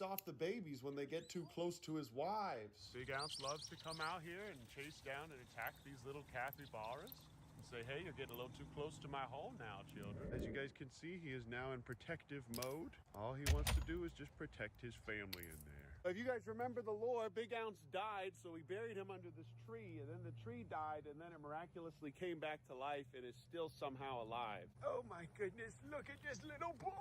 off the babies when they get too close to his wives. Big Ounce loves to come out here and chase down and attack these little capybaras and say, hey, you're getting a little too close to my hole now, children. As you guys can see, he is now in protective mode. All he wants to do is just protect his family in there. If you guys remember the lore, Big Ounce died, so we buried him under this tree, and then the tree died, and then it miraculously came back to life and is still somehow alive. Oh my goodness, look at this little boy!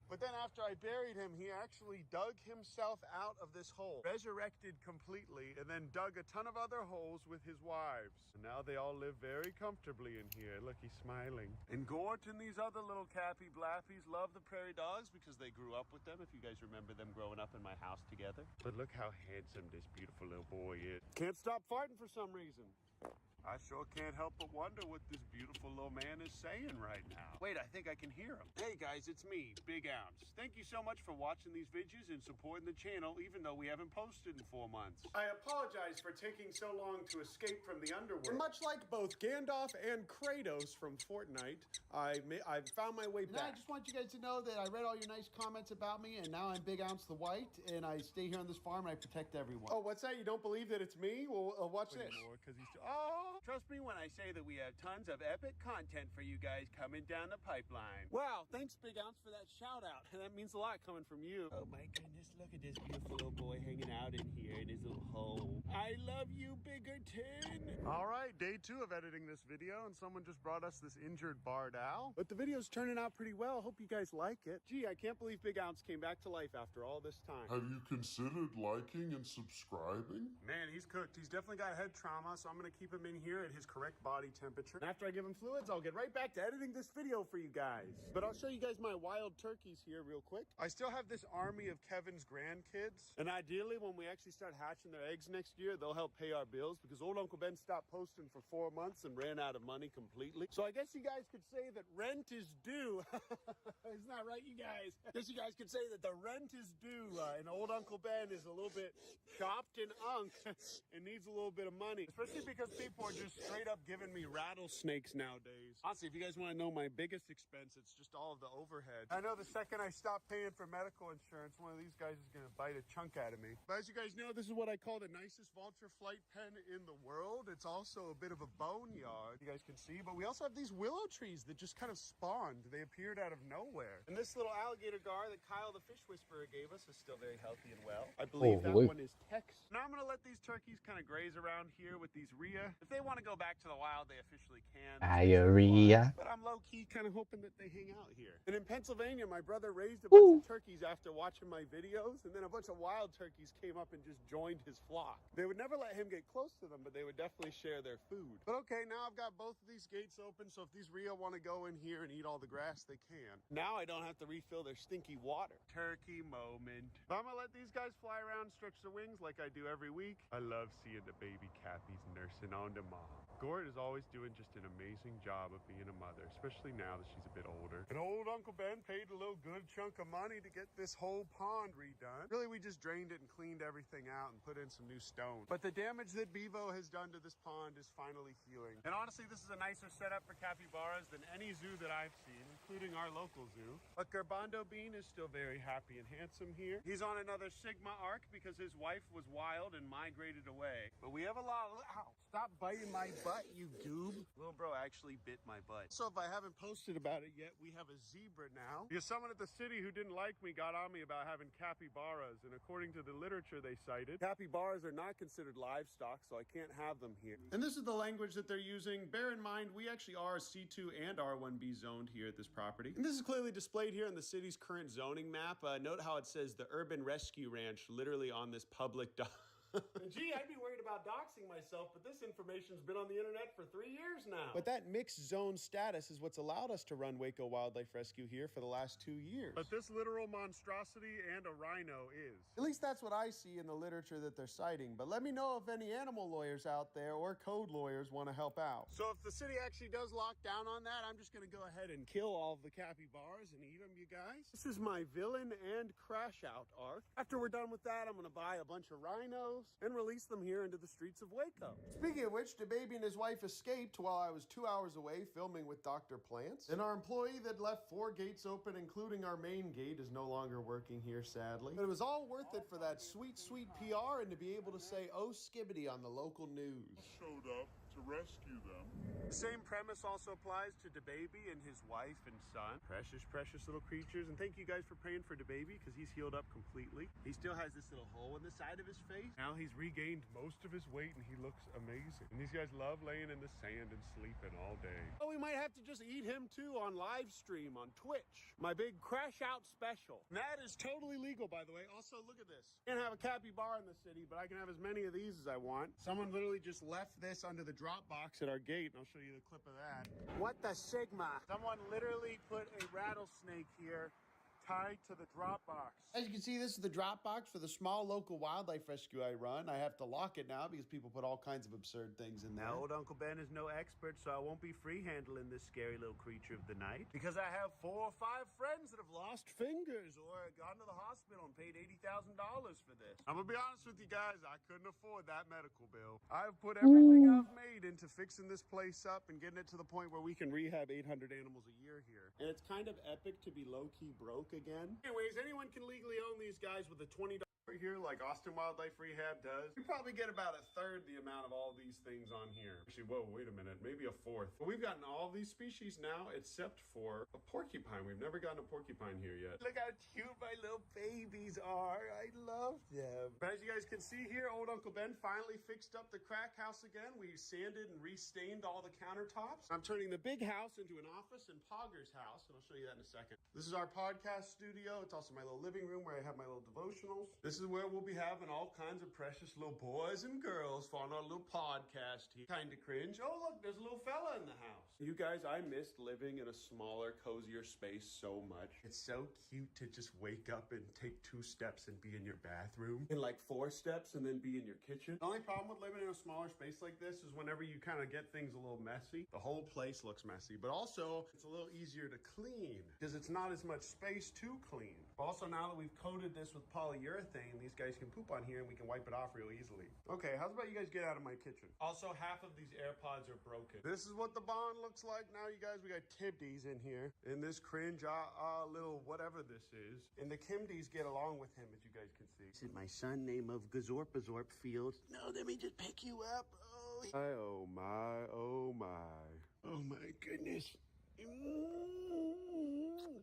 But then after I buried him, he actually dug himself out of this hole, resurrected completely, and then dug a ton of other holes with his wives. And now they all live very comfortably in here. Look, he's smiling. And Gort and these other little cappy blappies love the prairie dogs because they grew up with them, if you guys remember them growing up in my house together. But look how handsome this beautiful little boy is. Can't stop farting for some reason. I sure can't help but wonder what this beautiful little man is saying right now. Wait, I think I can hear him. Hey guys, it's me, Big Ounce. Thank you so much for watching these videos and supporting the channel, even though we haven't posted in 4 months. I apologize for taking so long to escape from the underworld. And much like both Gandalf and Kratos from Fortnite, I found my way back. I just want you guys to know that I read all your nice comments about me, and now I'm Big Ounce the White, and I stay here on this farm and I protect everyone. Oh, what's that? You don't believe that it's me? Well, watch this. Because he's trust me when I say that we have tons of epic content for you guys coming down the pipeline. Wow, thanks Big Ounce for that shout out. That means a lot coming from you. Oh my goodness, look at this beautiful little boy hanging out in here in his little hole. I love you, Biggerton. All right, day 2 of editing this video, and someone just brought us this injured barred owl. But the video's turning out pretty well. Hope you guys like it. Gee, I can't believe Big Ounce came back to life after all this time. Have you considered liking and subscribing? Man, he's cooked. He's definitely got head trauma, so I'm gonna keep him in here at his correct body temperature. And after I give him fluids, I'll get right back to editing this video for you guys. But I'll show you guys my wild turkeys here real quick. I still have this army of Kevin's grandkids. And ideally, when we actually start hatching their eggs next year, they'll help pay our bills because old Uncle Ben stopped posting for 4 months and ran out of money completely. So I guess you guys could say that rent is due. Isn't that right, you guys? I guess you guys could say that the rent is due. And old Uncle Ben is a little bit chopped and unked and needs a little bit of money. Especially because people are just straight up giving me rattlesnakes nowadays. Honestly, if you guys want to know my biggest expense, it's just all of the overhead. I know the second I stop paying for medical insurance, one of these guys is going to bite a chunk out of me. But as you guys know, this is what I call the nicest vulture flight pen in the world. It's also a bit of a boneyard, you guys can see. But we also have these willow trees that just kind of spawned. They appeared out of nowhere. And this little alligator gar that Kyle the fish whisperer gave us is still very healthy and well. I believe that one is Tex. Now I'm going to let these turkeys kind of graze around here with these rhea. If they want to go back to the wild, they officially can. Diarrhea. But I'm low-key kind of hoping that they hang out here. And in Pennsylvania, my brother raised a bunch of turkeys after watching my videos, and then a bunch of wild turkeys came up and just joined his flock. They would never let him get close to them, but they would definitely share their food. But okay, now I've got both of these gates open, so if these rhea want to go in here and eat all the grass, they can. Now I don't have to refill their stinky water. Turkey moment. But I'm gonna let these guys fly around, stretch their wings like I do every week. I love seeing the baby cappies nursing on to mom. Gort is always doing just an amazing job of being a mother, especially now that she's a bit older. And old Uncle Ben paid a little good chunk of money to get this whole pond redone. Really, we just drained it and cleaned everything out and put in some new stone. But the damage that Bevo has done to this pond is finally healing. And honestly, this is a nicer setup for capybaras than any zoo that I've seen, including our local zoo. But Garbando Bean is still very happy and handsome here. He's on another Sigma arc because his wife was wild and migrated away. But we have a lot of... Ow, stop biting my butt, you goob. Little bro actually bit my butt. So if I haven't posted about it yet, we have a zebra now. Because someone at the city who didn't like me got on me about having capybaras. And according to the literature they cited, capybaras are not considered livestock, so I can't have them here. And this is the language that they're using. Bear in mind, we actually are C2 and R1B zoned here at this property. And this is clearly displayed here in the city's current zoning map. Note how it says the Urban Rescue Ranch literally on this public And gee, I'd be worried about doxing myself, but this information's been on the internet for 3 years now. But that mixed zone status is what's allowed us to run Waco Wildlife Rescue here for the last 2 years. But this literal monstrosity and a rhino is. At least that's what I see in the literature that they're citing. But let me know if any animal lawyers out there or code lawyers want to help out. So if the city actually does lock down on that, I'm just going to go ahead and kill all of the capybaras and eat them, you guys. This is my villain and crash out arc. After we're done with that, I'm going to buy a bunch of rhinos. house and release them here into the streets of Waco. Speaking of which, DaBaby and his wife escaped while I was 2 hours away filming with Dr. Plants. And our employee that left 4 gates open, including our main gate, is no longer working here, sadly. But it was all worth it for that sweet, sweet PR and to be able to say, oh, skibbity on the local news. Showed up to rescue them. The same premise also applies to DaBaby and his wife and son. Precious, precious little creatures. And thank you guys for praying for DaBaby because he's healed up completely. He still has this little hole in the side of his face. Now he's regained most of his weight and he looks amazing. And these guys love laying in the sand and sleeping all day. Oh, we might have to just eat him too on live stream on Twitch. My big crash out special. And that is totally legal, by the way. Also, look at this. Can't have a capybara in the city, but I can have as many of these as I want. Someone literally just left this under the drop box at our gate, and I'll show you the clip of that. What the Sigma? Someone literally put a rattlesnake here tied to the drop box. As you can see, this is the drop box for the small local wildlife rescue I run. I have to lock it now because people put all kinds of absurd things in there. Now, old Uncle Ben is no expert, so I won't be free handling this scary little creature of the night because I have 4 or 5 friends that have lost fingers or gone to the hospital and paid $80,000 for this. I'm gonna be honest with you guys, I couldn't afford that medical bill. I've put everything I've made into fixing this place up and getting it to the point where we can rehab 800 animals a year here. And it's kind of epic to be low-key broke again. Anyways, anyone can legally own these guys with a $20 here like Austin Wildlife Rehab does. We probably get about 1/3 the amount of all these things on here. Actually, whoa, wait a minute, maybe 1/4. But we've gotten all these species now except for a porcupine. We've never gotten a porcupine here yet. Look how cute my little babies are. I love them. But as you guys can see here, old Uncle Ben finally fixed up the crack house again. We sanded and restained all the countertops. I'm turning the big house into an office and Pogger's house, and I'll show you that in a second. This is our podcast studio. It's also my little living room where I have my little devotionals. This is where we'll be having all kinds of precious little boys and girls for our little podcast here. Kind of cringe. Oh, look, there's a little fella in the house. You guys, I missed living in a smaller, cozier space so much. It's so cute to just wake up and take 2 steps and be in your bathroom. And like 4 steps and then be in your kitchen. The only problem with living in a smaller space like this is whenever you kind of get things a little messy, the whole place looks messy. But also, it's a little easier to clean because it's not as much space to clean. Also, now that we've coated this with polyurethane, these guys can poop on here and we can wipe it off real easily. Okay, how's about you guys get out of my kitchen? Also, half of these AirPods are broken. This is what the barn looks like now, you guys. We got Tibdies in here in this cringe little whatever this is. And the Kimdies get along with him, as you guys can see. This is my son, name of Gazorpazorp Fields. No, let me just pick you up. Oh my, oh my. Oh my goodness.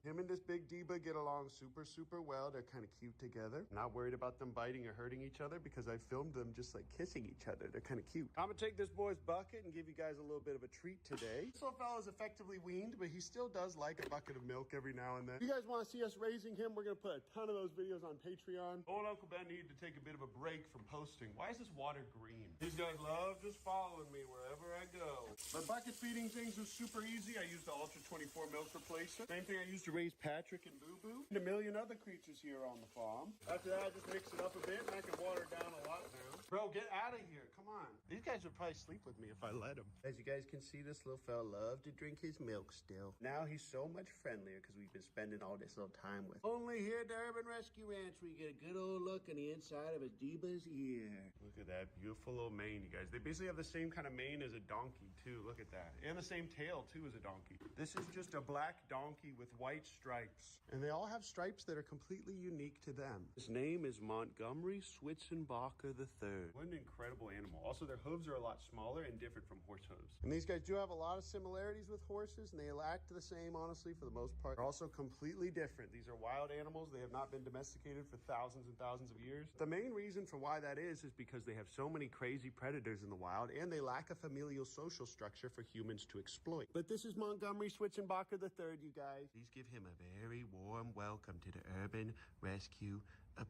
Him and this big diva get along super, super well. They're kind of cute together. Not worried about them biting or hurting each other because I filmed them just like kissing each other. They're kind of cute. I'm gonna take this boy's bucket and give you guys a little bit of a treat today. This little fella's effectively weaned, but he still does like a bucket of milk every now and then. If you guys want to see us raising him, we're gonna put a ton of those videos on Patreon. Old Uncle Ben needed to take a bit of a break from posting. Why is this water green? These guys love just following me wherever I go. My bucket feeding things is super easy. I use the Ultra 24 milk replacer. Same thing I used to raise Patrick and Boo Boo and a million other creatures here on the farm. After that, I just mix it up a bit and I can water it down a lot now. Bro, get out of here. Come on. These guys would probably sleep with me if I let them. As you guys can see, this little fella loves to drink his milk still. Now he's so much friendlier because we've been spending all this little time with him. Only here at the Urban Rescue Ranch we get a good old look in the inside of a diva's ear. Look at that beautiful little mane, you guys. They basically have the same kind of mane as a donkey too. Look at that. And the same tail too as a donkey. This is just a black donkey with white stripes. And they all have stripes that are completely unique to them. His name is Montgomery Switzenbacher III. What an incredible animal. Also, their hooves are a lot smaller and different from horse hooves. And these guys do have a lot of similarities with horses, and they act the same, honestly, for the most part. They're also completely different. These are wild animals. They have not been domesticated for thousands and thousands of years. The main reason for why that is because they have so many crazy predators in the wild, and they lack a familial social structure for humans to exploit. But this is Montgomery Switzenbacher III, you guys. Please give him a very warm welcome to the Urban Rescue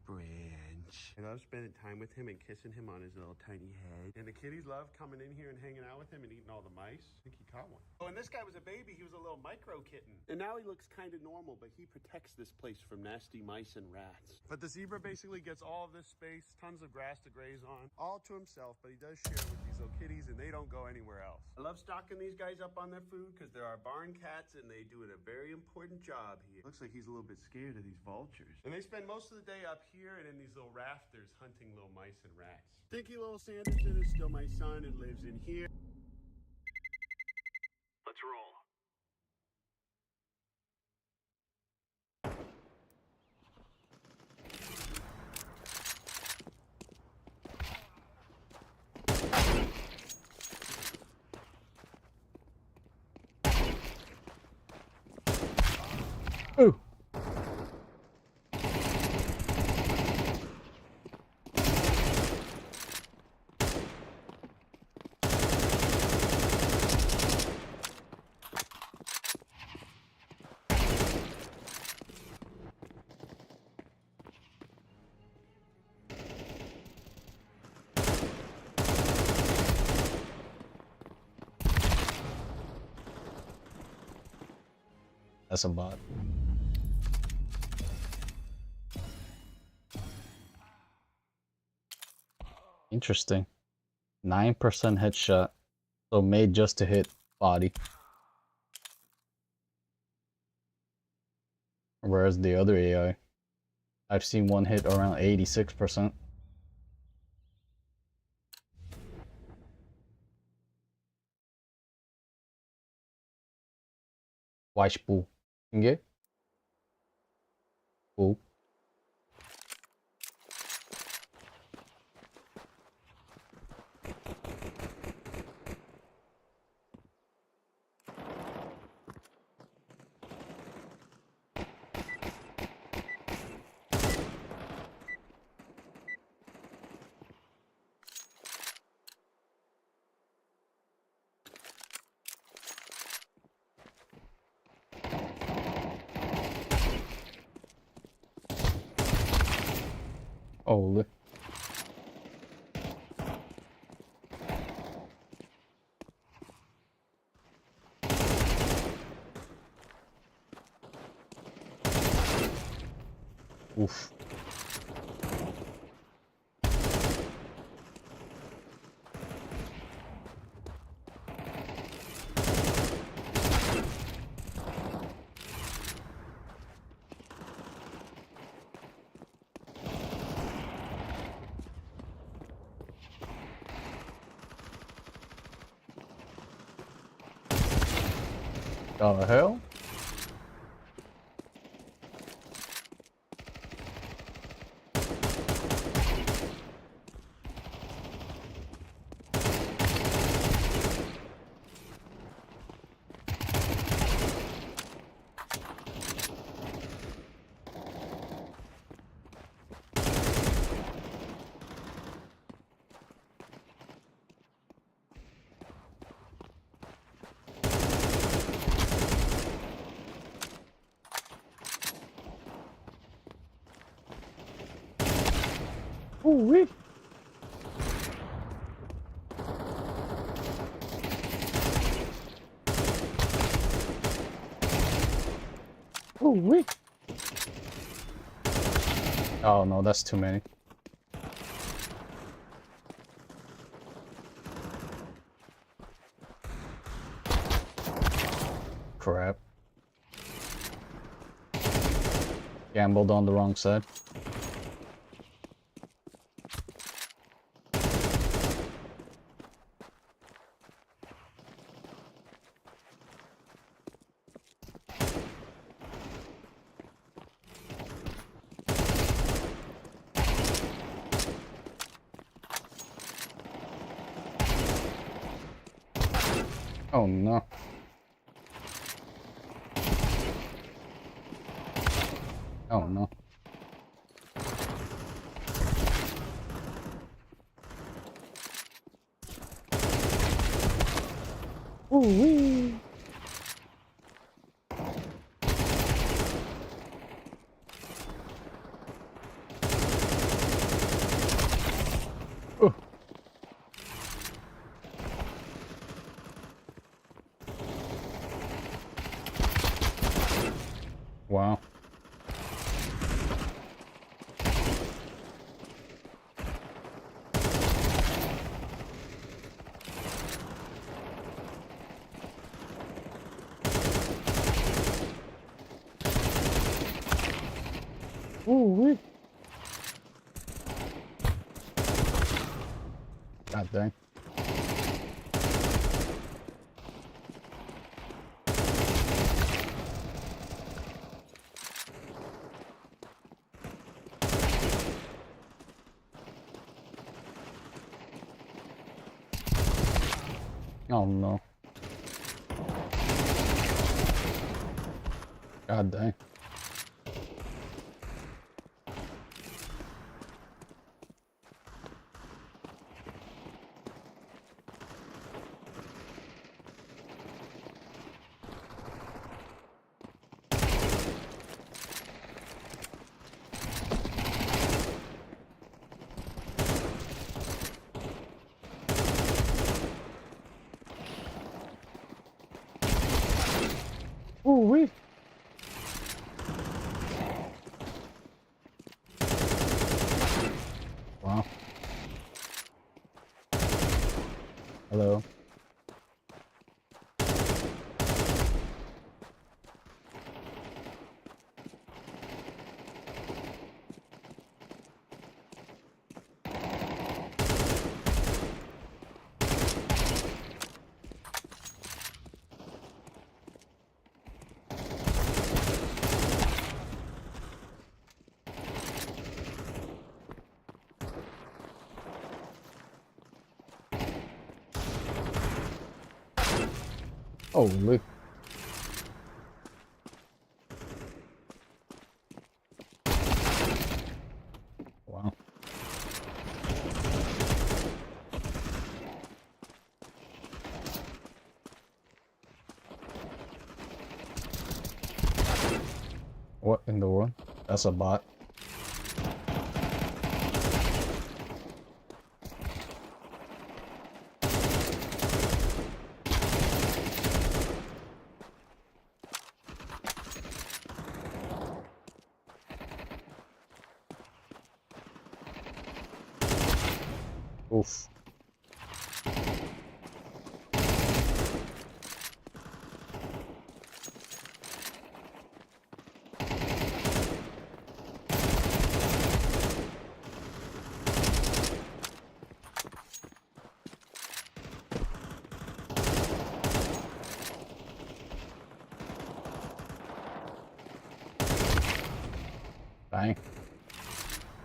Branch. I love spending time with him and kissing him on his little tiny head. And the kitties love coming in here and hanging out with him and eating all the mice. I think he caught one. Oh, and this guy was a baby. He was a little micro kitten. And now he looks kind of normal, but he protects this place from nasty mice and rats. But the zebra basically gets all of this space, tons of grass to graze on, all to himself, but he does share with these little kitties and they don't go anywhere else. I love stocking these guys up on their food because they're our barn cats and they do a very important job here. Looks like he's a little bit scared of these vultures. And they spend most of the day up here and in these little rafters hunting little mice and rats. Stinky little Sanderson is still my son and lives in here. Let's roll. Ooh. That's a bot. Interesting. 9% headshot. So made just to hit body. Whereas the other AI, I've seen one hit around 86%. Watch Boo. Okay? Boo. Oh, oof. The hell? Ooh-wee. Ooh-wee. Oh no, that's too many. Crap. Gambled on the wrong side. Oh no. Oh no. Ooh-wee. Ooh. Wow. Ooh-wee. God dang. Oh no. God dang. Ooh wee. Wow. Hello. Holy. Wow. What in the world? That's a bot. Oof. Dang.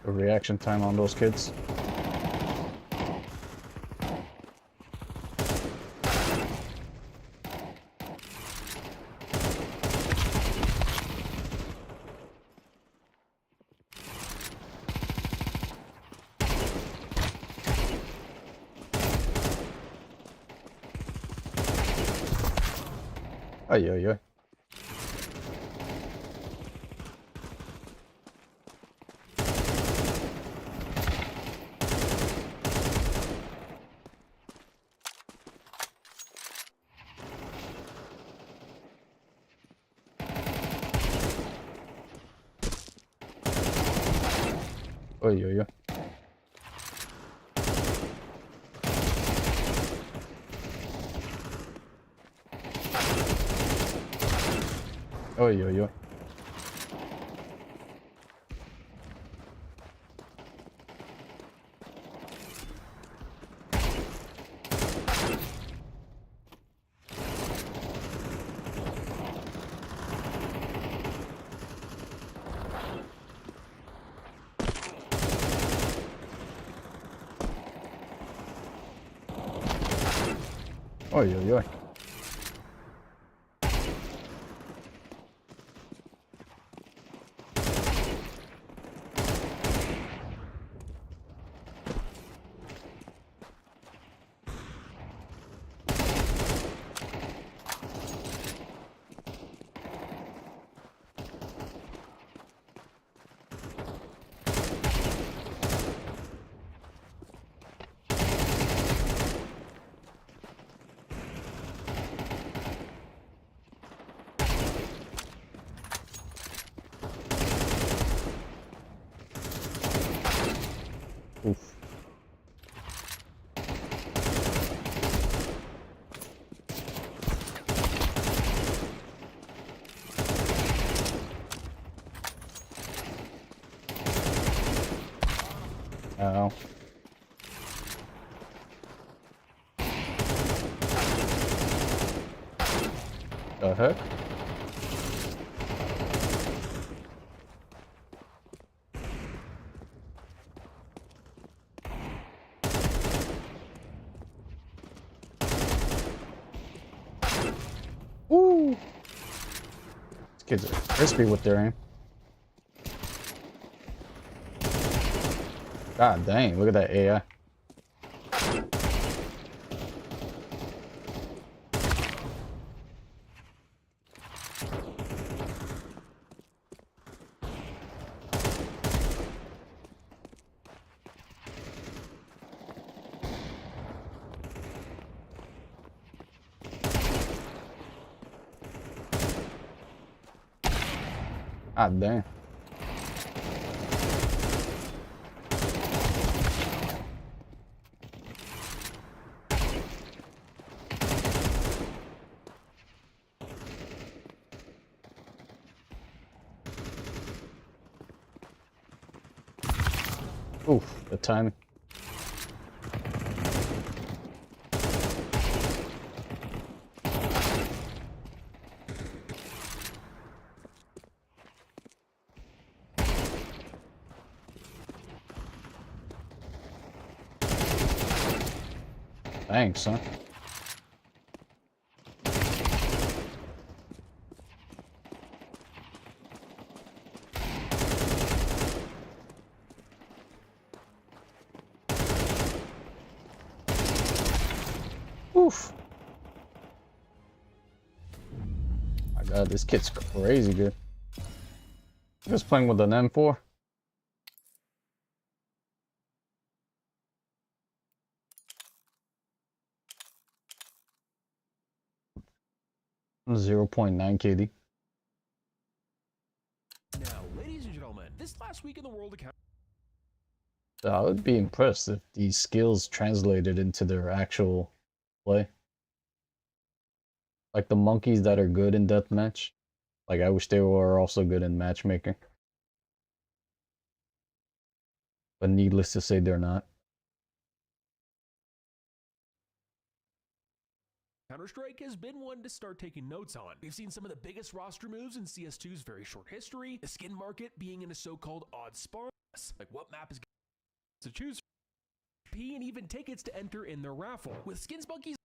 The reaction time on those kids. Ay, ay, ay. Ay, ay, ay. Ay, ay, ay. Ay, ay, ay. Oof. Ow. The heck? Woo! These kids are crispy with their aim. God dang, look at that AI. God damn. Oof, the timing. Thanks, son. Oof. My God, this kid's crazy good. Just playing with an M4. .9 KD. Now, ladies and gentlemen, this last week in the world account. So I would be impressed if these skills translated into their actual play. Like the monkeys that are good in deathmatch. Like I wish they were also good in matchmaking. But needless to say, they're not. Counter-Strike has been one to start taking notes on. We've seen some of the biggest roster moves in CS2's very short history, the skin market being in a so-called odd spot, like what map is to choose from, and even tickets to enter in their raffle, with skins monkeys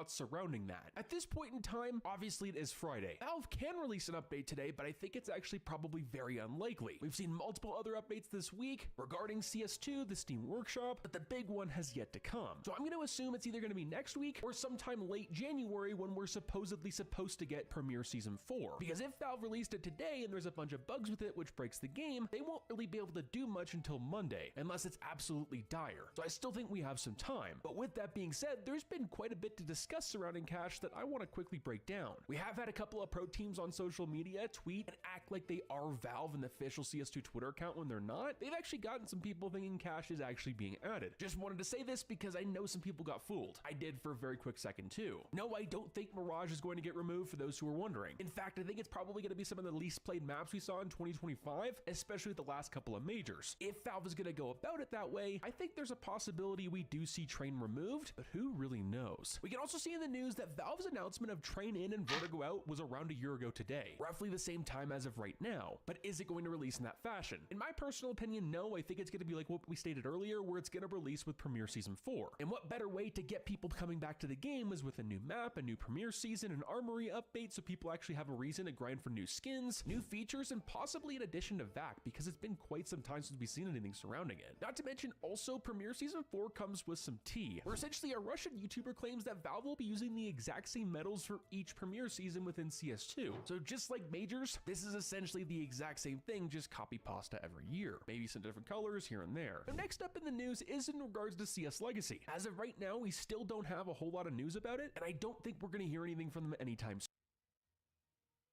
surrounding that. At this point in time, obviously it is Friday. Valve can release an update today, but I think it's actually probably very unlikely. We've seen multiple other updates this week regarding CS2, the Steam Workshop, but the big one has yet to come. So I'm going to assume it's either going to be next week or sometime late January when we're supposedly supposed to get Premiere Season 4. Because if Valve released it today and there's a bunch of bugs with it which breaks the game, they won't really be able to do much until Monday, unless it's absolutely dire. So I still think we have some time. But with that being said, there's been quite a bit to discuss surrounding cash that I want to quickly break down. We have had a couple of pro teams on social media tweet and act like they are Valve and the official CS2 Twitter account when they're not. They've actually gotten some people thinking cash is actually being added. Just wanted to say this because I know some people got fooled. I did for a very quick second too. No, I don't think Mirage is going to get removed for those who are wondering. In fact, I think it's probably going to be some of the least played maps we saw in 2025, especially with the last couple of majors. If Valve is going to go about it that way, I think there's a possibility we do see Train removed, but who really knows? We can also see in the news that Valve's announcement of Train in and Vertigo out was around a year ago today, roughly the same time as of right now, but is it going to release in that fashion? In my personal opinion, no. I think it's going to be like what we stated earlier, where it's going to release with Premiere Season 4. And what better way to get people coming back to the game is with a new map, a new Premiere Season, an armory update so people actually have a reason to grind for new skins, new features, and possibly an addition to VAC, because it's been quite some time since we've seen anything surrounding it. Not to mention, also, Premiere Season 4 comes with some tea, where essentially a Russian YouTuber claims that Valve will be using the exact same medals for each Premiere season within CS2. So just like majors, this is essentially the exact same thing, just copy pasta every year. Maybe some different colors here and there. Now, next up in the news is in regards to CS Legacy. As of right now, we still don't have a whole lot of news about it, and I don't think we're going to hear anything from them anytime soon.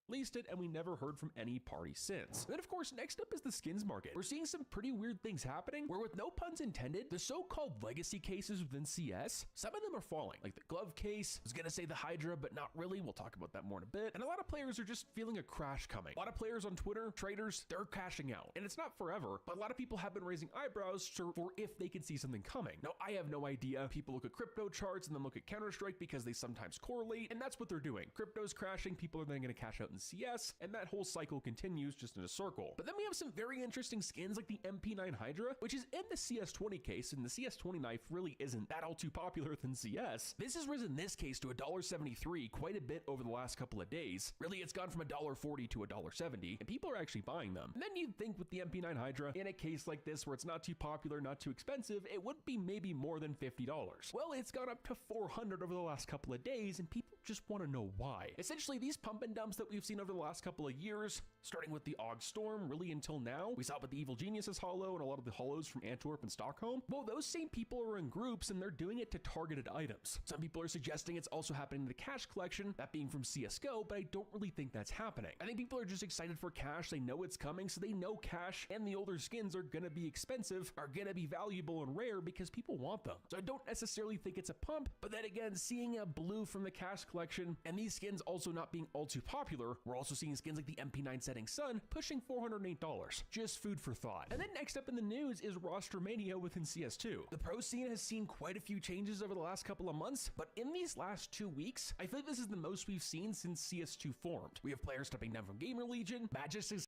released it, and we never heard from any party since. And then of course, next up is the skins market. We're seeing some pretty weird things happening where, with no puns intended, the so-called legacy cases within CS, some of them are falling. Like the glove case, I was gonna say the Hydra, but not really. We'll talk about that more in a bit. And a lot of players are just feeling a crash coming. A lot of players on Twitter, traders, they're cashing out. And it's not forever, but a lot of people have been raising eyebrows for if they can see something coming. Now, I have no idea. People look at crypto charts and then look at Counter-Strike because they sometimes correlate, and that's what they're doing. Crypto's crashing, people are then gonna cash out in CS, and that whole cycle continues just in a circle. But then we have some very interesting skins like the MP9 Hydra, which is in the CS20 case, and the CS20 knife really isn't that all too popular than CS. This has risen this case to $1.73 quite a bit over the last couple of days. Really, it's gone from $1.40 to $1.70, and people are actually buying them. And then you'd think with the MP9 Hydra, in a case like this where it's not too popular, not too expensive, it would be maybe more than $50. Well, it's gone up to $400 over the last couple of days, and people just want to know why. Essentially, these pump and dumps that we've seen over the last couple of years, starting with the Og Storm, really until now, we saw it with the Evil Geniuses holo and a lot of the holos from Antwerp and Stockholm. Well, those same people are in groups and they're doing it to targeted items. Some people are suggesting it's also happening in the cash collection, that being from CSGO, but I don't really think that's happening. I think people are just excited for cash. They know it's coming, so they know cash and the older skins are gonna be expensive, are gonna be valuable and rare because people want them. So I don't necessarily think it's a pump, but then again, seeing a blue from the cash collection and these skins also not being all too popular, we're also seeing skins like the MP9 Setting Sun pushing $408. Just food for thought. And then next up in the news is roster mania within CS2. The pro scene has seen quite a few changes over the last couple of months, but in these last 2 weeks, I feel like this is the most we've seen since CS2 formed. We have players stepping down from Gamer Legion, Majestic's.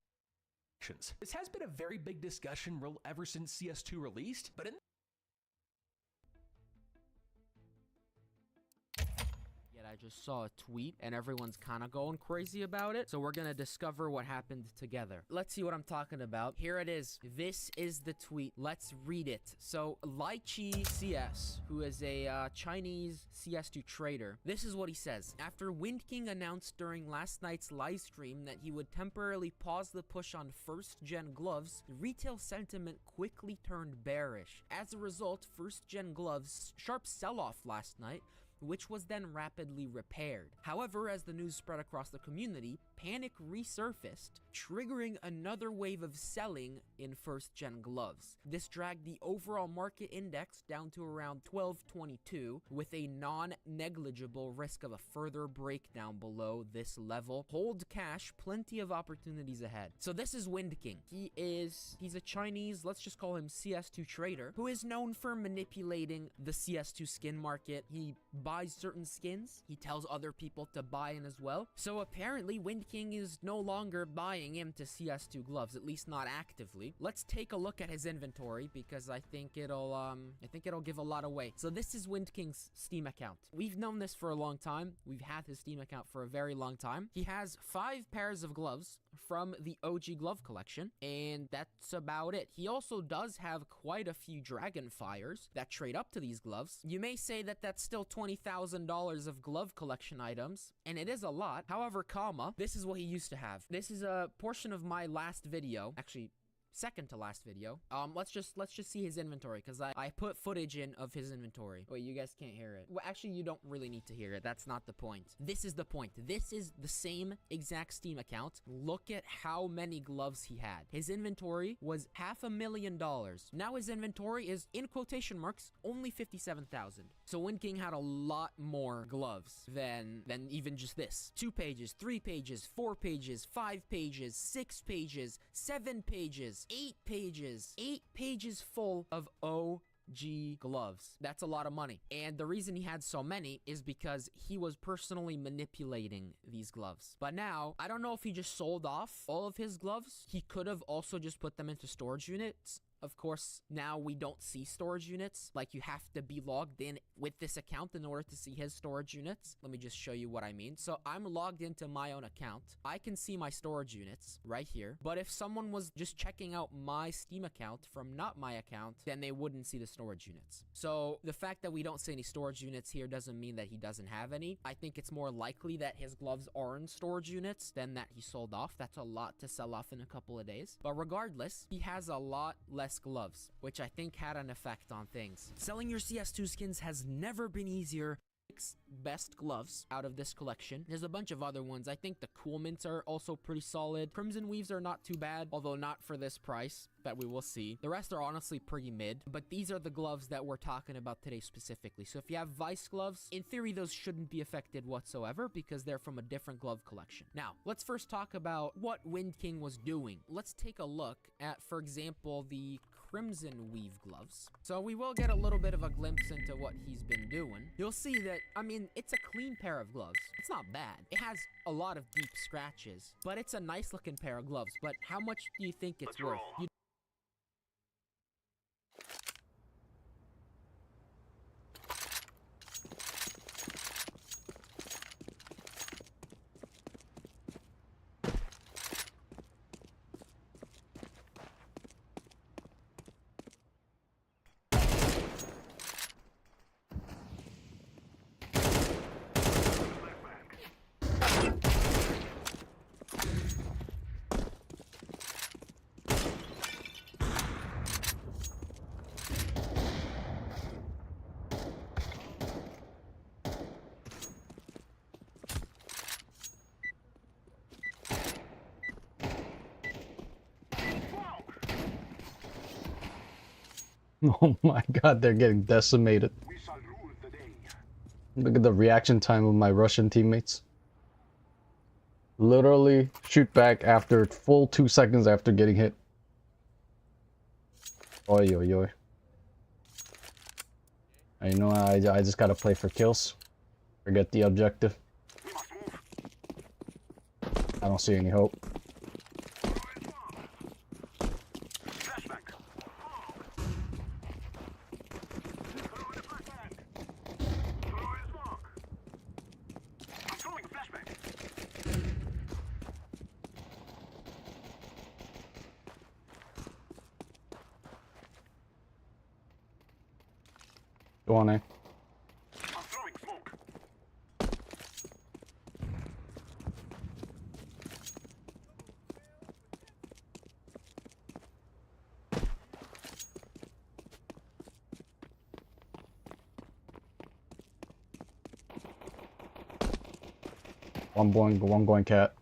This has been a very big discussion ever since CS2 released, but in I just saw a tweet and everyone's kind of going crazy about it. So we're going to discover what happened together. Let's see what I'm talking about. Here it is. This is the tweet. Let's read it. So Lychee CS, who is a Chinese CS2 trader, this is what he says. After Wind King announced during last night's live stream that he would temporarily pause the push on first-gen gloves, retail sentiment quickly turned bearish. As a result, first-gen gloves' sharp sell-off last night, which was then rapidly repaired. However, as the news spread across the community, panic resurfaced, triggering another wave of selling in first-gen gloves. This dragged the overall market index down to around 1222, with a non-negligible risk of a further breakdown below this level. Hold cash, plenty of opportunities ahead. So this is Wind King. He's a Chinese, let's just call him CS2 trader, who is known for manipulating the CS2 skin market. He buys certain skins, he tells other people to buy in as well. So apparently Wind King is no longer buying into CS2 gloves, at least not actively. Let's take a look at his inventory because I think it'll give a lot away. So this is Wind King's Steam account. We've known this for a long time. We've had his Steam account for a very long time. He has 5 pairs of gloves from the OG glove collection, and that's about it. He also does have quite a few Dragonfires that trade up to these gloves. You may say that that's still $20,000 of glove collection items, and it is a lot. However, this is what he used to have. This is a portion of my last video, actually second to last video. Let's just see his inventory, because I put footage in of his inventory. Wait, you guys can't hear it. Well, actually, you don't really need to hear it. That's not the point. This is the point. This is the same exact Steam account. Look at how many gloves he had. His inventory was $500,000. Now his inventory is, in quotation marks, only 57,000. So Wind King had a lot more gloves than even just this. 2 pages, 3 pages, 4 pages, 5 pages, 6 pages, 7 pages, 8 pages full of OG gloves. That's a lot of money. And the reason he had so many is because he was personally manipulating these gloves. But now, I don't know if he just sold off all of his gloves. He could have also just put them into storage units. Of course, now we don't see storage units. Like, you have to be logged in with this account in order to see his storage units. Let me just show you what I mean. So I'm logged into my own account. I can see my storage units right here. But if someone was just checking out my Steam account from not my account, then they wouldn't see the storage units. So the fact that we don't see any storage units here doesn't mean that he doesn't have any. I think it's more likely that his gloves are in storage units than that he sold off. That's a lot to sell off in a couple of days. But regardless, he has a lot less gloves, which I think had an effect on things. Selling your CS2 skins has never been easier. 6 best gloves out of this collection. There's a bunch of other ones. I think the Cool Mints are also pretty solid. Crimson Weaves are not too bad, although not for this price that we will see. The rest are honestly pretty mid, but these are the gloves that we're talking about today specifically. So if you have Vice gloves, in theory, those shouldn't be affected whatsoever because they're from a different glove collection. Now, let's first talk about what Wind King was doing. Let's take a look at, for example, the Crimson Weave gloves. So we will get a little bit of a glimpse into what he's been doing. You'll see that, I mean, it's a clean pair of gloves. It's not bad. It has a lot of deep scratches, but it's a nice looking pair of gloves. But how much do you think it's worth? Oh my god, they're getting decimated. Look at the reaction time of my Russian teammates. Literally shoot back after full 2 seconds after getting hit. Oi, oi, oi. You know, I just gotta play for kills. Forget the objective. I don't see any hope. Go on, eh? One going cat.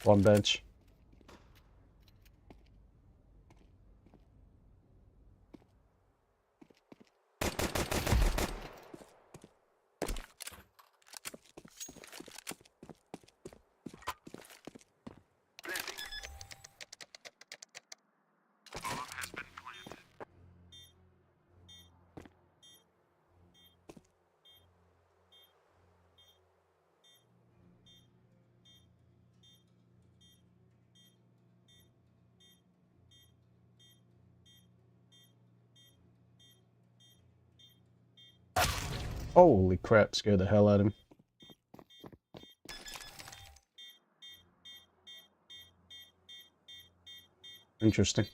One bench. Holy crap, scared the hell out of me. Interesting.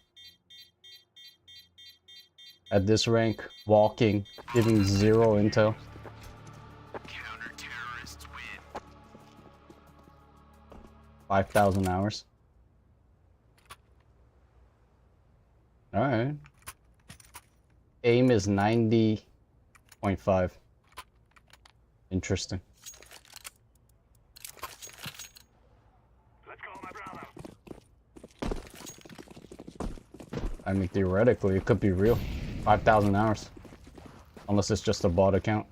At this rank, walking, giving 0 intel. Counter-terrorists win. 5,000 hours. Alright. Aim is 90.5. Interesting. Let's go, my brother. I mean, theoretically, it could be real. 5,000 hours. Unless it's just a bot account.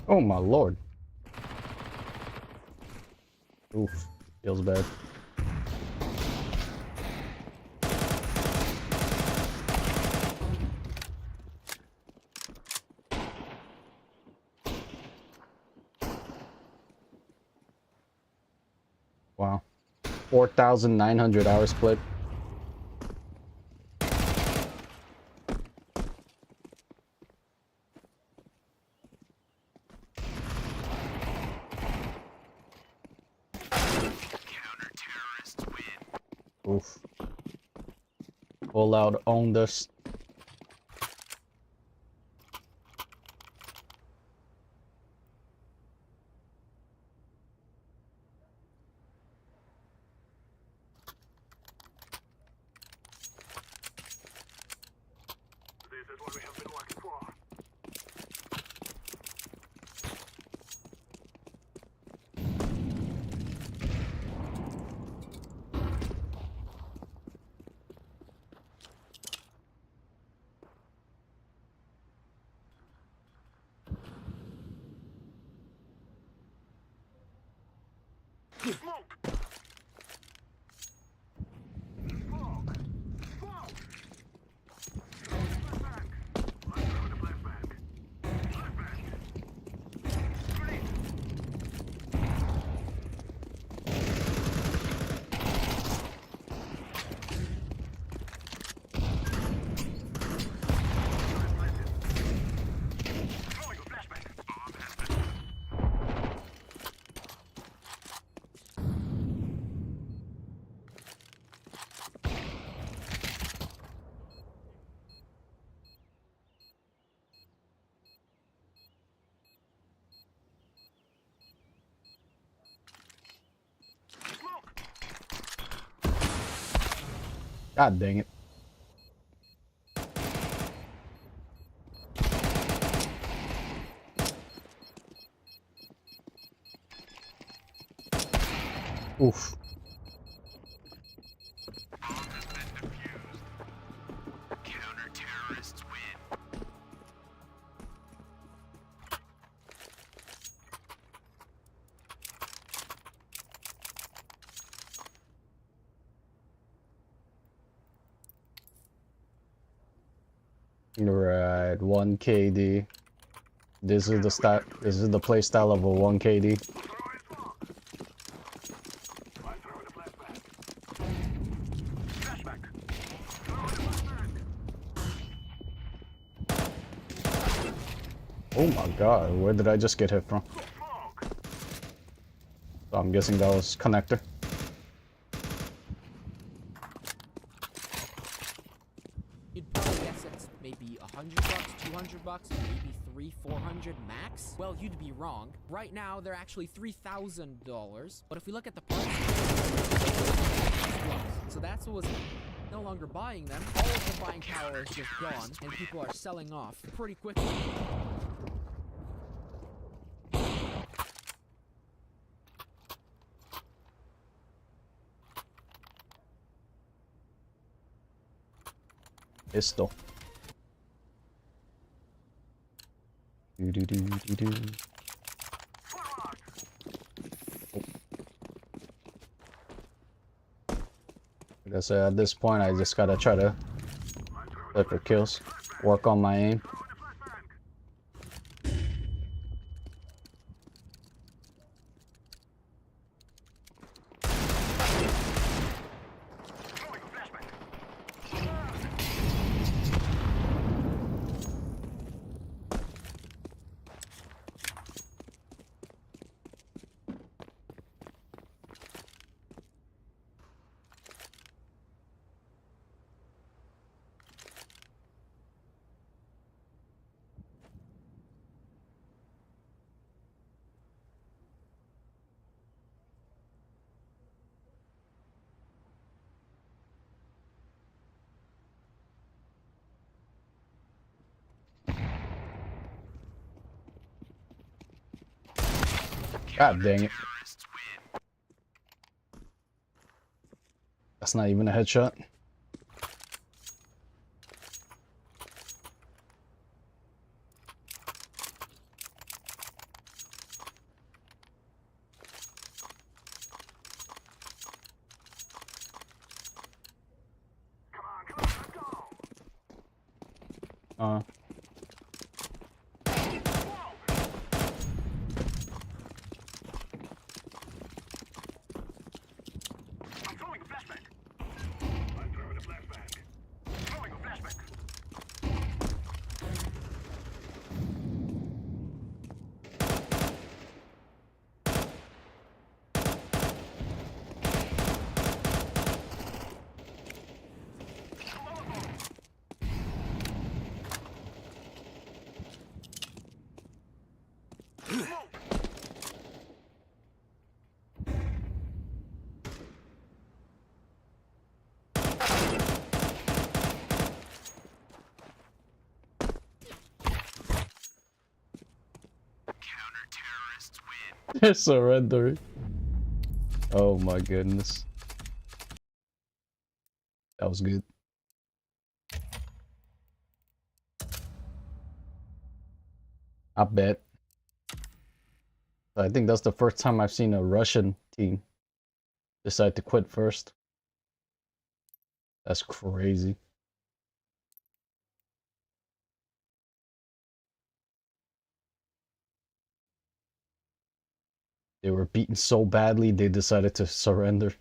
Oh my lord. Oof. Feels bad. Wow. 4,900 hours played. Oof. Full out owned us. God dang it. Oof. Right, 1 KD. This is the style. This is the play style of a 1 KD. Oh my god, where did I just get hit from? So I'm guessing that was connector. You'd probably guess it's maybe $100, $200, maybe $300-400 max. Well, you'd be wrong. Right now, they're actually $3,000. But if we look at the price, so that's what was no longer buying them. All of the buying power is just gone, and people are selling off pretty quickly. Pistol. Do do do do do. I guess at this point I just gotta try to look for kills, work on my aim. God dang it. That's not even a headshot. They're surrendering. Oh my goodness. That was good. I bet. I think that's the first time I've seen a Russian team decide to quit first. That's crazy. They were beaten so badly, they decided to surrender.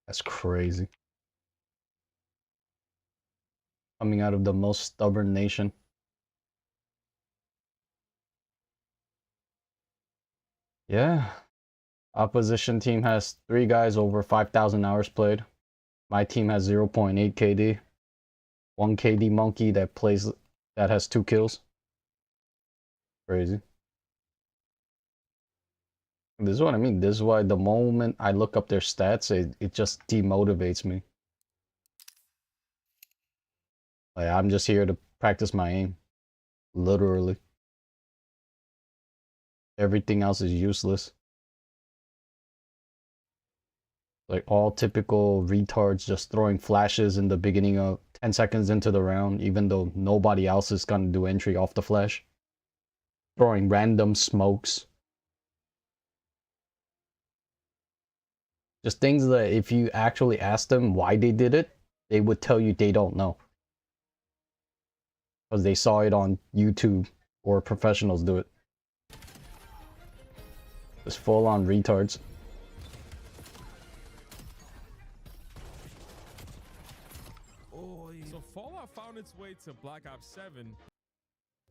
That's crazy. Coming out of the most stubborn nation. Yeah. Opposition team has 3 guys over 5,000 hours played. My team has 0.8 KD. 1 KD monkey that has 2 kills. Crazy. This is what I mean. This is why the moment I look up their stats, it just demotivates me. Like, I'm just here to practice my aim. Literally. Everything else is useless. Like all typical retards just throwing flashes in the beginning of 10 seconds into the round, even though nobody else is gonna do entry off the flash. Throwing random smokes. Just things that if you actually ask them why they did it, they would tell you they don't know. Because they saw it on YouTube or professionals do it. Just full on retards. So Fallout found its way to Black Ops 7.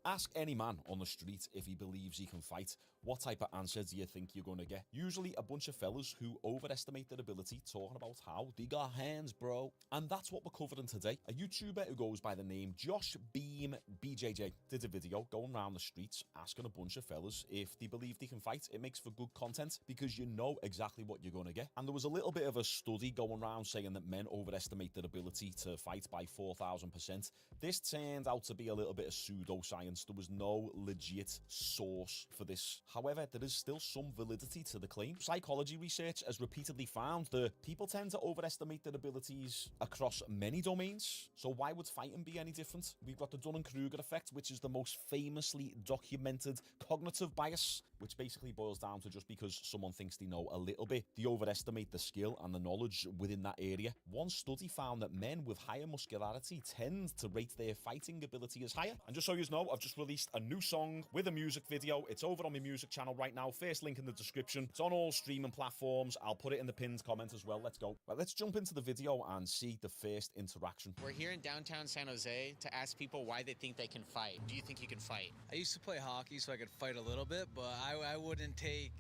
Ask any man on the street if he believes he can fight. What type of answer do you think you're gonna get? Usually a bunch of fellas who overestimate their ability, talking about how they got hands, bro. And that's what we're covering today. A YouTuber who goes by the name Josh Beam BJJ did a video going around the streets asking a bunch of fellas if they believe they can fight. It makes for good content because you know exactly what you're gonna get. And there was a little bit of a study going around saying that men overestimate their ability to fight by 4,000%. This turned out to be a little bit of pseudoscience. There was no legit source for this. However, there is still some validity to the claim. Psychology research has repeatedly found that people tend to overestimate their abilities across many domains. So why would fighting be any different? We've got the Dunning-Kruger effect, which is the most famously documented cognitive bias, which basically boils down to just because someone thinks they know a little bit, they overestimate the skill and the knowledge within that area. One study found that men with higher muscularity tend to rate their fighting ability as higher. And just so you know, I've just released a new song with a music video. It's over on my music channel right now. First link in the description. It's on all streaming platforms. I'll put it in the pinned comment as well. Let's go. Right, let's jump into the video and see the first interaction. We're here in downtown San Jose to ask people why they think they can fight. Do you think you can fight? I used to play hockey, so I could fight a little bit, but I wouldn't take...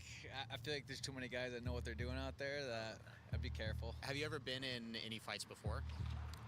I feel like there's too many guys that know what they're doing out there that I'd be careful. Have you ever been in any fights before?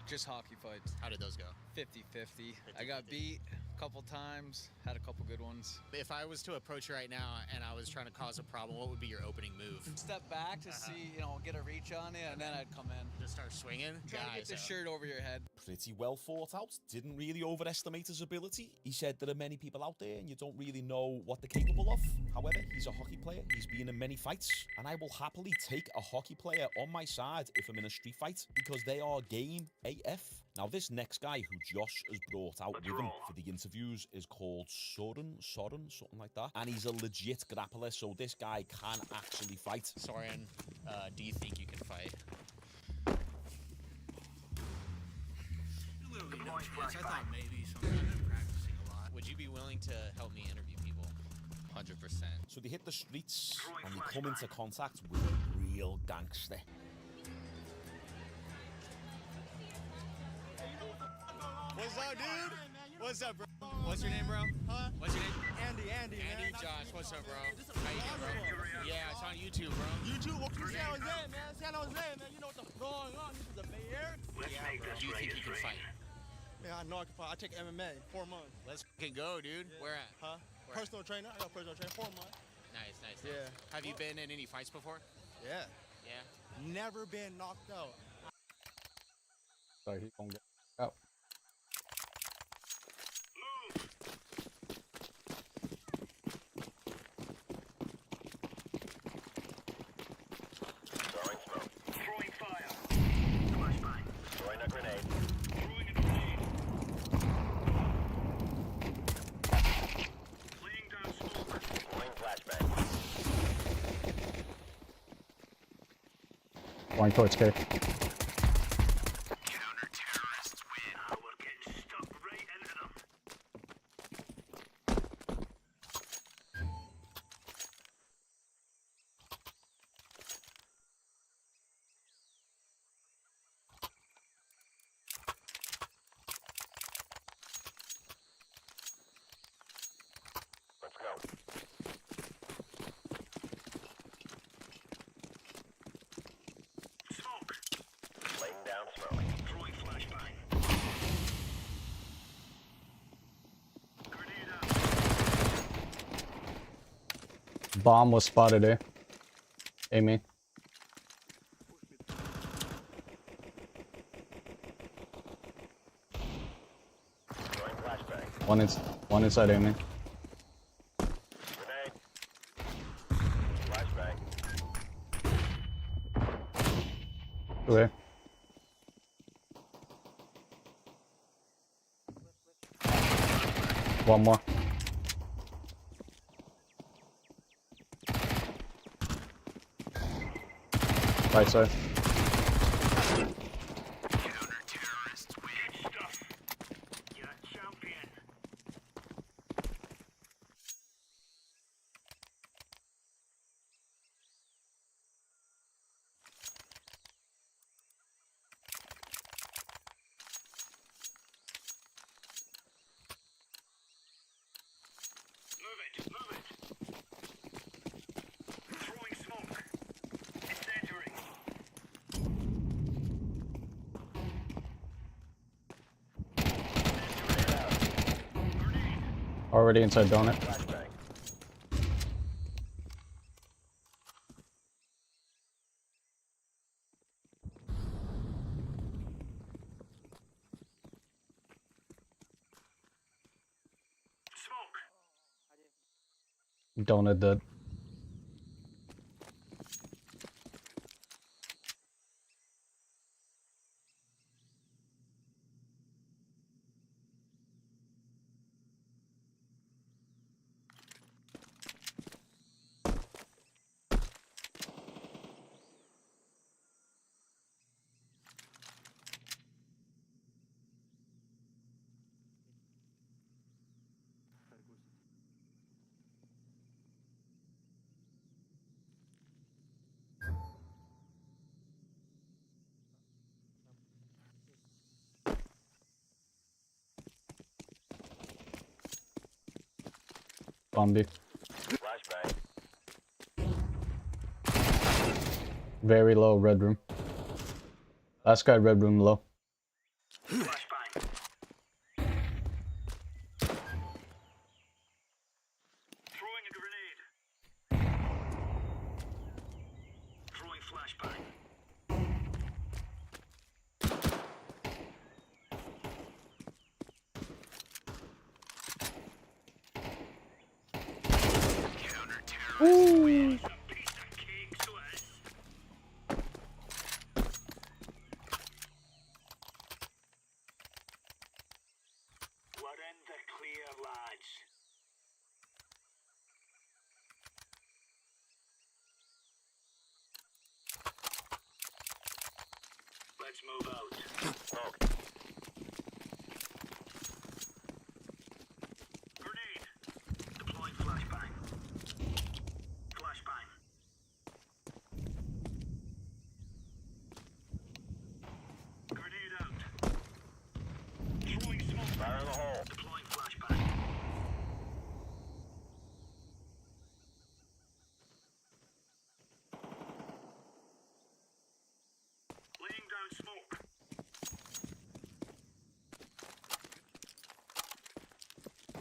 Just hockey fights. How did those go? 50-50. I got beat a couple times, had a couple good ones. If I was to approach you right now and I was trying to cause a problem, what would be your opening move? Step back to see, get a reach on it, and then I'd come in. Just start swinging? Try to get the shirt over your head. Pretty well thought out. Didn't really overestimate his ability. He said there are many people out there and you don't really know what they're capable of. However, he's a hockey player. He's been in many fights. And I will happily take a hockey player on my side if I'm in a street fight because they are game AF. Now, this next guy who Josh has brought out with him for the interviews is called Soren, something like that. And he's a legit grappler, so this guy can actually fight. Soren, do you think you can fight? Yes, I thought maybe sometime in practicing a lot. Would you be willing to help me interview people? 100%. So they hit the streets and they come into contact with a real gangster. What's up, dude? What's up, bro? What's your name, bro? Huh? What's your name? Andy, man. Josh, what's up, bro? How you doing, bro? Yeah, it's on YouTube, bro. YouTube? Welcome to San Jose, man. San Jose, man. You know what's going on. This is the Bay Area. Yeah, bro. Do you think you can fight? Man, I know I can fight. I take MMA 4 months. Let's fucking go, dude. Yeah. Where at? Huh? Where? Personal trainer. I got personal trainer 4 months. Nice. Yeah. Have you been in any fights before? Yeah. Yeah. Never been knocked out. Sorry, he won't get out. Going towards cave. Counter-terrorists win. We're getting stuck right into them. Let's go. Bomb was spotted there. Amy. One inside Amy. Okay. One more. Right side. Already inside donut. Donut dead. Zombie. Very low, red room. Last guy, red room low. Ooh. Let's move out. Smoke. Grenade. Deploying flashbang. Flashbang. Grenade out. Throwing smoke. Fire in the hole. Deploying flashbang. Laying down smoke.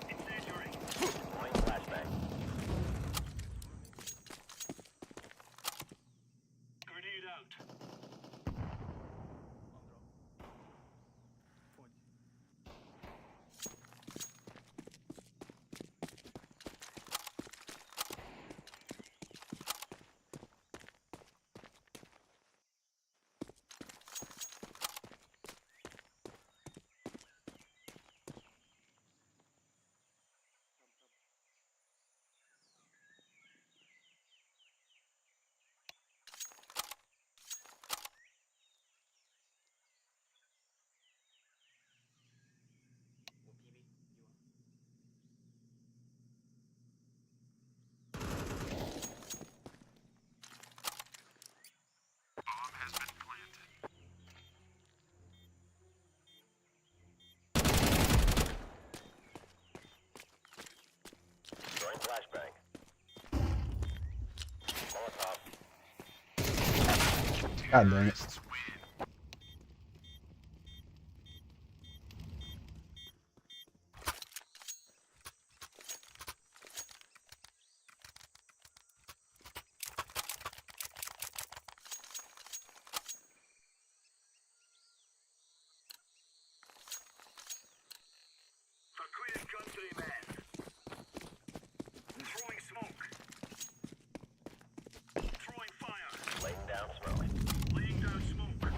Incendiary. Deploying flashbang. Grenade out. Throwing flashbang. Molotov. God dang it. down smoke. Laying down smoke.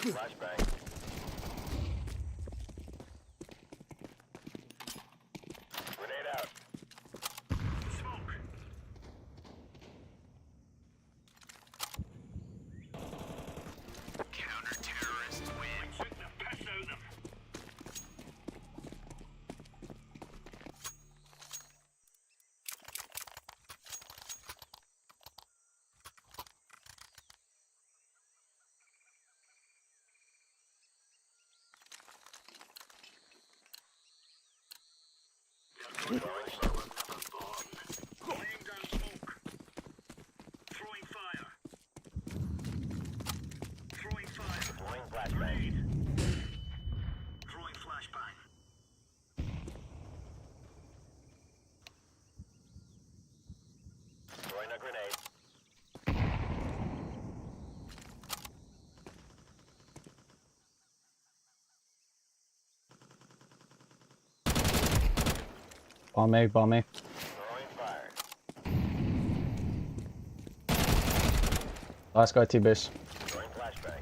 Flashbang. Grenade out. Smoke. Counter-terrorists win. We took the piss out of them. Laying down smoke. Throwing fire. Throwing fire. Throwing flashbang. Throwing flashbang. Throwing a grenade. Bomb A, bomb A. Throwing fire. Last guy T-base. Throwing flashbang.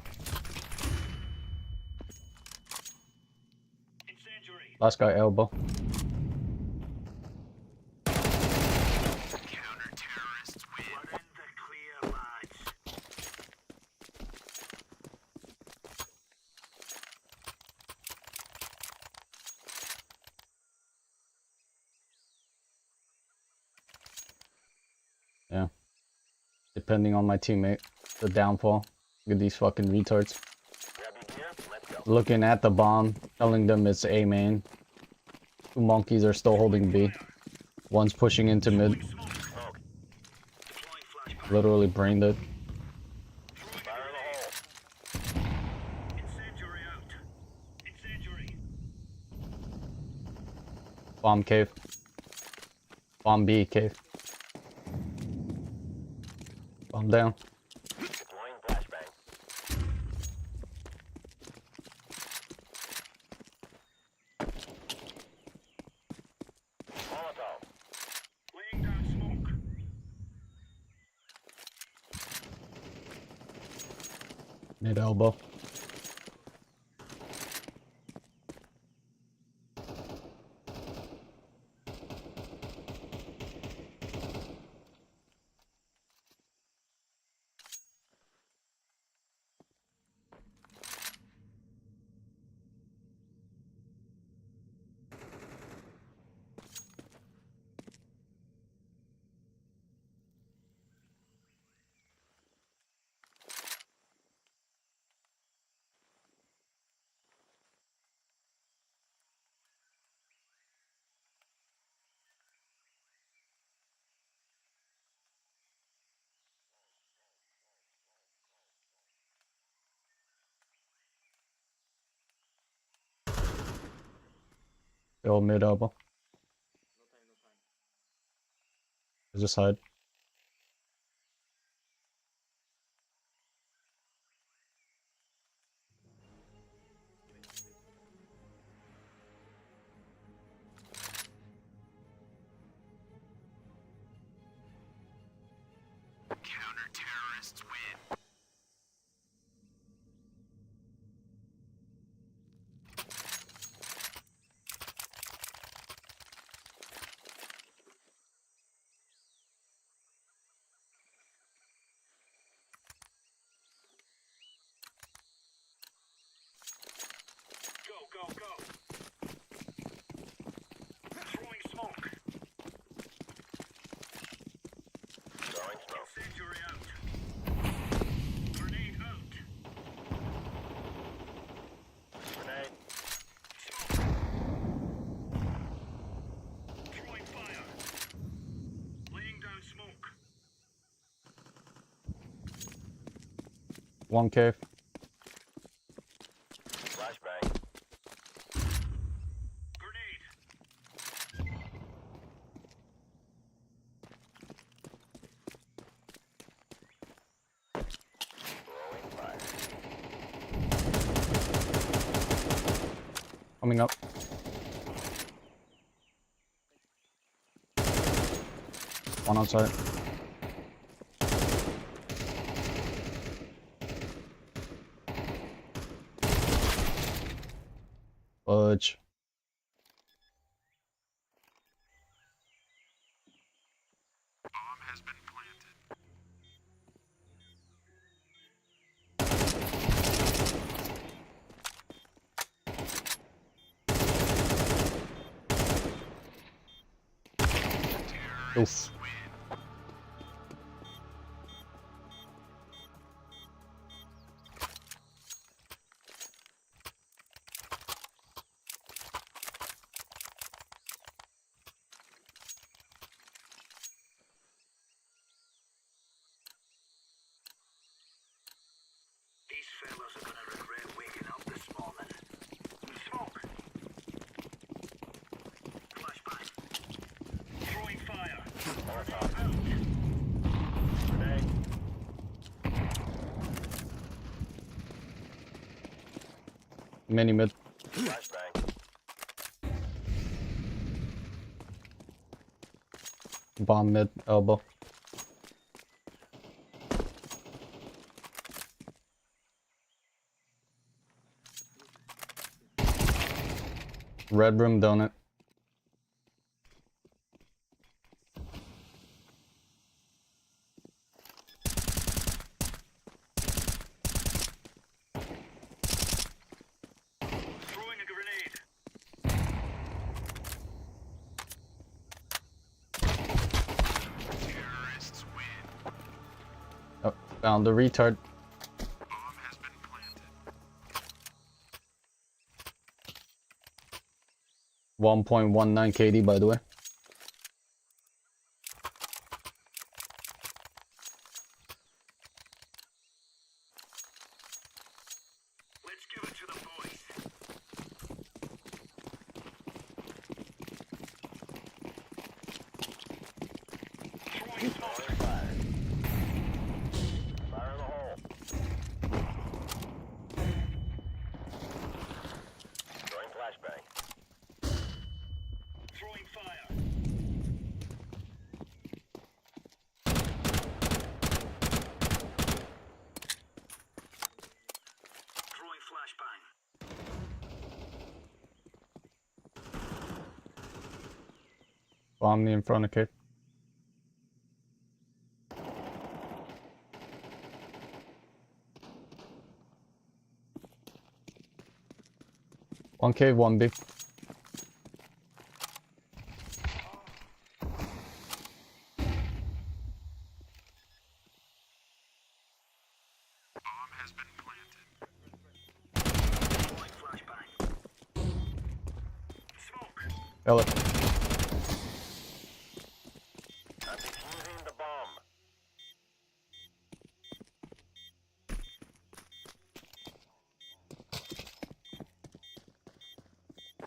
Incendiary. Last guy elbow. Counter-terrorists win. We're in the clear, lads. Yeah. Depending on my teammate, the downfall. Look at these fucking retards. Grab your gear. Let's go. Looking at the bomb, telling them it's A main. Two monkeys are still holding B. One's pushing into mid. Smoke. Deploying flashbang. Literally brained it. Fire in the hole. Incendiary out. Incendiary. Bomb cave. Bomb B cave. Bomb down. Deploying flashbang. Molotov. Laying down smoke. Mid elbow. Still mid elbow. Just hide. Counter-terrorists win. Go, go, go. Throwing smoke. Throwing smoke. Incendiary out. Grenade out. Grenade. Smoke. Throwing fire. Laying down smoke. One cave. Flashbang. Grenade. Coming up. One outside. Fudge. Bomb has been planted. Oof. These fellows are gonna regret waking up this morning. Smoke. Flashbang. Throwing fire. Grenade out. Grenade. Mini mid. Flashbang. Bomb mid. Elbow. Red room donut. Throwing a grenade. Terrorists win. Oh, found the retard. Bomb has been planted. 1.19 KD, by the way. Let's give it to the boys. Throwing smoke. Fire. Fire in the hole. Throwing flashbang. Throwing fire. Throwing flashbang. Bomb in front of kid. One K, one B. Bomb has been planted. Throwing flashbang. Smoke. Kill it. I'm defusing the bomb.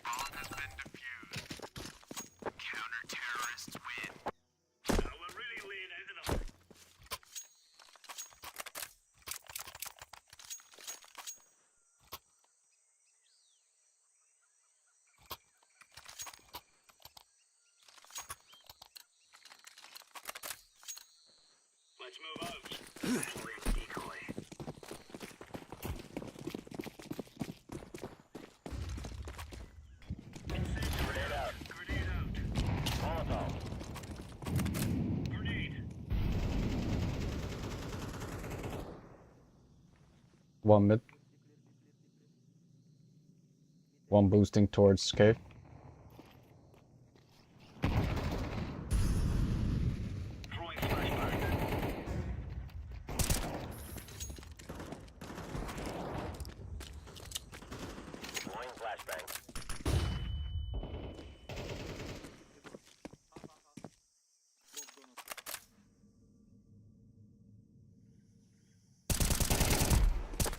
Bomb has been defused. Counter-terrorists win. Now we're really laying into them. Let's move out. Deploying decoy. Grenade out. Grenade out. Molotov. Grenade. One mid. One boosting towards cave. Throwing flashbang. Throwing flashbang.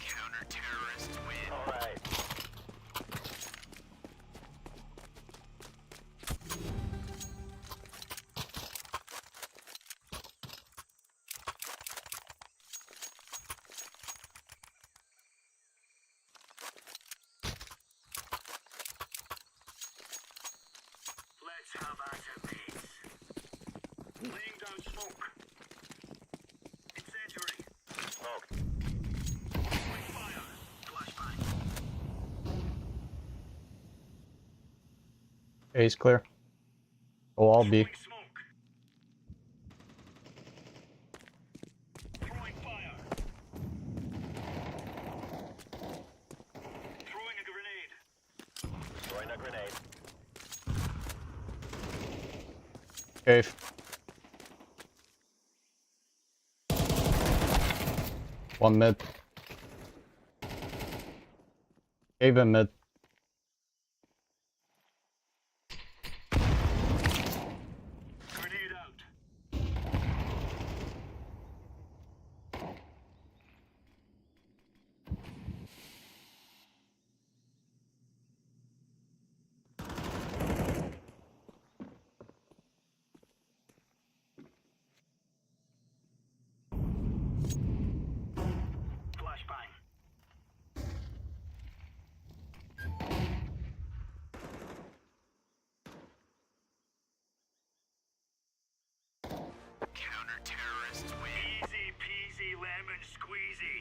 Counter-terrorists win. All right. A's clear. Oh, I'll be. Throwing fire. Throwing a grenade. Throwing a grenade. Cave. One mid. Cave and mid. Grenade out. Flashbang. Counter-terrorists win. Easy peasy lemon squeezy.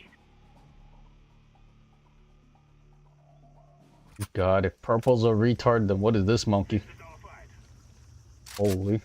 God, if purple's a retard, then what is this monkey? Holy.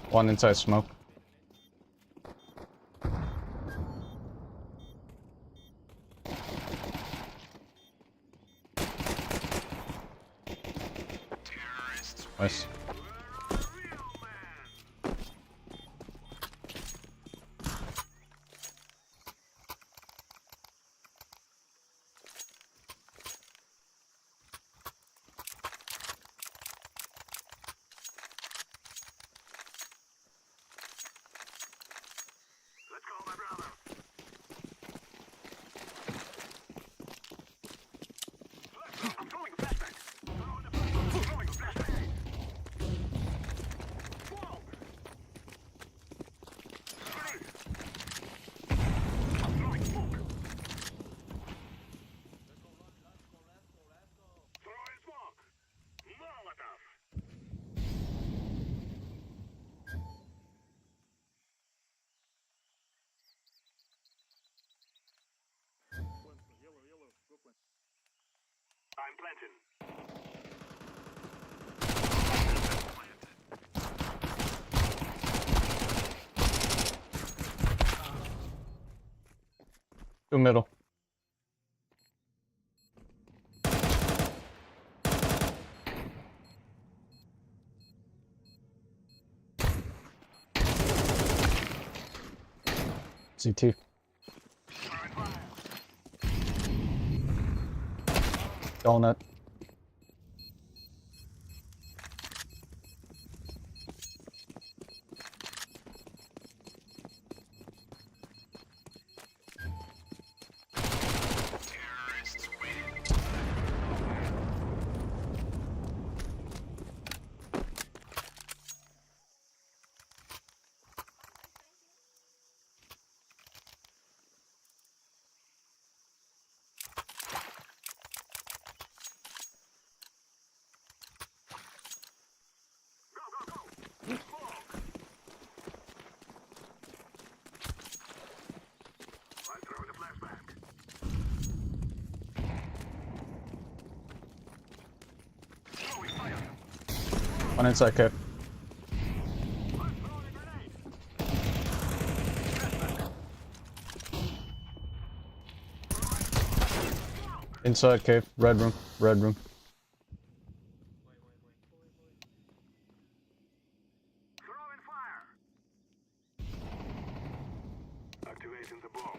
One inside smoke. Nice. I'm planting. Two middle. CT. Donut. One inside cave. Inside cave. Red room. Red room. Activating the bomb.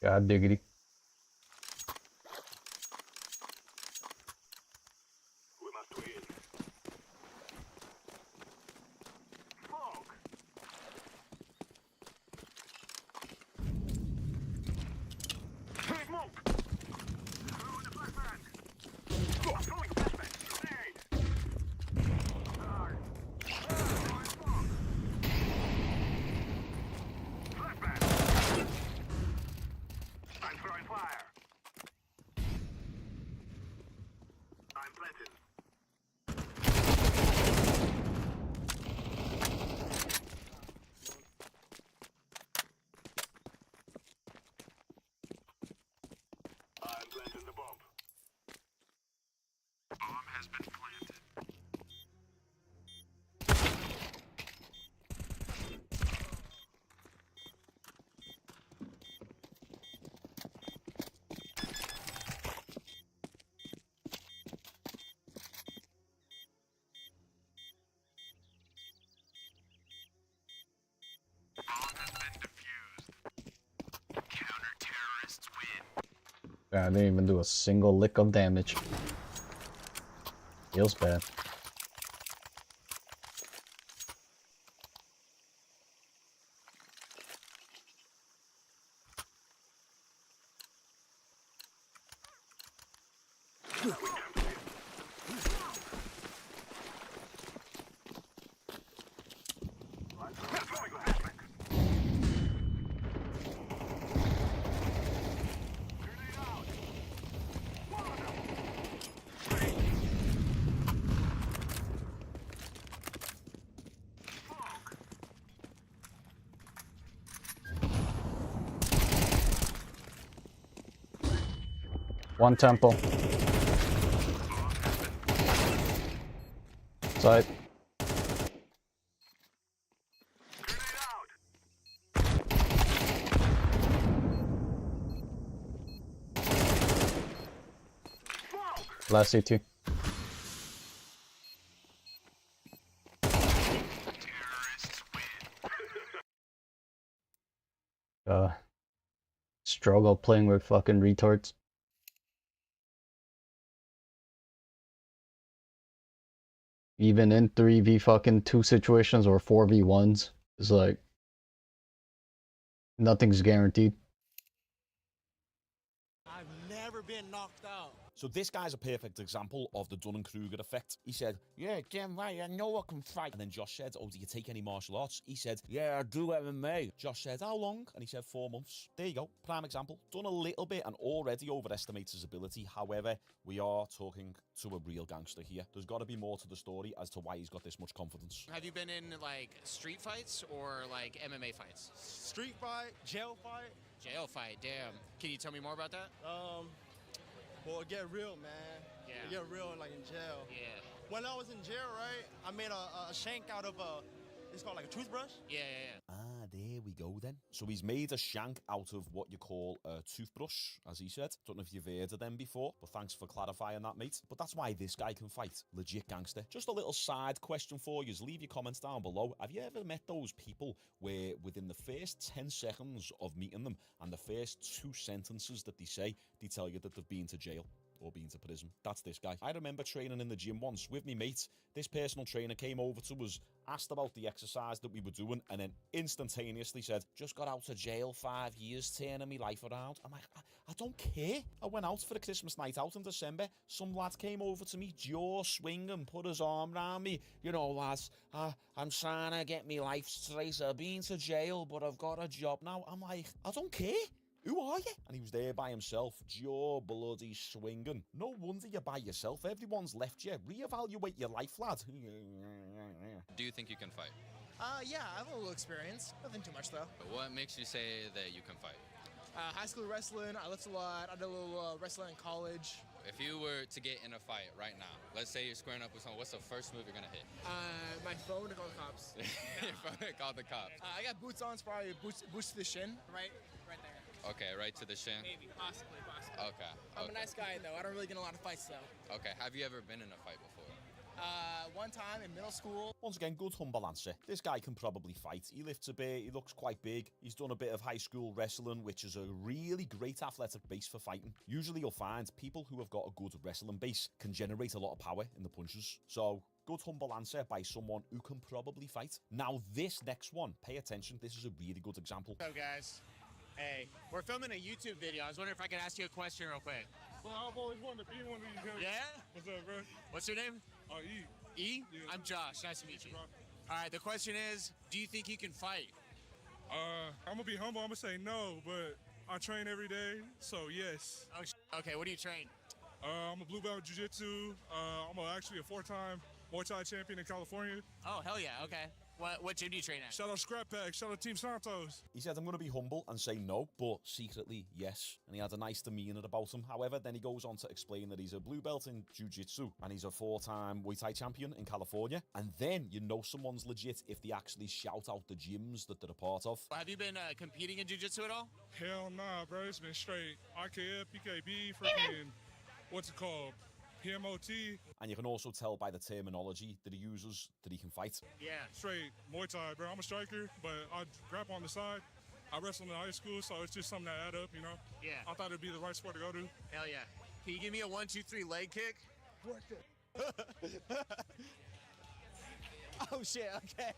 God diggity. We must win. Smoke. Smoke. Throwing a flashbang. I'm throwing a flashbang. Grenade. Throwing smoke. Flashbang. I'm throwing fire. I'm planting. I'm planting the bomb. Bomb has been planted. Bomb has been defused. Counter-terrorists win. Yeah, I didn't even do a single lick of damage. Feels bad. One temple. Side. Last CT. Struggle playing with fucking retards. Even in 3v fucking 2 situations or 4v1s, it's like nothing's guaranteed. I've never been knocked out. So this guy's a perfect example of the Dunning-Kruger effect. He said, yeah, damn right, I know I can fight. And then Josh said, oh, do you take any martial arts? He said, yeah, I do MMA. Josh said, how long? And he said, 4 months. There you go, prime example. Done a little bit and already overestimates his ability. However, we are talking to a real gangster here. There's got to be more to the story as to why he's got this much confidence. Have you been in like street fights or like MMA fights? Street fight, jail fight. Jail fight, damn. Can you tell me more about that? Well, it get real, man. Yeah. It get real, like in jail. Yeah. When I was in jail, right, I made a shank out of it's called like a toothbrush. Yeah. Ah, there we go then. So he's made a shank out of what you call a toothbrush, as he said. Don't know if you've heard of them before, but thanks for clarifying that, mate. But that's why this guy can fight. Legit gangster. Just a little side question for you. Leave your comments down below. Have you ever met those people where within the first 10 seconds of meeting them and the first 2 sentences that they say, they tell you that they've been to jail or been to prison? That's this guy. I remember training in the gym once with me mate. This personal trainer came over to us, asked about the exercise that we were doing, and then instantaneously said, just got out of jail 5 years, turning my life around. I'm like, I don't care. I went out for a Christmas night out in December. Some lad came over to me, jaw swinging, put his arm around me. You know, lads, I'm trying to get my life straight. I've been to jail, but I've got a job now. I'm like, I don't care. Who are you? And he was there by himself, jaw bloody swinging. No wonder you're by yourself. Everyone's left you. Reevaluate your life, lad. Do you think you can fight? Yeah, I have a little experience. Nothing too much, though. But what makes you say that you can fight? High school wrestling, I lift a lot. I did a little wrestling in college. If you were to get in a fight right now, let's say you're squaring up with someone, what's the first move you're gonna hit? My phone to call the cops. Your phone to call the cops. I got boots on, so probably boots to the shin. Right there. Okay, right to the shin? Maybe, possibly. Okay. I'm a nice guy, though. I don't really get in a lot of fights, though. Okay, have you ever been in a fight before? One time in middle school. Once again, good humble answer. This guy can probably fight. He lifts a bit, he looks quite big. He's done a bit of high school wrestling, which is a really great athletic base for fighting. Usually you'll find people who have got a good wrestling base can generate a lot of power in the punches. So, good humble answer by someone who can probably fight. Now, this next one, pay attention, this is a really good example. So guys, hey, we're filming a YouTube video. I was wondering if I could ask you a question real quick. Well, I've always wanted to be one of these guys. Yeah? What's up, bro? What's your name? E. E? Yeah. I'm Josh. Nice to meet you. All right, the question is, do you think you can fight? I'm gonna be humble. I'm gonna say no, but I train every day, so yes. Oh, okay, what do you train? I'm a blue belt in jiu-jitsu. I'm actually a 4-time Muay Thai champion in California. Oh, hell yeah, okay. What gym do you train at? Shout out Scrap Pack, shout out Team Santos. He said, I'm going to be humble and say no, but secretly yes. And he had a nice demeanour about him. However, then he goes on to explain that he's a blue belt in jiu-jitsu and he's a 4-time Muay Thai champion in California. And then you know someone's legit if they actually shout out the gyms that they're a part of. Have you been competing in jiu-jitsu at all? Hell nah, bro. It's been straight IKF, PKB, freaking, what's it called? PMOT. And you can also tell by the terminology that he uses that he can fight. Yeah. Straight Muay Thai, bro. I'm a striker, but I grapple on the side. I wrestled in high school, so it's just something that add up, you know? Yeah. I thought it'd be the right sport to go to. Hell yeah. Can you give me a 1, 2, 3 leg kick? Oh shit, okay.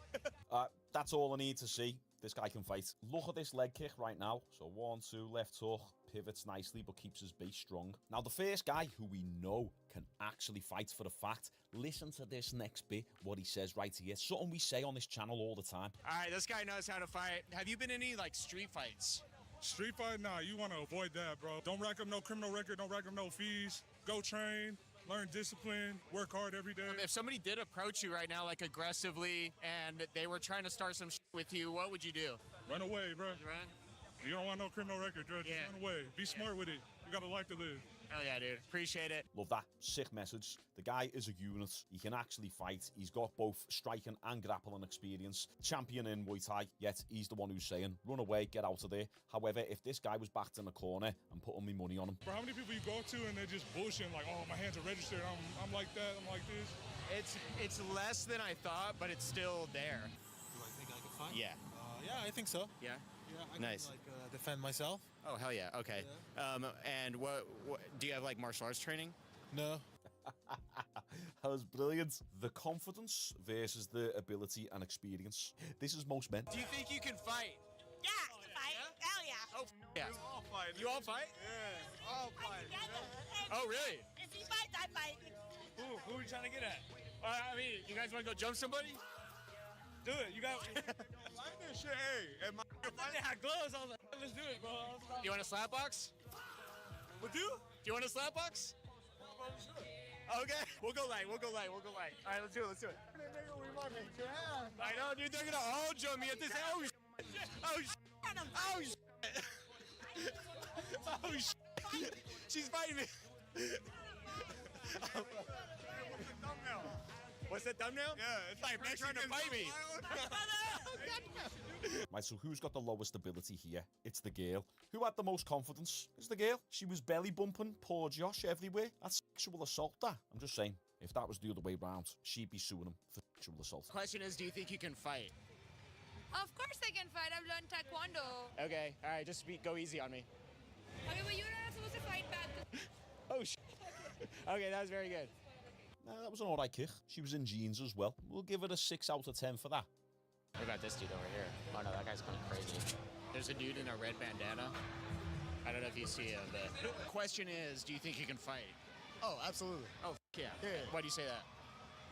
That's all I need to see. This guy can fight. Look at this leg kick right now. So 1, 2, left hook, pivots nicely, but keeps his base strong. Now, the first guy who we know can actually fight for the fact, listen to this next bit, what he says right here. Something we say on this channel all the time. All right, this guy knows how to fight. Have you been in any, like, street fights? Street fight? Nah, you want to avoid that, bro. Don't rack up no criminal record, don't rack up no fees. Go train, learn discipline, work hard every day. If somebody did approach you right now, like, aggressively, and they were trying to start some shit with you, what would you do? Run away, bro. You run? You don't want no criminal record, bro. Just run away. Be smart with it. You got a life to live. Hell yeah, dude. Appreciate it. Love that. Sick message. The guy is a unit. He can actually fight. He's got both striking and grappling experience. Champion in Muay Thai, yet he's the one who's saying, run away, get out of there. However, if this guy was backed in the corner, I'm putting my money on him. For how many people you go to and they're just bullshitting, like, oh, my hands are registered, I'm like that, I'm like this? It's less than I thought, but it's still there. Do I think I can fight? Yeah. Yeah, I think so. Yeah? Yeah, I Nice. can, like, defend myself. Oh, hell yeah. Okay. Yeah. And what do you have, like, martial arts training? No. That was brilliant. The confidence versus the ability and experience. This is most men. Do you think you can fight? Yeah, I can fight. Hell yeah. Oh, yeah. You all fight. You all fight? Yeah, all fight. Oh, really? If he fights, I fight. Who are you trying to get at? I mean, you guys want to go jump somebody? Do it. You got like this shit. Hey, and my I had gloves. I was like, let's do it, bro. You want a slap box? What do? Do you want a slap box? Okay. We'll go light. All right, let's do it. I know, dude. They're gonna all jump me at this. Oh, shit. Oh, shit. Oh, shit. Oh, shit. She's fighting me. What's that thumbnail? Yeah, it's like they're trying to fight me. Right, so who's got the lowest ability here? It's the girl. Who had the most confidence? It's the girl. She was belly bumping poor Josh everywhere. That's sexual assault, that. I'm just saying, if that was the other way round, she'd be suing him for sexual assault. Question is, do you think you can fight? Of course I can fight. I've learned taekwondo. Okay, all right, just go easy on me. Okay, but you're not supposed to fight back. Oh, shit. Okay, that was very good. That was an alright kick. She was in jeans as well. We'll give it a 6 out of 10 for that. What about this dude over here? Oh no, that guy's kind of crazy. There's a dude in a red bandana. I don't know if you see him, but the question is, do you think you can fight? Oh, absolutely. Oh, yeah. Why do you say that?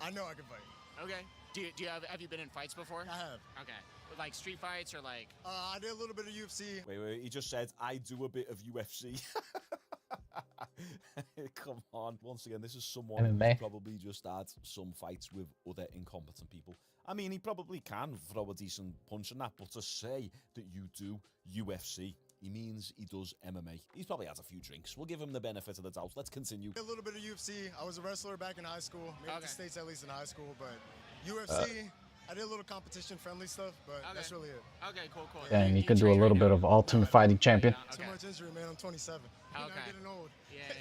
I know I can fight. Okay. Do you have you been in fights before? I have. Okay. Like street fights or like? I did a little bit of UFC. Wait, he just said, I do a bit of UFC. Come on. Once again, this is someone who's probably just had some fights with other incompetent people. I mean, he probably can throw a decent punch in that, but to say that you do UFC, he means he does MMA. He's probably had a few drinks. We'll give him the benefit of the doubt. Let's continue. A little bit of UFC. I was a wrestler back in high school. Maybe the States at least in high school, but UFC, I did a little competition-friendly stuff, but that's really it. Okay, cool. Yeah, and you could do a little bit of Ultimate Fighting Champion. Too much injury, man. I'm 27. Okay. I'm getting old. Yeah.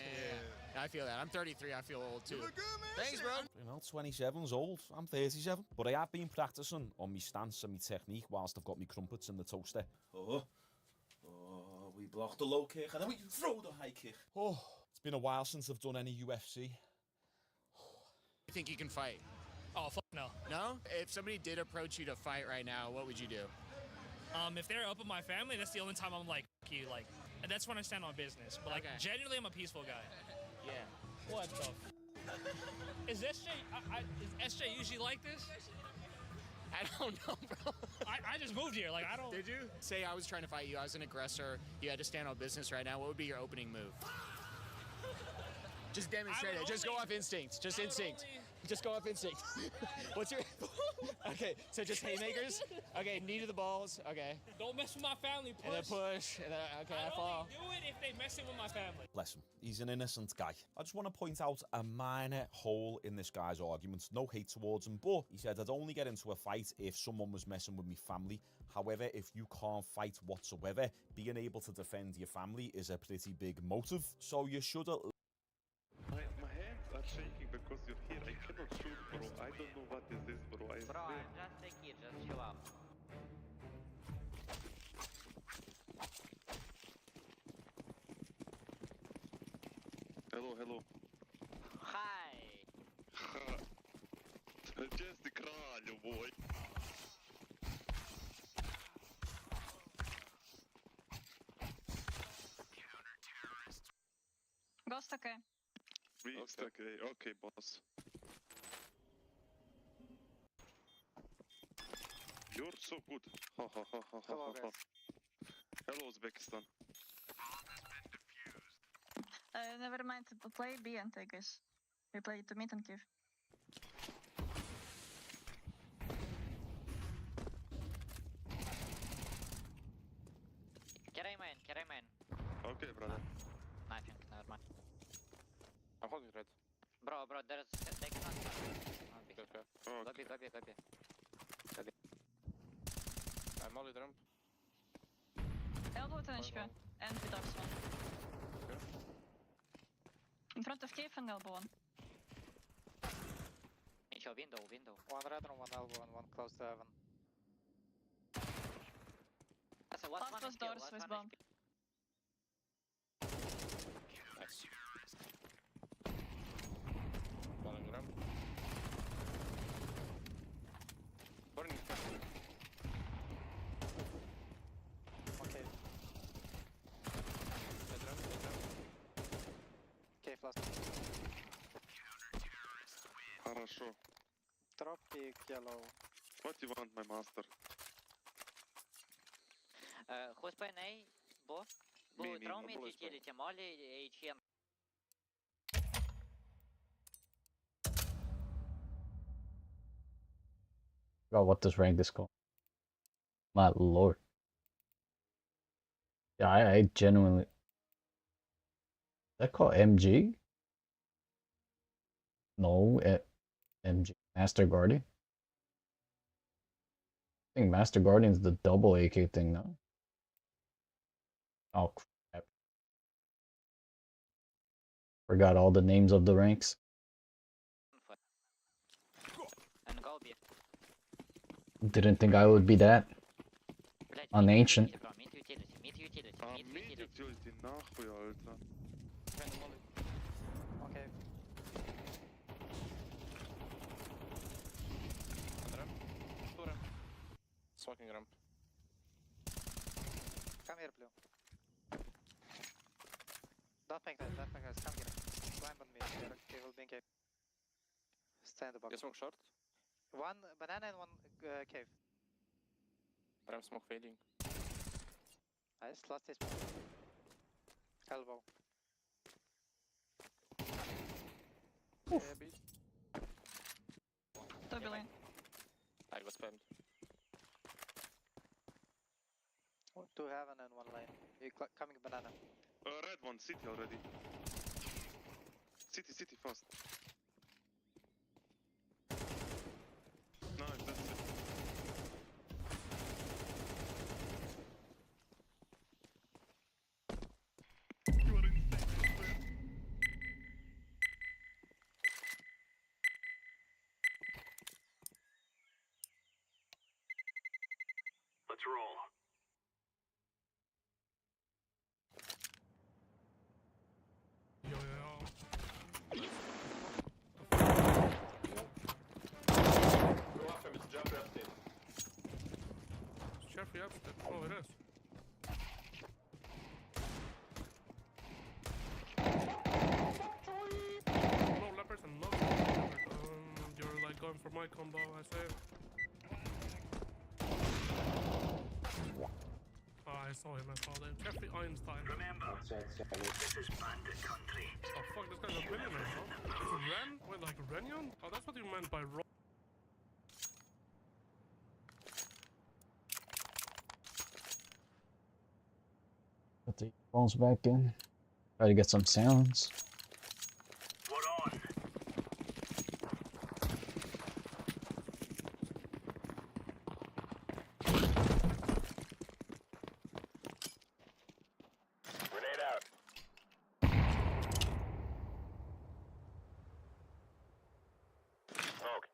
I feel that. I'm 33. I feel old too. You look good, man. Thanks, bro. You know, 27's old. I'm 37. But I have been practicing on my stance and my technique whilst I've got my crumpets in the toaster. Oh, we block the low kick and then we throw the high kick. Oh, it's been a while since I've done any UFC. You think you can fight? Oh, fuck no. No? If somebody did approach you to fight right now, what would you do? If they're up with my family, that's the only time I'm like, fuck you, like, and that's when I stand on business. But like, genuinely, I'm a peaceful guy. Yeah. What the? Is SJ usually like this? I don't know, bro. I just moved here. Like, I don't. Did you? Say I was trying to fight you. I was an aggressor. You had to stand on business right now. What would be your opening move? Just demonstrate it. Just go off instinct. Just instinct. Just go off instinct. What's your... Okay, so just haymakers? Okay, knee to the balls. Okay. Don't mess with my family, push. And then push. And then, okay, I fall. Do it if they messing with my family. Bless him. He's an innocent guy. I just want to point out a minor hole in this guy's argument. No hate towards him, but he said I'd only get into a fight if someone was messing with me family. However, if you can't fight whatsoever, being able to defend your family is a pretty big motive. So you should... My hands are shaking because you're here. I cannot shoot, bro. I don't know what is this, bro. Bro, I'm just a kid. Just chill out. Hello, hello. Hi. Just the кралю, boy. Ghost okay. Okay, boss. You're so good. Ha ha ha ha ha ha. Hello, Uzbekistan. Never mind. Play B and take us. We play to meet and give. Carry man. Okay, brother. Nothing, never mind. I'm holding red. Bro, there's... They cannot... Okay. Go B. I'm only ramp. Elbow with an HP and with ups one. Okay. In front of cave and elbow one. Window. One red room, one elbow, and one close to heaven. That's a Last was doors with bomb. Nice. Falling ramp. Burning. Okay. Dead ramp. Cave last. Хорошо. Drop pick, yellow. What do you want, my master? Who's playing A? Bo? Me, Throw my me boy is playing. utility, Molly, HN. Forgot what this rank is called. My lord. Yeah, I genuinely... Is that called MG? No, MG. Master Guardian? I think Master Guardian's the double AK thing now. Oh, crap. Forgot all the names of the ranks. And go B. Didn't think I would be that on ancient. Mid utility. Mid utility, нахуй, Alter. Okay. Ramp. Two ramp. Smoking ramp. Come here, blue. Don't make noise. Come here. Climb on me. They will be in cave. Stay in the box. You smoke short. One banana and one cave. Ramp smoke fading. Nice. Last is elbow. Yeah, beat. Double lane. I got spammed. Two heaven and one lane. You coming banana. Red one, city already. City fast. Nice, that's it. You are insane, man. Let's roll. Go off him, it's Jeffrey Epstein. It's Jeffrey Epstein. Oh, it is. No leopards and no leopards. You're like going for my combo, I say. Oh, I saw him, I called him. Jeffrey Einstein. Remember, this is bandit country. Oh fuck, this guy's a billionaire, huh? Is it Ren? Wait, like Renion? Oh, that's what you meant by Ro. Put the phones back in. Try to get some sounds. We're on. Grenade out. Smoke.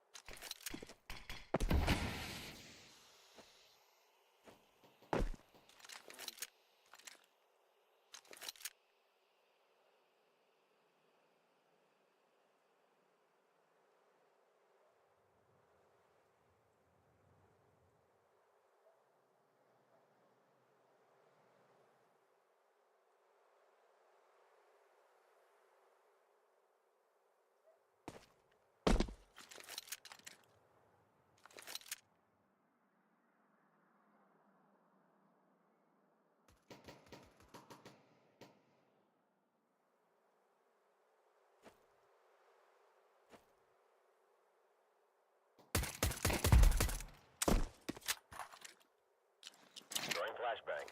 Throwing flashbang.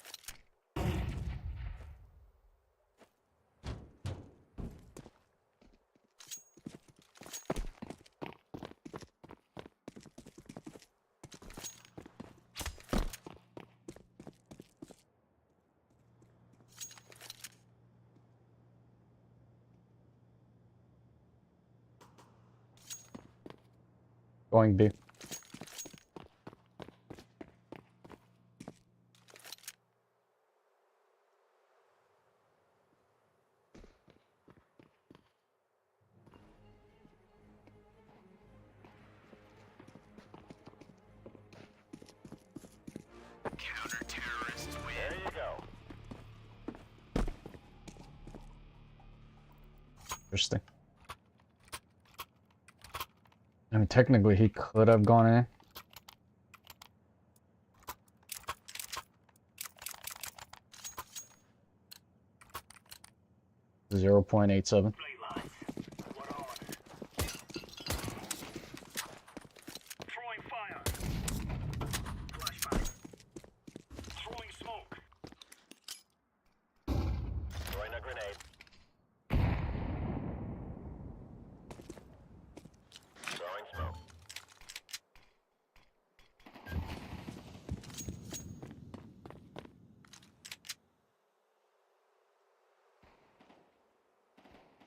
Going B. Counter-terrorists win. There you go. Interesting. I mean, technically he could have gone in. .87. Throwing fire. Flashbang. Throwing smoke. Throwing a grenade. Throwing smoke.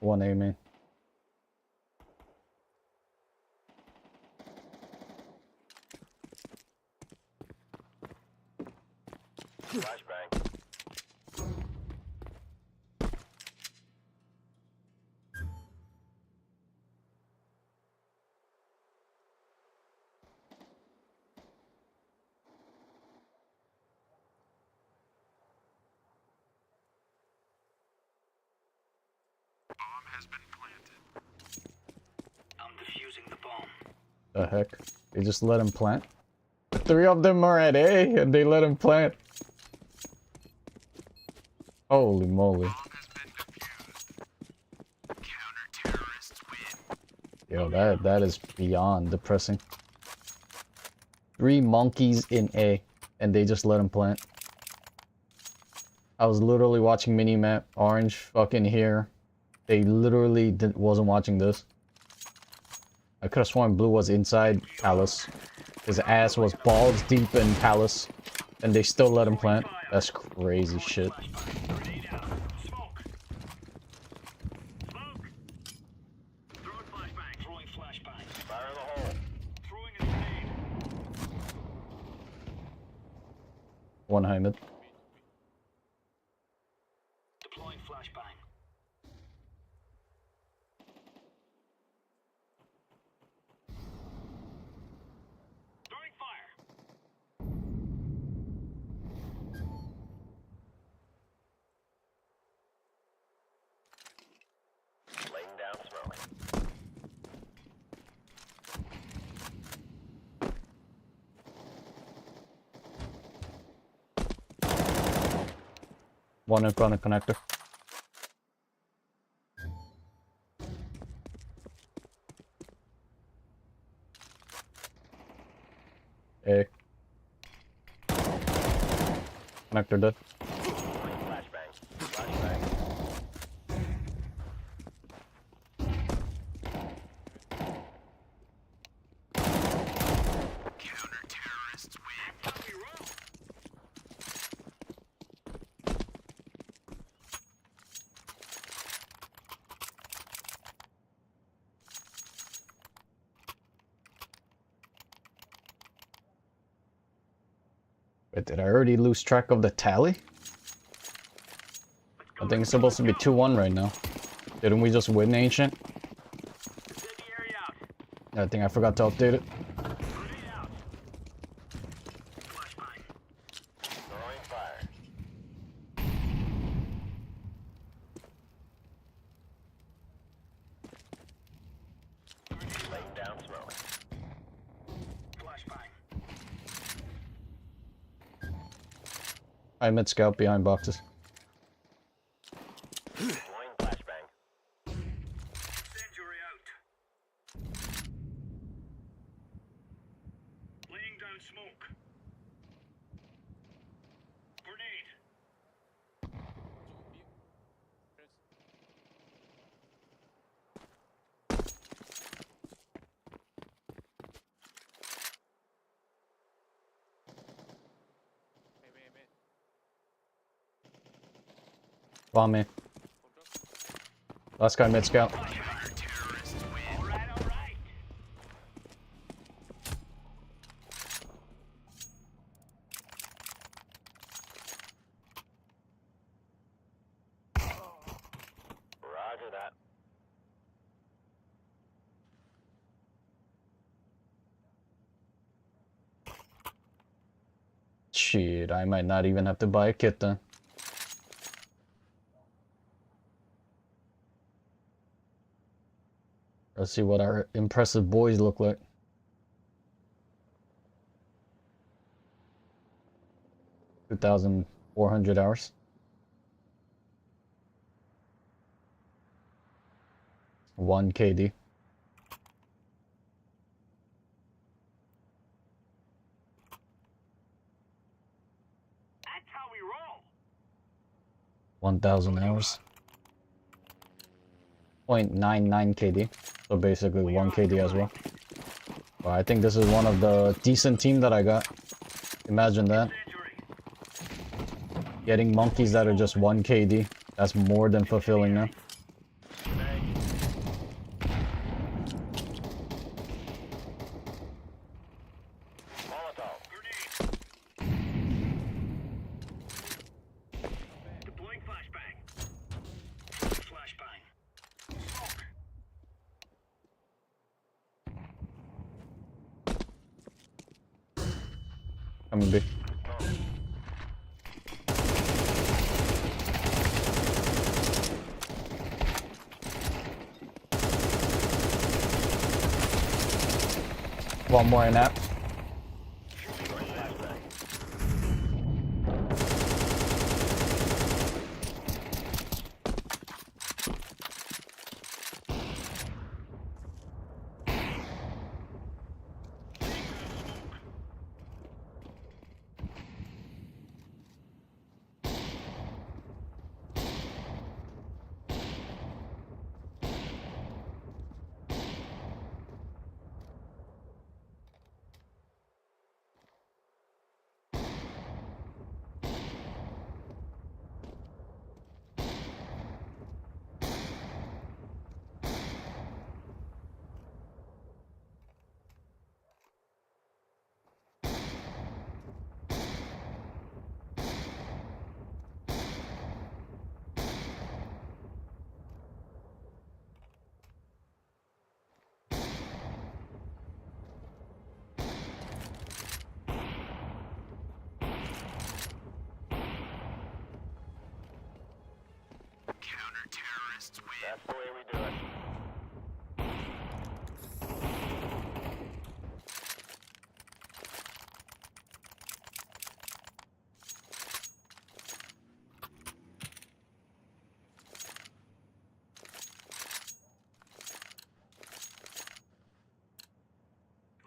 One aiming. Flashbang. Bomb has been planted. I'm defusing the bomb. The heck? They just let him plant? The three of them are at A and they let him plant. Holy moly. Yo, that is beyond depressing. 3 monkeys in A and they just let him plant. I was literally watching minimap, orange fucking here. They literally wasn't watching this. I could have sworn blue was inside Palace. His ass was balls deep in Palace. And they still let him plant. That's crazy shit. One high mid. Deploying flashbang. Throwing fire. Laying down smoke. One in front of connector. A. Connector dead. Flashbang. Flashbang. Counter-terrorists win. How we roll. Wait, did I already lose track of the tally? I think it's supposed to be 2-1 right now. Didn't we just win Ancient? I think I forgot to update it. Throwing fire. Laying down smoke. Flashbang. I mid scout behind boxes. Deploying flashbang. Incendiary out. Laying down smoke. Grenade. Bomb me. Last guy mid scout. Roger that. Shit, I might not even have to buy a kit then. Let's see what our impressive boys look like. $2,400 hours. One KD. That's how we roll. 1,000 hours. 0.99 KD. So basically 1 KD as well. Well, I think this is one of the decent team that I got. Imagine that. Getting monkeys that are just 1 KD. That's more than fulfilling now. Molotov. Grenade. Deploying flashbang. Flashbang. Smoke. Coming big. One more in that. That's the way we do it.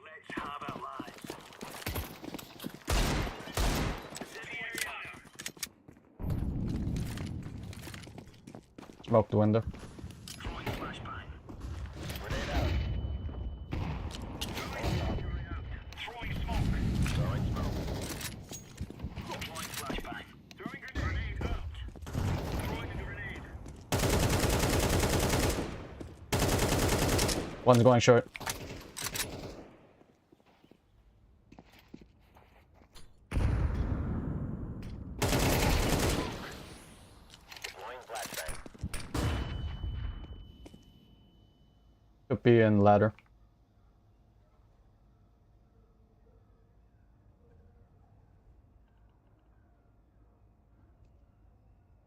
Let's have it, lads. Smoke the window. Throwing flashbang. Grenade out. Throwing smoke. Throwing smoke. Deploying flashbang. Throwing grenade out. Throwing a grenade. One's going short. Deploying flashbang. Could be in ladder.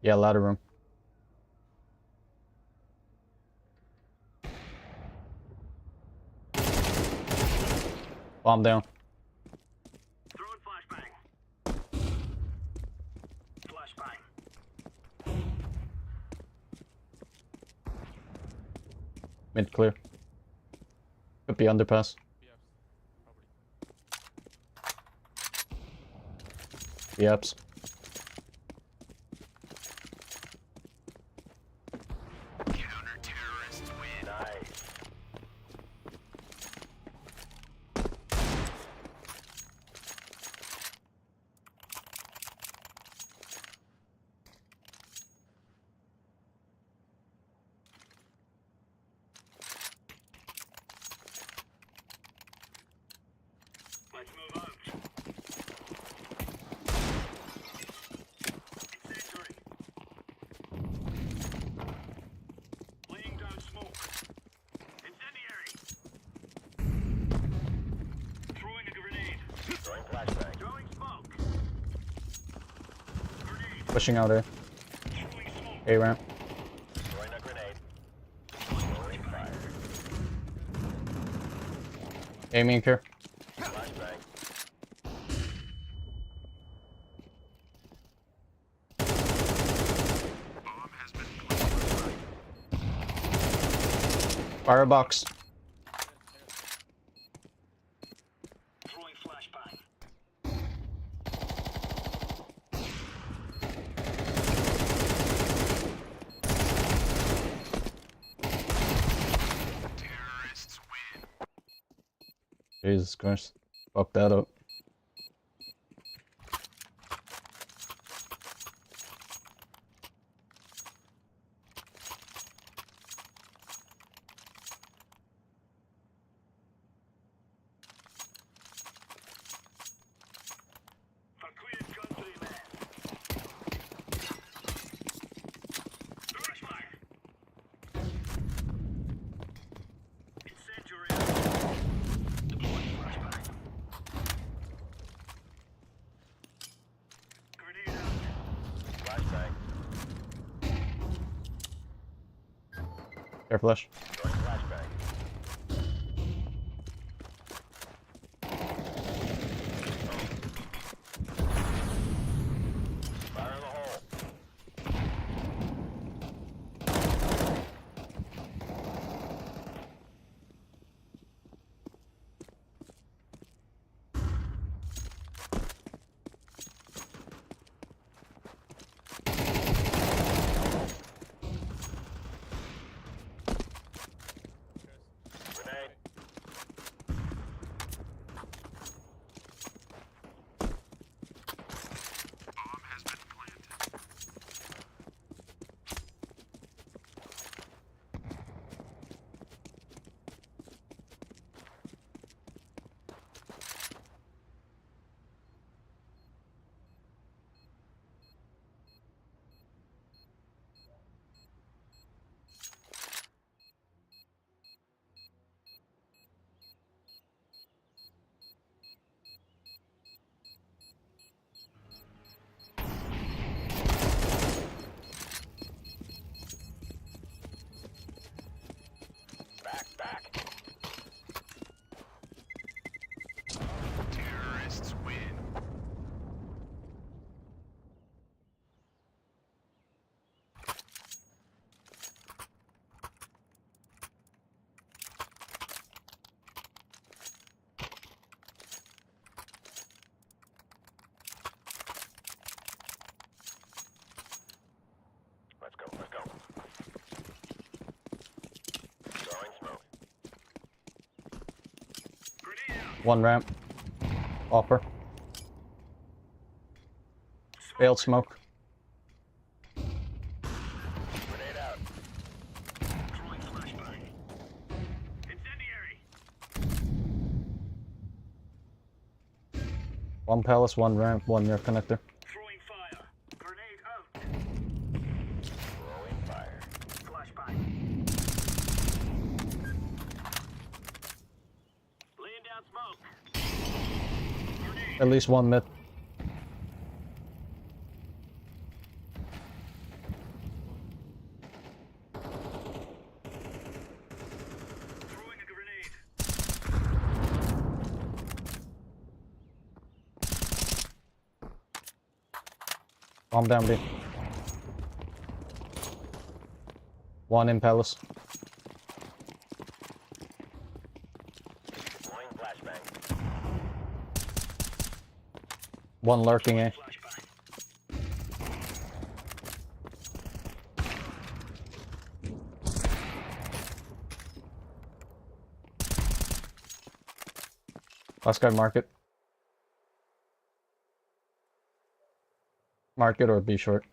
Yeah, ladder room. Bomb down. Throwing flashbang. Flashbang. Mid clear. Could be underpass. Yeps. Counter-terrorists win. Nice. Let's move out. Incendiary. Laying down smoke. Incendiary. Throwing a grenade. Throwing flashbang. Throwing smoke. Grenade. Pushing out A. Throwing smoke. A ramp. Throwing a grenade. Throwing fire. Aiming here. Flashbang. Bomb has been planted. Firebox. Throwing flashbang. Terrorists win. Jesus Christ. Fuck that up. For Queen's countrymen. Flashbang. Incendiary. Deploying flashbang. Grenade out. Flashbang. Air flush. Throwing flashbang. Fire in the hole. One ramp. Upper. Failed smoke. Grenade out. Throwing flashbang. Incendiary. One palace, one ramp, one near connector. Throwing fire. Grenade out. Throwing fire. Flashbang. Laying down smoke. At least one mid. Throwing a grenade. Bomb down B. One in palace. Throwing flashbang. One lurking A. Last guy market. Market or B short.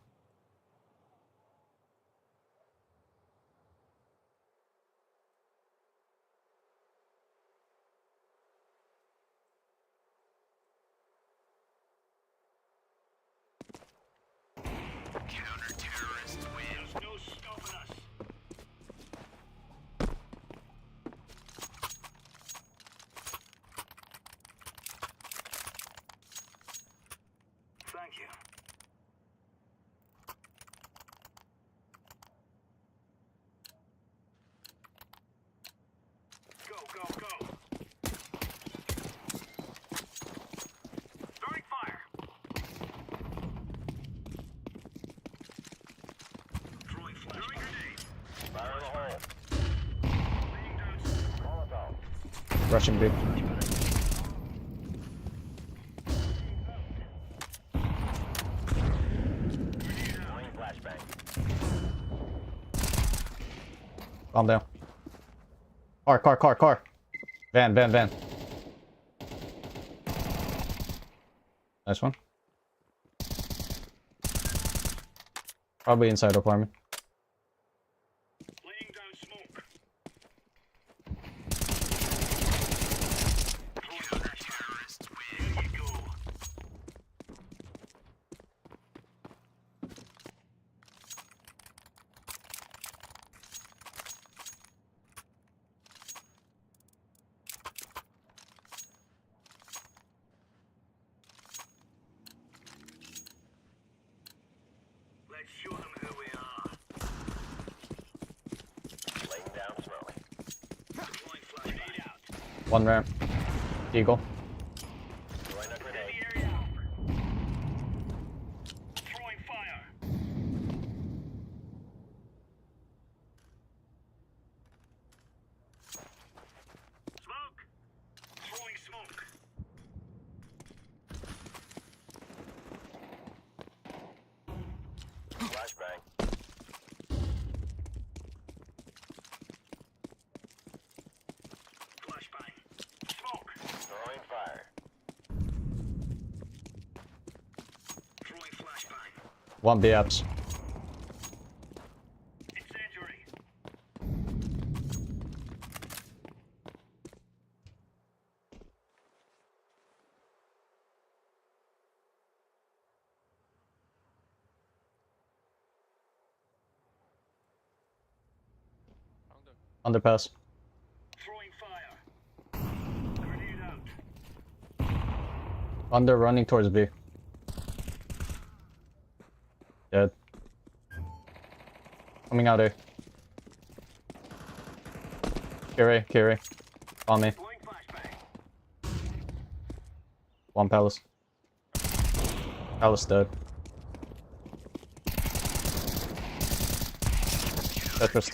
Counter-terrorist wins. No stopping us. Thank you. Go, go, go. Throwing fire. Throwing flash. Throwing grenade. Fire in the hole. Laying down Molotov. Rushing B. Throwing flashbang. Bomb down. Car. Van. Nice one. Probably inside apartment. Laying down smoke. Counter-terrorists win. Here you go. Let's show them who we are. Laying down smoke. Deploying flashbang out. One ramp. Eagle. Throwing a grenade. Throwing fire. Smoke. Throwing smoke. Flashbang. Flashbang. Smoke. Throwing fire. Throwing flashbang. One B apps. Incendiary. Underpass. Throwing fire. Grenade out. Under running towards B. Dead. Coming out A. Carry. On me. Throwing flashbang. One palace. Palace dead. Tetris.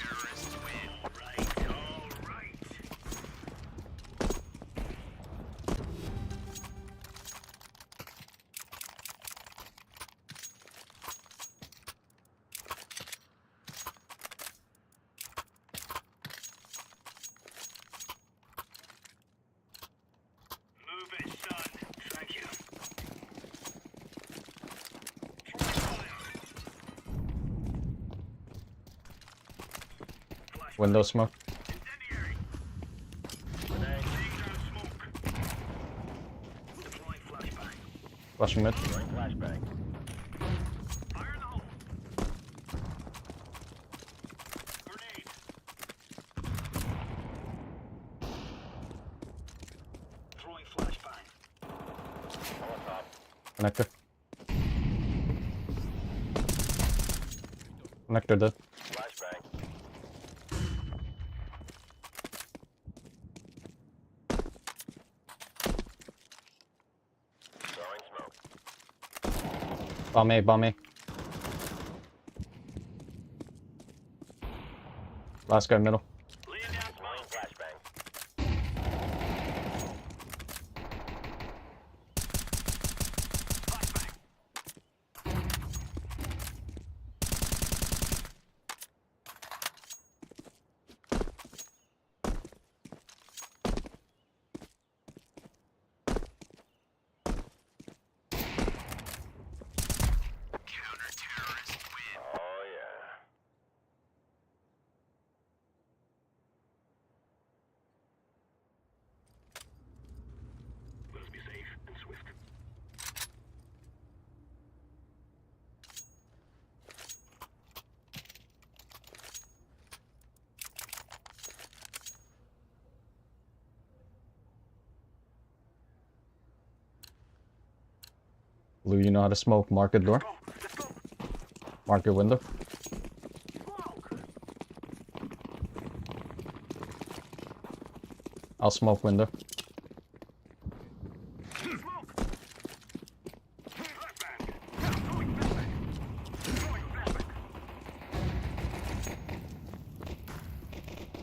Window smoke. Flashing mid. Flashbang. Throwing flashbang. On top. Connector. Connector dead. Flashbang. Throwing smoke. Bomb A, bomb A. Last guy middle. Laying down smoke. Flashbang. Counter-terrorist win. Oh yeah. Let's be safe and swift. Blue, you know how to smoke. Market door. Market window. I'll smoke window.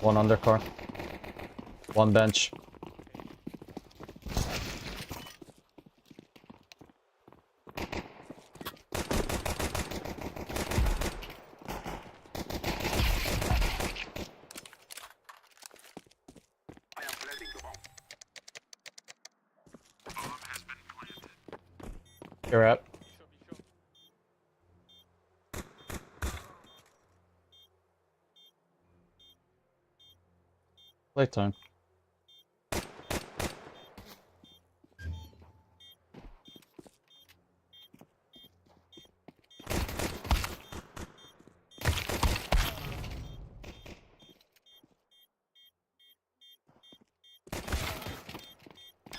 One undercar. One bench. I am planting the bomb. Bomb has been planted. You're out. Playtime.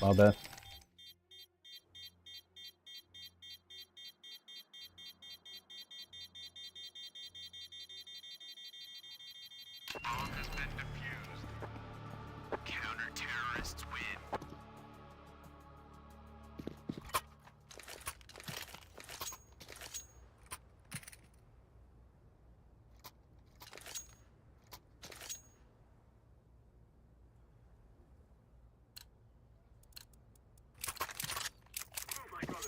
My bad. Bomb has been defused. Counter-terrorists win. Oh my goodness.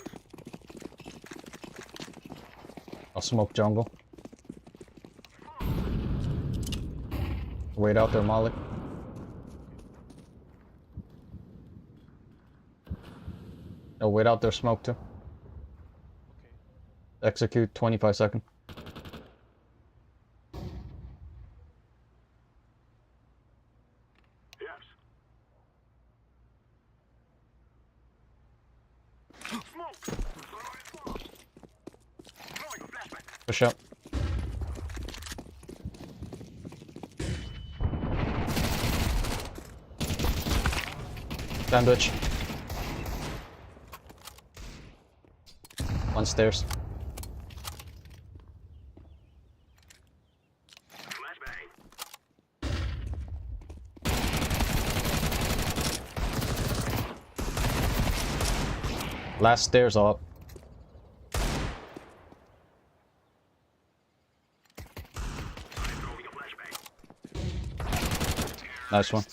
I'll smoke jungle. Wait out there, Molly. No, wait out there, smoke too. Execute 25 seconds. Yes. Smoke. Throwing smoke. Throwing a flashbang. Push up. Sandwich. One stairs. Flashbang. Last stairs up. Throwing a flashbang. Nice one.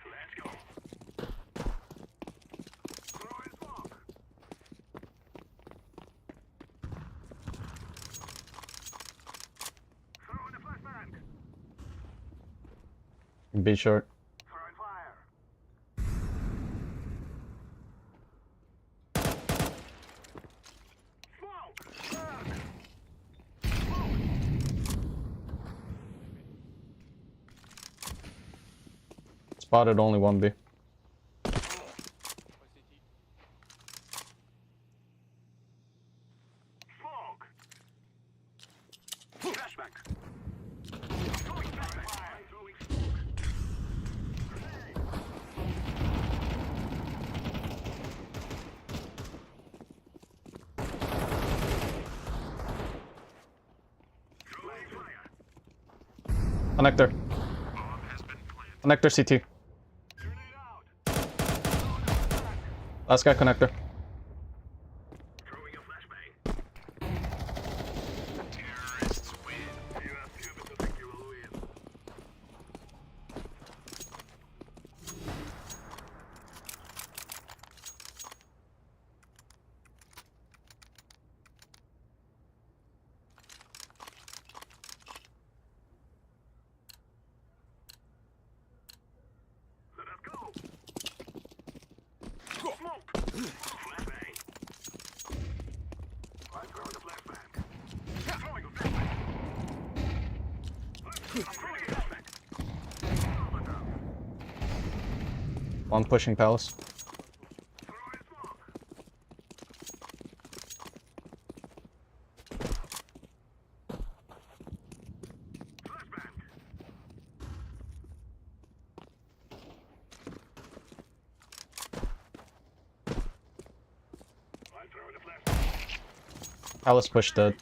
Let's go. Throwing smoke. Be short. Spotted only one B. Connector. Connector CT. Last guy connector. One pushing palace. Palace push dead.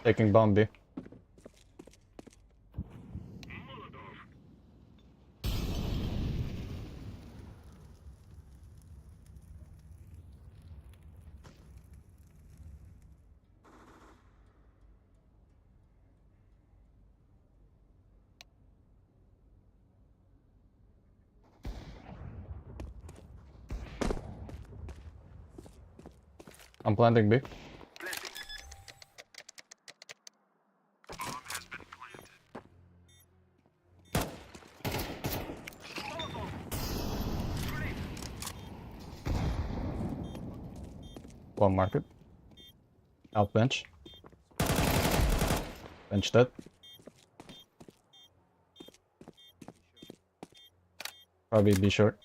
Taking bomb B. I'm planting B. One market. Out bench. Bench dead. Probably B short.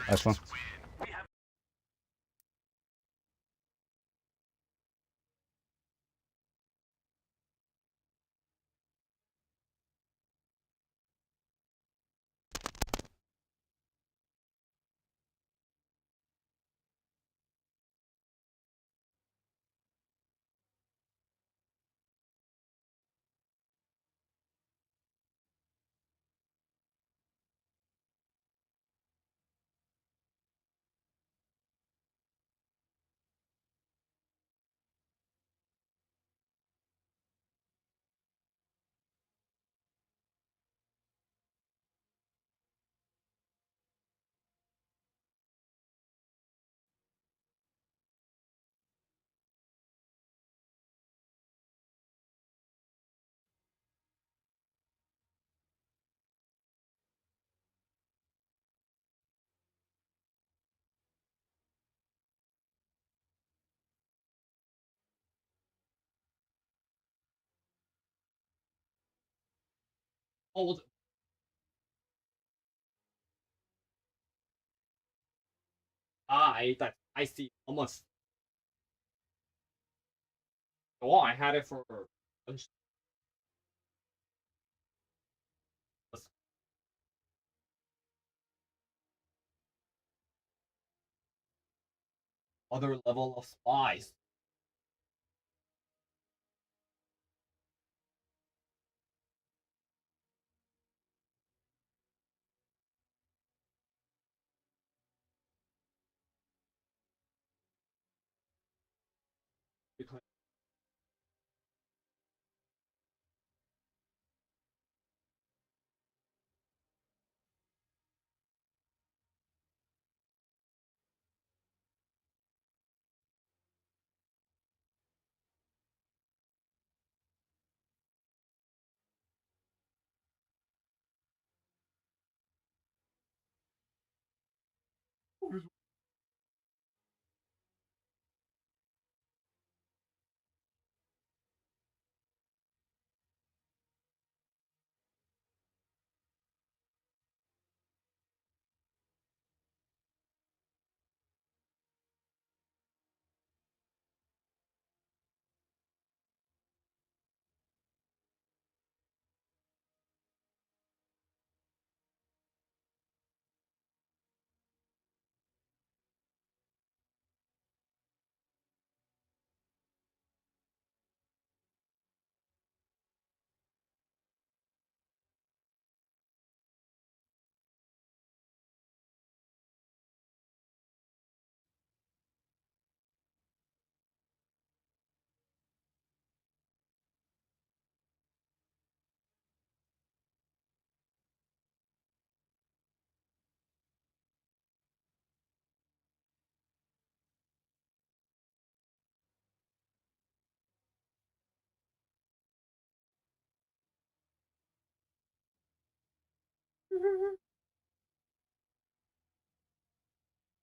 Nice one. Hold. I see. Almost. Oh, I had it for other level of spies. Because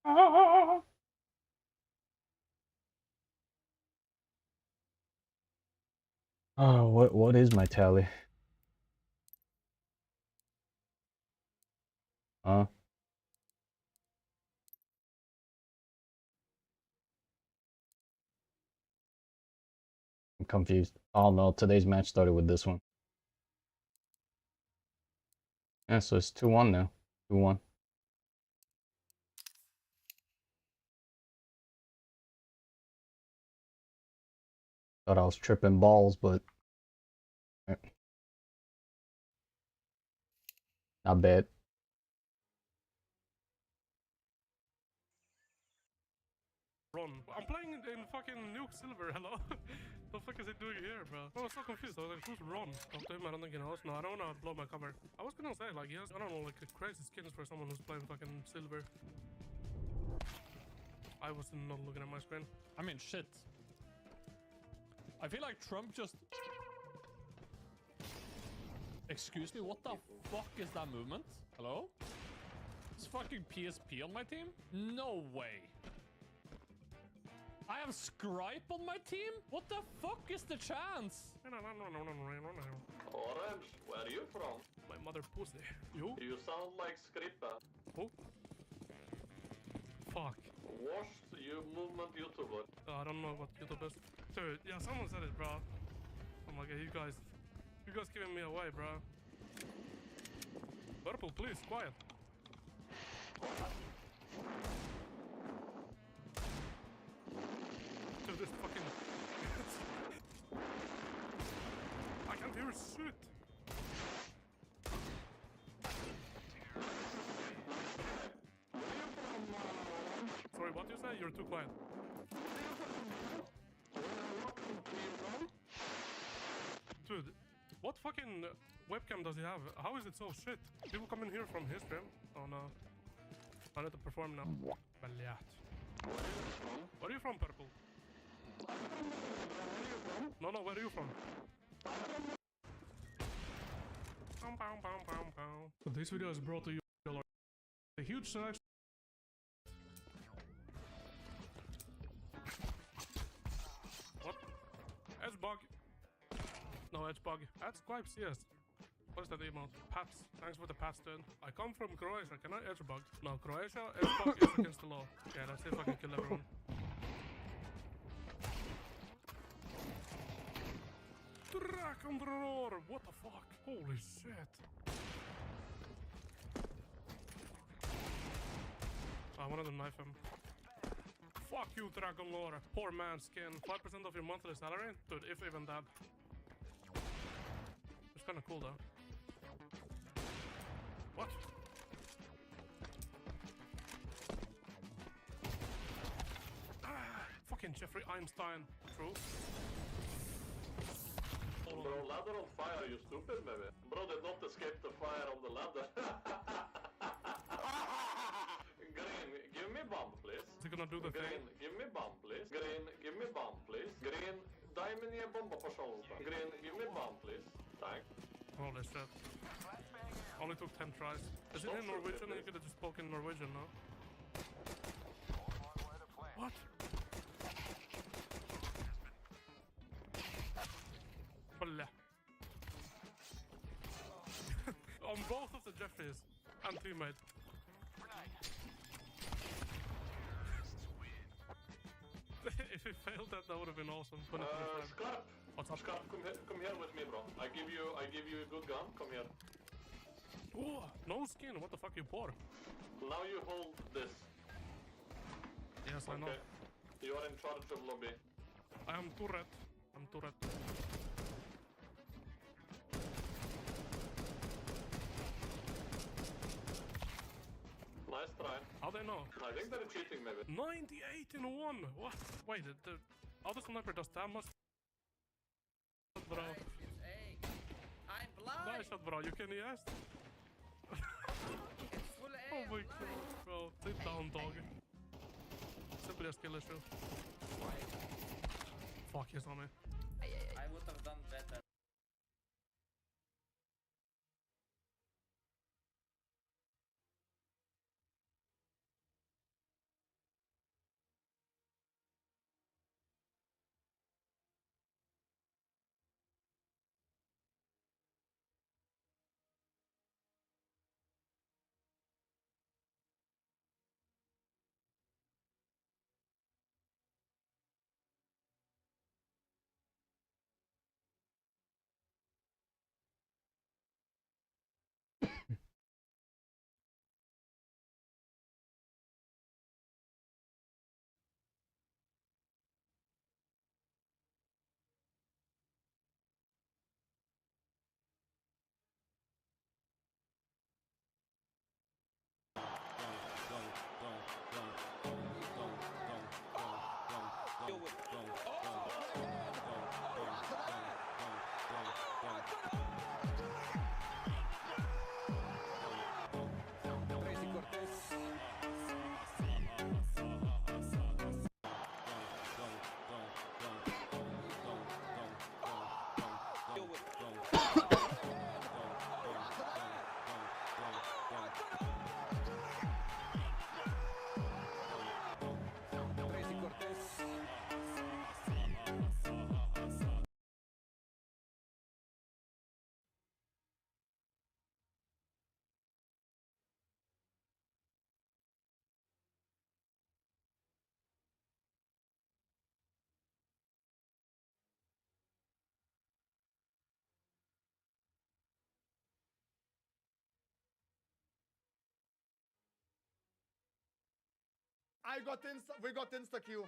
Oh, what is my tally? Huh? I'm confused. Oh no, today's match started with this one. Yeah, so it's 2-1 now. 2-1. Thought I was tripping balls, but not bad. Run. I'm playing in fucking Nuke Silver, hello? The fuck is it doing here, bro? I was so confused. I was like, who's Ron? Talk to him, I don't think he knows. No, I don't wanna blow my cover. I was gonna say, like, he has, I don't know, like, crazy skins for someone who's playing fucking Silver. I was not looking at my screen. I mean, shit. I feel like Trump just... Excuse me, what the fuck is that movement? Hello? It's fucking PSP on my team? No way. I have Scripe on my team? What the fuck is the chance? Orange, where are you from? My mother pussy. You? You sound like Skripa. Who? Fuck. Wash you movement YouTuber. I don't know what YouTube is. Dude, yeah, someone said it, bro. Oh my god, you guys giving me away, bro. Purple, please, quiet. Dude, this fucking... I can't hear shit. Sorry, what you say? You're too quiet. Dude, what fucking webcam does he have? How is it so shit? People come in here from his stream. Oh no. I need to perform now. Baljat. Where are you from, Purple? No, where are you from? This video is brought to you by a huge selection. What? Edge bug. No, edge bug. Add Skype CS. What is that emote? Pats. Thanks for the pats, dude. I come from Croatia. Can I edge bug? No, Croatia, edge bug is against the law. Yeah, let's see if I can kill everyone. Dragonroar! What the fuck? Holy shit. I wanted to knife him. Fuck you, Dragonroar. Poor man's skin. 5% of your monthly salary? Dude, if even that. It's kinda cool though. What? Fucking Jeffrey Einstein. True. Bro, ladder on fire, you stupid, maybe? Bro did not escape the fire on the ladder. Green, give me bomb, please. Is he gonna do the Green, thing? give me bomb, please. Green, give me bomb, please. Green, дай мне bomba, пожалуйста. Green, give me bomb, please. Thanks. Holy shit. Only took 10 tries. Is it in Norwegian? You could have just spoken Norwegian, no? What? Hola. On both of the Jeffries and teammate. If he failed that, that would have been awesome. Scarp. What's up? Scarp, come here with me, bro. I give you a good gun. Come here. Oh, no skin. What the fuck you pour? Now you hold this. Yes, I know. You are in charge of lobby. I am turret. I'm turret. Nice try. How they know? I think they're cheating, maybe. 98 in 1. What? Wait, the other sniper does that much. Bro. I'm blind. Nice shot, bro. You can yes. Oh my god, bro. Sit down, dog. Simply a skill issue. Fuck, he's on me. I would have done better. We got insta Q.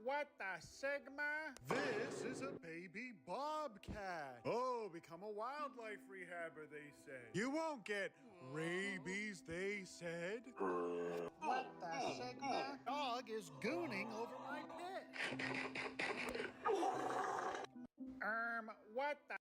What the Sigma? This is a baby bobcat. Oh, become a wildlife rehabber, they said. You won't get rabies, they said. What the Sigma? Dog is gooning over my pet. What the?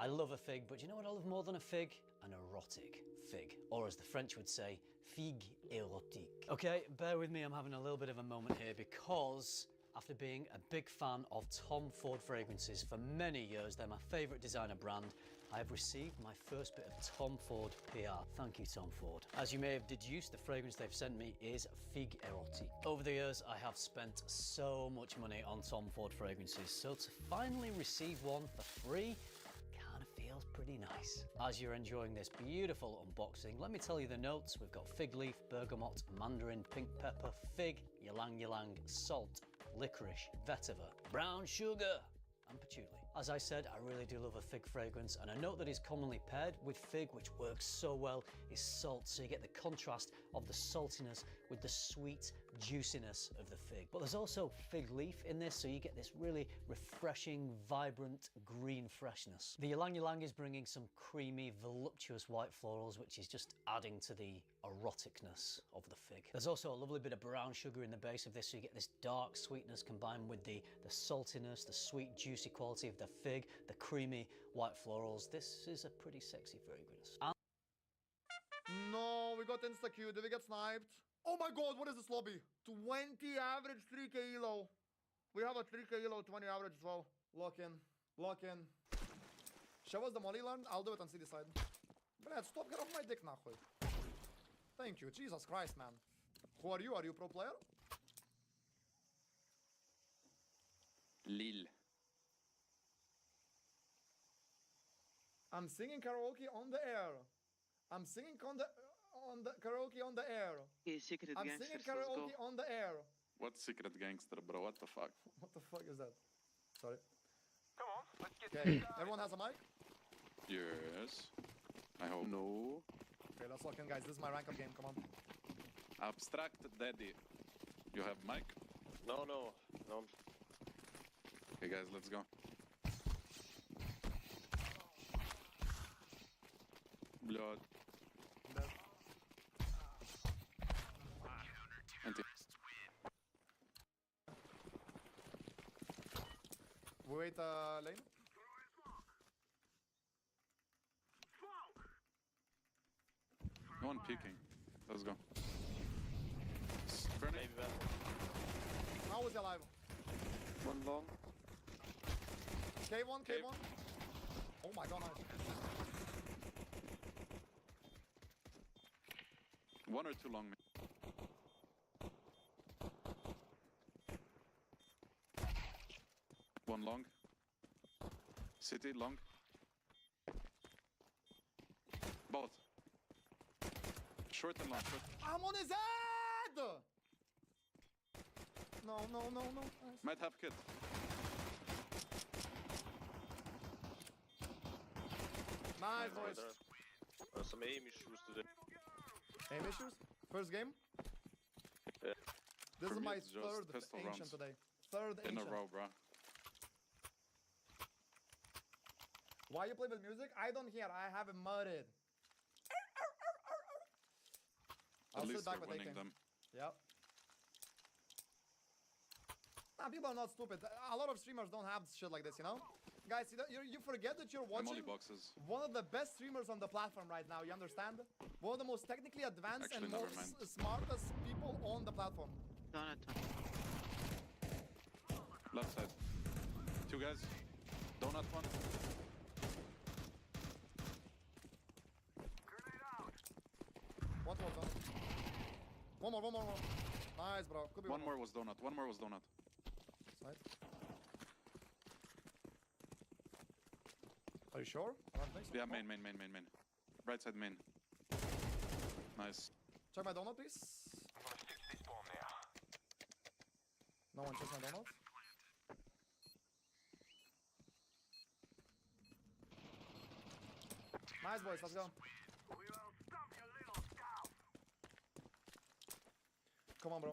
I love a fig, but you know what I love more than a fig? An erotic fig. Or as the French would say, figue érotique. Okay, bear with me, I'm having a little bit of a moment here because after being a big fan of Tom Ford fragrances for many years, they're my favourite designer brand, I have received my first bit of Tom Ford PR. Thank you, Tom Ford. As you may have deduced, the fragrance they've sent me is Figue Erotique. Over the years, I have spent so much money on Tom Ford fragrances, so to finally receive one for free, feels pretty nice. As you're enjoying this beautiful unboxing, let me tell you the notes. We've got fig leaf, bergamot, mandarin, pink pepper, fig, ylang ylang, salt, licorice, vetiver, brown sugar, and patchouli. As I said, I really do love a fig fragrance, and a note that is commonly paired with fig, which works so well, is salt. So you get the contrast of the saltiness with the sweet juiciness of the fig. But there's also fig leaf in this, so you get this really refreshing, vibrant green freshness. The ylang ylang is bringing some creamy, voluptuous white florals, which is just adding to the eroticness of the fig. There's also a lovely bit of brown sugar in the base of this, so you get this dark sweetness combined with the saltiness, the sweet, juicy quality of the fig, the creamy white florals. This is a pretty sexy fragrance. No, we got insta Q. Did we get sniped? Oh my god, what is this lobby? 20 average, 3k elo. We have a 3k elo, 20 average as well. Lock in. Lock in. Show us the molly learn. I'll do it on city side. Brad, stop, get off my dick, nahoy. Thank you. Jesus Christ, man. Who are you? Are you a pro player? Lille. I'm singing karaoke on the air. I'm singing on the karaoke on the air. Secret I'm singing karaoke on the air. What secret gangster, bro? What the fuck? What the fuck is that? Sorry. Come on, let's get Okay, everyone has a mic? Yes. I hope. No. Okay, let's lock in, guys. This is my rank up game. Come on. Abstract daddy. You have mic? No. Okay, guys, let's go. Blood. We wait lane. No one peeking. Let's go. Burning. How is he alive? One long. K1, K1. Oh my god, nice. One or two long. One long. City long. Both. Short and long. Short. I'm on his head! No. Nice. Might have kid. Nice, boys. There's some aim issues today. Aim issues? First game? Yeah. This For is me, my it's just third pistol ancient rounds. today. Third In ancient. a row, bro. Why you play with music? I don't hear. I have it muted. I'll At sit least back you're with winning AK. them. Yep. Nah, people are not stupid. A lot of streamers don't have shit like this, you know? Guys, you forget that you're I'm watching only boxes. one of the best streamers on the platform right now, you understand? One of the most technically advanced Actually, and never most mind. smartest people on the platform. Left side. Two guys. Donut one. One towards donut. One more. Nice, bro. Could be One more was donut. One more was donut. Side. Are you sure? I don't think so. Yeah, main. Right side main. Nice. Check my donut, please. No one checks my donut. Nice, boys. Let's go. Come on, bro.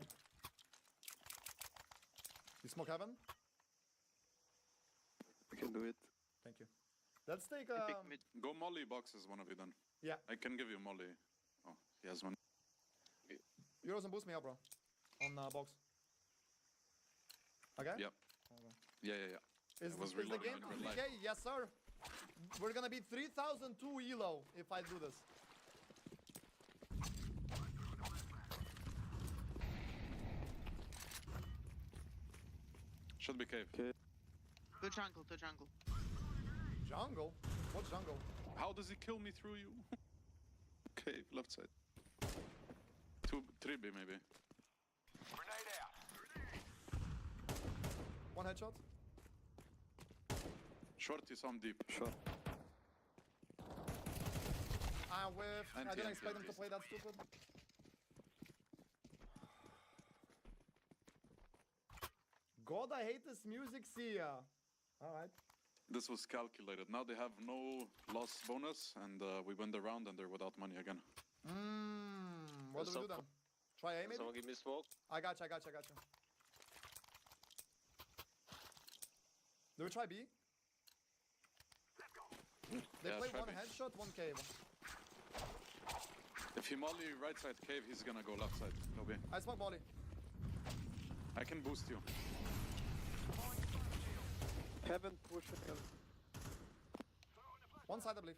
You smoke heaven? I can do it. Thank you. Let's take Go molly boxes, one of you then. Yeah. I can give you molly. Oh, he has one. Euros and boost me up, bro. On box. Okay? Yep. Okay. Yeah. Is I was the game reloading on red light. okay? Yes, sir. We're gonna be 3002 elo if I do this. Should be cave. To jungle. Jungle? What jungle? How does he kill me through you? Cave, left side. 3B maybe. One headshot. Short is on deep. Short. I whiff. I Anti, didn't expect anti, him to play that stupid. God, I hate this music, Sia. Alright. This was calculated. Now they have no loss bonus, and we win the round, and they're without money again. What do we do then? Try A maybe? Someone give me smoke. I got you. Do we try B? They Yeah, play try one B. headshot, one cave. If he molly right side cave, he's gonna go left side. No B. I smoke molly. I can boost you. Heaven push. One side, I believe.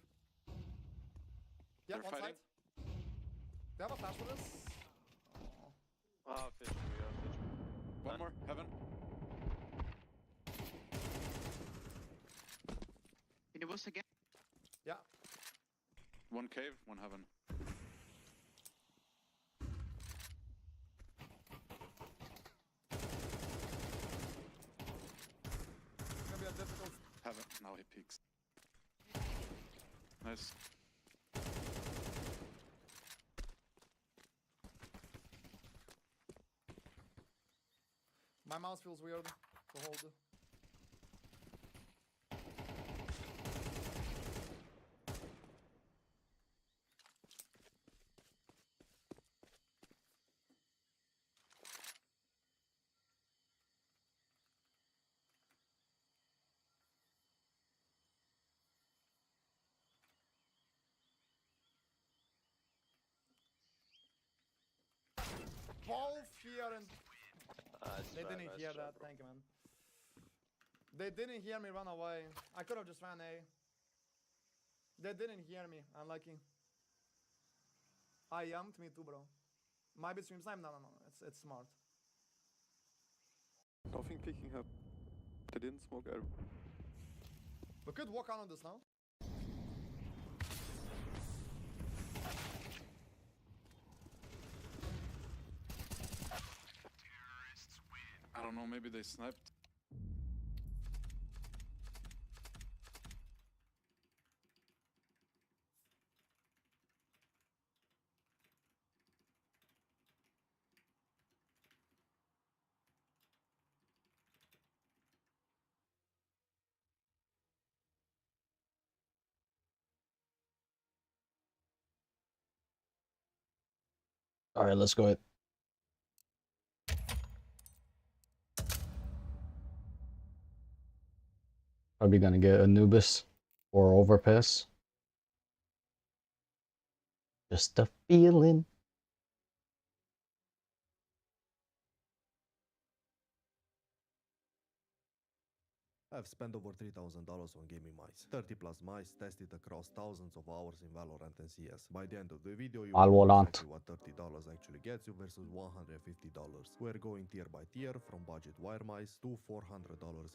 Yeah, They're one fighting. side. They have a flash for this. Ah, fish me. One more, heaven. Can you boost again? Yeah. One cave, one heaven. It's gonna be a difficult. Heaven. Now he peeks. Nice. My mouse feels weird to hold. Both here and they didn't hear that. Thank you, man. They didn't hear me run away. I could have just ran A. They didn't hear me. Unlucky. I yanked me too, bro. Might be stream time? No. It's smart. Nothing picking up. They didn't smoke air. We could walk out on this now. I don't know, maybe they sniped. All right, let's go ahead. Probably gonna get Anubis or Overpass. Just a feeling. I I've spent over $3,000 on gaming mice. 30 plus mice tested across thousands of hours in Valorant and CS. By the end of the video, you will know Valorant. exactly what $30 actually gets you versus $150. We're going tier by tier from budget wire mice to $400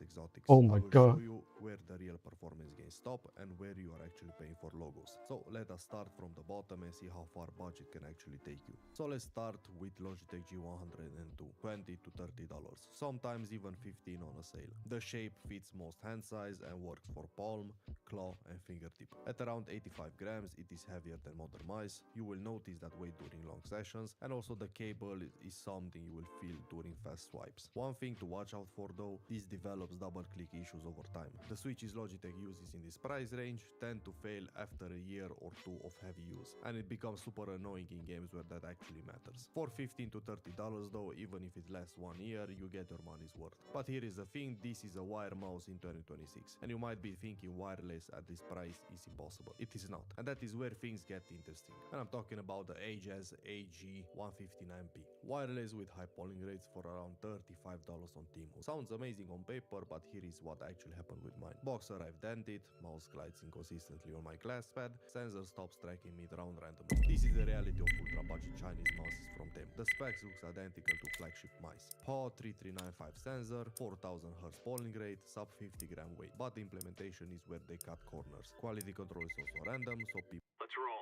exotics. Oh my I will God. show you where the real performance gains stop and where you are actually paying for logos. So let us start from the bottom and see how far budget can actually take you. So let's start with Logitech G102, $20 to $30, sometimes even $15 on a sale. The shape fits most hand size and works for palm, claw and fingertip. At around 85 grams, it is heavier than modern mice. You will notice that weight during long sessions, and also the cable is something you will feel during fast swipes. One thing to watch out for though, this develops double click issues over time. The switches Logitech uses in this price range tend to fail after a year or two of heavy use, and it becomes super annoying in games where that actually matters. For $15 to $30 though, even if it lasts 1 year, you get your money's worth. But here is the thing, this is a wire mouse in 2026, and you might be thinking wireless at this price is impossible. It is not, and that is where things get interesting. And I'm talking about the Ages AG159P. Wireless with high polling rates for around $35 on Temu. Sounds amazing on paper, but here is what actually happened with mine. Box arrived dented, mouse glides inconsistently on my glass pad, sensor stops tracking mid-round randomly. This is the reality of ultra-budget Chinese mouses from Temu. The specs looks identical to flagship mice. PAW 3395 sensor, 4000 Hz polling rate, sub 50 gram weight, but the implementation is where they cut corners. Quality control is also random, so people Let's roll.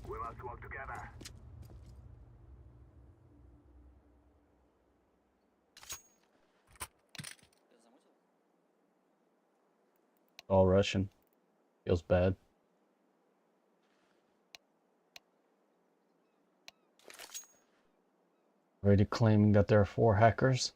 We must work together. All Russian. Feels bad. Already claiming that there are 4 hackers.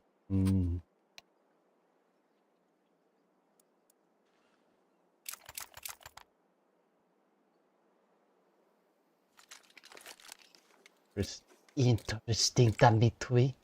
Interesting, Dimitri.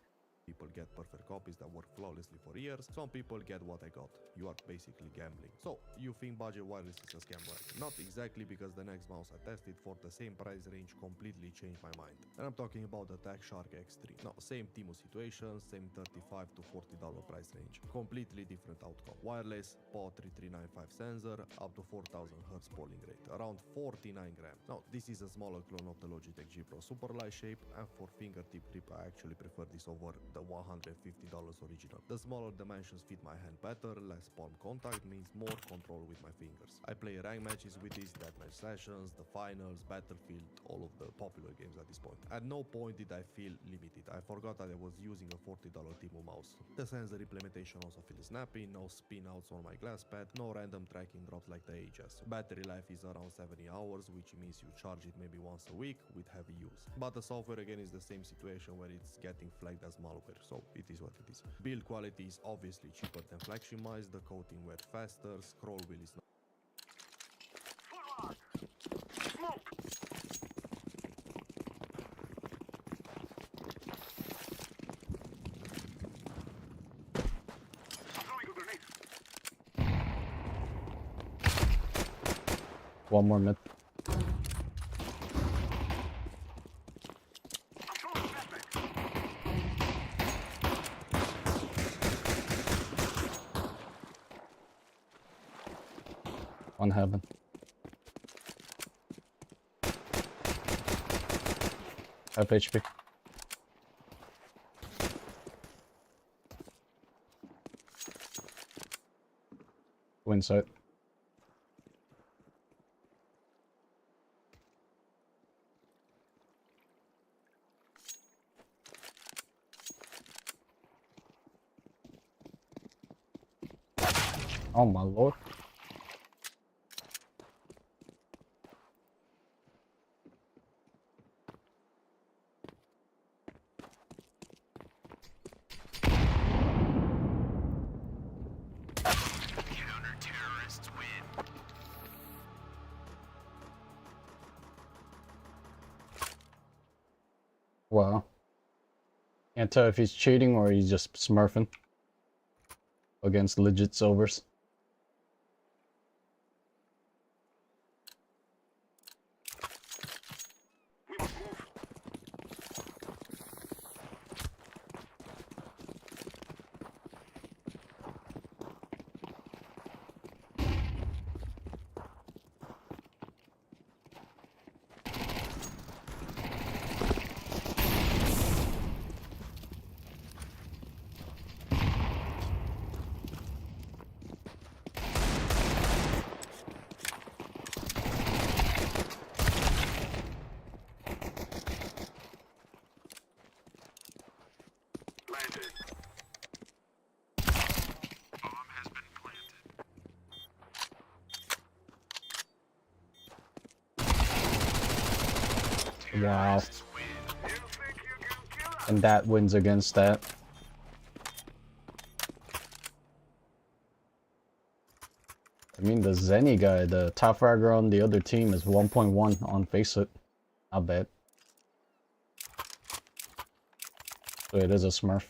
people get perfect copies that work flawlessly for years. Some people get what I got. You are basically gambling. So, you think budget wireless is a scam, right? Not exactly, because the next mouse I tested for the same price range completely changed my mind. And I'm talking about the TechShark X3. Now, same Temu situation, same $35 to $40 price range. Completely different outcome. Wireless, PAW 3395 sensor, up to 4000 Hz polling rate, around 49 grams. Now, this is a smaller clone of the Logitech G Pro Superlight shape, and for fingertip grip, I actually prefer this over the $150 original. The smaller dimensions fit my hand better, less palm contact means more control with my fingers. I play rank matches with this, deathmatch sessions, the finals, Battlefield, all of the popular games at this point. At no point did I feel limited. I forgot that I was using a $40 Temu mouse. The sensor implementation also feels snappy, no spin outs on my glass pad, no random tracking drops like the Ages. Battery life is around 70 hours, which means you charge it maybe once a week with heavy use. But the software again is the same situation where it's getting flagged as malware, so it is what it is. Build quality is obviously cheaper than flagship mice, the coating wear faster, scroll wheel is not One more mid. One heaven. Half HP. Win sight. Oh my lord. Counter-terrorists win. Wow. Can't tell if he's cheating or he's just smurfing against legit silvers. Planted. Bomb has been planted. Wow. And that wins against that. I mean, the Zenny guy, the top fragger on the other team is 1.1 on Faceit. Not bad. So it is a smurf.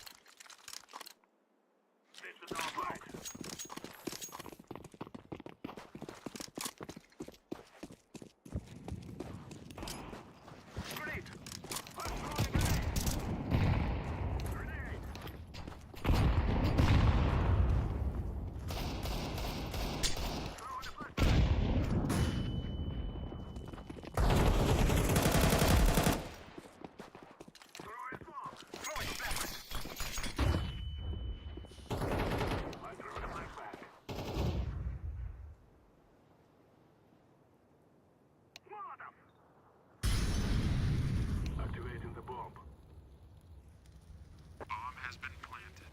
Activating the bomb. Bomb has been planted.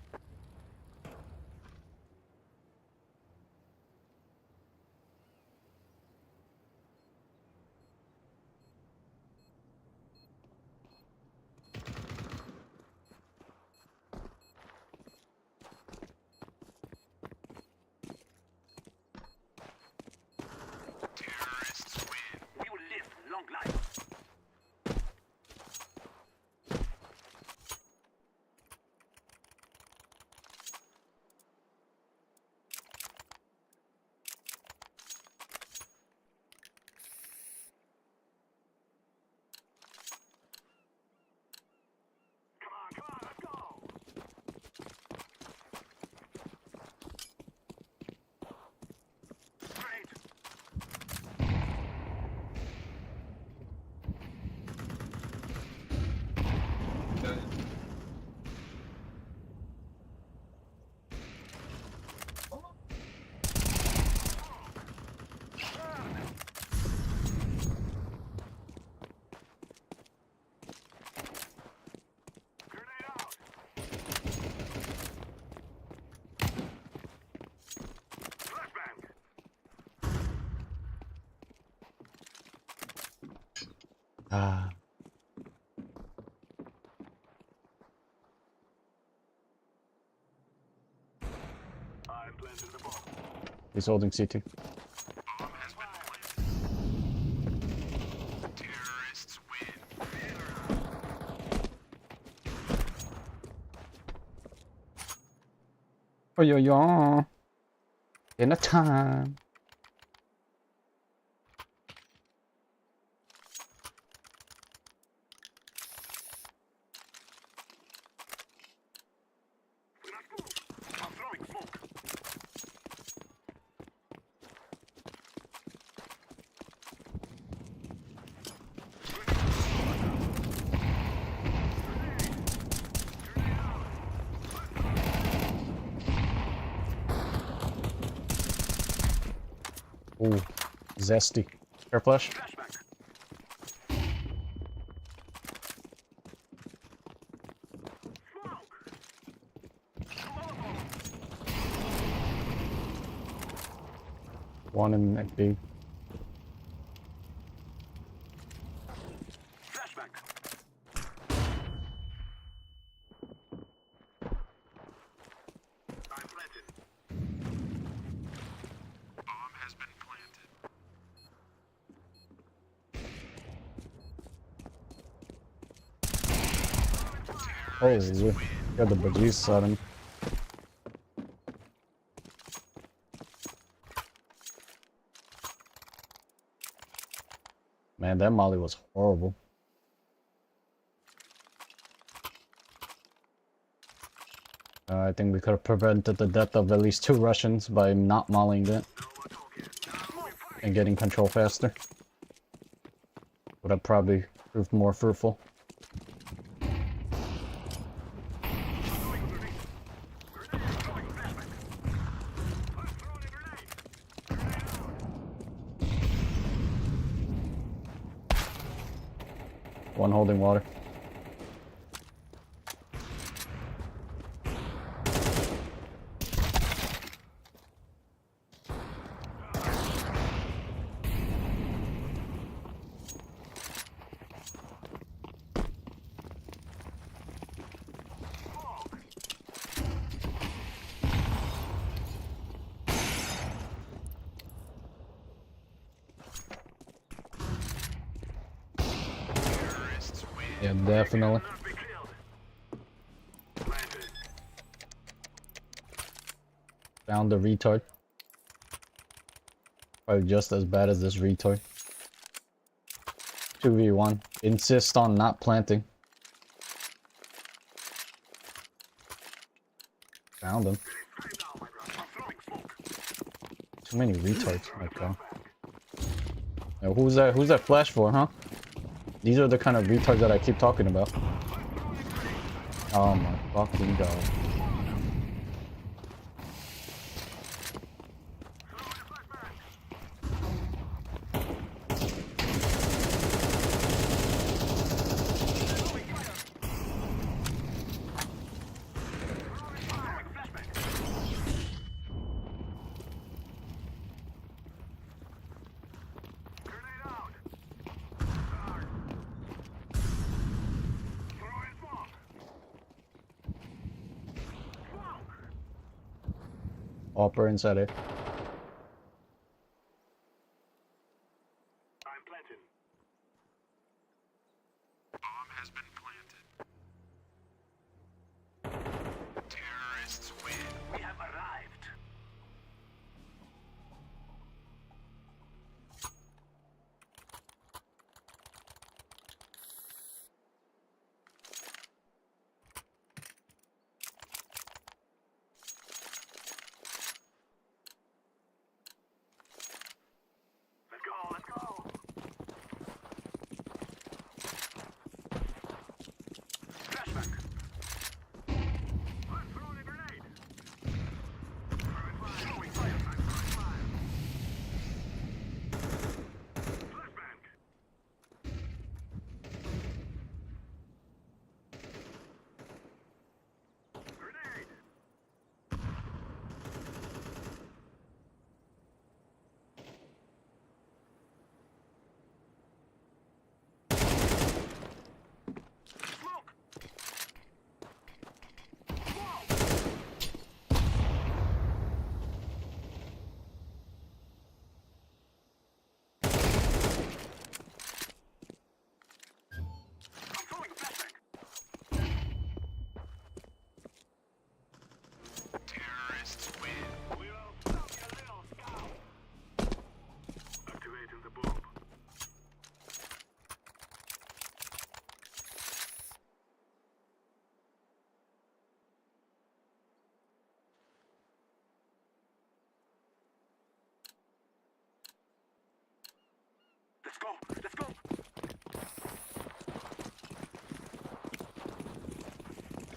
Terrorists win. We will live long life. Ah. He's holding CT. Terrorists win. Oh yo yo. In a time. I'm throwing smoke. Ooh, zesty. Air flash. One in B. Flashback. I'm planted. Bomb has been planted. Oh, got the bejesus on him. Man, that molly was horrible. I think we could have prevented the death of at least 2 Russians by not mollying it and getting control faster. Would have probably proved more fruitful. One holding water. Yeah, definitely. Found the retard. Probably just as bad as this retard. 2v1. Insist on not planting. Found him. Too many retards. Oh my god. Now, who's that flash for, huh? These are the kind of retards that I keep talking about. Oh my fucking god. Opera inside it. I'm planted. Bomb has been planted. Terrorists win. We have arrived. Let's go, let's go. Flashback. I'm throwing a grenade. Throwing fire. I'm throwing fire. Flashbang. Grenade. Smoke. I'm throwing a flashbang. Terrorists win. We will stop your little scout. Activating the bomb. Let's go. Let's go.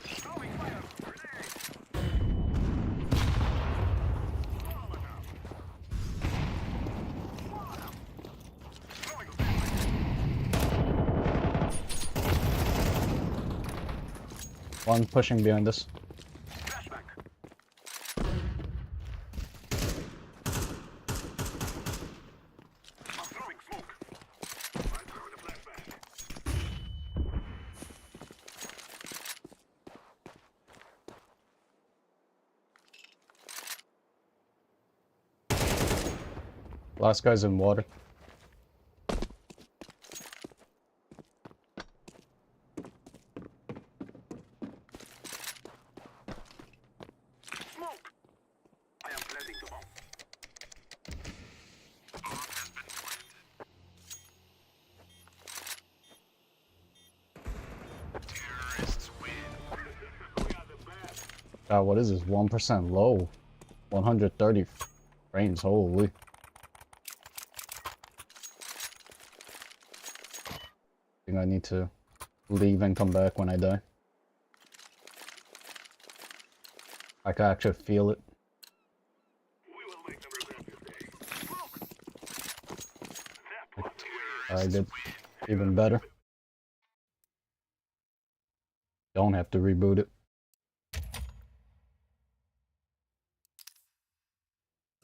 Throwing fire. Grenade. Molotov. Molotov. Throwing a flashbang. One pushing behind us. Flashback. Last guy's in water. Smoke! I am planting the bomb. Bomb has been planted. Terrorists win. We are the best. God, what is this? 1% low. 130 frames, holy. I think I need to leave and come back when I die. I can actually feel it. We will make them regret this day. Smoke! I did even better. Don't have to reboot it.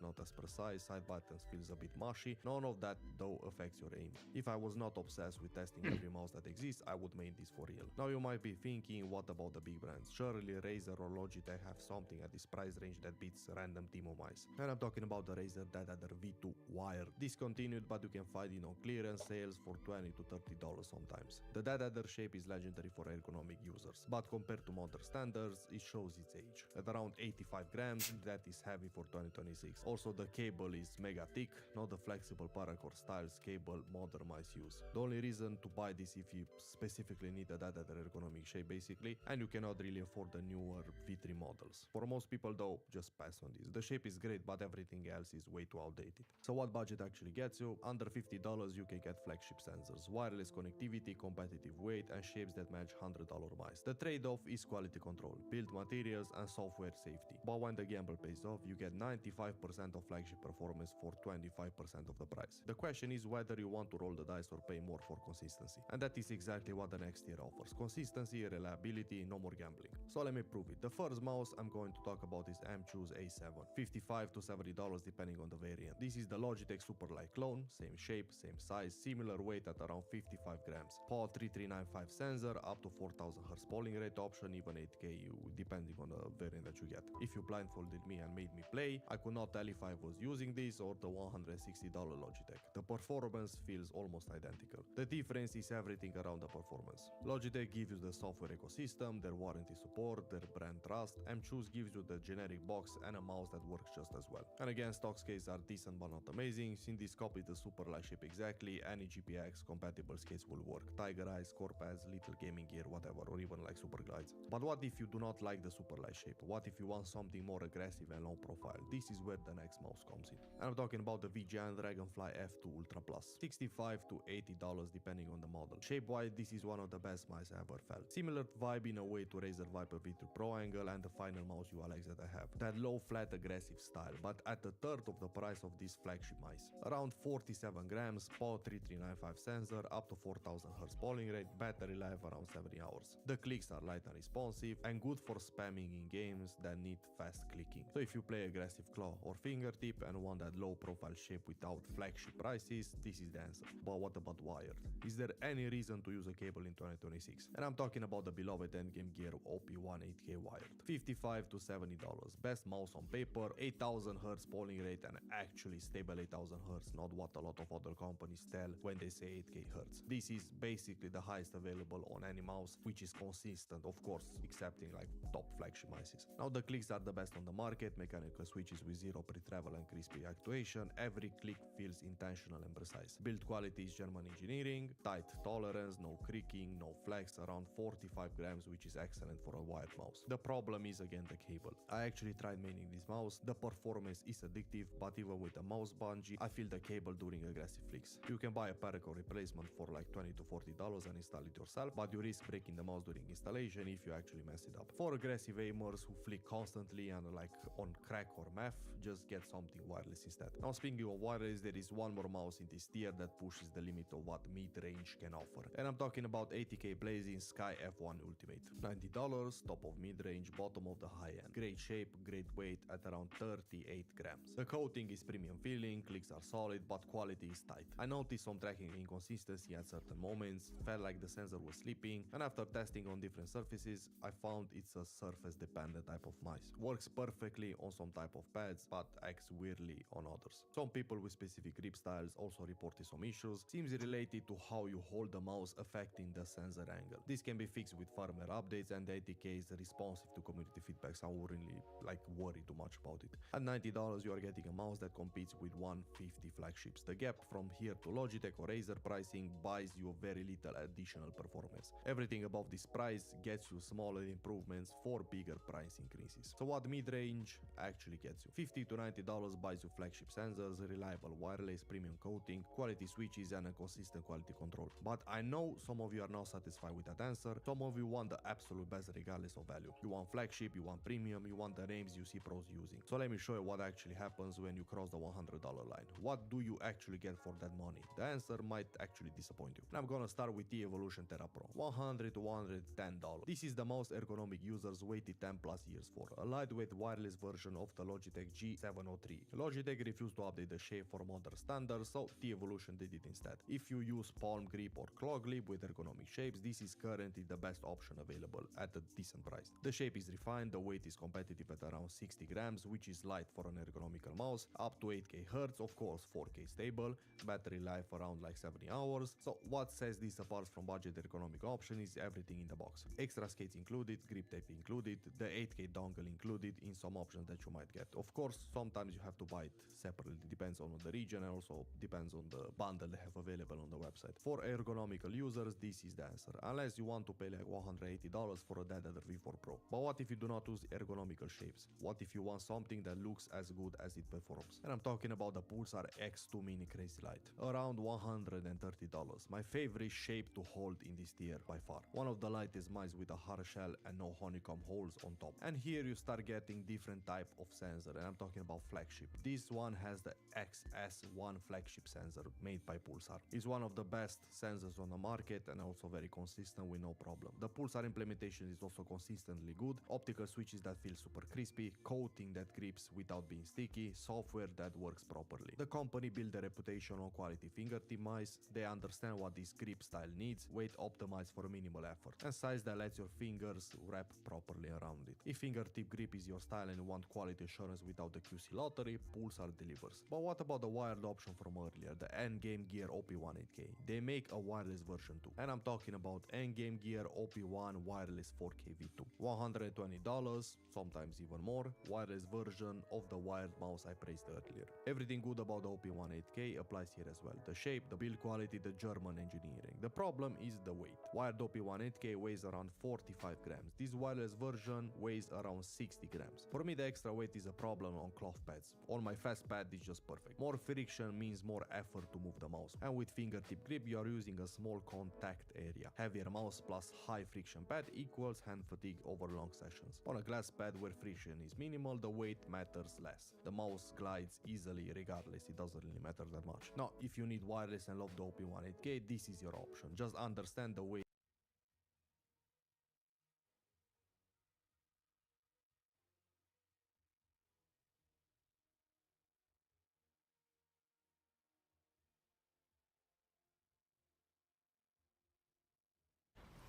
Not as precise, side buttons feels a bit mushy. None of that though affects your aim. If I was not obsessed with testing every mouse that exists, I would make this for real. Now you might be thinking, what about the big brands? Surely Razer or Logitech have something at this price range that beats random Timo mice. And I'm talking about the Razer DeadAdder V2 Wired. Discontinued, but you can find it on clearance sales for $20 to $30 sometimes. The DeadAdder shape is legendary for ergonomic users, but compared to modern standards, it shows its age. At around 85 grams, that is heavy for 2026. Also, the cable is mega thick, not the flexible paracord styles cable modern mice use. The only reason to buy this if you specifically need a DeadAdder ergonomic shape basically, and you cannot really afford the newer V3 models. For most people though, just pass on this. The shape is great, but everything else is way too outdated. So what budget actually gets you? Under $50 you can get flagship sensors, wireless connectivity, competitive weight, and shapes that match $100 mice. The trade-off is quality control, build materials, and software safety. But when the gamble pays off, you get 95% of flagship performance for 25% of the price. The question is whether you want to roll the dice or pay more for consistency. And that is exactly what the next tier offers. Consistency, reliability, no more gambling. So let me prove it. The first mouse I'm going to talk about is MChoose A7. $55 to $70 depending on the variant. This is the Logitech Superlight clone, same shape, same size, similar weight at around 55 grams. PAW 3395 sensor, up to 4000 Hz polling rate option, even 8K depending on the variant that you get. If you blindfolded me and made me play, I could not tell if I was using this or the $160 Logitech. The performance feels almost identical. The difference is everything around the performance. Logitech gives you the software ecosystem, their warranty support, their brand trust, and MChoose gives you the generic box and a mouse that works just as well. And again, stock skates are decent but not amazing. Since this copies the Superlight shape exactly, any GPX compatible skates will work. Tiger Eyes, Corpads, little gaming gear, whatever, or even like Super Glides. But what if you do not like the Superlight shape? What if you want something more aggressive and low profile? This is where the next mouse comes in. And I'm talking about the VGiant Dragonfly F2 Ultra Plus. $65 to $80 depending on the model. Shape-wise, this is one of the best mice I ever felt. Similar vibe in a way to Razer Viper V2 Pro Angle and the final mouse ULX that I have. That low, flat, aggressive style, but at a third of the price of these flagship mice. Around 47 grams, PAW 3395 sensor, up to 4000 Hz polling rate, battery life around 70 hours. The clicks are light and responsive, and good for spamming in games that need fast clicking. So if you play aggressive claw or fingertip and want that low profile shape without flagship prices, this is the answer. But what about wired? Is there any reason to use a cable in 2026? And I'm talking about the beloved endgame gear OP1 8K wired. $55 to $70. Best mouse on paper, 8000 Hz polling rate, and actually stable 8000 Hz, not what a lot of other companies tell when they say 8K Hz. This is basically the highest available on any mouse, which is consistent, of course, excepting like top flagship mice. Now the clicks are the best on the market, mechanical switches with zero pre-travel and crispy actuation. Every click feels intentional and precise. Build quality is German engineering, tight tolerance, no creaking, no flex, around 45 grams, which is excellent for a wired mouse. The problem is again the cable. I actually tried maining this mouse. The performance is addictive, but even with a mouse bungee, I feel the cable during aggressive flicks. You can buy a paracord replacement for like $20 to $40 and install it yourself, but you risk breaking the mouse during installation if you actually mess it up. For aggressive aimers who flick constantly and like on crack or meth, just get something wireless instead. Now speaking of wireless, there is one more mouse in this tier that pushes the limit of what mid-range can offer. And I'm talking about 80K blazing Sky F1 Ultimate. $90, top of mid-range, bottom of the high-end. Great shape, great weight at around 38 grams. The coating is premium feeling, clicks are solid, but quality is tight. I noticed some tracking inconsistency at certain moments, felt like the sensor was slipping, and after testing on different surfaces, I found it's a surface-dependent type of mice. Works perfectly on some type of pads, but acts weirdly on others. Some people with specific grip styles also reported some issues, seems related to how you hold the mouse affecting the sensor angle. This can be fixed with firmware updates, and the ATK is responsive to community feedback, so I wouldn't really worry too much about it. At $90 you are getting a mouse that competes with 150 flagships. The gap from here to Logitech or Razer pricing buys you very little additional performance. Everything above this price gets you smaller improvements for bigger price increases. So what mid-range actually gets you? $50 to $90 buys you flagship sensors, reliable wireless, premium coating, quality switches, and a consistent quality control. But I know some of you are not satisfied with that answer. Some of you want the absolute best regardless of value. You want flagship, you want premium, you want the names you see pros using. So let me show you what actually happens when you cross the $100 line. What do you actually get for that money? The answer might actually disappoint you. And I'm gonna start with the Evolution Terra Pro. $100 to $110. This is the most ergonomic users waited 10 plus years for. A lightweight wireless version of the Logitech G703. Logitech refused to update the shape for modern standards, so the Evolution did it instead. If you use palm grip or claw grip with ergonomic shapes, this is currently the best option available at a decent price. The shape is refined, the weight is competitive at around 60 grams, which is light for an ergonomical mouse, up to 8K Hz, of course 4K stable, battery life around 70 hours. So what sets this apart from budget ergonomic option is everything in the box. Extra skates included, grip tape included, the 8K dongle included in some options that you might get. Of course, sometimes you have to buy it separately, depends on the region and also depends on the bundle they have available on the website. For ergonomical users, this is the answer, unless you want to pay $180 for a Dead V4 Pro. But what if you do not use ergonomical shapes? What if you want something that looks as good as it performs? And I'm talking about the Pulsar X2 Mini Crazy Light, around $130. My favorite shape to hold in this tier by far. One of the lightest mice with a hard shell and no honeycomb holes on top. And here you start getting different type of sensor, and I'm talking about flagship. This one has the XS1 flagship sensor made by Pulsar. It's one of the best sensors on the market and also very consistent with no problem. The Pulsar implementation is also consistently good, optical switches that feel super crispy, coating that grips without being sticky, software that works properly. The company built a reputation on quality fingertip mice, they understand what this grip style needs, weight optimized for minimal effort, and size that lets your fingers wrap properly around it. If fingertip grip is your style and you want quality assurance without the QC lottery, Pulsar delivers. But what about the wired option from earlier, the Endgame Gear OP1 8K? They make a wireless version too, and I'm talking about Endgame Gear OP1 wireless 4K V2. $120, sometimes even more, wireless version of the wired mouse I praised earlier. Everything good about the OP1 8K applies here as well. The shape, the build quality, the German engineering. The problem is the weight. Wired OP1 8K weighs around 45 grams. This wireless version weighs around 60 grams. For me, the extra weight is a problem on cloth pads. On my fast pad, it's just perfect. More friction means more effort to move the mouse. And with fingertip grip, you are using a small contact area. Heavier mouse plus high friction pad equals hand fatigue over long sessions. On a glass pad where friction is minimal, the weight matters less. The mouse glides easily regardless, it doesn't really matter that much. Now, if you need wireless and love the OP1 8K, this is your option. Just understand the weight.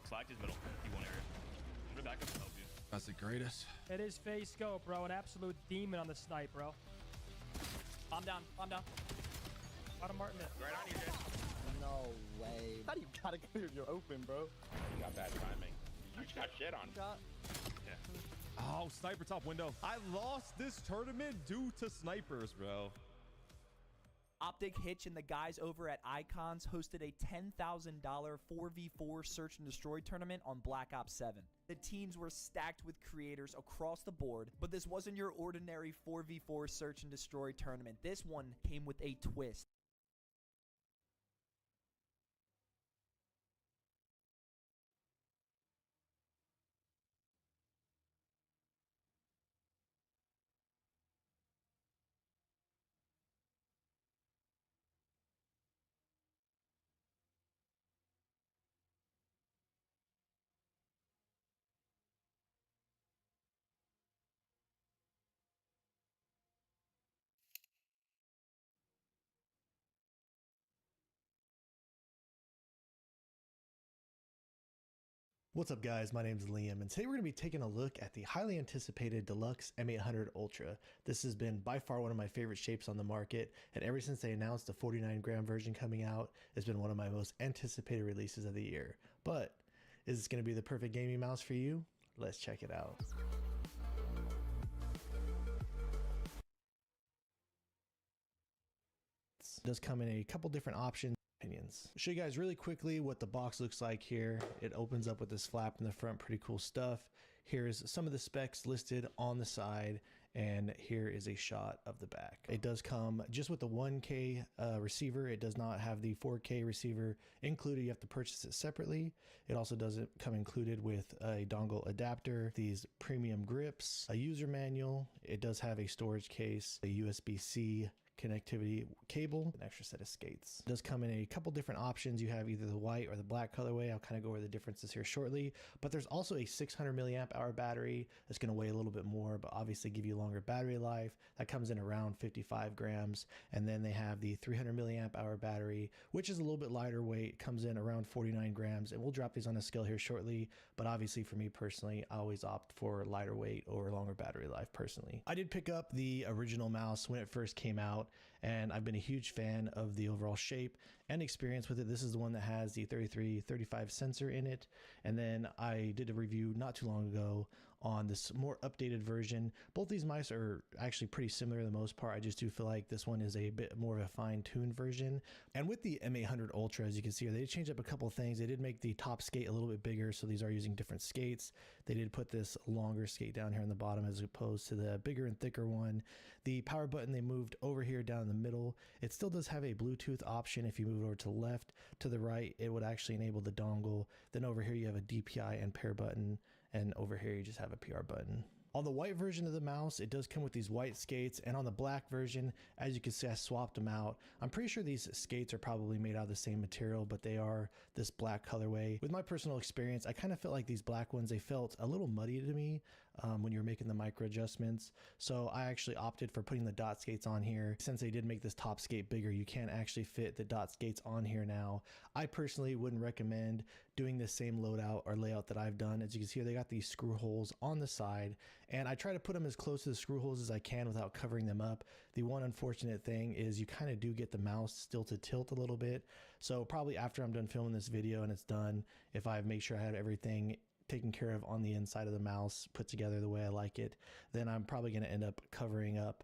Slacked his middle. P1 area. I'm gonna back up and help you. That's the greatest. It is phase scope, bro. An absolute demon on the snipe, bro. I'm down. I'm down. Bottom Martin. Right on you, Jay. No way. How do you gotta clear your open, bro? You got bad timing. You just got shit on. Yeah. Oh, sniper top window. I lost this tournament due to snipers, bro. Optic Hitch and the guys over at Icons hosted a $10,000 4v4 search and destroy tournament on Black Ops 7. The teams were stacked with creators across the board, but this wasn't your ordinary 4v4 search and destroy tournament. This one came with a twist. What's up guys, my name is Liam and today we're going to be taking a look at the highly anticipated Deluxe M800 Ultra. This has been by far one of my favorite shapes on the market, and ever since they announced the 49 gram version coming out, it's been one of my most anticipated releases of the year. But is this going to be the perfect gaming mouse for you? Let's check it out. It does come in a couple different options. Opinions. I'll show you guys really quickly what the box looks like here. It opens up with this flap in the front, pretty cool stuff. Here's some of the specs listed on the side, and here is a shot of the back. It does come just with the 1K receiver. It does not have the 4K receiver included. You have to purchase it separately. It also doesn't come included with a dongle adapter, these premium grips, a user manual. It does have a storage case, a USB-C connectivity cable, an extra set of skates. It does come in a couple different options. You have either the white or the black colorway. I'll kind of go over the differences here shortly, but there's also a 600 milliamp hour battery that's going to weigh a little bit more, but obviously give you longer battery life. That comes in around 55 grams. And then they have the 300 milliamp hour battery, which is a little bit lighter weight, comes in around 49 grams. And we'll drop these on a scale here shortly, but obviously for me personally, I always opt for lighter weight over longer battery life personally. I did pick up the original mouse when it first came out, and I've been a huge fan of the overall shape and experience with it. This is the one that has the 3335 sensor in it, and then I did a review not too long ago on this more updated version. Both these mice are actually pretty similar for the most part. I just do feel like this one is a bit more of a fine-tuned version. And with the M800 Ultra, as you can see here, they did change up a couple of things. They did make the top skate a little bit bigger, so these are using different skates. They did put this longer skate down here on the bottom as opposed to the bigger and thicker one. The power button they moved over here down in the middle. It still does have a Bluetooth option. If you move it over to the left, to the right, it would actually enable the dongle. Then over here you have a DPI and pair button, and over here you just have a PR button. On the white version of the mouse, it does come with these white skates, and on the black version, as you can see, I swapped them out. I'm pretty sure these skates are probably made out of the same material, but they are this black colorway. With my personal experience, I kind of felt like these black ones, they felt a little muddy to me when you're making the micro adjustments. So I actually opted for putting the dot skates on here. Since they did make this top skate bigger, you can actually fit the dot skates on here now. I personally wouldn't recommend doing the same loadout or layout that I've done. As you can see here, they got these screw holes on the side, and I try to put them as close to the screw holes as I can without covering them up. The one unfortunate thing is you kind of do get the mouse still to tilt a little bit. So probably after I'm done filming this video and it's done, if I make sure I have everything taken care of on the inside of the mouse, put together the way I like it, then I'm probably going to end up covering up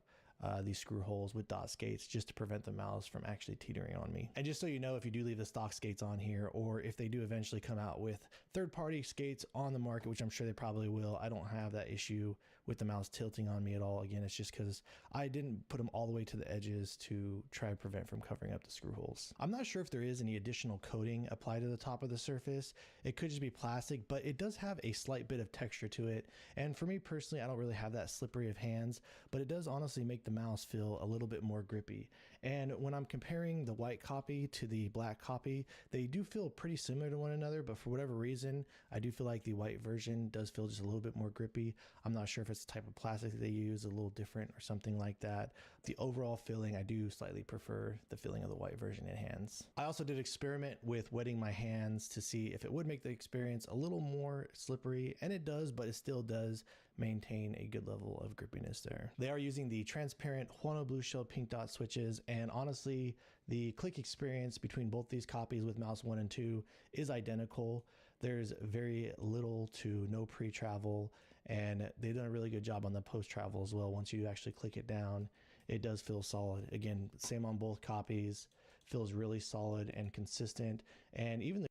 these screw holes with dot skates just to prevent the mouse from actually teetering on me. And just so you know, if you do leave the stock skates on here, or if they do eventually come out with third-party skates on the market, which I'm sure they probably will, I don't have that issue with the mouse tilting on me at all. Again, it's just because I didn't put them all the way to the edges to try to prevent from covering up the screw holes. I'm not sure if there is any additional coating applied to the top of the surface. It could just be plastic, but it does have a slight bit of texture to it. And for me personally, I don't really have that slippery of hands, but it does honestly make the mouse feel a little bit more grippy. And when I'm comparing the white copy to the black copy, they do feel pretty similar to one another, but for whatever reason, I do feel like the white version does feel just a little bit more grippy. I'm not sure if it's the type of plastic that they use, a little different or something like that. The overall feeling, I do slightly prefer the feeling of the white version in hands. I also did experiment with wetting my hands to see if it would make the experience a little more slippery, and it does, but it still does maintain a good level of grippiness there. They are using the transparent Huano Blue Shell pink dot switches, and honestly, the click experience between both these copies with mouse 1 and 2 is identical. There's very little to no pre-travel, and they've done a really good job on the post-travel as well. Once you actually click it down, it does feel solid. Again, same on both copies, feels really solid and consistent, and even the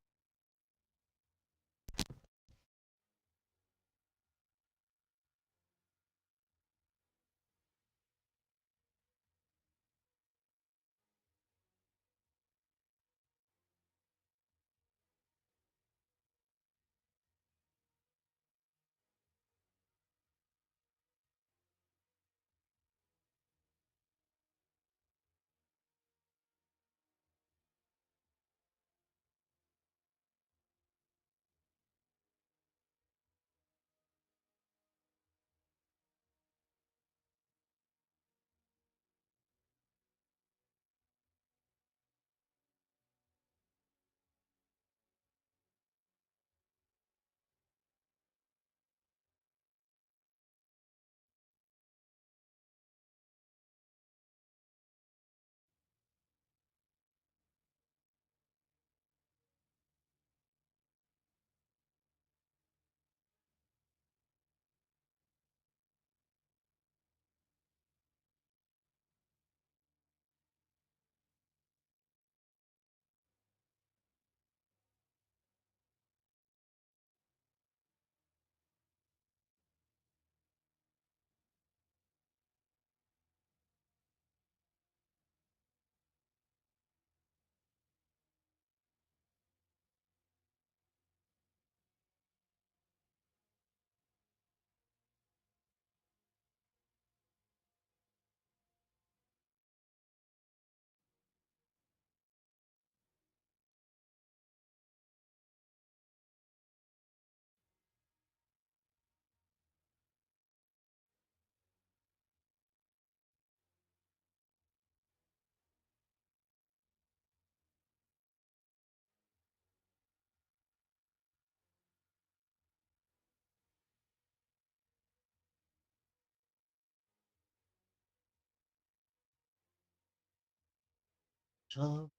The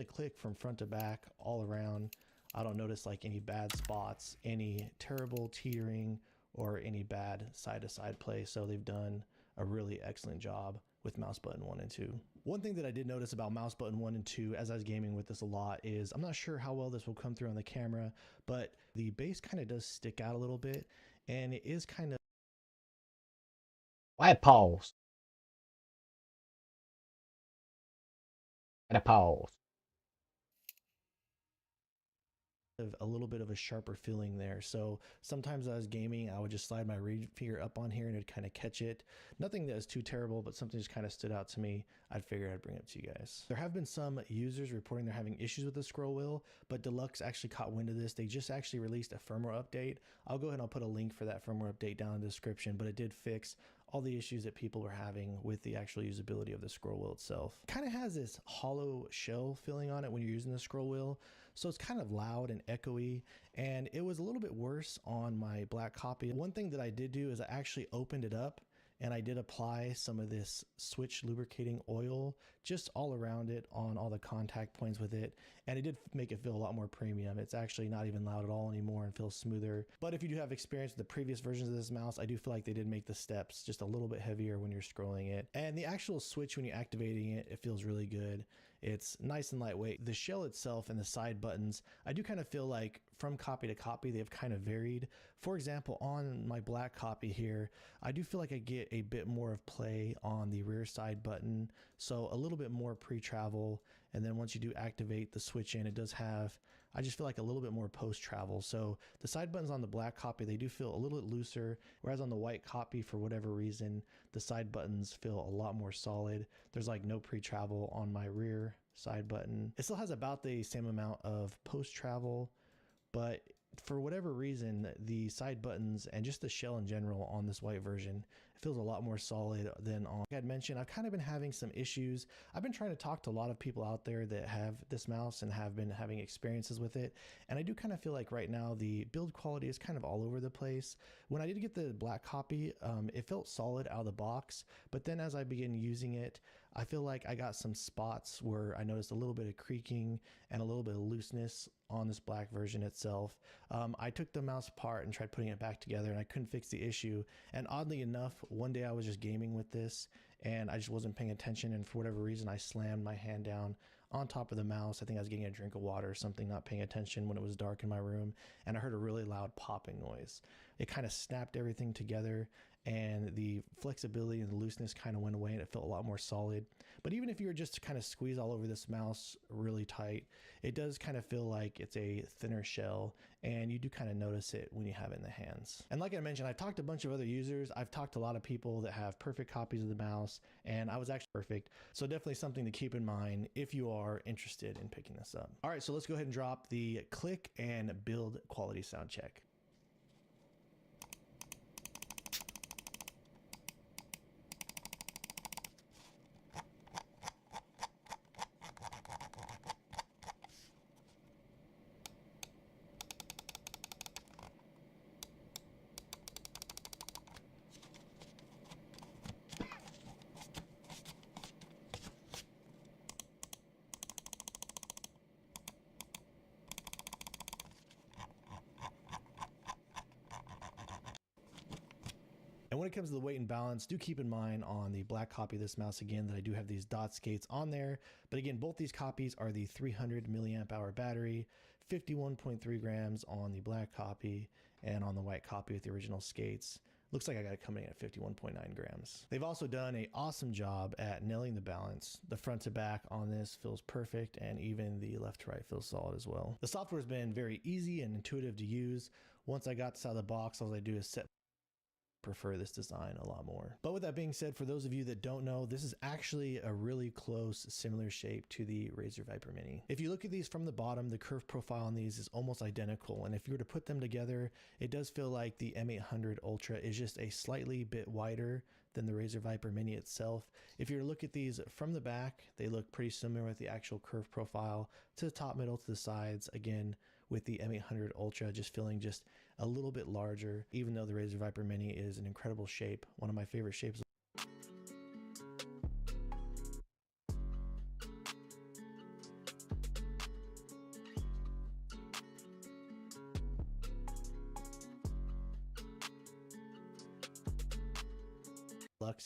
click from front to back all around, I don't notice like any bad spots, any terrible teetering, or any bad side-to-side play. So they've done a really excellent job with mouse button 1 and 2. One thing that I did notice about mouse button 1 and 2 as I was gaming with this a lot is, I'm not sure how well this will come through on the camera, but the base kind of does stick out a little bit, and it is kind of... Why pause? And a pause. A little bit of a sharper feeling there. So sometimes I was gaming, I would just slide my read finger up on here and it'd kind of catch it. Nothing that is too terrible, but something just kind of stood out to me. I'd figure I'd bring it to you guys. There have been some users reporting they're having issues with the scroll wheel, but Deluxe actually caught wind of this. They just actually released a firmware update. I'll go ahead and I'll put a link for that firmware update down in the description, but it did fix all the issues that people were having with the actual usability of the scroll wheel itself. Kind of has this hollow shell feeling on it when you're using the scroll wheel. So it's kind of loud and echoey, and it was a little bit worse on my black copy. One thing that I did do is I actually opened it up and I did apply some of this switch lubricating oil just all around it on all the contact points with it, and it did make it feel a lot more premium. It's actually not even loud at all anymore and feels smoother. But if you do have experience with the previous versions of this mouse, I do feel like they did make the steps just a little bit heavier when you're scrolling it. And the actual switch, when you're activating it, it feels really good. It's nice and lightweight. The shell itself and the side buttons, I do kind of feel like from copy to copy, they've kind of varied. For example, on my black copy here, I do feel like I get a bit more of play on the rear side button. So a little bit more pre-travel. And then once you do activate the switch in, it does have, I just feel like a little bit more post-travel. So the side buttons on the black copy, they do feel a little bit looser, whereas on the white copy, for whatever reason, the side buttons feel a lot more solid. There's like no pre-travel on my rear side button. It still has about the same amount of post-travel, but for whatever reason, the side buttons and just the shell in general on this white version, it feels a lot more solid than on. Like I'd mentioned, I've kind of been having some issues. I've been trying to talk to a lot of people out there that have this mouse and have been having experiences with it. And I do kind of feel like right now the build quality is kind of all over the place. When I did get the black copy, it felt solid out of the box. But then as I began using it, I feel like I got some spots where I noticed a little bit of creaking and a little bit of looseness on this black version itself. I took the mouse apart and tried putting it back together and I couldn't fix the issue. And oddly enough, one day I was just gaming with this and I just wasn't paying attention, and for whatever reason I slammed my hand down on top of the mouse. I think I was getting a drink of water or something, not paying attention when it was dark in my room, and I heard a really loud popping noise. It kind of snapped everything together, and the flexibility and the looseness kind of went away and it felt a lot more solid. But even if you were just to kind of squeeze all over this mouse really tight, it does kind of feel like it's a thinner shell, and you do kind of notice it when you have it in the hands. And like I mentioned, I've talked to a bunch of other users. I've talked to a lot of people that have perfect copies of the mouse, and I was actually perfect. So definitely something to keep in mind if you are interested in picking this up. All right, so let's go ahead and drop the click and build quality sound check. And when it comes to the weight and balance, do keep in mind on the black copy of this mouse again that I do have these dot skates on there. But again, both these copies are the 300 milliamp hour battery, 51.3 grams on the black copy, and on the white copy with the original skates. Looks like I got it coming in at 51.9 grams. They've also done an awesome job at nailing the balance. The front to back on this feels perfect, and even the left to right feels solid as well. The software has been very easy and intuitive to use. Once I got this out of the box, all I do is set prefer this design a lot more. But with that being said, for those of you that don't know, this is actually a really close similar shape to the Razer Viper Mini. If you look at these from the bottom, the curve profile on these is almost identical, and if you were to put them together, it does feel like the M800 Ultra is just a slightly bit wider than the Razer Viper Mini itself. If you were to look at these from the back, they look pretty similar with the actual curve profile to the top, middle, to the sides. Again, with the M800 Ultra just feeling just a little bit larger, even though the Razor Viper Mini is an incredible shape, one of my favorite shapes.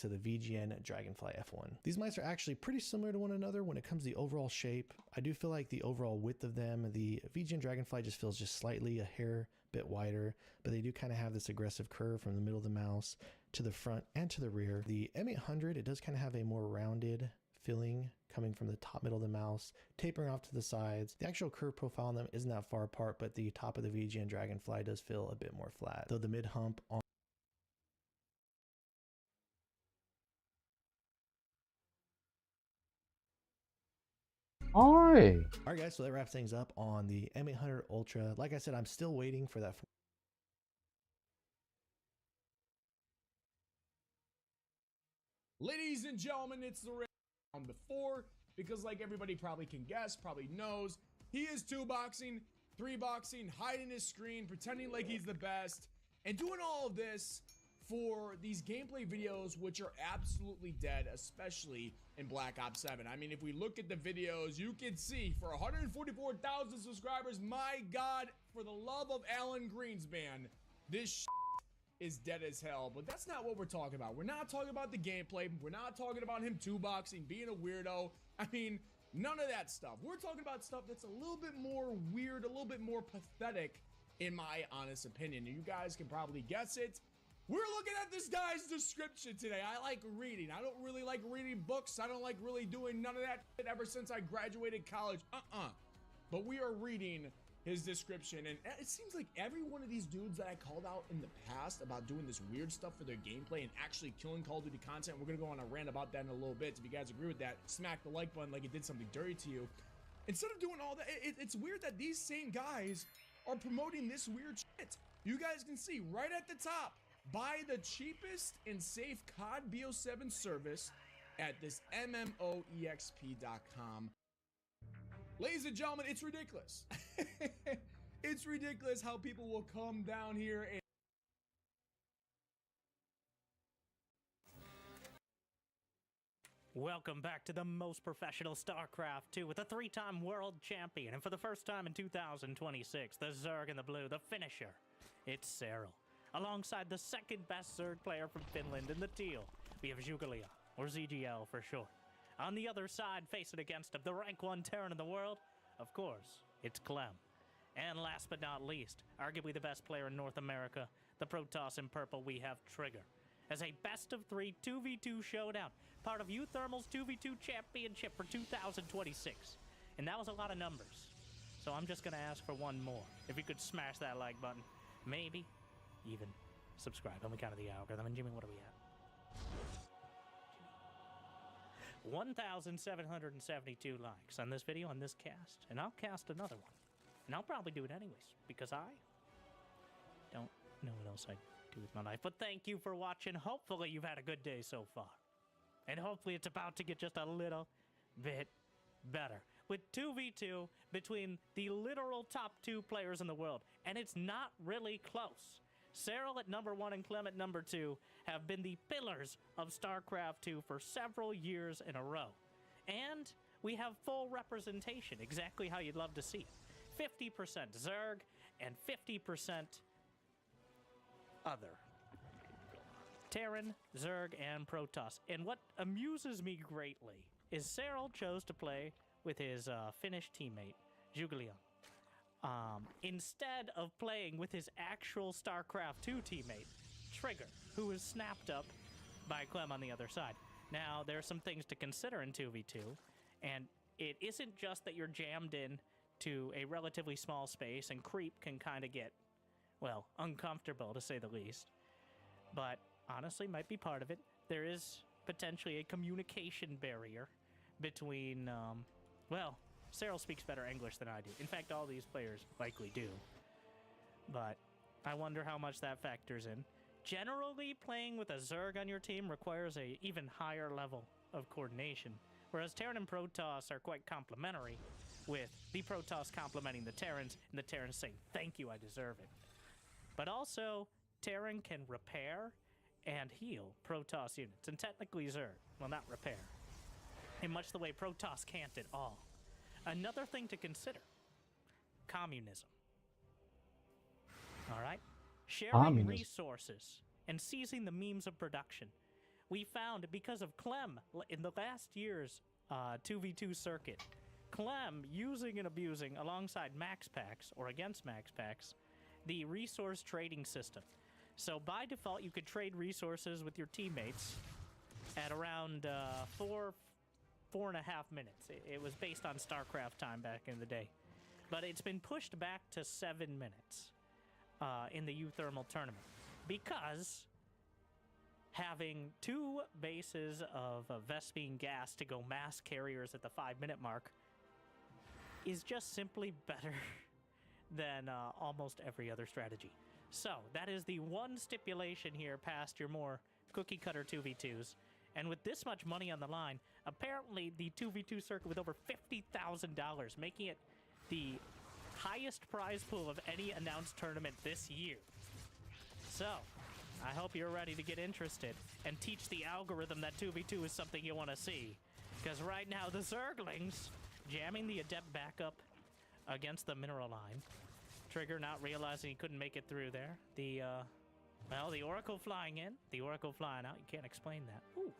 To the VGN Dragonfly F1. These mice are actually pretty similar to one another when it comes to the overall shape. I do feel like the overall width of them, the VGN Dragonfly just feels just slightly a hair bit wider, but they do kind of have this aggressive curve from the middle of the mouse to the front and to the rear. The M800, it does kind of have a more rounded feeling coming from the top middle of the mouse, tapering off to the sides. The actual curve profile on them isn't that far apart, but the top of the VGN Dragonfly does feel a bit more flat, though the mid hump on Alright guys, so that wraps things up on the M800 Ultra. Like I said, I'm still waiting for that. Ladies and gentlemen, it's the round before, because like everybody probably can guess, probably knows, he is 2-boxing, 3-boxing, hiding his screen, pretending like he's the best, and doing all of this for these gameplay videos, which are absolutely dead, especially in Black Ops 7. I mean, if we look at the videos, you can see for 144,000 subscribers, my God, for the love of Alan Greenspan, this is dead as hell. But that's not what we're talking about. We're not talking about the gameplay. We're not talking about him 2-boxing, being a weirdo. I mean, none of that stuff. We're talking about stuff that's a little bit more weird, a little bit more pathetic, in my honest opinion. You guys can probably guess it. We're looking at this guy's description today. I like reading. I don't really like reading books. I don't like really doing none of that shit ever since I graduated college. But we are reading his description, and it seems like every one of these dudes that I called out in the past about doing this weird stuff for their gameplay and actually killing Call of Duty content, we're gonna go on a rant about that in a little bit. If you guys agree with that, smack the like button like it did something dirty to you. Instead of doing all that, it's weird that these same guys are promoting this weird shit. You guys can see right at the top, buy the cheapest and safe COD BO7 service at this MMOEXP.com. Ladies and gentlemen, it's ridiculous. It's ridiculous how people will come down here and welcome back to the most professional StarCraft 2 with a 3-time world champion, and for the first time in 2026, the Zerg in the blue, the finisher. It's Cyril. Alongside the second best Zerg player from Finland in the teal, we have Jugalia, or ZGL for short. On the other side, facing against him, the rank 1 Terran in the world, of course, it's Clem. And last but not least, arguably the best player in North America, the Protoss in purple, we have Trigger. As a best of 3 2v2 showdown, part of U-Thermal's 2v2 championship for 2026. And that was a lot of numbers. So I'm just gonna ask for one more. If you could smash that like button, maybe even subscribe. Help me count the algorithm. And Jimmy, what are we at? 1,772 likes on this video, on this cast. And I'll cast another one. And I'll probably do it anyways, because I don't know what else I'd do with my life. But thank you for watching. Hopefully you've had a good day so far. And hopefully it's about to get just a little bit better. With 2v2 between the literal top 2 players in the world. And it's not really close. Cyril at number 1 and Clem at number 2 have been the pillars of StarCraft 2 for several years in a row. And we have full representation, exactly how you'd love to see it. 50% Zerg and 50% other. Terran, Zerg, and Protoss. And what amuses me greatly is Cyril chose to play with his Finnish teammate, Jugalia. Instead of playing with his actual StarCraft 2 teammate, Trigger, who was snapped up by Clem on the other side. Now, there are some things to consider in 2v2, and it isn't just that you're jammed in to a relatively small space, and creep can kind of get, well, uncomfortable to say the least. But honestly, might be part of it. There is potentially a communication barrier between, well, Cyril speaks better English than I do. In fact, all these players likely do. But I wonder how much that factors in. Generally, playing with a Zerg on your team requires a even higher level of coordination, whereas Terran and Protoss are quite complementary. with the Protoss complimenting the Terrans, and the Terrans saying, thank you, I deserve it. But also, Terran can repair and heal Protoss units, and technically Zerg, well, not repair, in much the way Protoss can't at all. Another thing to consider, communism. All right? Sharing resources and seizing the means of production. We found, because of Clem, in the last year's 2v2 circuit, Clem using and abusing, alongside Max Packs, or against Max Packs, the resource trading system. So by default, you could trade resources with your teammates at around 4.5 minutes. It was based on StarCraft time back in the day. But it's been pushed back to 7 minutes in the U-Thermal tournament, because having 2 bases of Vespene gas to go mass carriers at the 5-minute mark is just simply better than almost every other strategy. So that is the one stipulation here past your more cookie-cutter 2v2s. And with this much money on the line, apparently the 2v2 circuit with over $50,000, making it the highest prize pool of any announced tournament this year. So, I hope you're ready to get interested and teach the algorithm that 2v2 is something you want to see. Because right now, the Zerglings jamming the Adept backup against the mineral line. Trigger not realizing he couldn't make it through there. The Oracle flying in, the Oracle flying out. You can't explain that. Ooh,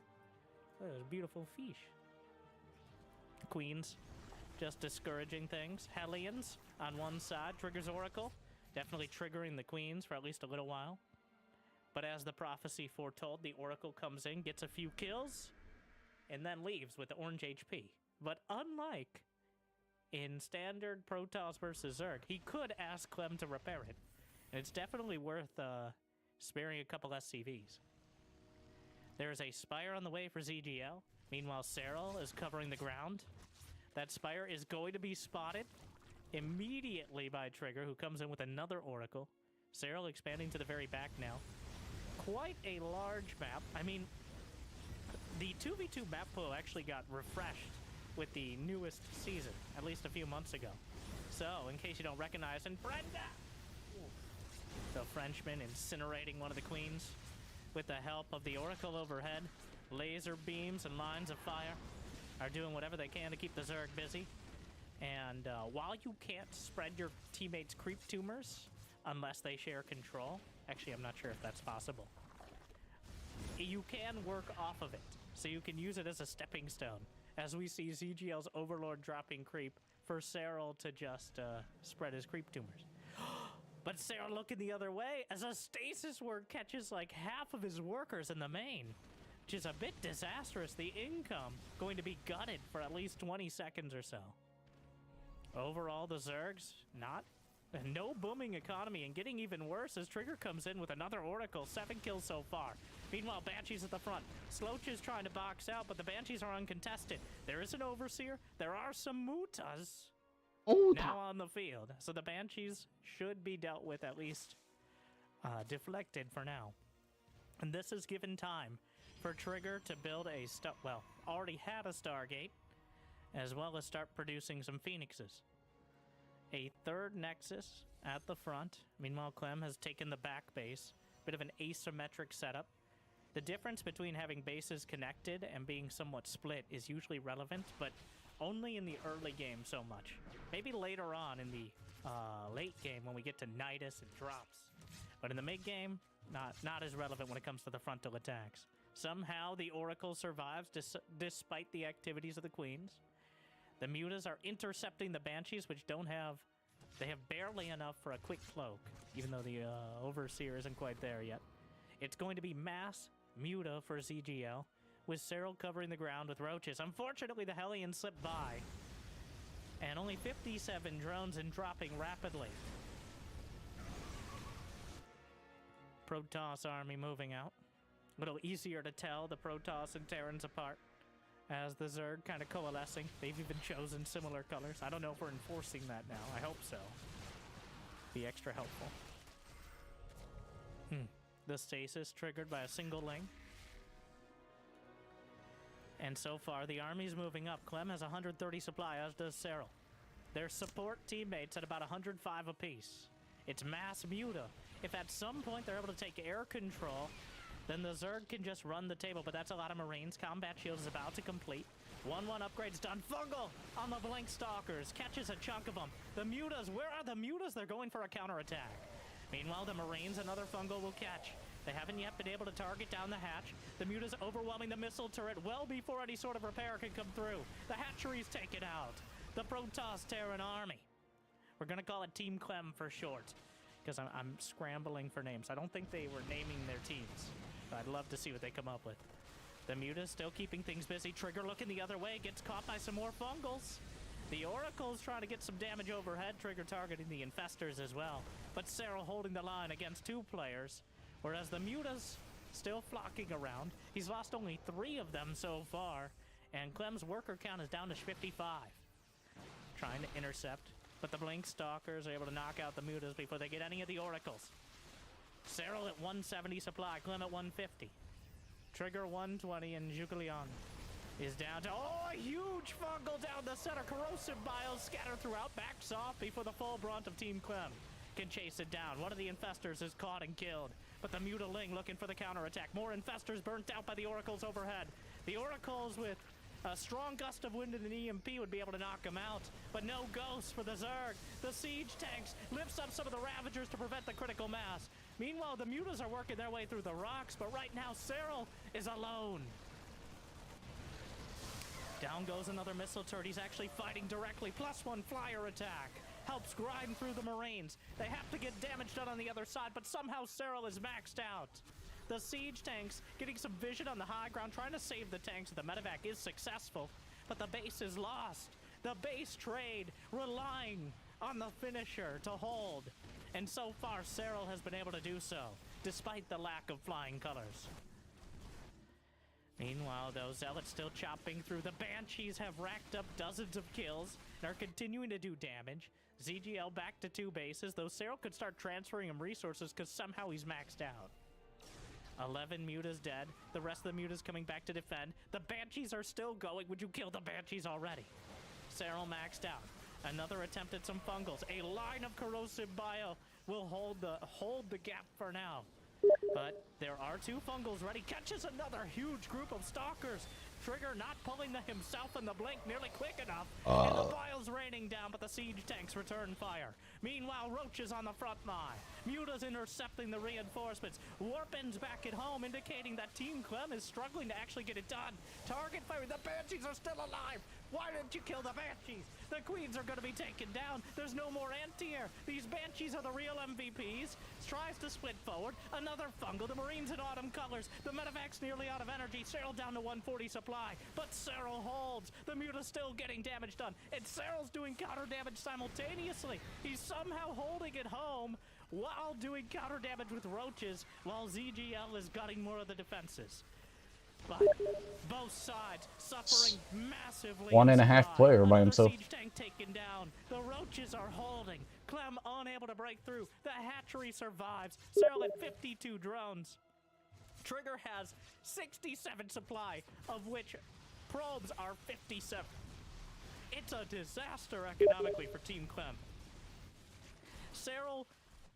those beautiful fish. Queens, just discouraging things. Hellions on one side. Trigger's Oracle, definitely triggering the Queens for at least a little while. But as the prophecy foretold, the Oracle comes in, gets a few kills, and then leaves with the orange HP. But unlike in standard Protoss versus Zerg, he could ask Clem to repair it. And it's definitely worth sparing a couple SCVs. There is a Spire on the way for ZGL. Meanwhile, Cyril is covering the ground. That Spire is going to be spotted immediately by Trigger, who comes in with another Oracle. Cyril expanding to the very back now. Quite a large map. I mean, the 2v2 map pool actually got refreshed with the newest season, at least a few months ago. So, in case you don't recognize, and Brenda! The Frenchman incinerating one of the queens with the help of the Oracle overhead. Laser beams and lines of fire are doing whatever they can to keep the Zerg busy. And while you can't spread your teammates' creep tumors unless they share control, actually I'm not sure if that's possible, you can work off of it. So you can use it as a stepping stone, as we see ZGL's Overlord dropping creep for Cyril to just spread his creep tumors. But Cyril looking the other way as a stasis ward catches like half of his workers in the main, which is a bit disastrous. The income going to be gutted for at least 20 seconds or so. Overall, the Zergs, no booming economy, and getting even worse as Trigger comes in with another Oracle. 7 kills so far. Meanwhile, Banshee's at the front. Sloach is trying to box out, but the Banshees are uncontested. There is an Overseer. There are some Mutas now on the field. So the Banshees should be dealt with, at least deflected for now. And this has given time for Trigger to build a, already had a Stargate, as well as start producing some Phoenixes. A third Nexus at the front. Meanwhile, Clem has taken the back base. Bit of an asymmetric setup. The difference between having bases connected and being somewhat split is usually relevant, but only in the early game so much. Maybe later on in the late game when we get to Nidus and drops. But in the mid game, not as relevant when it comes to the frontal attacks. Somehow the Oracle survives despite the activities of the Queens. The Mutas are intercepting the Banshees, which they have barely enough for a quick cloak, even though the Overseer isn't quite there yet. It's going to be mass Muta for ZGL, with Cyril covering the ground with roaches. Unfortunately, the Hellion slipped by, and only 57 drones and dropping rapidly. Protoss army moving out. A little easier to tell the Protoss and Terrans apart, as the Zerg kind of coalescing. They've even chosen similar colors. I don't know if we're enforcing that now. I hope so. Be extra helpful. The stasis triggered by a single ling. And so far, the army's moving up. Clem has 130 supply, as does Cyril. Their support teammates at about 105 apiece. It's mass Muta. If at some point they're able to take air control, then the Zerg can just run the table, but that's a lot of Marines. Combat Shield is about to complete. 1-1 upgrade's done. Fungal on the Blink Stalkers. Catches a chunk of them. The Mutas, where are the Mutas? They're going for a counterattack. Meanwhile, the Marines, another Fungal will catch. They haven't yet been able to target down the hatch. The Mutas overwhelming the missile turret well before any sort of repair can come through. The hatchery's taken out. The Protoss Terran army. We're gonna call it Team Clem for short, because I'm scrambling for names. I don't think they were naming their teams. I'd love to see what they come up with. The Muta's still keeping things busy. Trigger looking the other way, gets caught by some more Fungals. The Oracle's trying to get some damage overhead. Trigger targeting the Infestors as well. But Cyril holding the line against 2 players, whereas the Muta's still flocking around. He's lost only 3 of them so far, and Clem's worker count is down to 55. Trying to intercept, but the Blink Stalkers are able to knock out the Mutas before they get any of the Oracles. Cyril at 170 supply, Clem at 150. Trigger 120, and Julian is down to, oh, a huge Fungal down the center. Corrosive Biles scattered throughout, backs off before the full brunt of Team Clem can chase it down. One of the Infestors is caught and killed, but the Mutaling looking for the counterattack. More Infestors burnt out by the Oracles overhead. The Oracles with a strong gust of wind and an EMP would be able to knock him out, but no ghosts for the Zerg. The siege tanks lifts up some of the Ravagers to prevent the critical mass. Meanwhile, the Mutas are working their way through the rocks, but right now Cyril is alone. Down goes another missile turret. He's actually fighting directly. +1 flyer attack. Helps grind through the Marines. They have to get damage done on the other side, but somehow Cyril is maxed out. The siege tanks getting some vision on the high ground, trying to save the tanks. The medevac is successful, but the base is lost. The base trade relying on the finisher to hold. And so far, Cyril has been able to do so, despite the lack of flying colors. Meanwhile, though, Zealots still chopping through. The Banshees have racked up dozens of kills and are continuing to do damage. ZGL back to 2 bases, though Cyril could start transferring him resources because somehow he's maxed out. 11 Mutas dead. The rest of the Mutas coming back to defend. The Banshees are still going. Would you kill the Banshees already? Cyril maxed out. Another attempt at some Fungals. A line of Corrosive Bio will hold the gap for now. But there are 2 Fungals ready. Catches another huge group of Stalkers. Trigger not pulling himself in the blink nearly quick enough. And the Bile's raining down, but the siege tanks return fire. Meanwhile, Roach is on the front line. Muta's intercepting the reinforcements. Warpin's back at home, indicating that Team Clem is struggling to actually get it done. Target fire. The Banshees are still alive. Why didn't you kill the Banshees? The Queens are going to be taken down. There's no more anti-air. These Banshees are the real MVPs. Tries to split forward. Another Fungal. The Marines in autumn colors. The medevac's nearly out of energy. Cyril down to 140 supply. But Cyril holds. The Muta's still getting damage done. And Cyril's doing counter damage simultaneously. He's somehow holding it home while doing counter damage with Roaches, while ZGL is gutting more of the defenses. But both sides suffering massively. 1.5 player by himself. Siege tank taken down. The Roaches are holding. Clem unable to break through. The hatchery survives. Cyril at 52 drones. Trigger has 67 supply, of which probes are 57. It's a disaster economically for Team Clem. Cyril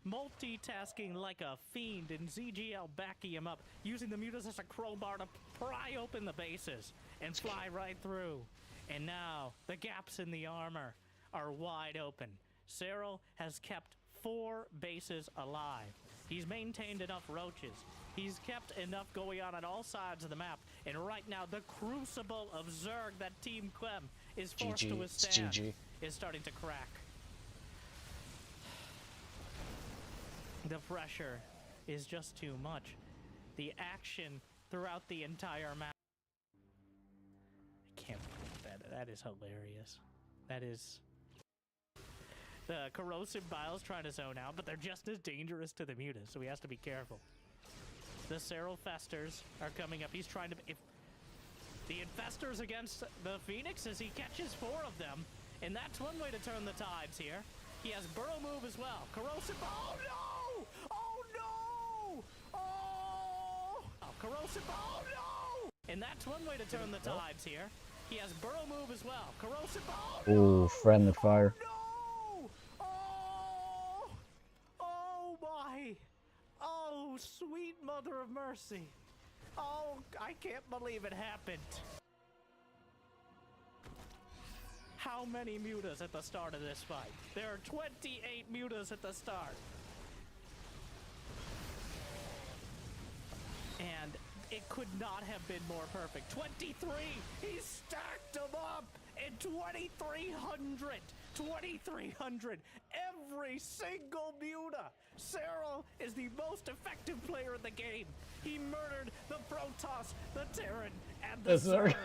multitasking like a fiend, and ZGL backing him up, using the Mutas as a crowbar to pry open the bases and fly right through. And now the gaps in the armor are wide open. Cyril has kept 4 bases alive. He's maintained enough Roaches. He's kept enough going on all sides of the map. And right now, the crucible of Zerg that Team Clem is forced to withstand is starting to crack. The pressure is just too much. The action throughout the entire map. I can't believe that. That is hilarious. That is... The Corrosive Biles trying to zone out, but they're just as dangerous to the Mutas, so he has to be careful. The Cyril Festers are coming up. He's trying to... If the Infestors against the Phoenixes, he catches 4 of them, and that's one way to turn the tides here. He has Burrow move as well. Corrosive... Oh, no! Oh, no! Oh! Corrosive... Oh, no! And that's one way to turn the tides here. He has burrow move as well. Corrosive ball. Ooh, friendly fire. Oh my! Oh, sweet mother of mercy! Oh, I can't believe it happened. How many mutas at the start of this fight? There are 28 mutas at the start. And it could not have been more perfect. 23! He stacked them up in 2,300! 2,300! Every single muta! Cyril is the most effective player in the game. He murdered the Protoss, the Terran, and the Zerg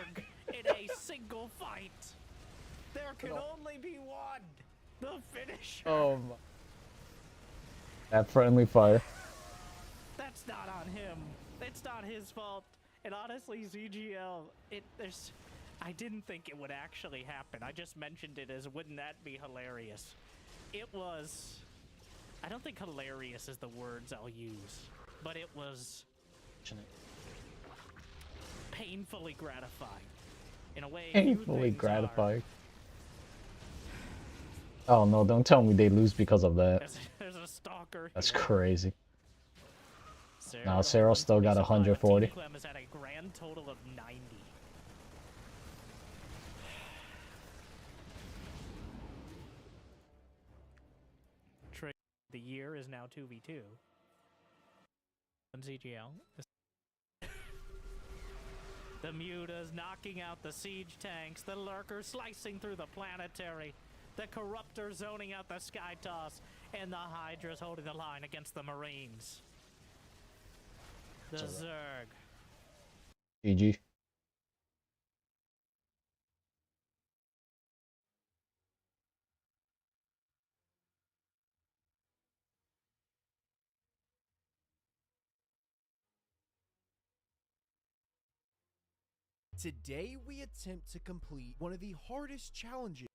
in a single fight. There can only be one. The finisher. Oh my. That friendly fire. That's not on him. It's not his fault. And honestly, ZGL, I didn't think it would actually happen. I just mentioned it as, wouldn't that be hilarious? It was, I don't think hilarious is the words I'll use, but it was painfully gratifying. In a way, Painfully gratifying. Oh no, don't tell me they lose because of that. There's a stalker. That's crazy. Now Cyril still got 140. Clem is at a grand total of 90. Trick the year is now 2v2. On ZGL. The mutas knocking out the siege tanks, the lurker slicing through the planetary, the corruptor zoning out the sky toss, and the hydras holding the line against the marines. The Zerg. GG. Today we attempt to complete one of the hardest challenges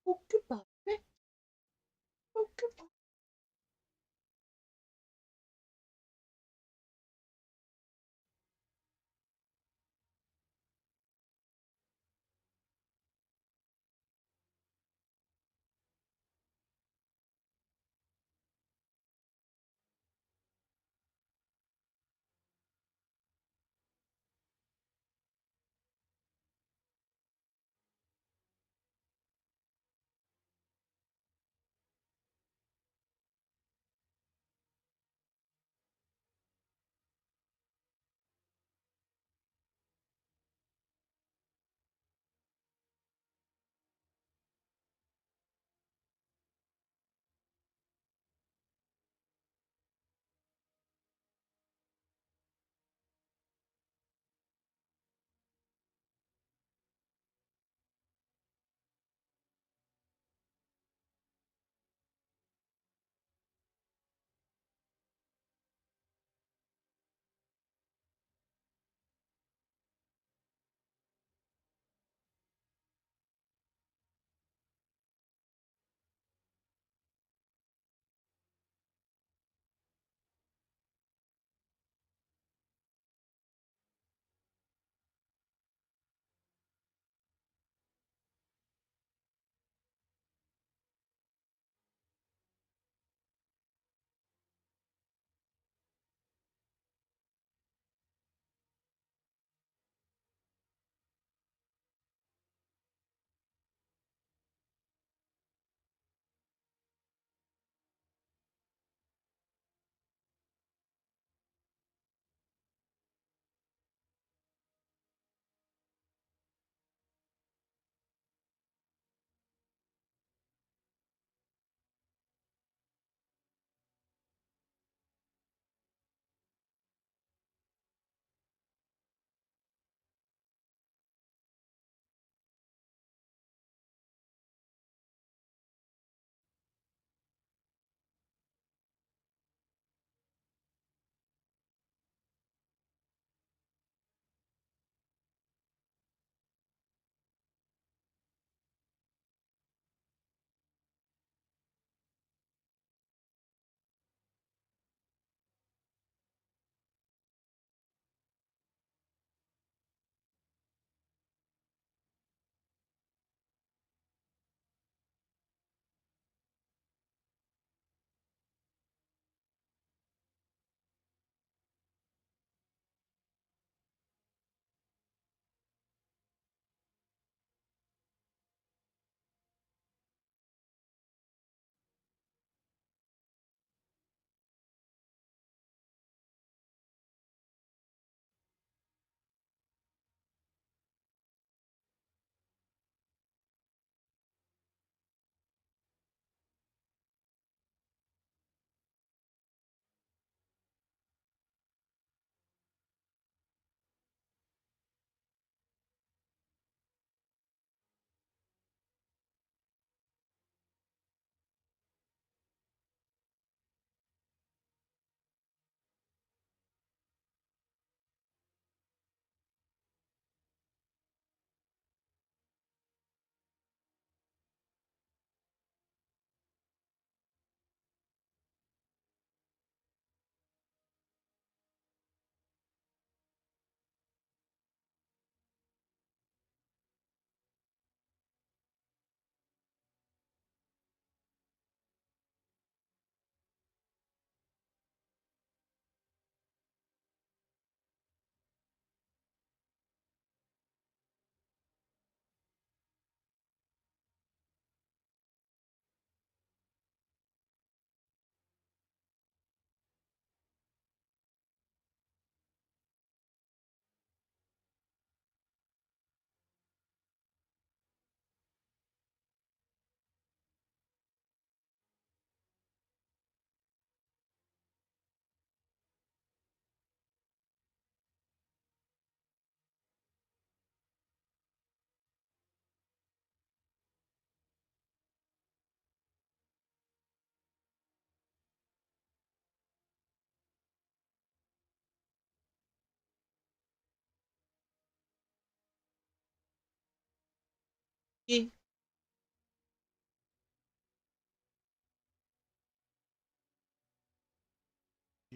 Oh, goodbye, bitch. Oh, goodbye.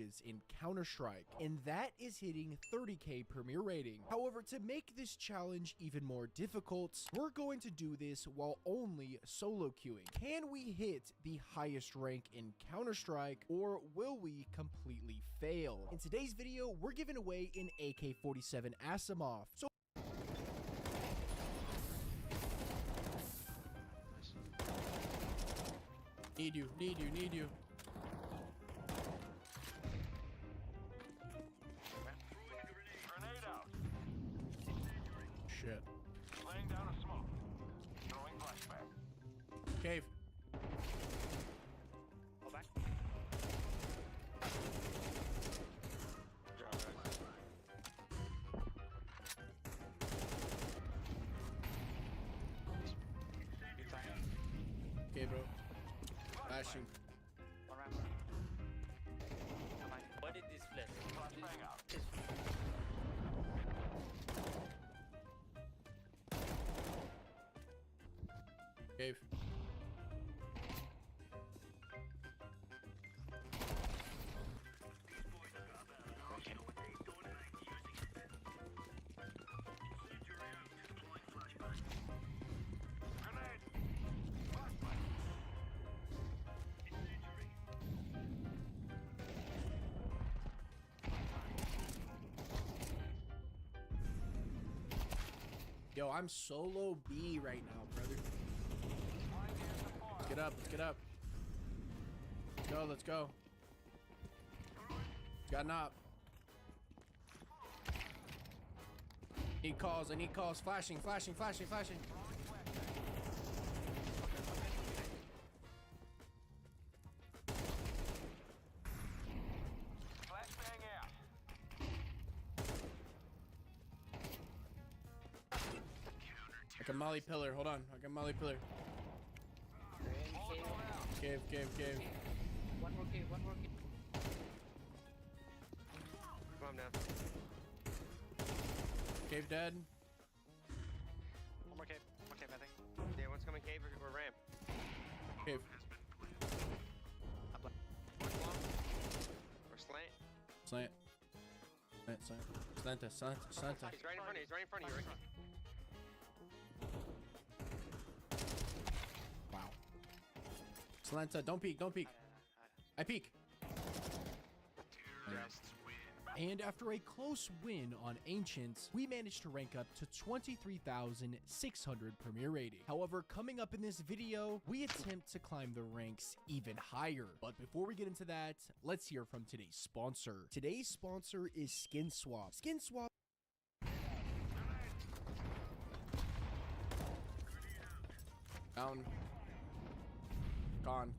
is in Counter-Strike, and that is hitting 30k Premier rating. However, to make this challenge even more difficult, we're going to do this while only solo queuing. Can we hit the highest rank in Counter-Strike, or will we completely fail? In today's video, we're giving away an AK-47 Asimov. So need you. Grenade out. Shit. Laying down a smoke. Throwing flashbang. Cave. Go back. Okay, bro. Flashing. One round. What did this flash? Flashbang out. Cave. Yo, I'm solo B right now, brother. Let's get up, let's get up. Let's go. Got an op. Need calls, I need calls. Flashing. Flashbang out. I can molly pillar, hold on. I can molly pillar. Cave. One more cave. Calm down. Cave dead. One more cave, I think. Yeah, one's coming cave or ramp. Cave. Up left. One long. Or slant. Slant. Slanta. He's right in front of you, Ricky. Wow. Slanta, don't peek. I peek. And after a close win on Ancients, we managed to rank up to 23,600 Premier rating. However, coming up in this video, we attempt to climb the ranks even higher. But before we get into that, let's hear from today's sponsor. Today's sponsor is Skin Swap. Skin Swap. Down. Gone.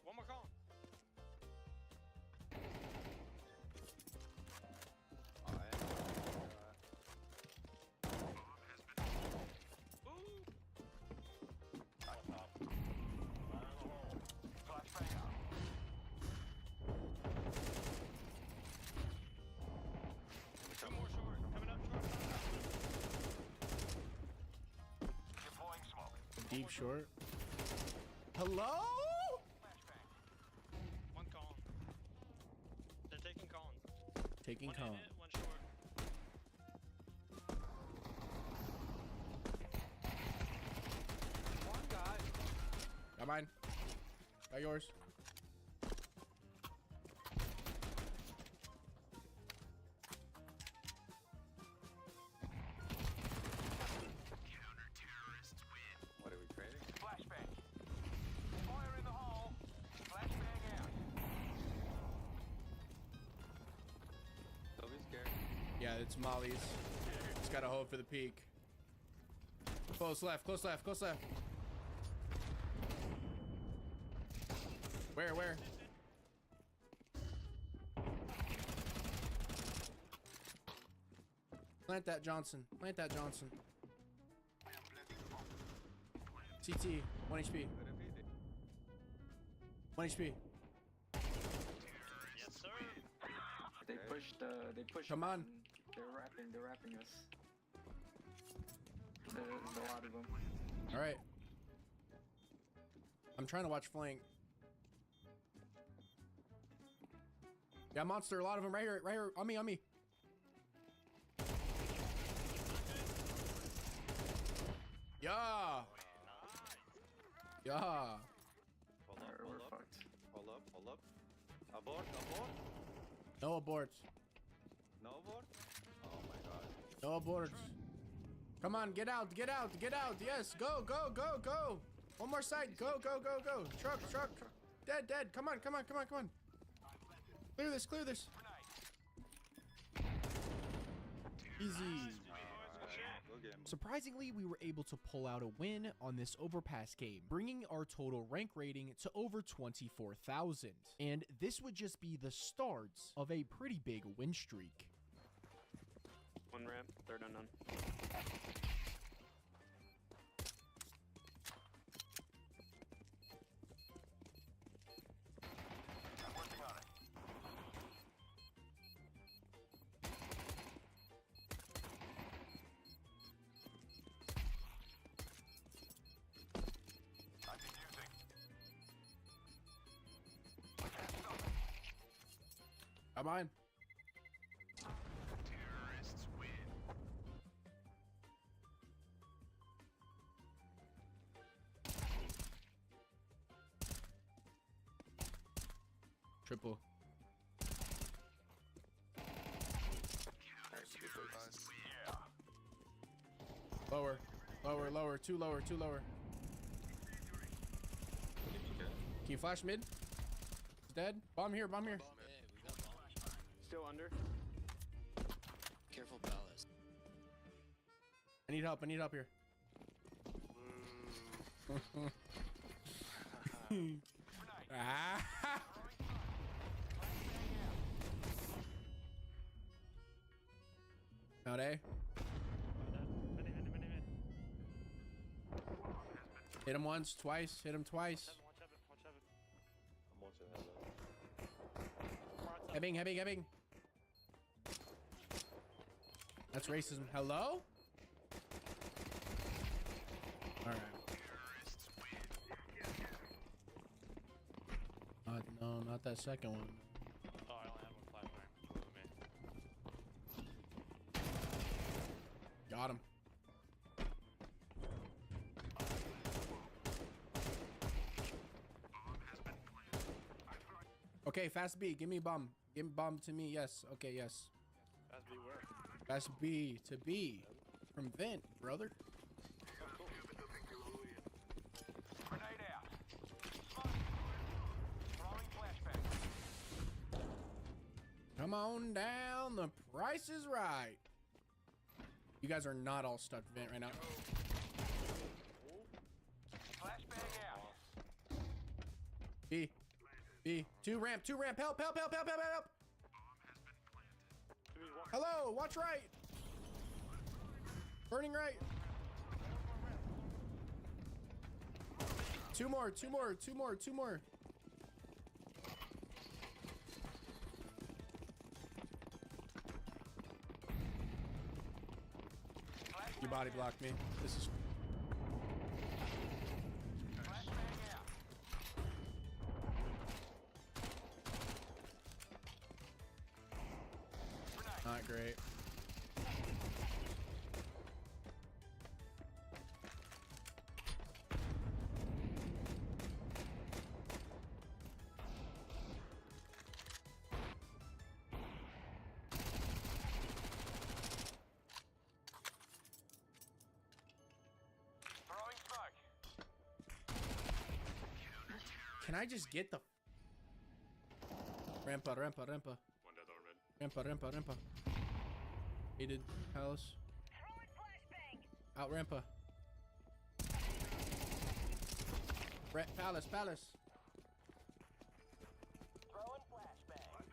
One more call. Deep short. Hello? One call. They're taking Colin. Taking One Colin. in it, one short. One guy. Got mine. Got yours. Yeah, it's Molly's. Just gotta hold for the peak. Close left. Where? Plant that Johnson. CT, 1 HP. 1 HP. Yes, sir. They pushed. Come on. They're wrapping us. There's a lot of them. All right. I'm trying to watch flank. Yeah, monster. A lot of them right here. Right here. On me. On me. Yeah. Yeah. Hold up. Hold up. Abort. No aborts. No abort? Oh my god. No aborts. Come on, get out. Yes, go. One more side. Go. Truck. Dead. Come on. Clear this. Easy. Surprisingly, we were able to pull out a win on this overpass game, bringing our total rank rating to over 24,000. And this would just be the start of a pretty big win streak. One ramp, third unknown. Come on. Terrorists win. Triple. Lower. Too lower. Can you flash mid? He's dead. Bomb here. Still under. Careful, Palace. I need help here. Out A. Hit him once, twice. I'm watching heaven. Heaving. That's racism. Hello? Alright. No, not that second one. Oh, I only have one flashbang. Got him. Okay, fast B. Give me bomb. Give me bomb to me. Yes. Okay, yes. Fast B where? Fast B to B. From vent, brother. Grenade out. Throwing flashbang. Come on down. The price is right. You guys are not all stuck vent right now. Flashbang out. B. Two ramp. Help. Hello, watch right. Burning right. Two more. You body blocked me. This is not great. Throwing smoke. Can I just get the rampa? One dead over mid. Rampa. Hated Palace. Out rampa. Palace. Throwing flashbang.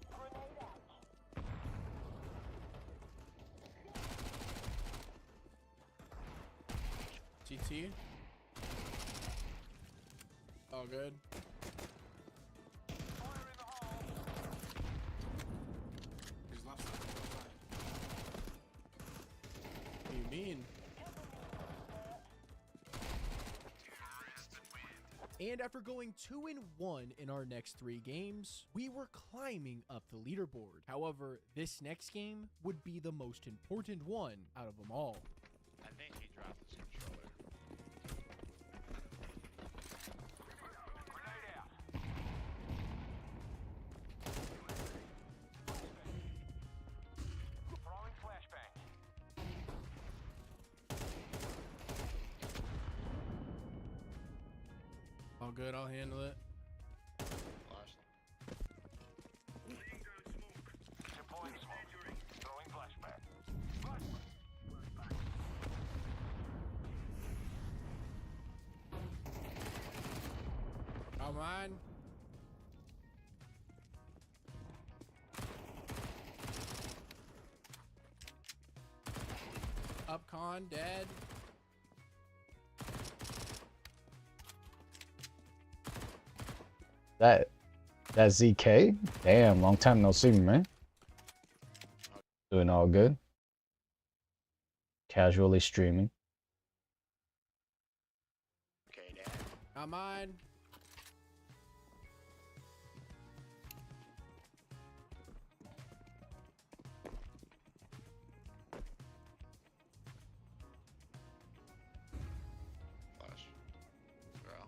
Grenade out. TT. All good. And after going 2-1 in our next 3 games, we were climbing up the leaderboard. However, this next game would be the most important one out of them all. I think he dropped his controller. All good, I'll handle it. Come on. Up con, dead. That ZK? Damn, long time no see, man. Doing all good. Casually streaming. Come on. Flash. Girl.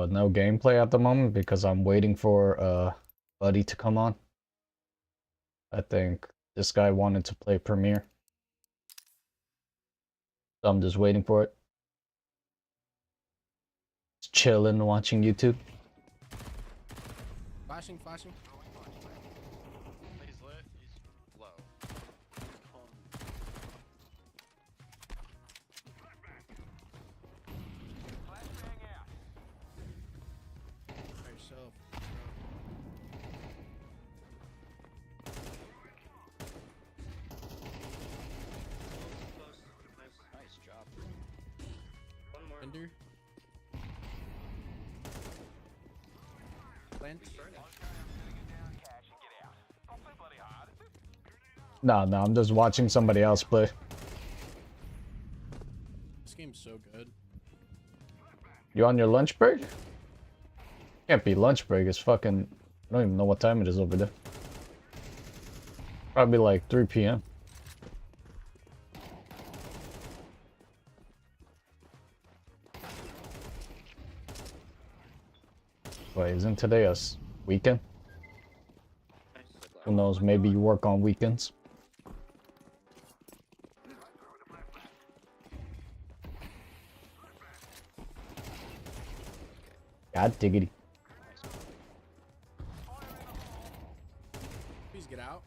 No gameplay at the moment because I'm waiting for Buddy to come on. I think this guy wanted to play Premiere. So I'm just waiting for it. Just chilling, watching YouTube. Flashing, flashing. He's lit. He's low. By yourself. Nice job. One more. Ender. Plant. No, I'm just watching somebody else play. This game's so good. You on your lunch break? Can't be lunch break, it's fucking... I don't even know what time it is over there. Probably like 3 p.m. Wait, isn't today a weekend? Who knows, maybe you work on weekends. God diggity. Please get out.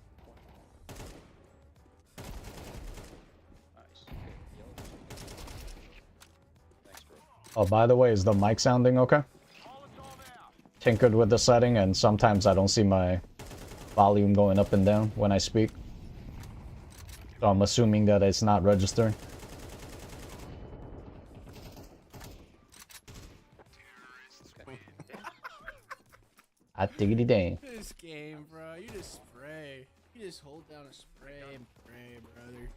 Oh, by the way, is the mic sounding okay? Tinkered with the setting, and sometimes I don't see my volume going up and down when I speak. So I'm assuming that it's not registering. I diggity dang. This game, bro. You just spray. You just hold down a spray and pray, brother.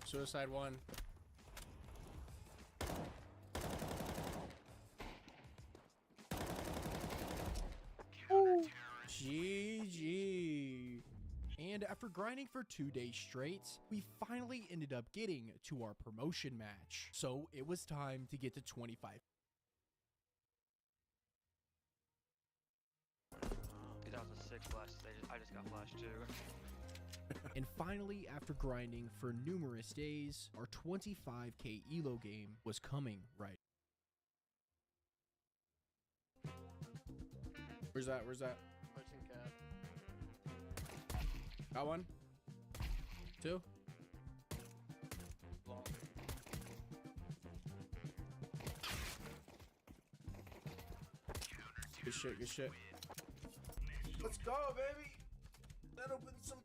Suicide 1. GG. And after grinding for 2 days straight, we finally ended up getting to our promotion match. So it was time to get to 25. 2006 flash stage. I just got flashed too. And finally, after grinding for numerous days, our 25k elo game was coming right. Where's that? Where's that? Got one? 2? Good shit, good shit. Let's go, baby! That opens some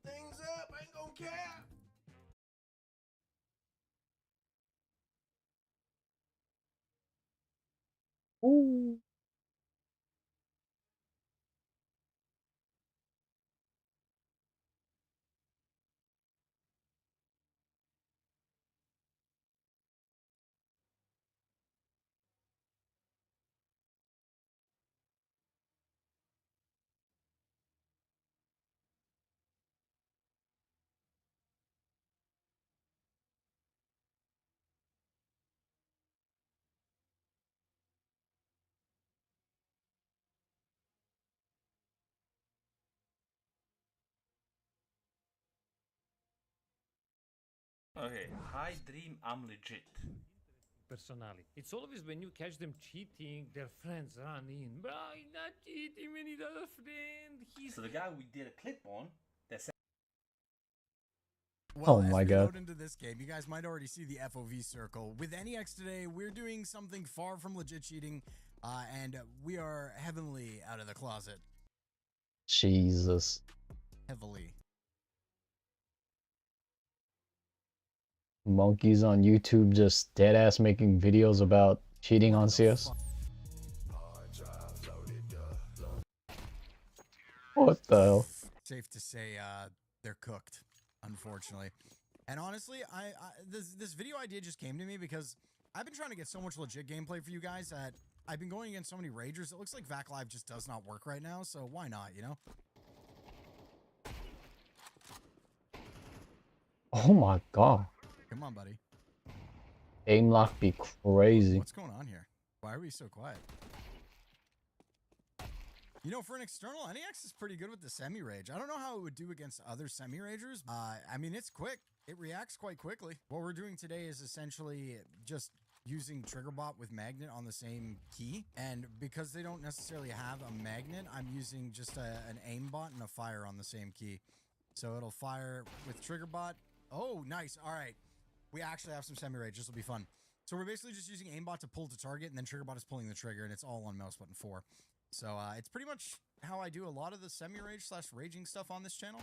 care. Ooh. Okay, high dream, I'm legit. Personally, it's always when you catch them cheating, their friends run in. Bro, he's not cheating when he does a friend. He's So the guy we did a clip on, that's Well, Oh as my we God. load into this game, you guys might already see the FOV circle. With NEX today, we're doing something far from legit cheating, and we are heavily out of the closet. Jesus. Heavily. Monkeys on YouTube just dead ass making videos about cheating on CS. What the hell? Safe to say, they're cooked, unfortunately. And honestly, this video idea just came to me because I've been trying to get so much legit gameplay for you guys that I've been going against so many ragers. It looks like VAC Live just does not work right now, so why not, you know? Oh my God. Come on, buddy. Aim lock be crazy. What's going on here? Why are we so quiet? You know, for an external, NEX is pretty good with the semi-rage. I don't know how it would do against other semi-ragers. I mean, it's quick. It reacts quite quickly. What we're doing today is essentially just using TriggerBot with magnet on the same key. And because they don't necessarily have a magnet, I'm using just an aimbot and a fire on the same key. So it'll fire with TriggerBot. Oh, nice. All right. We actually have some semi-rage. This will be fun. So we're basically just using aimbot to pull to target, and then TriggerBot is pulling the trigger, and it's all on mouse button 4. So it's pretty much how I do a lot of the semi-rage / raging stuff on this channel.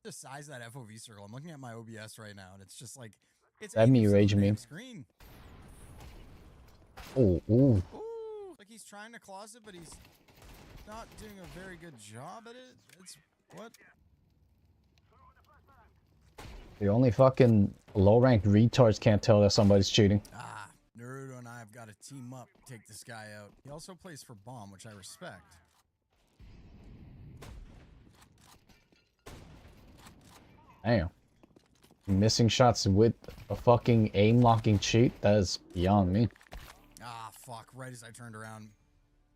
The size of that FOV circle. I'm looking at my OBS right now, and it's just like, it's Semi-rage on the meme. screen. Oh, ooh. Ooh, like he's trying to closet, but he's not doing a very good job at it. It's what? The only fucking low-ranked retards can't tell that somebody's cheating. Ah, Naruto and I have got to team up, take this guy out. He also plays for Bomb, which I respect. Damn. Missing shots with a fucking aim-locking cheat? That is beyond me. Ah, fuck, right as I turned around.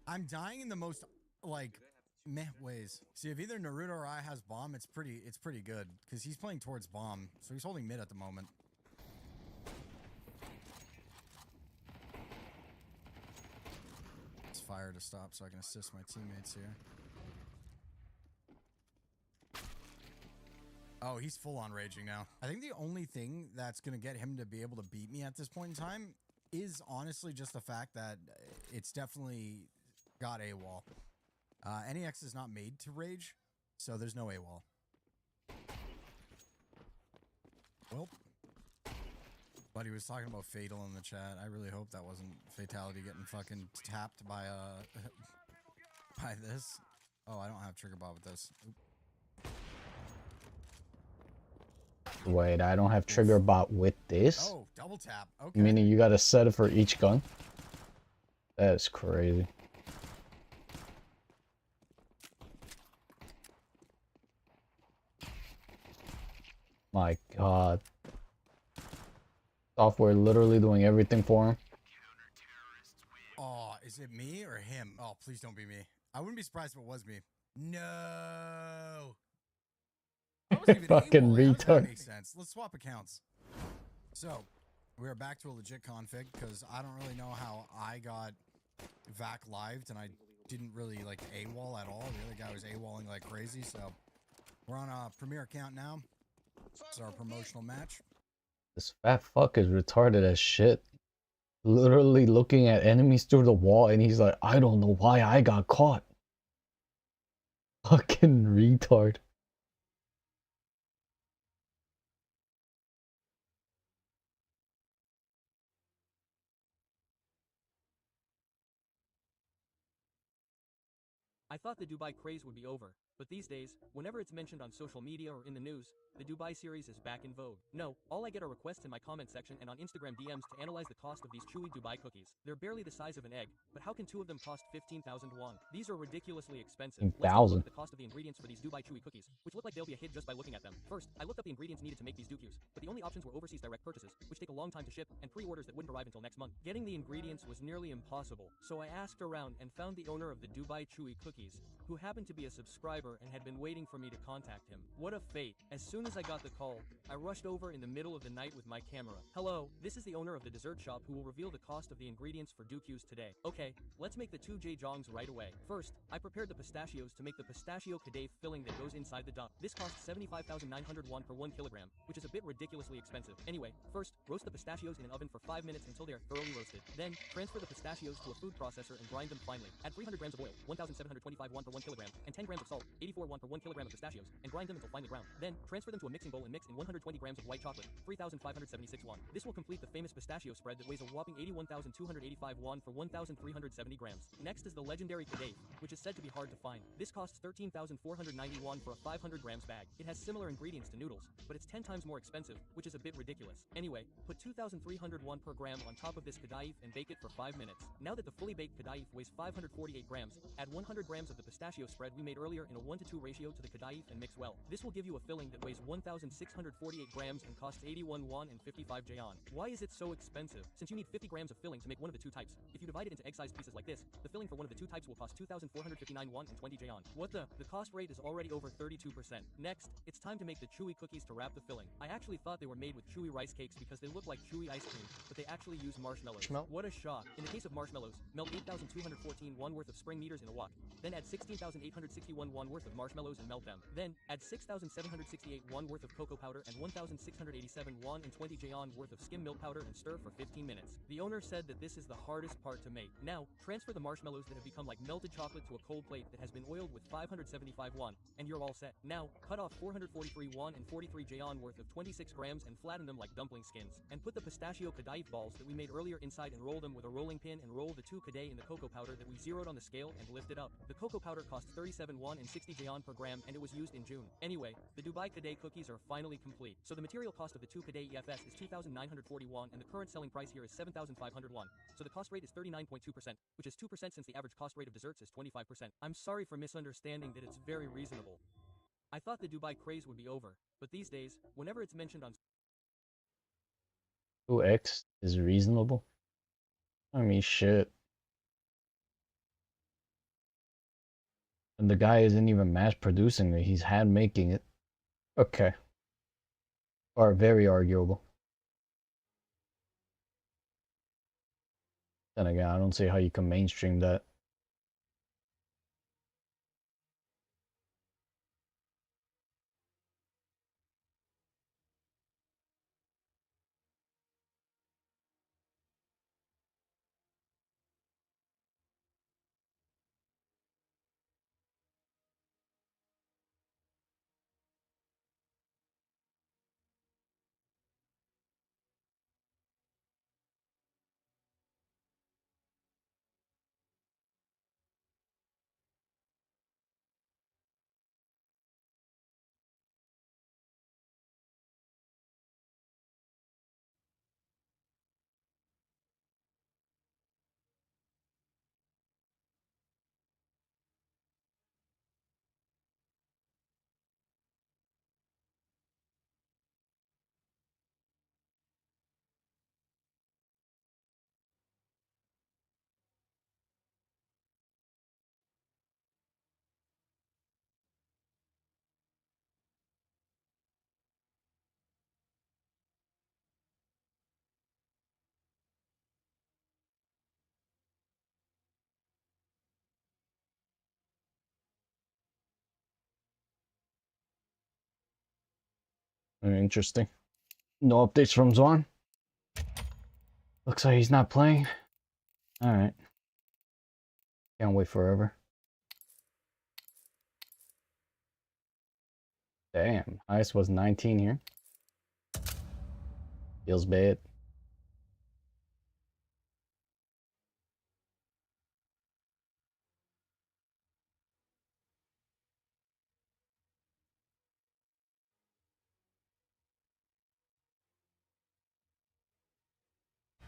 I'm dying in the most, like, meh ways. See, if either Naruto or I has Bomb, it's pretty good, because he's playing towards Bomb, so he's holding mid at the moment. It's fire to stop so I can assist my teammates here. Oh, he's full on raging now. I think the only thing that's going to get him to be able to beat me at this point in time is honestly just the fact that it's definitely got AWOL. NEX is not made to rage, so there's no AWOL. Well, buddy was talking about Fatal in the chat. I really hope that wasn't Fatality getting fucking tapped by by this. Oh, I don't have trigger bot with this. Oop. Wait, I don't have trigger bot with this? Oh, double tap. Okay. Meaning you gotta set it for each gun? That is crazy. My God. Software literally doing everything for him. Oh, is it me or him? Oh, please don't be me. I wouldn't be surprised if it was me. No. Fucking retard. Makes sense. Let's swap accounts. So, we are back to a legit config because I don't really know how I got VAC lived and I didn't really like AWOL at all. The other guy was AWOLing like crazy, so we're on a Premier account now. It's our promotional match. This fat fuck is retarded as shit. Literally looking at enemies through the wall and he's like, I don't know why I got caught. Fucking retard. thought the Dubai craze would be over, but these days, whenever it's mentioned on social media or in the news, the Dubai series is back in vogue. No, all I get are requests in my comment section and on Instagram DMs to analyze the cost of these chewy Dubai cookies. They're barely the size of an egg, but how can 2 of them cost 15,000 won? These are ridiculously expensive. Let's take a look 15,000. at the cost of the ingredients for these Dubai chewy cookies, which look like they'll be a hit just by looking at them. First, I looked up the ingredients needed to make these Dukies, but the only options were overseas direct purchases, which take a long time to ship, and pre-orders that wouldn't arrive until next month. Getting the ingredients was nearly impossible, so I asked around and found the owner of the Dubai chewy cookies, who happened to be a subscriber and had been waiting for me to contact him. What a fate. As soon as I got the call, I rushed over in the middle of the night with my camera. Hello, this is the owner of the dessert shop who will reveal the cost of the ingredients for Dukies today. Okay, let's make the 2 Jjongs right away. First, I prepared the pistachios to make the pistachio kadayf filling that goes inside the duck. This costs 75,900 won per 1 kilogram, which is a bit ridiculously expensive. Anyway, first, roast the pistachios in an oven for 5 minutes until they are thoroughly roasted. Then, transfer the pistachios to a food processor and grind them finely. Add 300 grams of oil, 1,725 won per 1 kilogram, and 10 grams of salt, 84 won per 1 kilogram of pistachios, and grind them until finely ground. Then, transfer them to a mixing bowl and mix in 120 grams of white chocolate, 3,576 won. This will complete the famous pistachio spread that weighs a whopping 81,285 won for 1,370 grams. Next is the legendary kadayf, which is said to be hard to find. This costs 13,490 won for a 500 grams bag. It has similar ingredients to noodles, but it's 10 times more expensive, which is a bit ridiculous. Anyway, put 2,300 won per gram on top of this kadayf and bake it for 5 minutes. Now that the fully baked kadayf weighs 548 grams, add 100 grams of the pistachio spread we made earlier in a 1:2 ratio to the kadayf and mix well. This will give you a filling that weighs 1,648 grams and costs 81 won and 55 jayon. Why is it so expensive? Since you need 50 grams of filling to make one of the 2 types. If you divide it into egg-sized pieces like this, the filling for one of the 2 types will cost 2,459 won and 20 jayon. What the? The cost rate is already over 32%. Next, it's time to make the chewy cookies to wrap the filling. I actually thought they were made with chewy rice cakes because they look like chewy ice cream, but they actually use marshmallows. What a shock. In the case of marshmallows, melt 8,214 won worth of spring meters in a wok. Then add 16,861 won worth of marshmallows and melt them. Then, add 6,768 won worth of cocoa powder and 1,687 won and 20 jayon worth of skim milk powder and stir for 15 minutes. The owner said that this is the hardest part to make. Now, transfer the marshmallows that have become like melted chocolate to a cold plate that has been oiled with 575 won, and you're all set. Now, cut off 443 won and 43 jayon worth of 26 grams and flatten them like dumpling skins. And put the pistachio kadayf balls that we made earlier inside and roll them with a rolling pin and roll the 2 kadayf in the cocoa powder that we zeroed on the scale and lift it up. The cocoa powder costs 37 won and 60 jayon per gram and it was used in June. Anyway, the Dubai kadayf cookies are finally complete. So the material cost of the 2 kadayf EFS is 2,940 won and the current selling price here is 7,500 won. So the cost rate is 39.2%, which is 2% since the average cost rate of desserts is 25%. I'm sorry for misunderstanding that it's very reasonable. I thought the Dubai craze would be over, but these days, whenever it's mentioned on 2x is reasonable? I mean, shit. And the guy isn't even mass producing it, he's hand making it. Okay. Or very arguable. Then again, I don't see how you can mainstream that. Interesting. No updates from Zwan. Looks like he's not playing. Alright. Can't wait forever. Damn, highest was 19 here. Feels bad.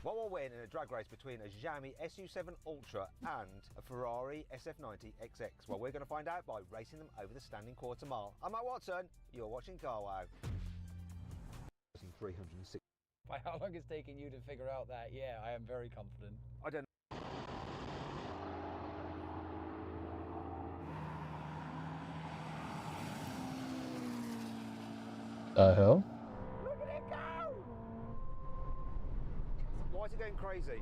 What will win in a drag race between a Xiaomi SU7 Ultra and a Ferrari SF90 XX? Well, we're going to find out by racing them over the standing quarter mile. I'm Matt Watson, you're watching Car Wow. 360. By how long it's taking you to figure out that, yeah, I am very confident. I don't know. The hell? Look at it go! Why is it going crazy?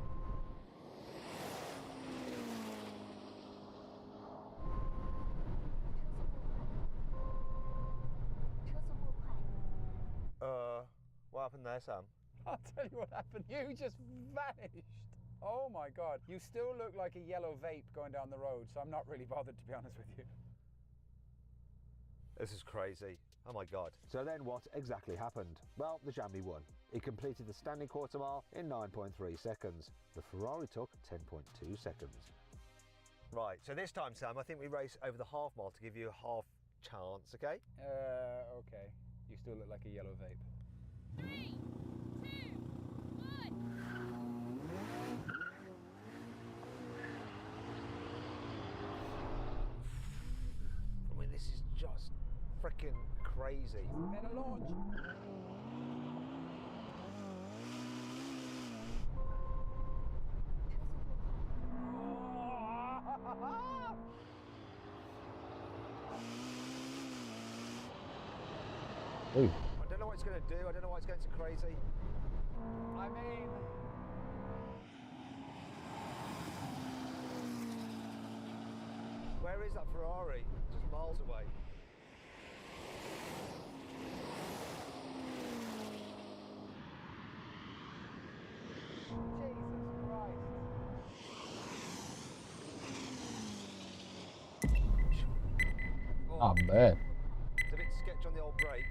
What happened there, Sam? I'll tell you what happened. You just vanished. Oh my God. You still look like a yellow vape going down the road, so I'm not really bothered, to be honest with you. This is crazy. Oh my God. So then what exactly happened? Well, the Xiaomi won. It completed the standing quarter mile in 9.3 seconds. The Ferrari took 10.2 seconds. Right, so this time, Sam, I think we race over the half mile to give you a half chance, okay? Okay. You still look like a yellow vape. 3, 2, 1. I mean, this is just freaking crazy. Better launch. Ooh. I don't know what it's going to do. I don't know why it's going so crazy. I mean... Where is that Ferrari? Just miles away. Jesus Christ. Not bad. It's a bit sketch on the old brakes.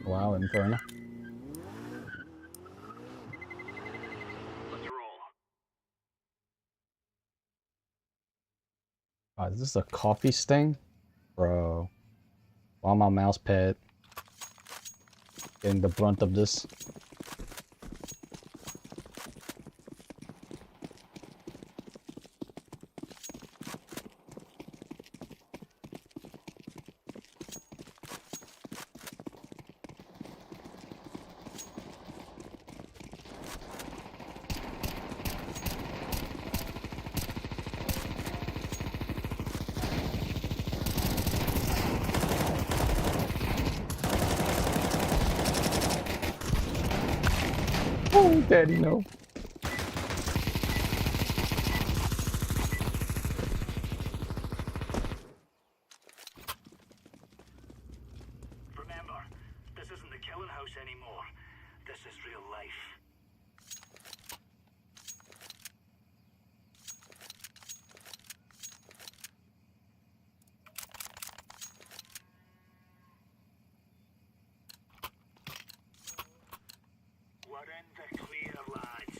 Wow, Inferno. Let's roll. Is this a coffee stain? Bro. While my mouse pad getting the brunt of this. Oh, Daddy, no. Remember, this isn't the killing house anymore. This is real life. We're in the clear, lads.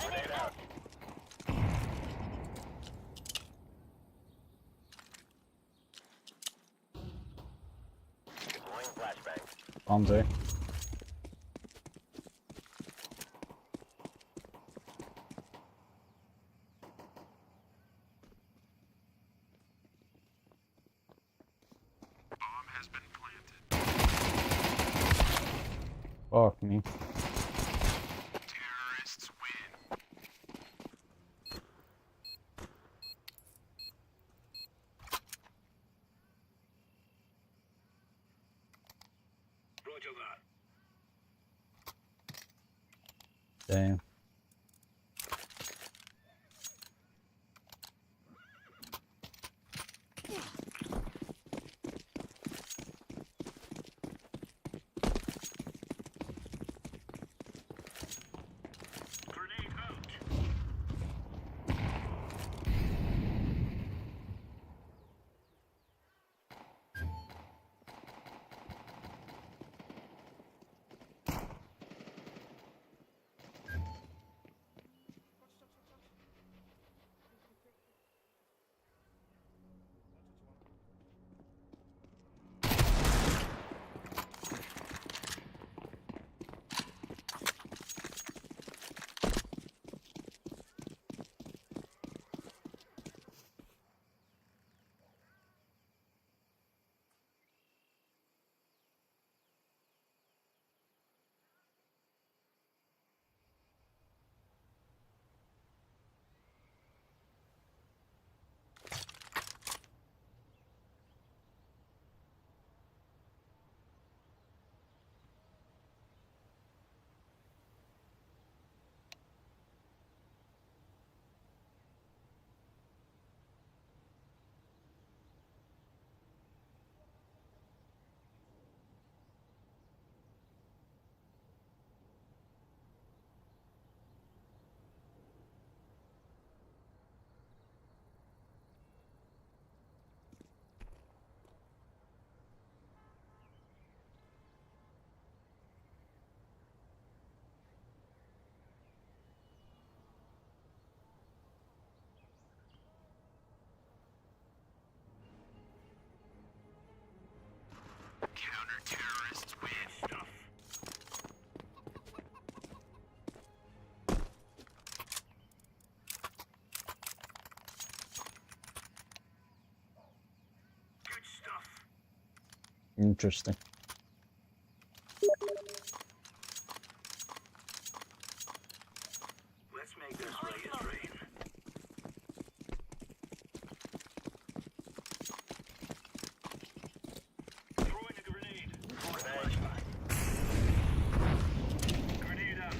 Grenade out. Deploying flashbang. Bombs there. Bomb has been planted. Fuck me. Terrorists win. Roger that. Damn. Grenade out. Interesting. Let's make this ready to train. Throwing a grenade. Flashbang. Grenade out.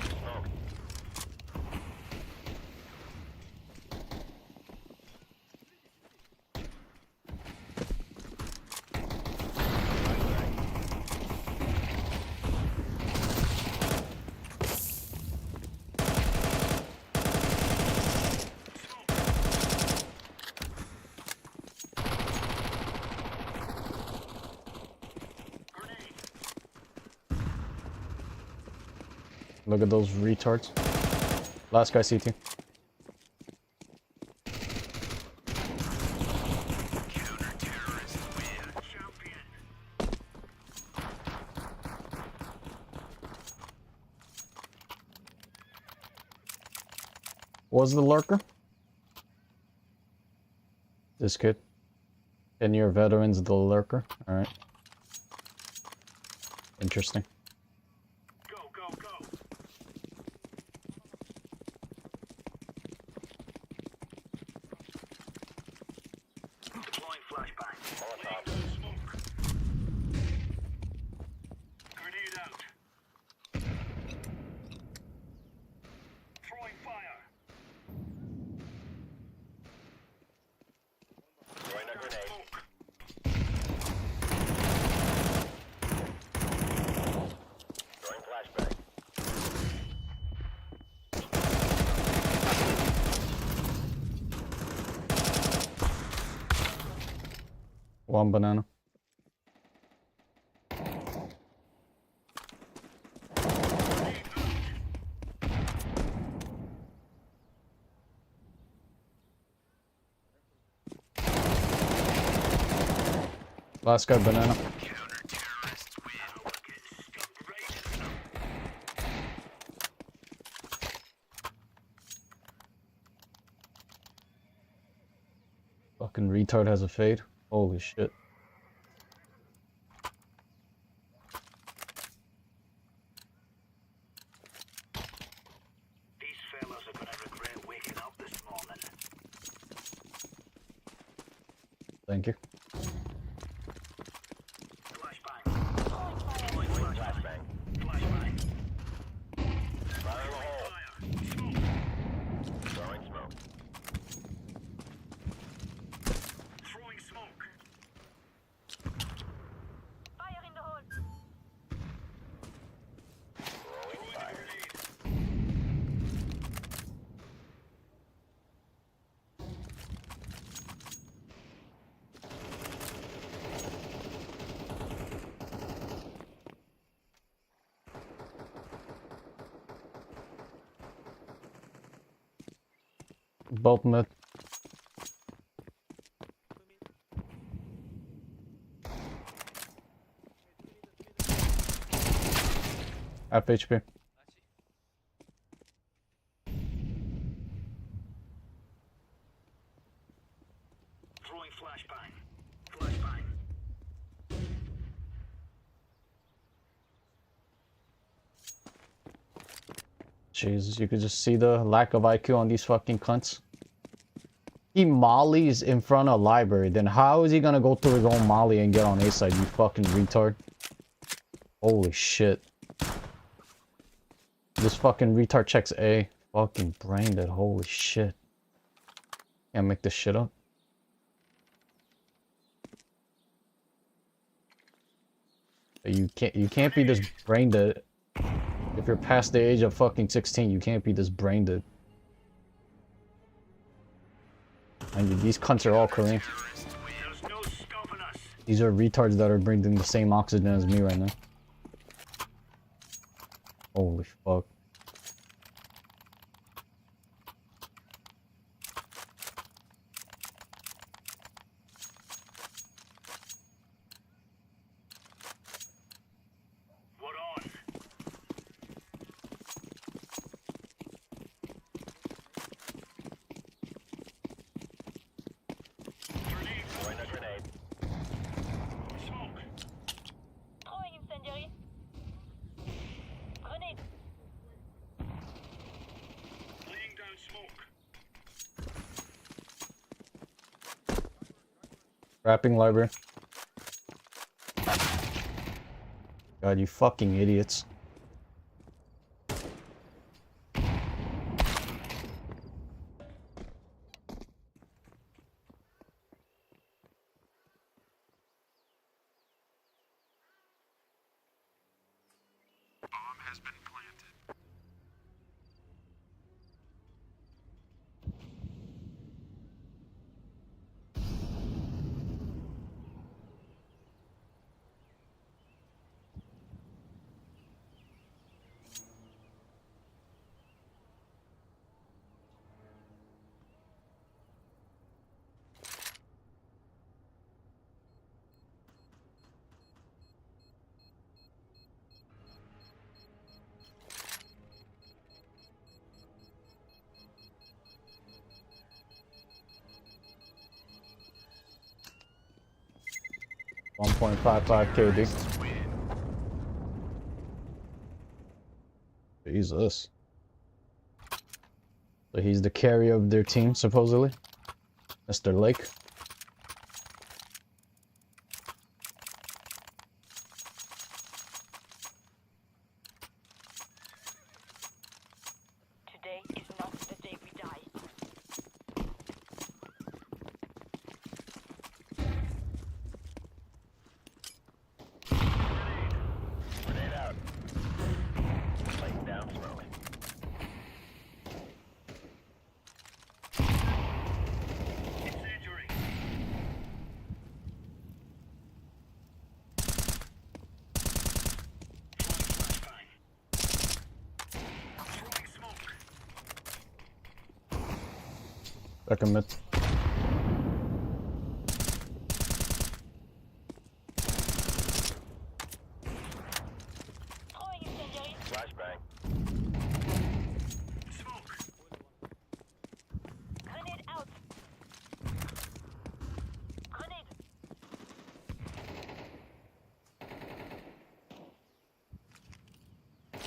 Smoke. Look at those retards. Last guy CT. Was the lurker? This kid. 10-year veterans, the lurker. Alright. Interesting. Go, go, go. Deploying flashbang. Molotov. Smoke. Grenade out. Throwing fire. Throwing a grenade. Throwing flashbang. One banana. Last guy banana. Fucking retard has a fade. Holy shit. These fellas are gonna regret waking up this morning. Thank you. Flashbang. Deploying flashbang. Flashbang. Fire in the hole. Smoke. Throwing smoke. Throwing smoke. Fire in the hole. Throwing fire. Both mid. Half HP. Throwing flashbang. Flashbang. Jesus, you could just see the lack of IQ on these fucking cunts. He mollies in front of library, then how is he gonna go through his own molly and get on A side, you fucking retard? Holy shit. This fucking retard checks A. Fucking brain dead, holy shit. Can't make this shit up. You can't be this brain dead. If you're past the age of fucking 16, you can't be this brain dead. And these cunts are all Korean. These are retards that are breathing the same oxygen as me right now. Holy fuck. Wrapping library. God, you fucking idiots. Bomb has been planted. $1.55 KD. Jesus. So he's the carrier of their team, supposedly. Mr. Lake. Today is not the day we die. Grenade out. Laying down smoke. Incendiary. Throwing smoke. Second mid. Flashbang. Smoke. Grenade out. Grenade.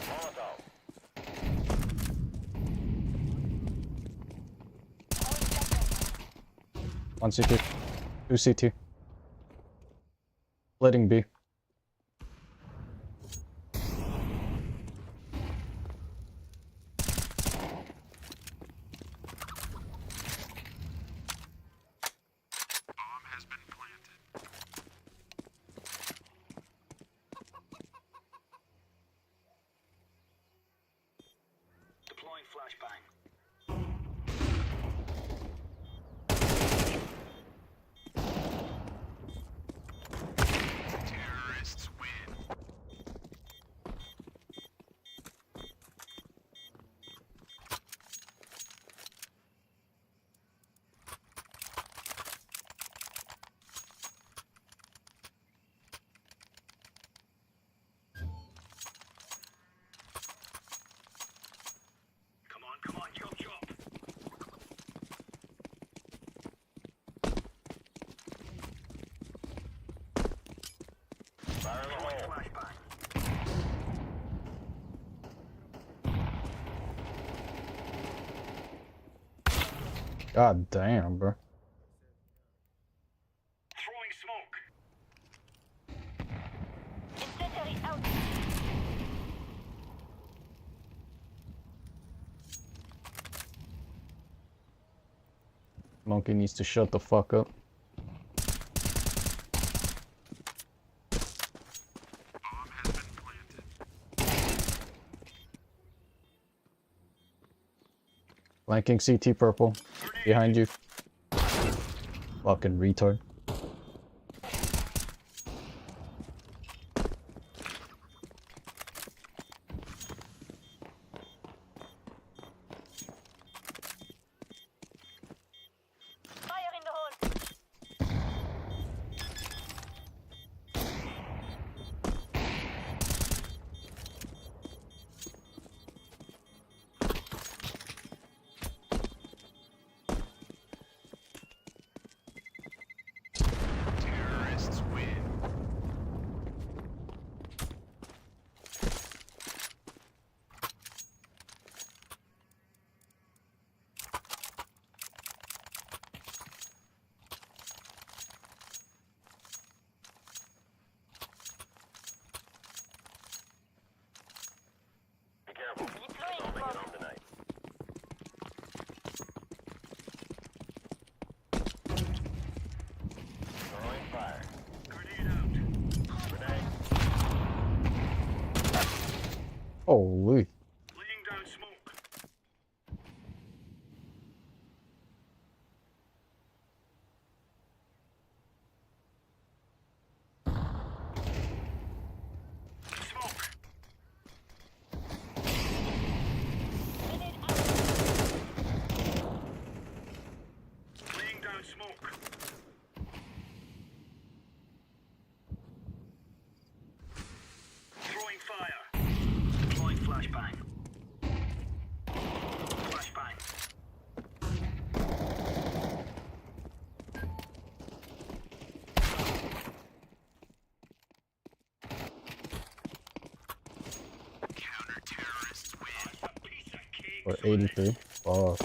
Molotov. One CT. Two CT. Splitting B. Bomb has been planted. Deploying flashbang. Terrorists win. Come on, chop chop. Fire in the hole. Flashbang. God damn, bro. Throwing smoke. Incendiary out. Monkey needs to shut the fuck up. Bomb has been planted. Flanking CT purple. Behind you. Fucking retard. Fire in the hole. Holy. Laying down smoke. Smoke. Laying down smoke. Throwing fire. Deploying flashbang. Flashbang. Counter-terrorists win. Piece of cake. Or 83. Fuck.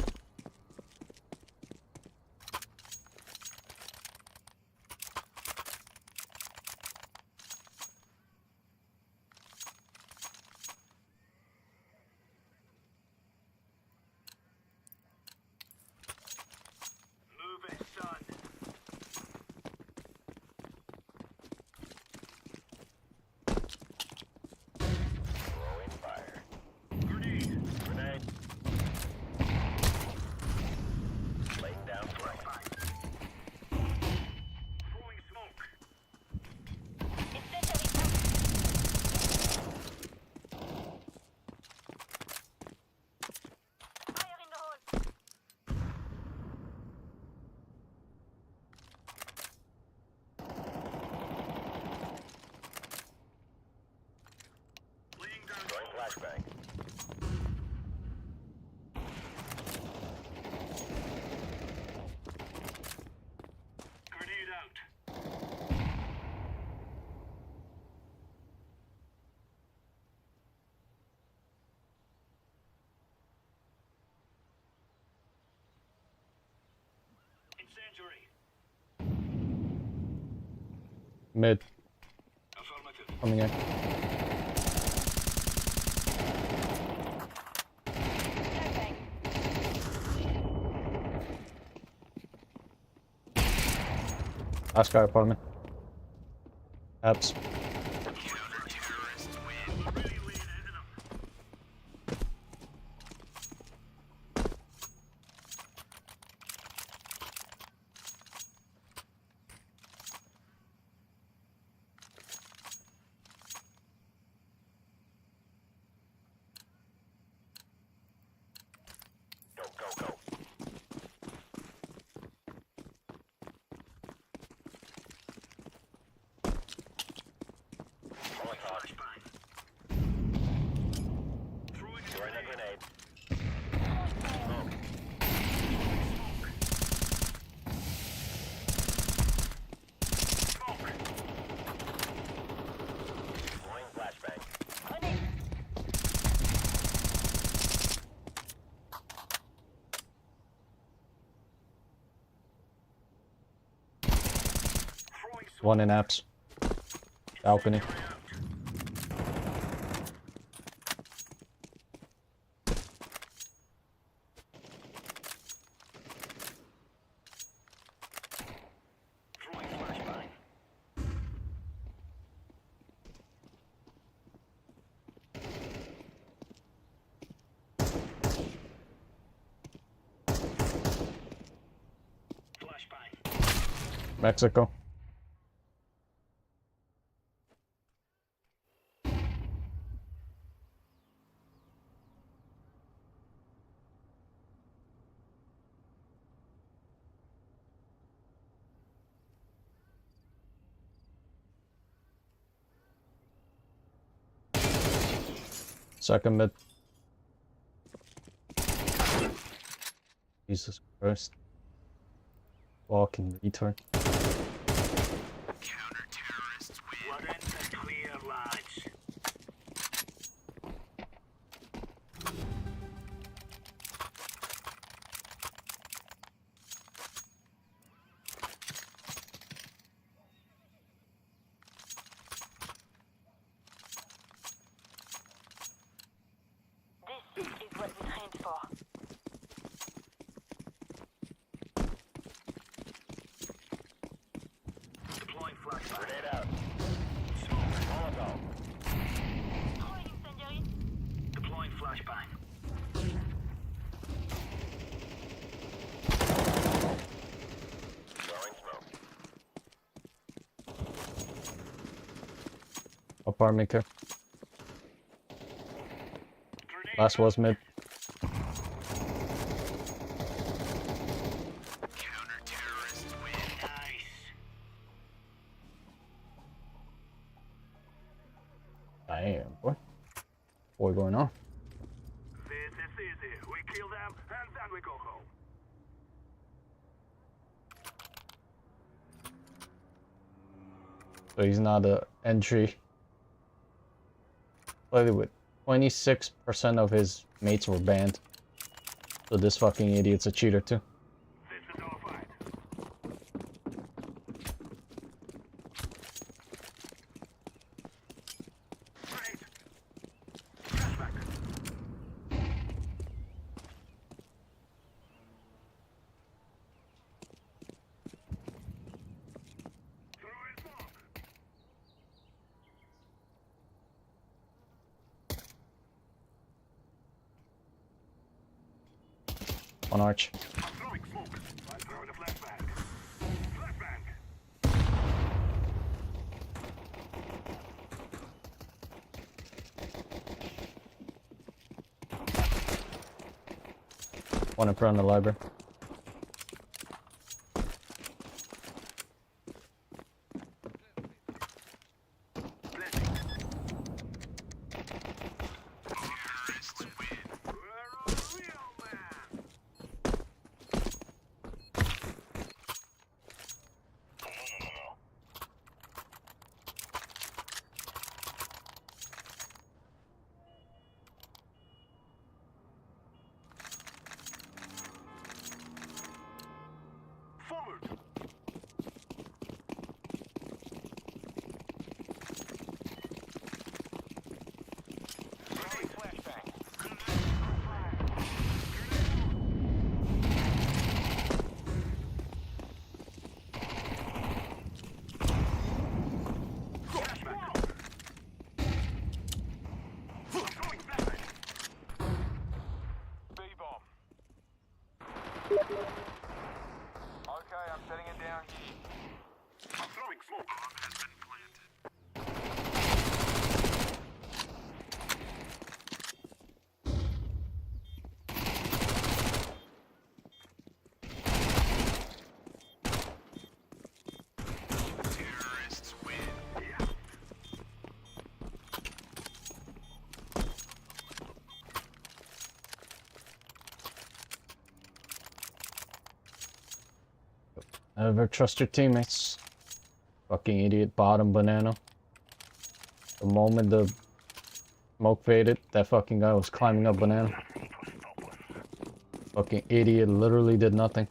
Move it, son. Throwing fire. Grenade. Grenade. Laying down flashbang. Throwing smoke. Fire in the hole. Laying down throwing flashbang. Grenade out. Incendiary. Mid. Affirmative. Coming in. Last guy apartment. Apps. Counter-terrorists win. Really laying into them. Go, go, go. Flashbang. Throwing a grenade. Smoke. Smoke. Throwing flashbang. Throwing One in apps. Balcony. Throwing flashbang. Flashbang. Mexico. Second mid. Jesus Christ. Fucking retard. Counter-terrorists win. One end to clear, lads. This is what we trained for. Deploying flashbang. Grenade out. Smoke. Molotov. Throwing incendiary. apartment here. Last was mid. Damn, boy. What going on? This is easy. We kill them and then we go home. So he's not a entry. By the way, 26% of his mates were banned. So this fucking idiot's a cheater too. This is our fight. Great. Flashback. On arch. I'm throwing smoke. I'm throwing a flashbang. Flashbang. One in front of the library. Forward. Throwing flashbang. B-bomb. Okay, I'm setting it down here. I'm throwing smoke. Bomb has been planted. Terrorists win. Yeah. Never trust your teammates. Fucking idiot bottom banana. The moment the smoke faded, that fucking guy was climbing up banana. Fucking idiot literally did nothing.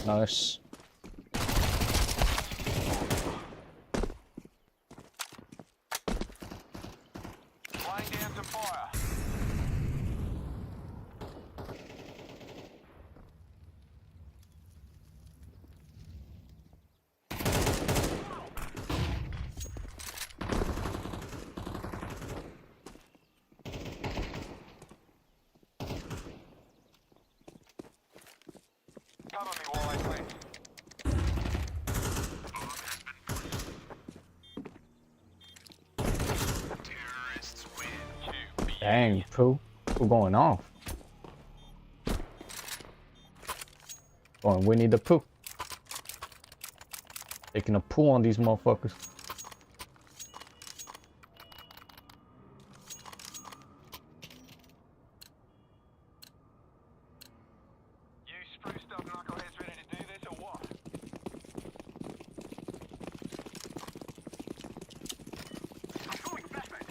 Nice. Laying down some fire. Cover me while I plant. Terrorists win. Dang, poo. Who going off? Going Winnie the Pooh. Taking a poo on these motherfuckers. You spruced up knuckleheads ready to do this or what? I'm going flashbang.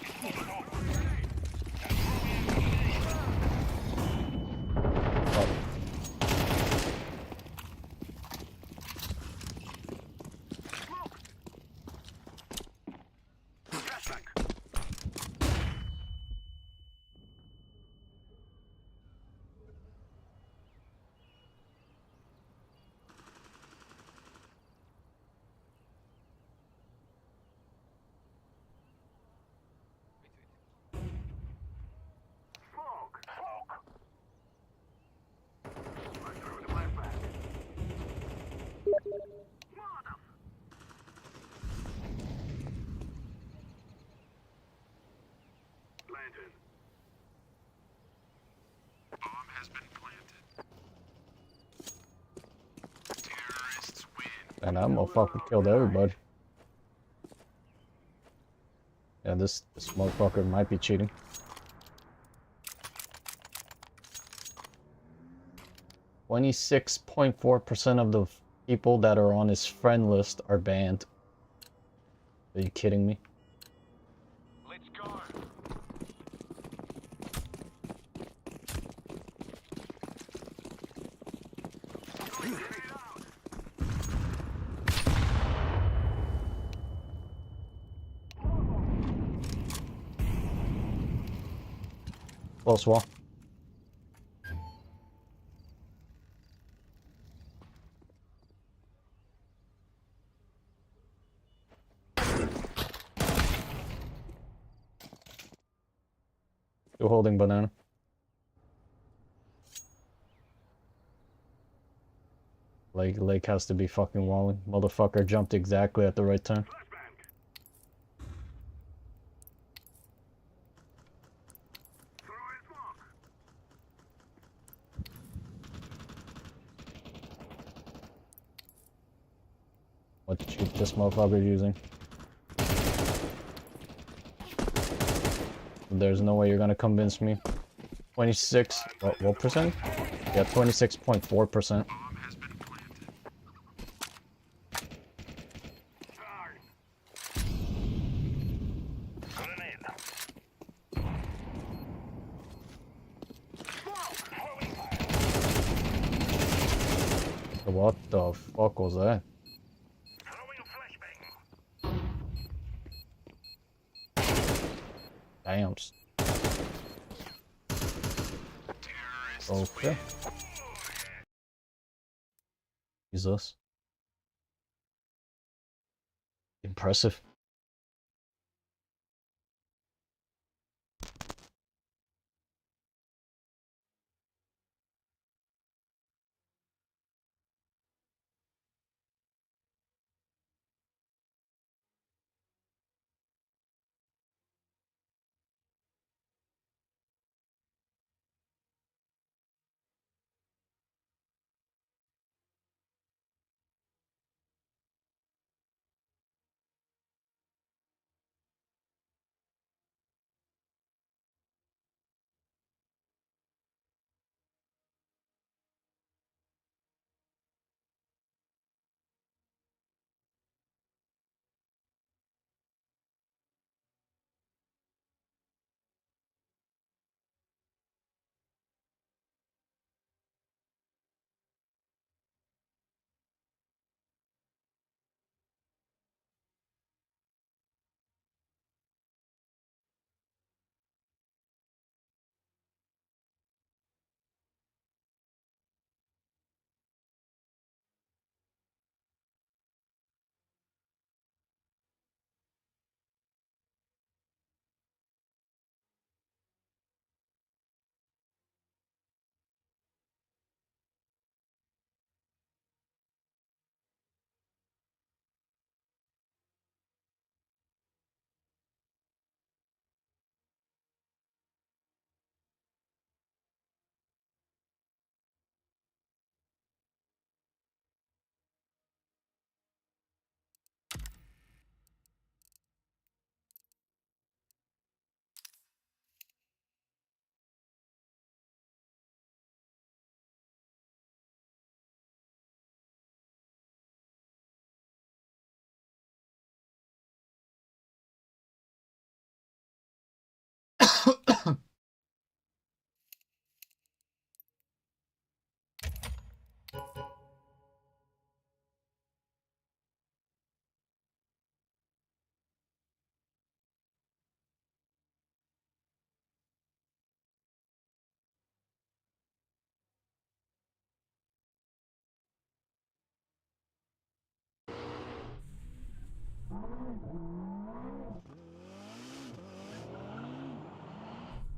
And that motherfucker killed everybody. Yeah, this motherfucker might be cheating. 26.4% of the people that are on his friend list are banned. Are you kidding me? Let's go. Close wall. Still holding banana. Lake has to be fucking walling. Motherfucker jumped exactly at the right time. What cheat this motherfucker using? There's no way you're gonna convince me. 26, what percent? Yeah, 26.4%. What the fuck was that? Damn. Okay. Jesus. Impressive.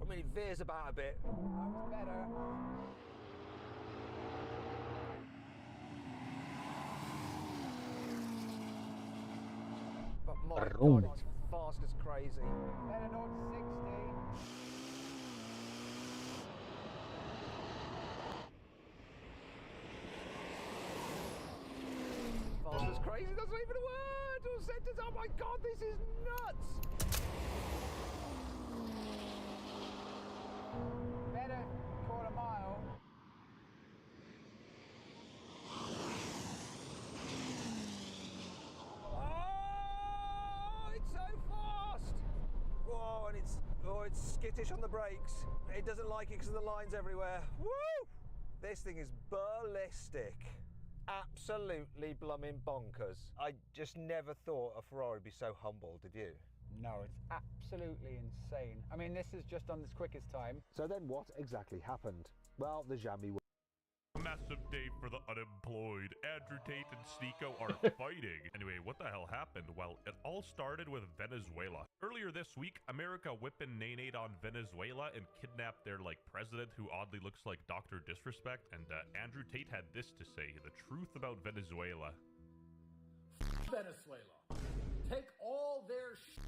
I mean, it veers about a bit. That was better. But my God, it's fast as crazy. Better not 60. Fast as my god, this is nuts! Better quarter mile. Oh, it's so fast! Whoa, and it's skittish on the brakes. It doesn't like it because of the lines everywhere. Woo! This thing is ballistic. Absolutely blooming bonkers. I just never thought a Ferrari would be so humble, did you? No, it's absolutely insane. I mean, this is just on its quickest time. So then what exactly happened? Well, the Jambi won. Massive day for the unemployed. Andrew Tate and Sneeko are fighting. Anyway, what the hell happened? Well, it all started with Venezuela. Earlier this week, America whipping Nate on Venezuela and kidnapped their, president who oddly looks like Dr. Disrespect. And Andrew Tate had this to say, the truth about Venezuela. Venezuela. Take all their shit.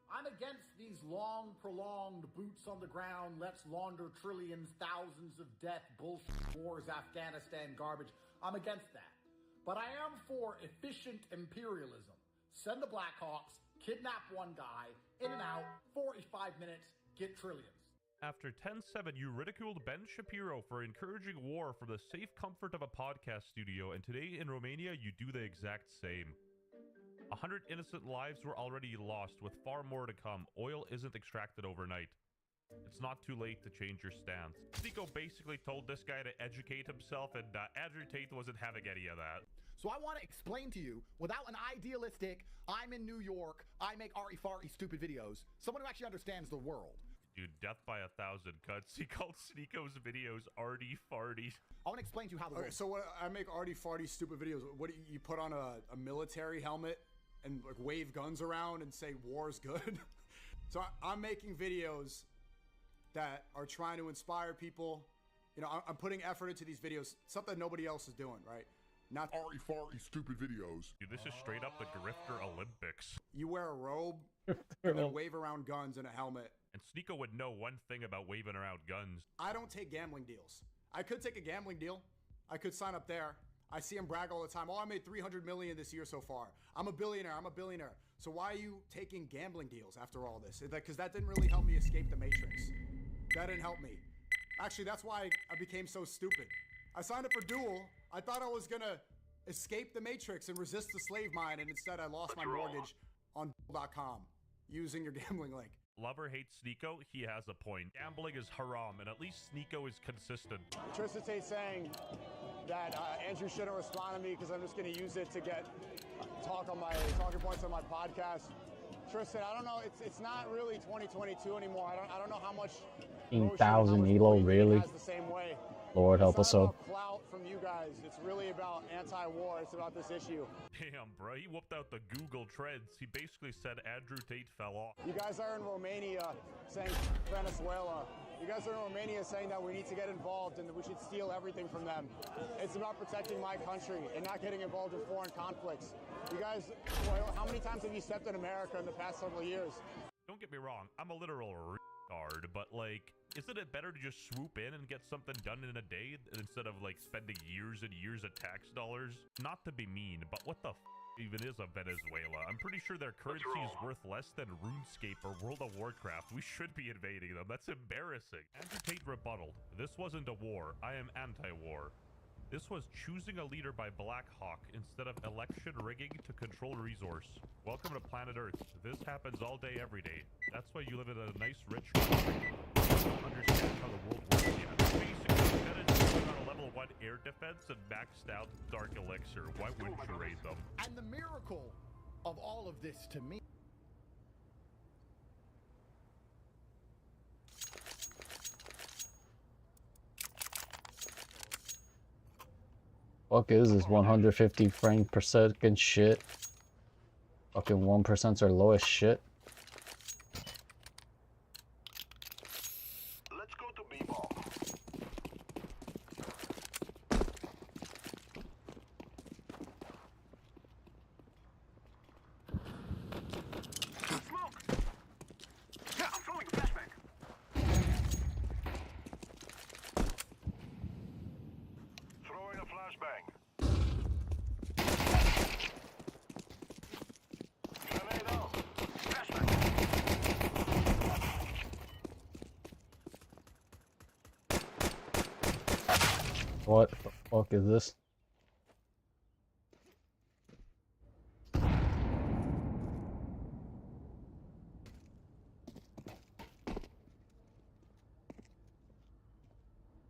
I'm against these long, prolonged boots on the ground, let's launder trillions, thousands of death, bullshit, wars, Afghanistan garbage. I'm against that. But I am for efficient imperialism. Send the Blackhawks, kidnap one guy, in and out, 45 minutes, get trillions. After 10-7, you ridiculed Ben Shapiro for encouraging war from the safe comfort of a podcast studio, and today in Romania, you do the exact same. 100 innocent lives were already lost, with far more to come. Oil isn't extracted overnight. It's not too late to change your stance. Sneeko basically told this guy to educate himself, and Andrew Tate wasn't having any of that. So I want to explain to you, without an idealistic, I'm in New York, I make arty-farty stupid videos, someone who actually understands the world. Dude, death by 1,000 cuts. He called Sneeko's videos arty-farty. I want to explain to you how the Okay, so what, I make arty-farty stupid videos. What do you put on a military helmet and wave guns around and say war's good? So I'm making videos that are trying to inspire people. You know, I'm putting effort into these videos, something nobody else is doing, right? Not arty-farty stupid videos. Dude, this is straight up the Grifter Olympics. You wear a robe and then wave around guns and a helmet. And Sneeko would know one thing about waving around guns. I don't take gambling deals. I could take a gambling deal. I could sign up there. I see him brag all the time. Oh, I made $300 million this year so far. I'm a billionaire. So why are you taking gambling deals after all this? Because that didn't really help me escape the Matrix. That didn't help me. Actually, that's why I became so stupid. I signed up for Duel. I thought I was gonna escape the Matrix and resist the slave mine, and instead I lost my mortgage on Duel.com using your gambling link. Lover hates Sneeko, he has a point. Gambling is haram, and at least Sneeko is consistent. Tristan Tate saying that Andrew shouldn't respond to me because I'm just going to use it to get talking points on my podcast. Tristan, I don't know. It's not really 2022 anymore. I don't know how much 15,000 elo, really? the same way. Lord help us all. It's not about clout from you guys. It's really about anti-war. It's about this issue. Damn, bro, he whooped out the Google Trends. He basically said Andrew Tate fell off. You guys are in Romania saying Venezuela. You guys are in Romania saying that we need to get involved and that we should steal everything from them. It's about protecting my country and not getting involved in foreign conflicts. You guys, how many times have you stepped in America in the past several years? Don't get me wrong, I'm a literal retard, but isn't it better to just swoop in and get something done in a day instead of spending years and years of tax dollars? Not to be mean, but what the even is a Venezuela? I'm pretty sure their currency is worth less than RuneScape or World of Warcraft. We should be invading them. That's embarrassing. Andrew Tate rebutted. This wasn't a war. I am anti-war. This was choosing a leader by Black Hawk instead of election rigging to control resource. Welcome to planet Earth. This happens all day, every day. That's why you live in a nice, rich country. You don't understand how the world works yet. Basically, you gotta do on a level 1 air defense and maxed out Dark Elixir. Why wouldn't you raid them? And the miracle of all of this to me. Fuck is this 150 frames per second shit? Fucking 1%'s our lowest shit. Let's go to B-ball. Smoke! Yeah, I'm throwing a flashback. Throwing a flashbang. Grenade What the fuck is this?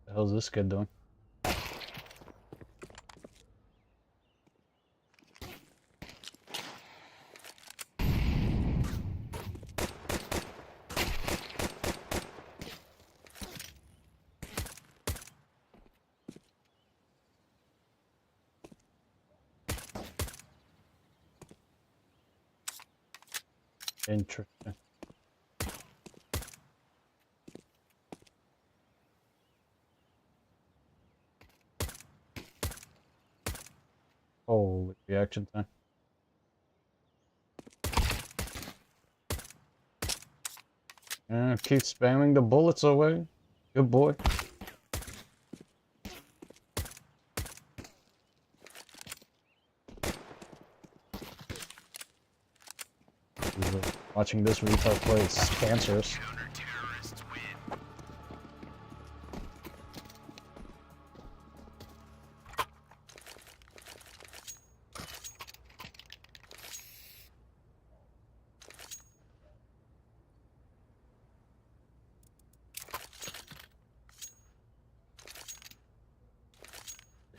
The hell's this kid doing? Interesting. Holy reaction time. Yeah, keep spamming the bullets away. Good boy. Watching this retard play Spancers.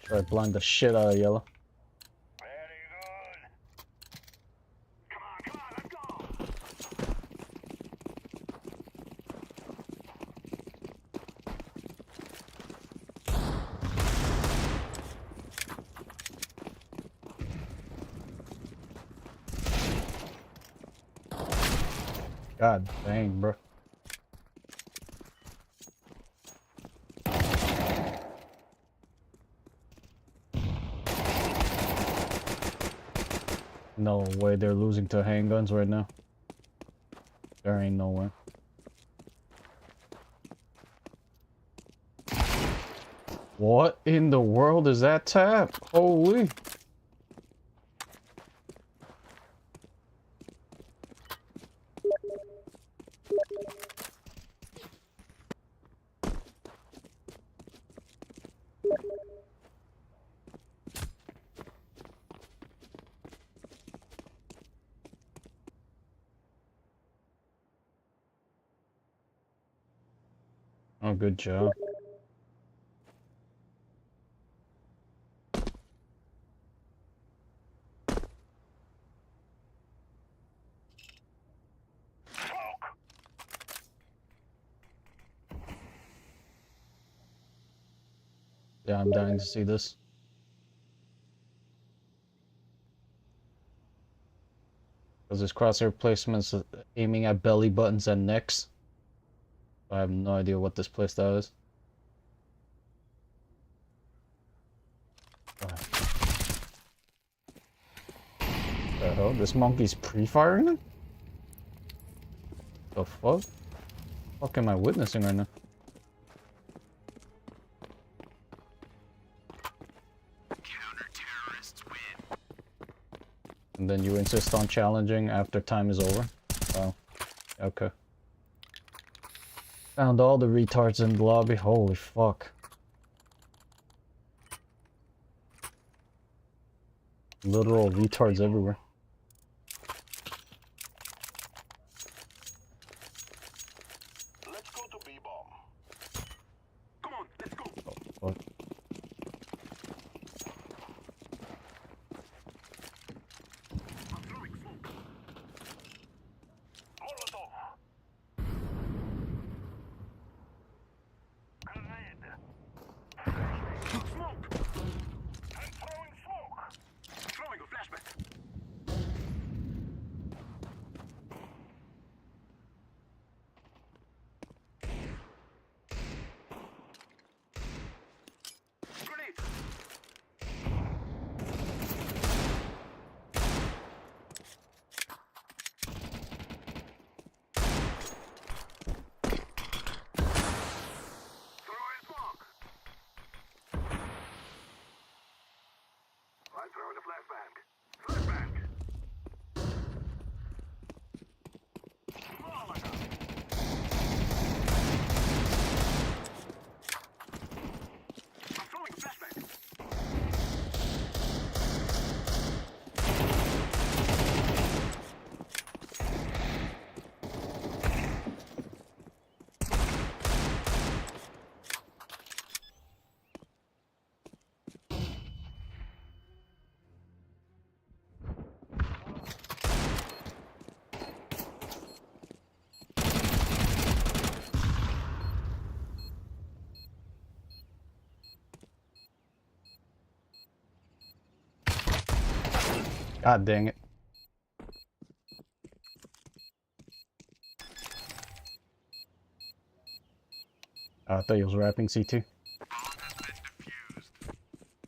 Try to blind the shit out of yellow. God dang, bro. No way they're losing to handguns right now. There ain't no way. What in the world is that tap? Holy. Oh, good job. Yeah, I'm dying to see this. Because his crosshair placement's aiming at belly buttons and necks. I have no idea what this playstyle is. The hell? This monkey's pre-firing it? The fuck? What the fuck am I witnessing right now? And then you insist on challenging after time is over? Oh. Okay. Found all the retards in the lobby. Holy fuck. Literal retards everywhere. Let's go to B-bomb. Come on, let's go. Oh, fuck. I'm throwing smoke. Molotov. Grenade. Smoke. I'm throwing smoke. Throwing a flashback. God dang it. I thought he was rapping CT.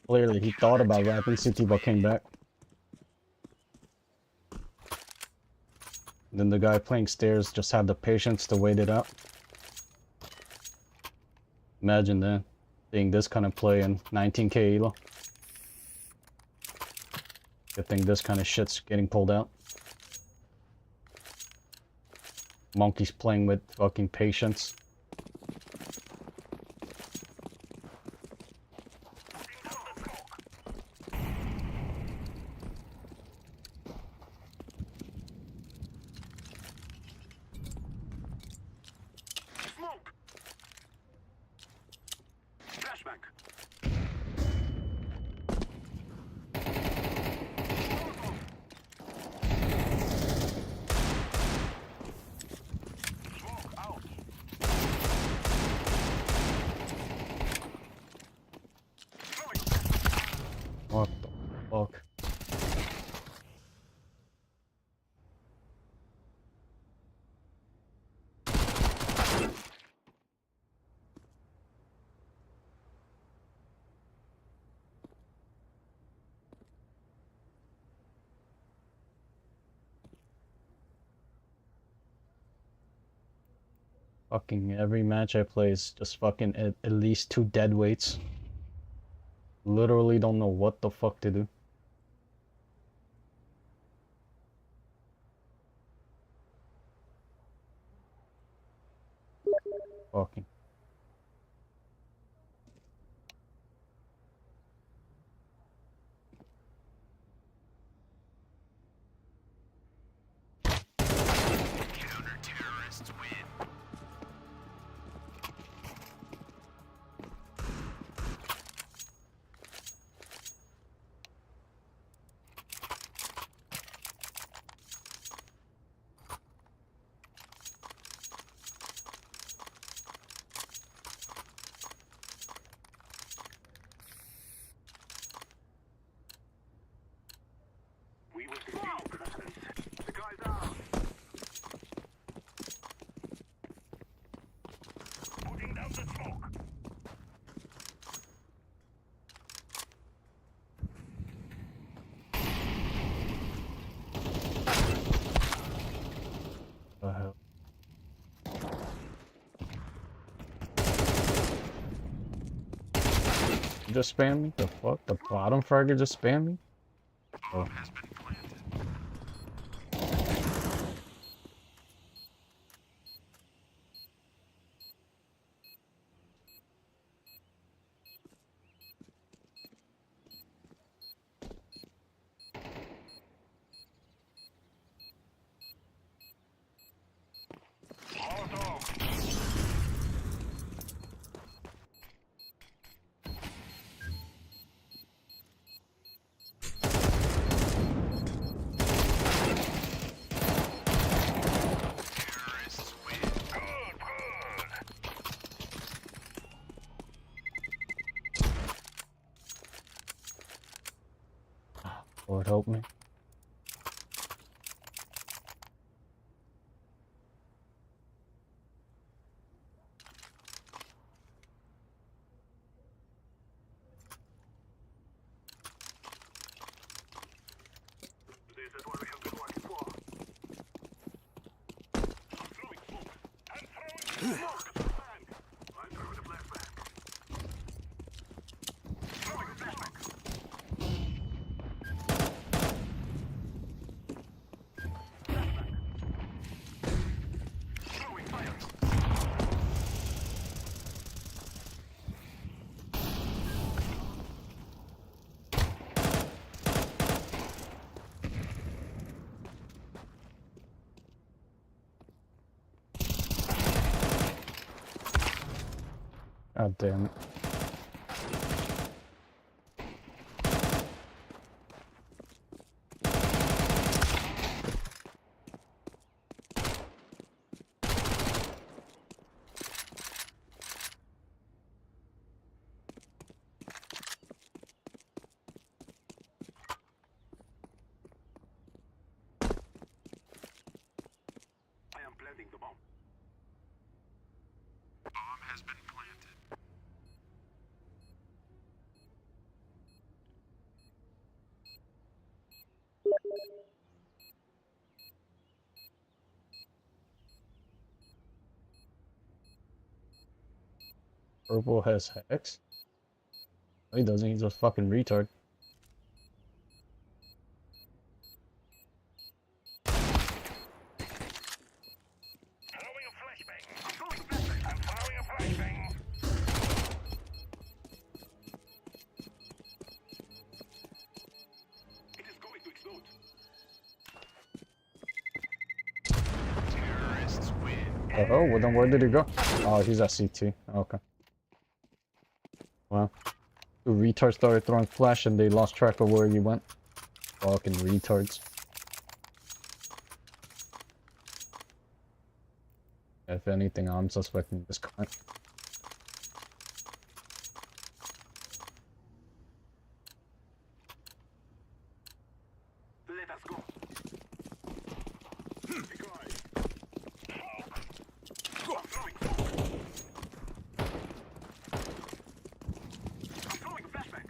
Clearly, he thought about rapping CT but came back. Then the guy playing stairs just had the patience to wait it out. Imagine that. Seeing this kind of play in 19k elo. Good thing this kind of shit's getting pulled out. Monkey's playing with fucking patience. Smoke! Flashback! Smoke out! What the fuck? Fucking every match I play is just fucking at least 2 dead weights. Literally don't know what the fuck to do. Fucking. Counter-terrorists win. We will see the guy's out. Putting down the smoke. The hell? You just spam me? The fuck? The bottom fragger just spam me? Oh. Lord help me. This is what we have been working for. Throwing smoke. I'm throwing smoke. Bang. I'm throwing the flashback. Throwing a flashback. Throwing fire. God damn it. Bomb has been planted. Purple has Hex? No, he doesn't. He's a fucking retard. Throwing a flashbang. I'm throwing a flashbang. I'm throwing a flashbang. It is going to explode. Terrorists win. Oh, well then where did he go? Oh, he's at CT. Okay. Well, the retards started throwing flash and they lost track of where he went. Fucking retards. If anything, I'm suspecting this cunt. Let us go. Go. I'm throwing. I'm throwing a flashbang.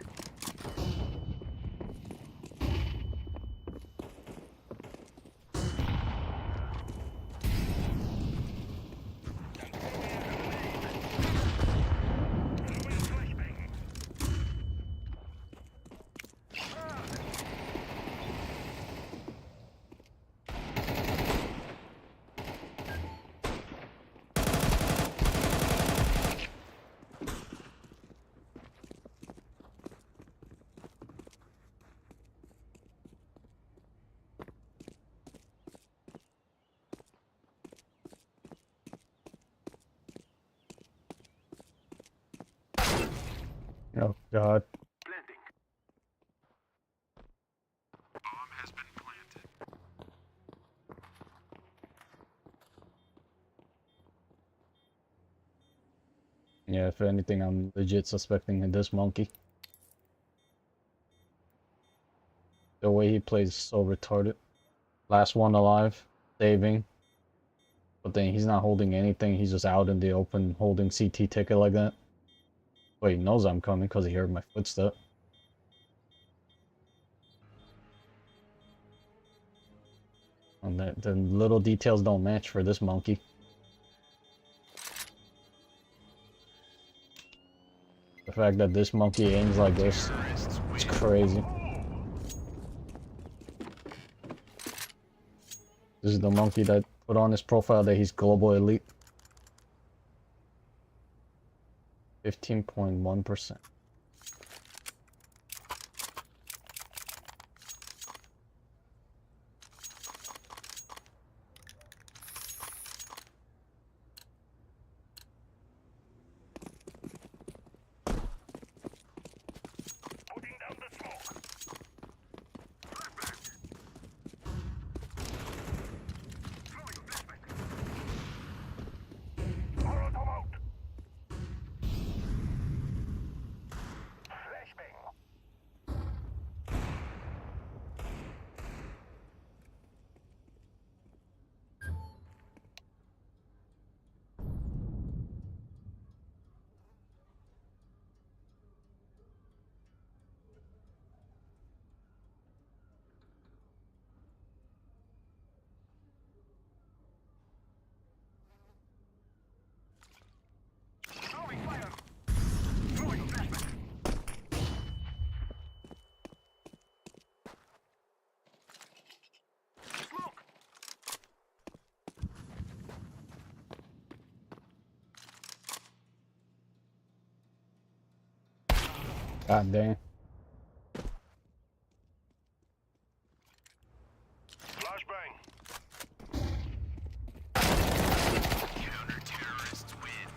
Oh god. Planting. Bomb has been planted. Yeah, if anything, I'm legit suspecting this monkey. The way he plays is so retarded. Last one alive, saving. But then he's not holding anything, he's just out in the open holding CT ticket like that. But he knows I'm coming because he heard my footstep. And the little details don't match for this monkey. The fact that this monkey aims like this, it's crazy. This is the monkey that put on his profile that he's global elite. 15.1%. Putting down the smoke. Flashbang. Throwing a flashbang. Follow them out. Flashbang. Throwing fire. Throwing a flashbang. Smoke. God damn. Flashbang. Counter-terrorists win.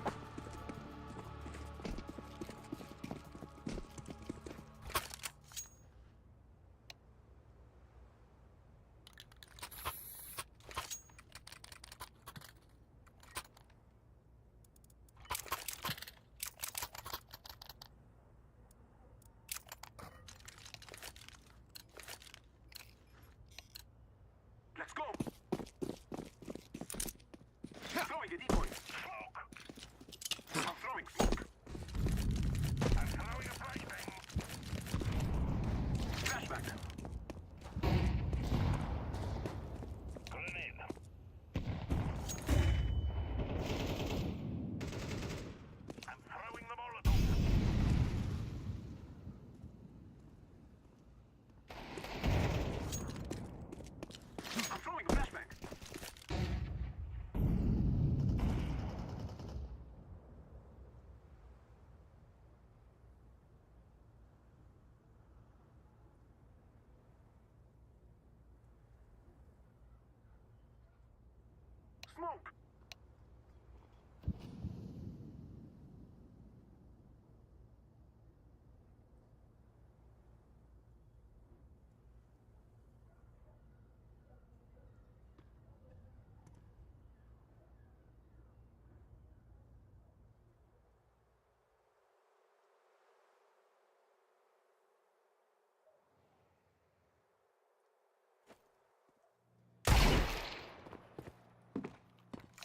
smoke.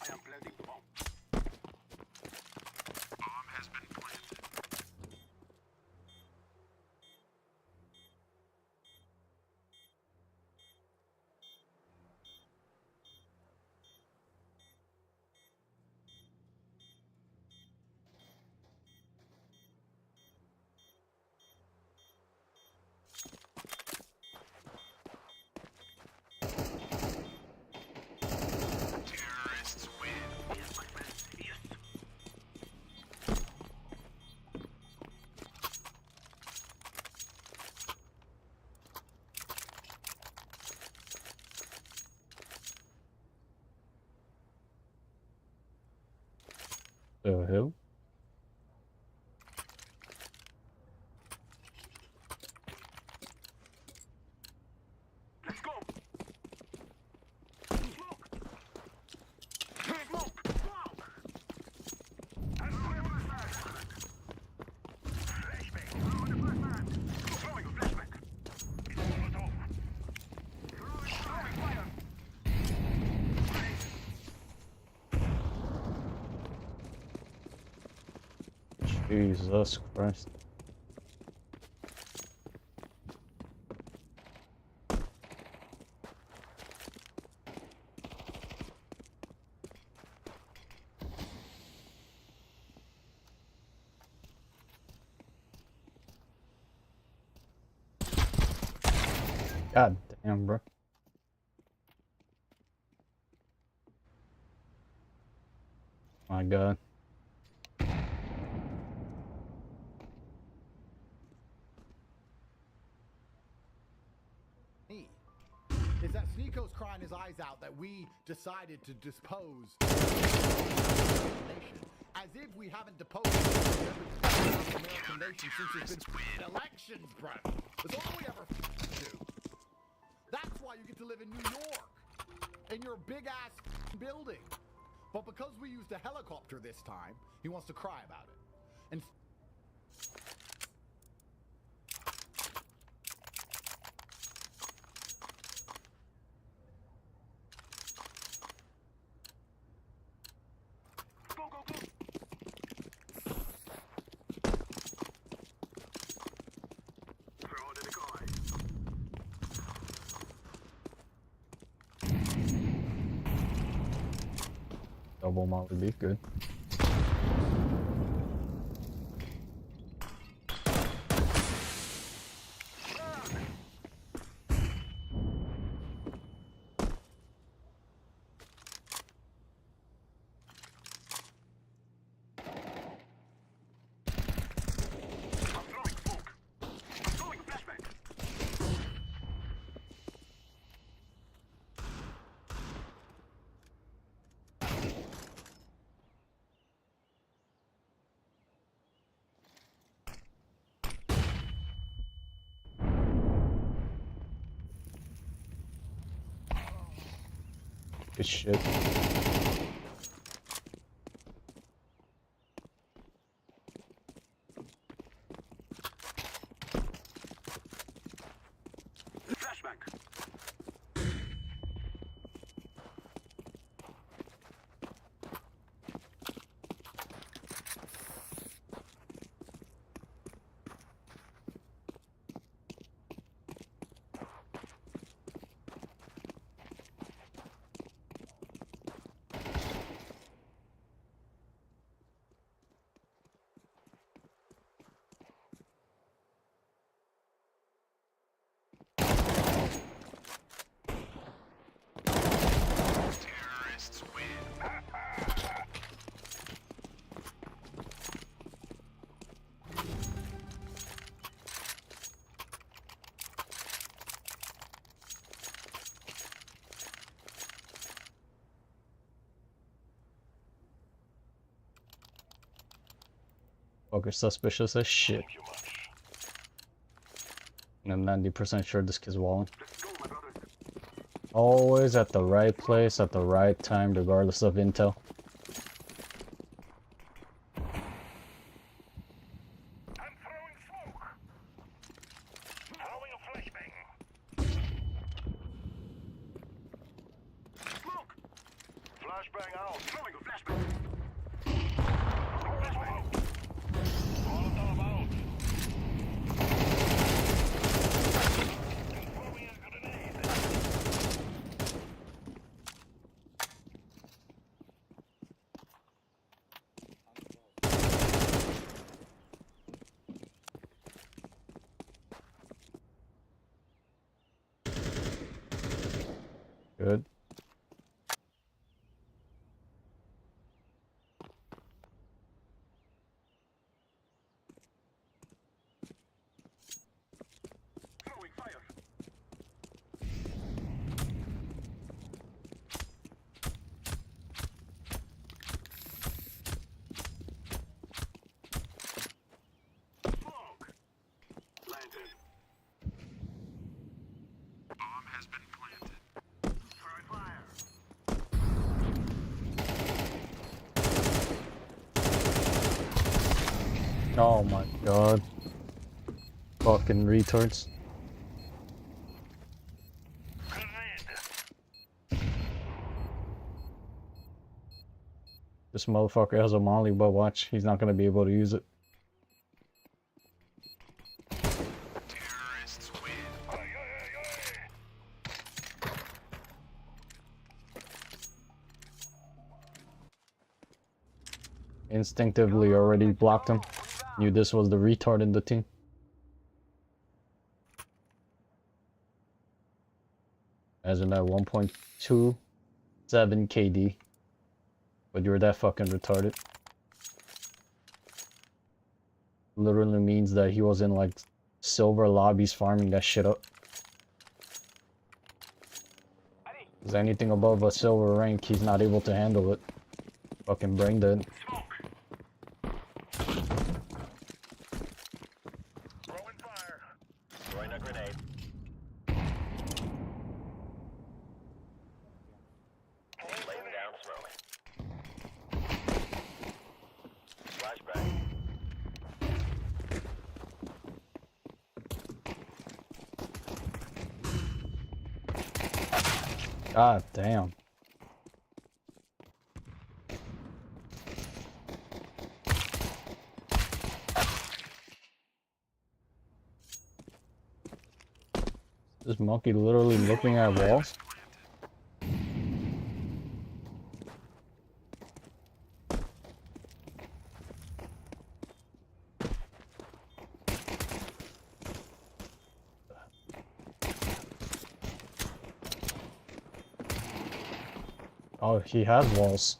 I am planting the bomb. Bomb has been planted. Terrorists win. Yes, my friend. Yes. The hell? Let's go. Smoke. Smoke. Smoke. I'm throwing a flashbang. Flashbang. Throwing a flashbang. Throwing a flashbang. It's almost over. Throwing fire. Jesus Christ. God damn, bro. My God. Is that Sneeko's crying his eyes out that we decided to dispose nation, as if we haven't deposed the American nation since there's been elections, bro. That's all we ever do. That's why you get to live in New York, in your big ass building. But because we used a helicopter this time, he wants to cry about it. And Go, go, go. Throw the decoy. Double mount would be good. I'm throwing smoke. I'm throwing a flashbang. Good shit. Flashbang. Fucker suspicious as shit. And I'm 90% sure this kid's walling. Always at the right place at the right time, regardless of intel. Flashbang out. Throwing a flashbang. Flashbang. Molotov out. Throwing a grenade. Good. Throwing fire. Smoke. Planted. Bomb has been planted. Throwing fire. Oh my god. Fucking retards. This motherfucker has a molly, but watch, he's not gonna be able to use it. Terrorists win. Instinctively already blocked him. Knew this was the retard in the team. Imagine that 1.27 KD. But you're that fucking retarded. Literally means that he was in like silver lobbies farming that shit up. Because anything above a silver rank, he's not able to handle it. Fucking brain dead. Throwing fire. Throwing a grenade. Laying down smoke. Flashbang. God damn. This monkey literally looking at walls. Oh, he has walls.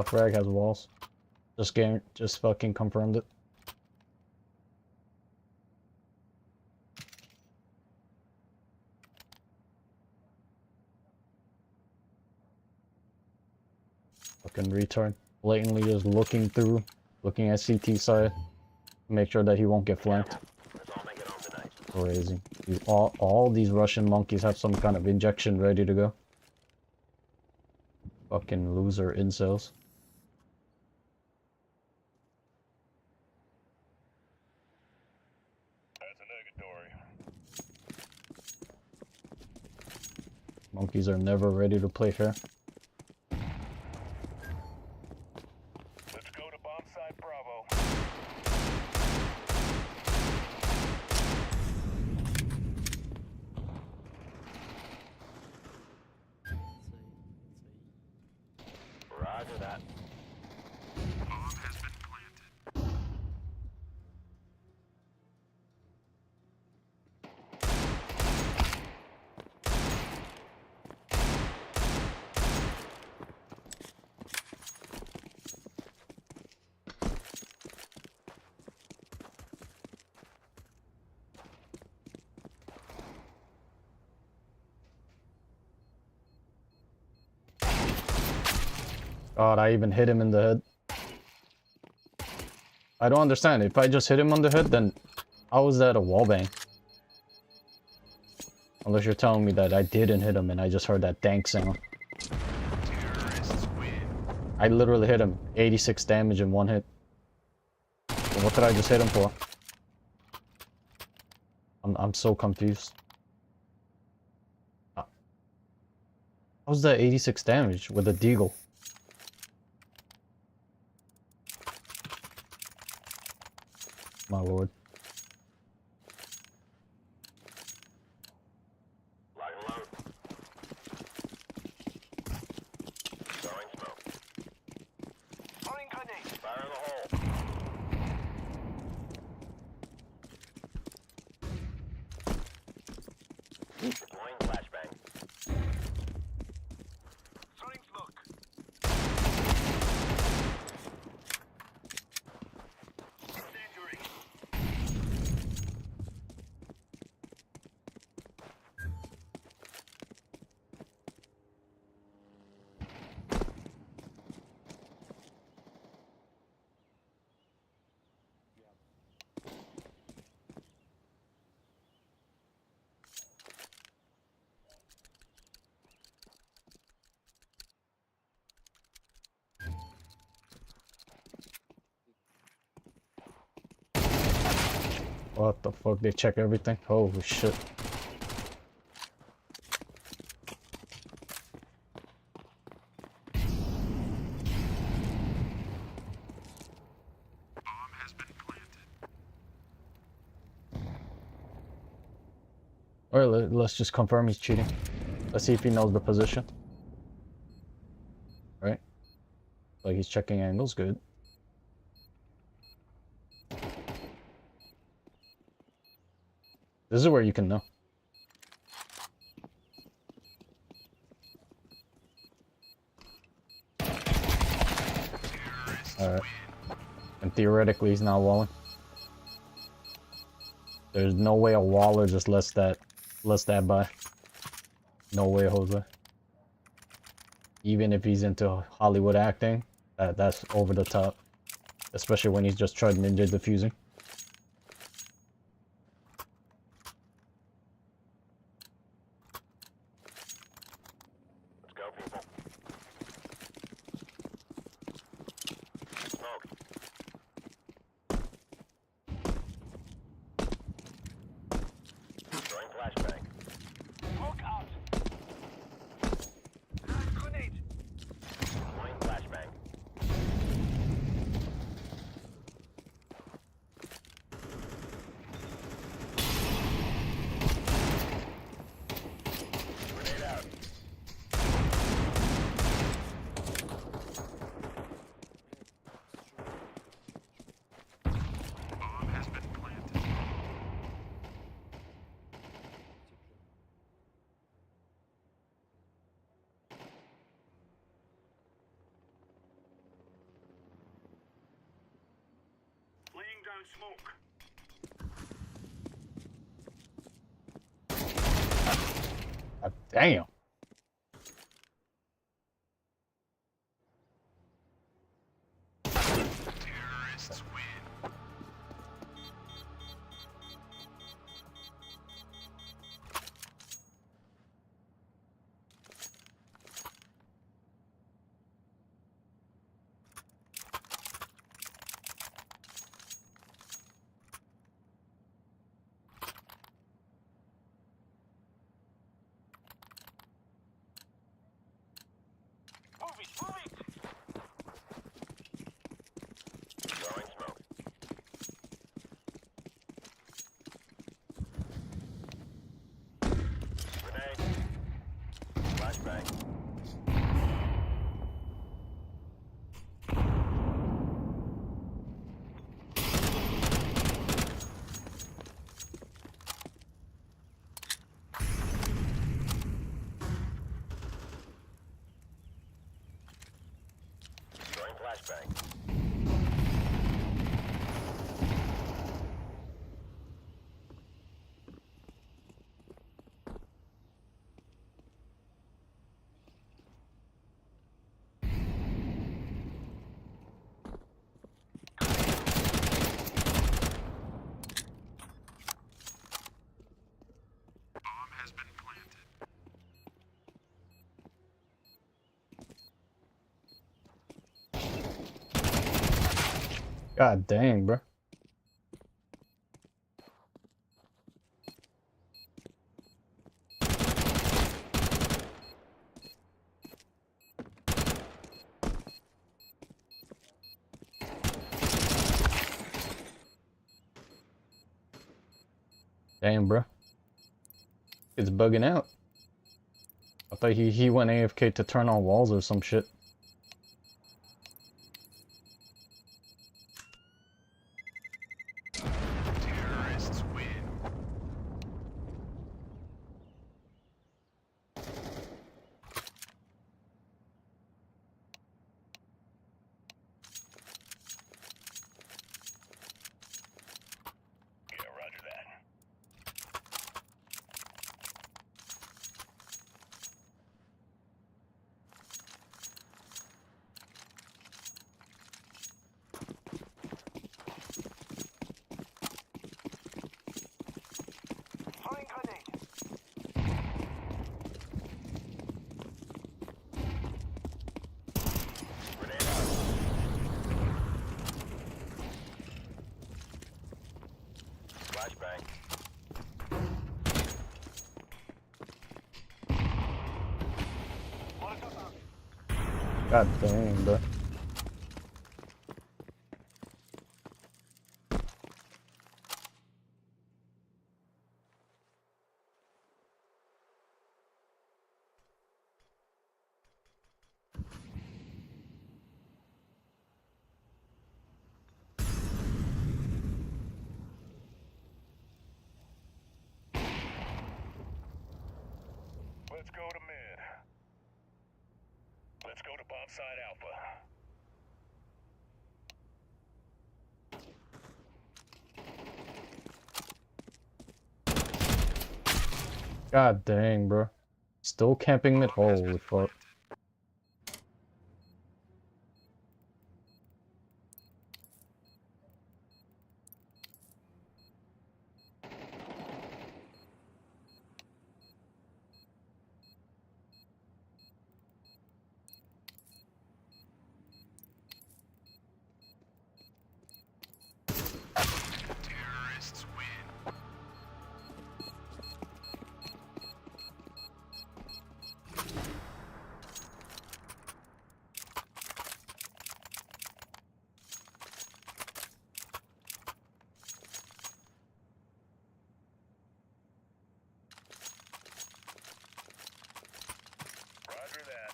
Frag has walls. Just fucking confirmed it. Fucking retard. Blatantly just looking through, looking at CT side, make sure that he won't get flanked. Crazy. All these Russian monkeys have some kind of injection ready to go. Fucking loser incels. Monkeys are never ready to play fair. Let's go to bomb site Bravo. Roger that. Bomb has been planted. God, I even hit him in the head. I don't understand. If I just hit him on the head, then how is that a wallbang? Unless you're telling me that I didn't hit him and I just heard that dank sound. I literally hit him 86 damage in one hit. So what did I just hit him for? I'm so confused. How's that 86 damage with a deagle? My lord. Lock and load. Throwing smoke. Throwing grenade. Fire in the hole. Deploying flashbang. Throwing smoke. Incendiary. What the fuck? They check everything? Holy shit. Alright, let's just confirm he's cheating. Let's see if he knows the position. Right? Like he's checking angles, good. This is where you can know. Alright. And theoretically he's not walling. There's no way a waller just lets that by. No way, Jose. Even if he's into Hollywood acting, that's over the top. Especially when he's just tried ninja defusing. Let's go, people. Smoke. Throwing flashbang. Smoke out. Grenade. Deploying flashbang. Grenade out. Bomb has been planted. Laying down smoke. Damn. Terrorists win. Move it, move it! Throwing smoke. Grenade. Flashbang. Throwing flashbang. God dang, bro. Damn, bro. It's bugging out. I thought he went AFK to turn on walls or some shit. Terrorists win. Yeah, roger that. Throwing grenade. Grenade out. Flashbang. God dang, bro. Let's go to mid. Let's go to bomb side alpha. God dang, bro. Still camping mid. Holy fuck. Terrorists win. Roger that.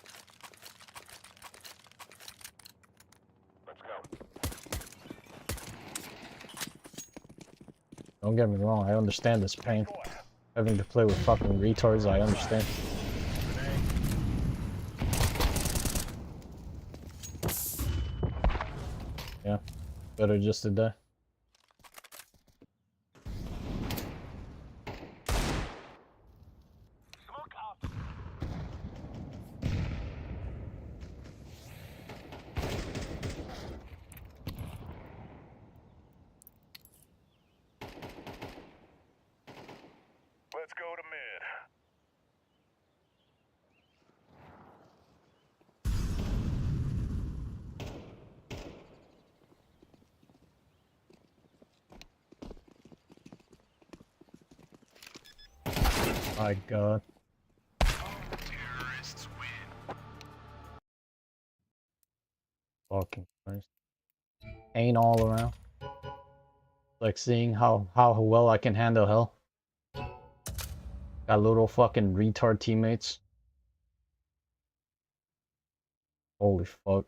Let's go. Don't get me wrong, I understand this pain. Having to play with fucking retards, I understand. Yeah, better just to die. Smoke out. Let's go to mid. My god. Terrorists win. Fucking Christ. Pain all around. Like seeing how well I can handle hell. Got little fucking retard teammates. Holy fuck.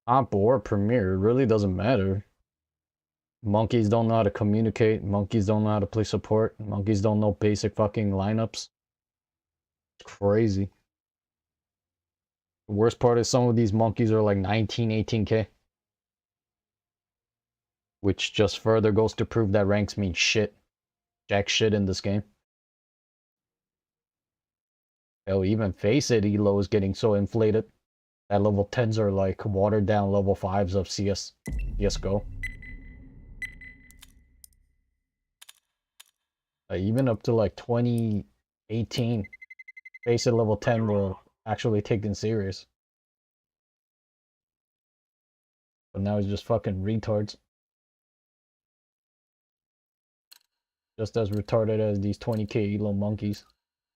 Comp or Premier, it really doesn't matter. Monkeys don't know how to communicate. Monkeys don't know how to play support. Monkeys don't know basic fucking lineups. It's crazy. The worst part is some of these monkeys are like 19, 18k. Which just further goes to prove that ranks mean shit. Jack shit in this game. Hell, even Face It Elo is getting so inflated. That level 10s are like watered down level 5s of CSGO. Even up to like 2018, Face It level 10 will actually taken serious. But now he's just fucking retards. Just as retarded as these 20k little monkeys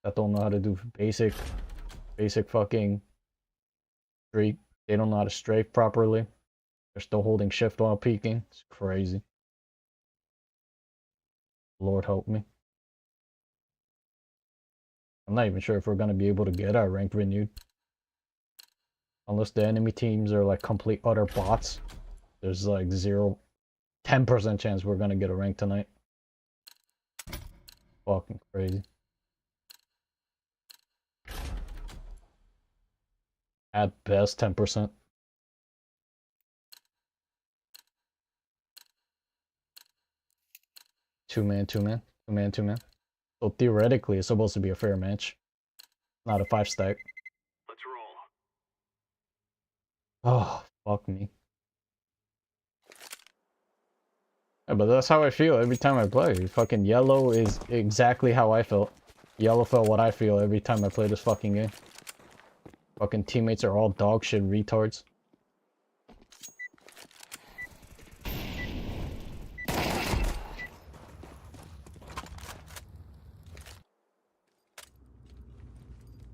that don't know how to do basic fucking streak. They don't know how to strafe properly. They're still holding shift while peeking. It's crazy. Lord help me. I'm not even sure if we're gonna be able to get our rank renewed. Unless the enemy teams are like complete utter bots. There's like 10% chance we're gonna get a rank tonight. Fucking crazy. At best, 10%. Two man. So theoretically, it's supposed to be a fair match. Not a 5-stack. Let's roll. Oh, fuck me. Yeah, but that's how I feel every time I play. Fucking yellow is exactly how I felt. Yellow felt what I feel every time I play this fucking game. Fucking teammates are all dog shit retards.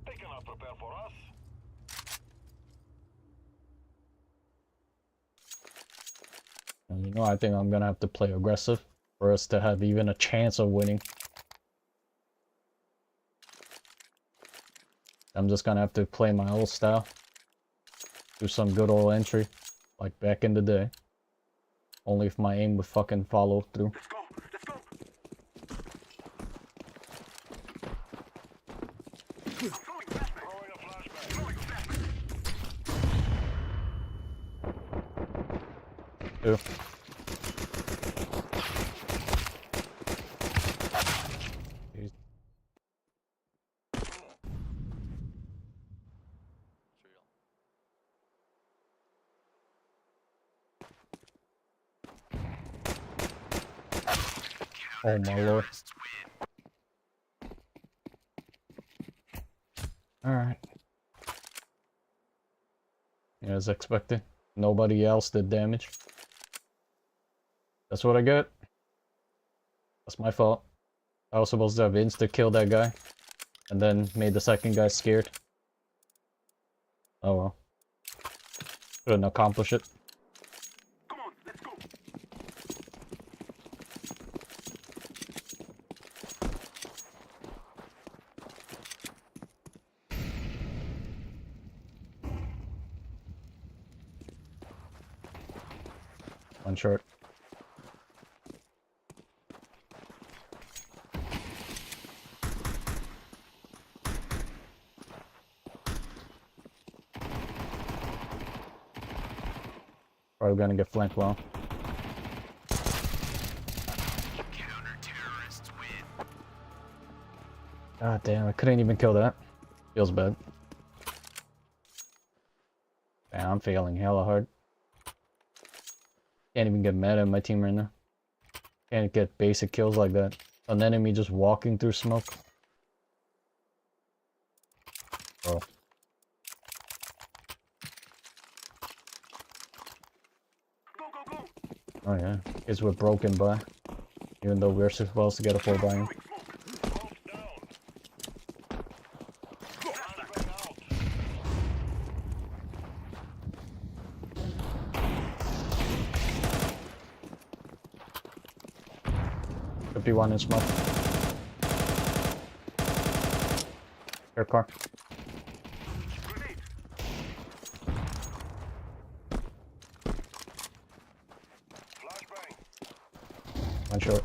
They cannot prepare for us. And you know, I think I'm gonna have to play aggressive for us to have even a chance of winning. I'm just gonna have to play my old style. Do some good old entry, like back in the day. Only if my aim would fucking follow through. Let's go. Let's go. I'm throwing flashbang. Throwing a flashbang. Throwing a flashbang. Two. Oh my lord. Alright. As expected. Nobody else did damage. That's what I get. That's my fault. I was supposed to have insta-killed that guy. And then made the second guy scared. Oh well. Couldn't accomplish it. Come on, let's go. One short. Probably gonna get flanked well. God damn, I couldn't even kill that. Feels bad. Damn, I'm failing hella hard. Can't even get mad at my team right now. Can't get basic kills like that. An enemy just walking through smoke. Oh. Oh yeah, kids were broken by. Even though we're supposed to get a full buy-in. Could be one in smoke. Air car. One short.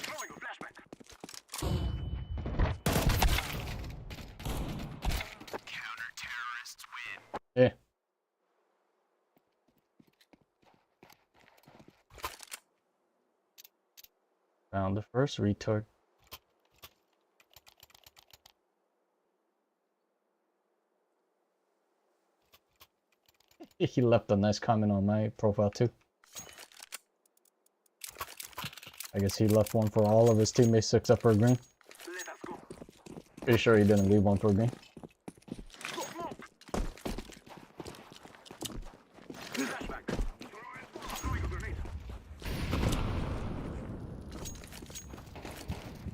Throwing a flashbang. Counter-terrorists win. Yeah. Found the first retard. He left a nice comment on my profile too. I guess he left one for all of his teammates except for Green. Pretty sure he didn't leave one for Green.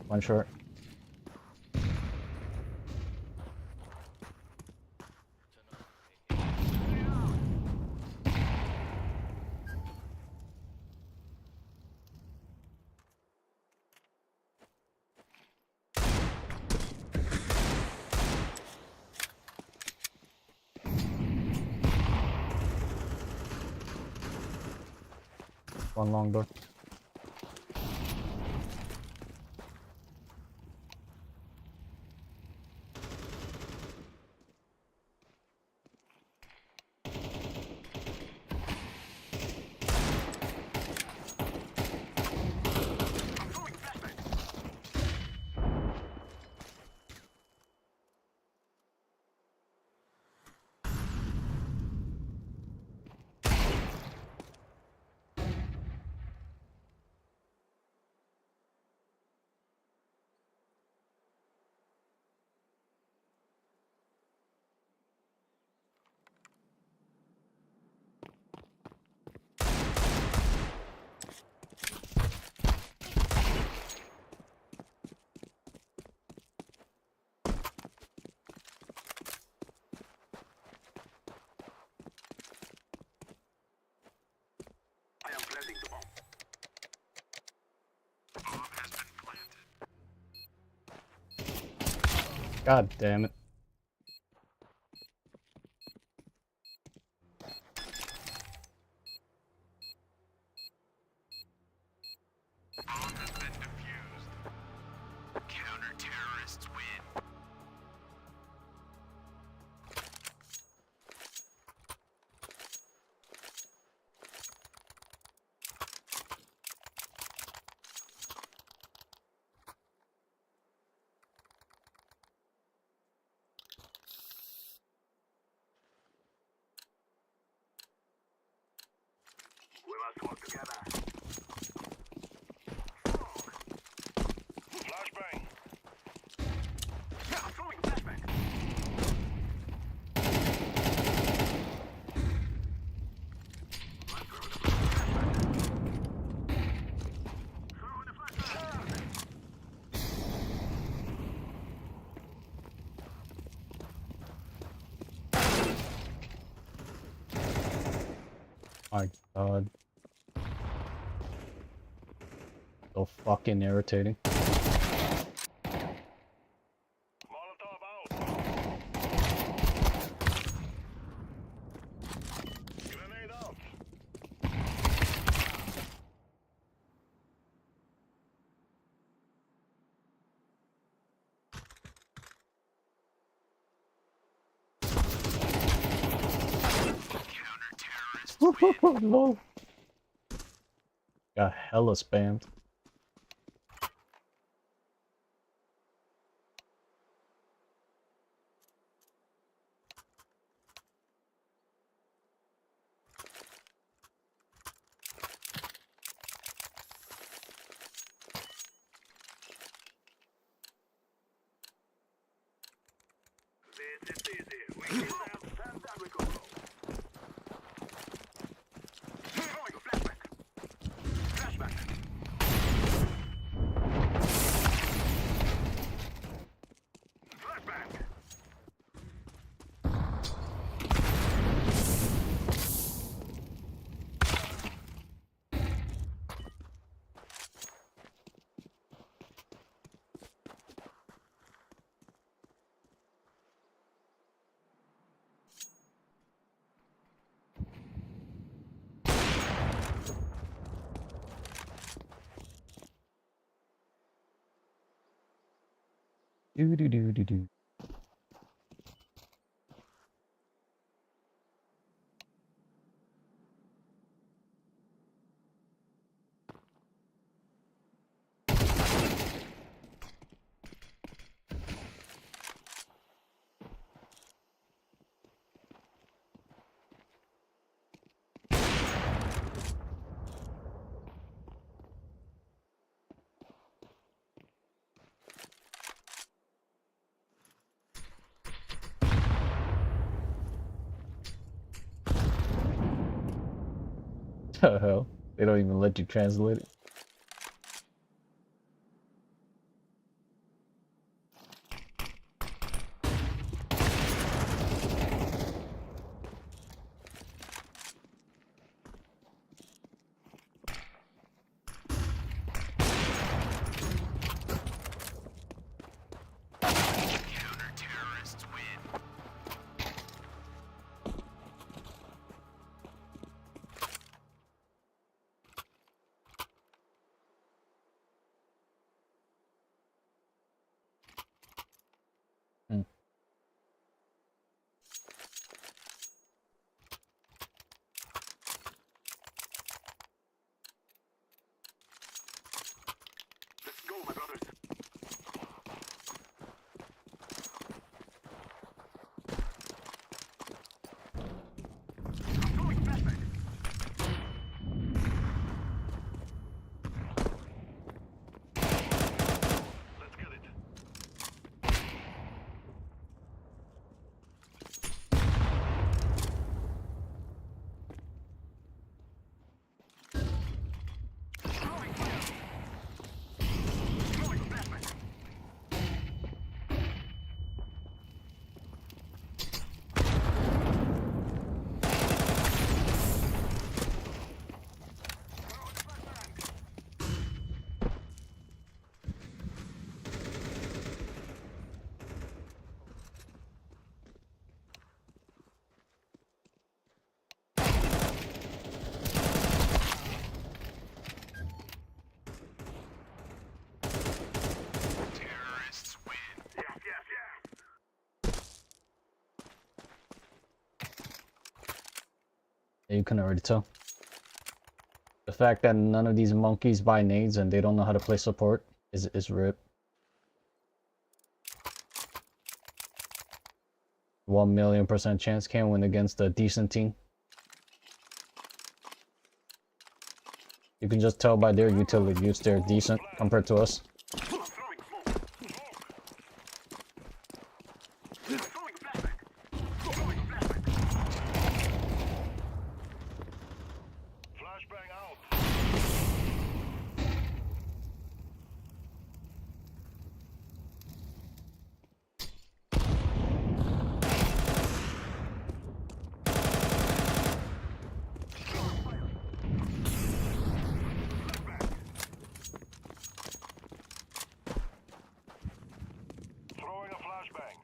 One short. One long door. I am planting the bomb. Bomb has been planted. God damn it. Bomb has been defused. Counter-terrorists win. We must work together. Flashbang. Yeah, I'm throwing a flashbang. I'm throwing a flashbang. Throwing a flashbang. My God. So fucking irritating. Molotov out. Grenade out. Lol. Got hella spammed. This is easy. We kill them, and then we go low. Throwing a flashback. Flashback. Flashback. Do do do do do. the hell? They don't even let you translate it. Counter-terrorists win. Let's go, my brothers. I'm throwing flashbang. Let's get it. Throwing fire. Throwing flashbang. Terrorists win. Yes, yes, yes. You can already tell. The fact that none of these monkeys buy nades and they don't know how to play support is rip. 1,000,000% chance can't win against a decent team. You can just tell by their utility use they're decent compared to us. Flashbang out. Throwing a flashbang.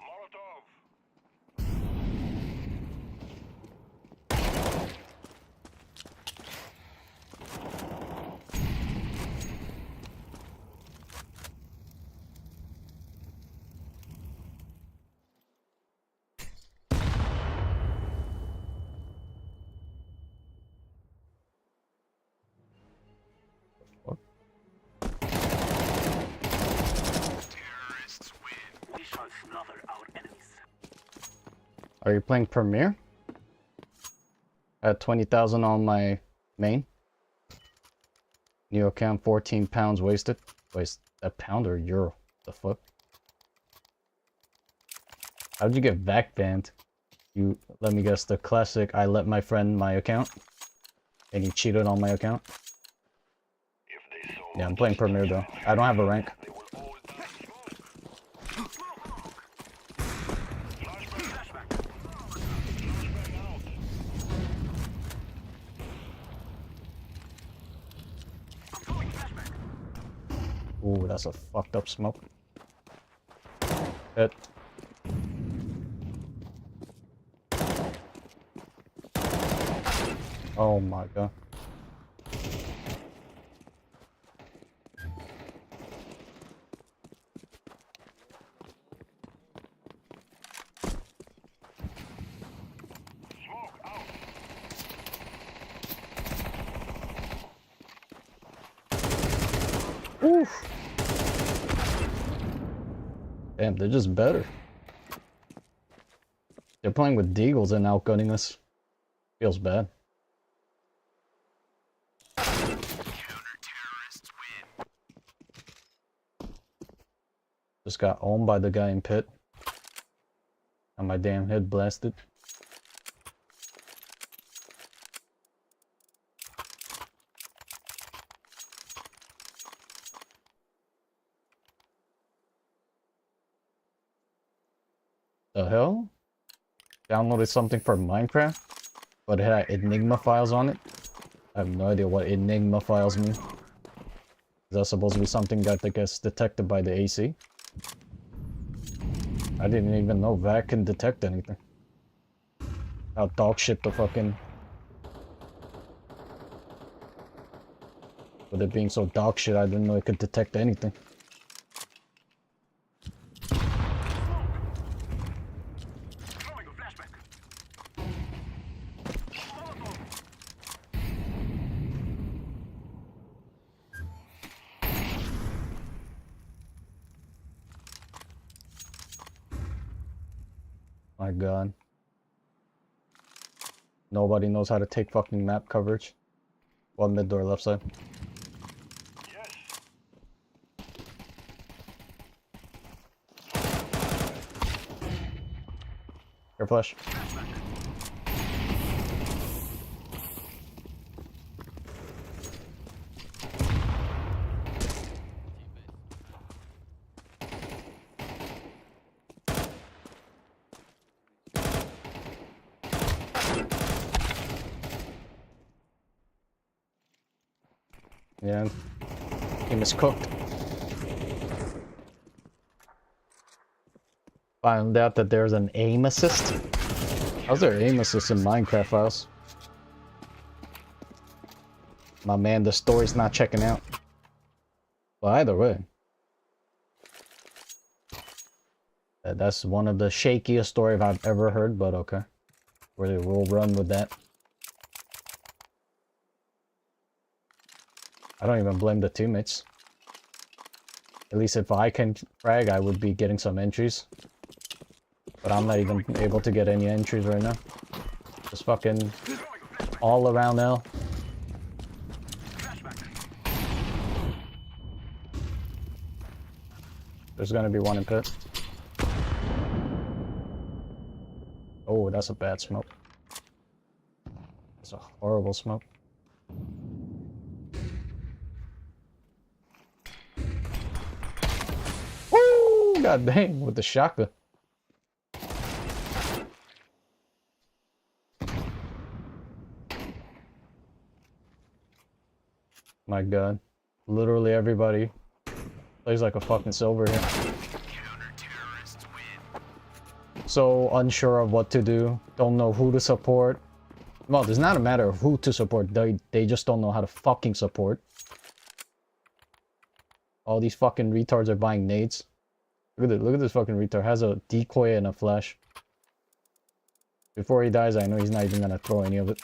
Molotov. Terrorists win. We shall slaughter our enemies. Are you playing Premiere? I had 20,000 on my main. New account, 14 pounds wasted. Waste a pound or euro? The fuck? How'd you get vac banned? You let me guess, the classic I let my friend my account and he cheated on my account. Yeah, I'm playing Premiere though. I don't have a rank. Ooh, that's a fucked up smoke. Hit. Oh my god. Oof. Damn, they're just better. They're playing with deagles and outgunning us. Feels bad. Just got owned by the guy in pit. And my damn head blasted. The hell? Downloaded something for Minecraft, but it had Enigma files on it. I have no idea what Enigma files mean. Is that supposed to be something that gets detected by the AC? I didn't even know that can detect anything. How dog shit the fucking... With it being so dog shit, I didn't know it could detect anything. My god. Nobody knows how to take fucking map coverage. One mid door left side. Your flash. Yeah, team is cooked. Found out that there's an aim assist. How's there aim assist in Minecraft files? My man, the story's not checking out. But either way. That's one of the shakiest stories I've ever heard, but okay. We'll run with that. I don't even blame the teammates. At least if I can frag, I would be getting some entries. But I'm not even able to get any entries right now. Just fucking all around L. There's gonna be one in pit. Oh, that's a bad smoke. That's a horrible smoke. Woo! God dang, with the shotgun. My god. Literally everybody plays like a fucking silver here. So unsure of what to do. Don't know who to support. Well, it's not a matter of who to support. They just don't know how to fucking support. All these fucking retards are buying nades. Look at this fucking retard. Has a decoy and a flash. Before he dies, I know he's not even gonna throw any of it.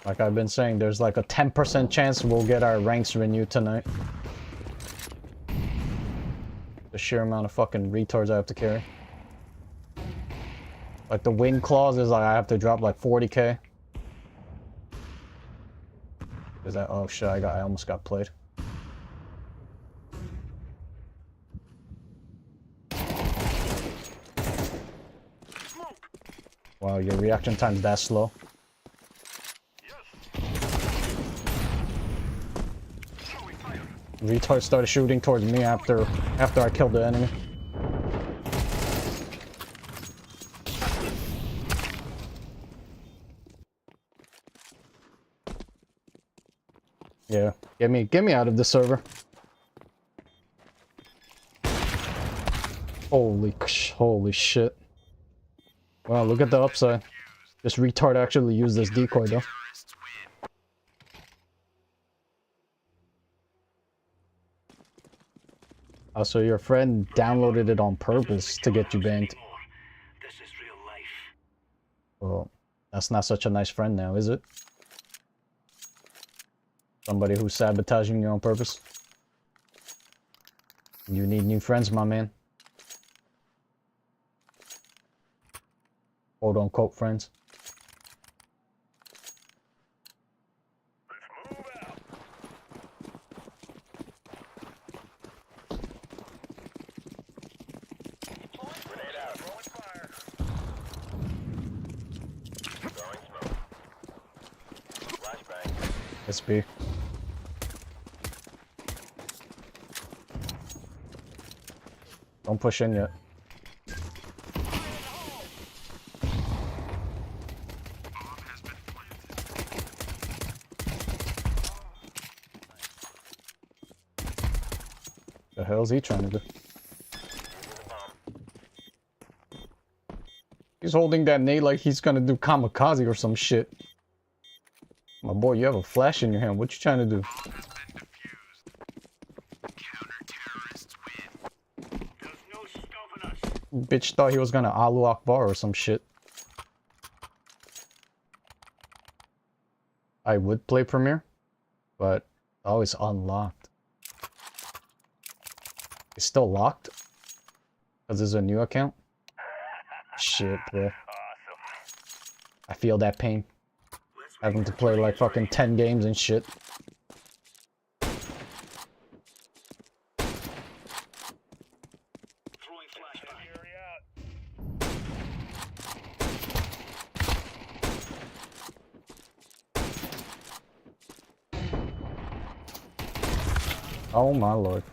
Like I've been saying, there's like a 10% chance we'll get our ranks renewed tonight. The sheer amount of fucking retards I have to carry. Like the win clause is like I have to drop like 40k. Is that? Oh shit! I almost got played. Wow, your reaction time's that slow. Retard started shooting towards me after I killed the enemy. Yeah, get me out of the server. Holy shit. Wow, look at the upside. This retard actually used this decoy though. Oh, so your friend downloaded it on purpose to get you banged. Well, that's not such a nice friend now, is it? Somebody who's sabotaging you on purpose. You need new friends, my man. Quote unquote friends. SB. Don't push in yet. The hell is he trying to do? He's holding that nade like he's gonna do kamikaze or some shit. My boy, you have a flash in your hand. What you trying to do? Bitch thought he was gonna Allahu Akbar or some shit. I would play Premiere, but oh, it's unlocked. It's still locked? Because it's a new account? Shit, bro. I feel that pain. Having to play like fucking 10 games and shit. Oh my lord.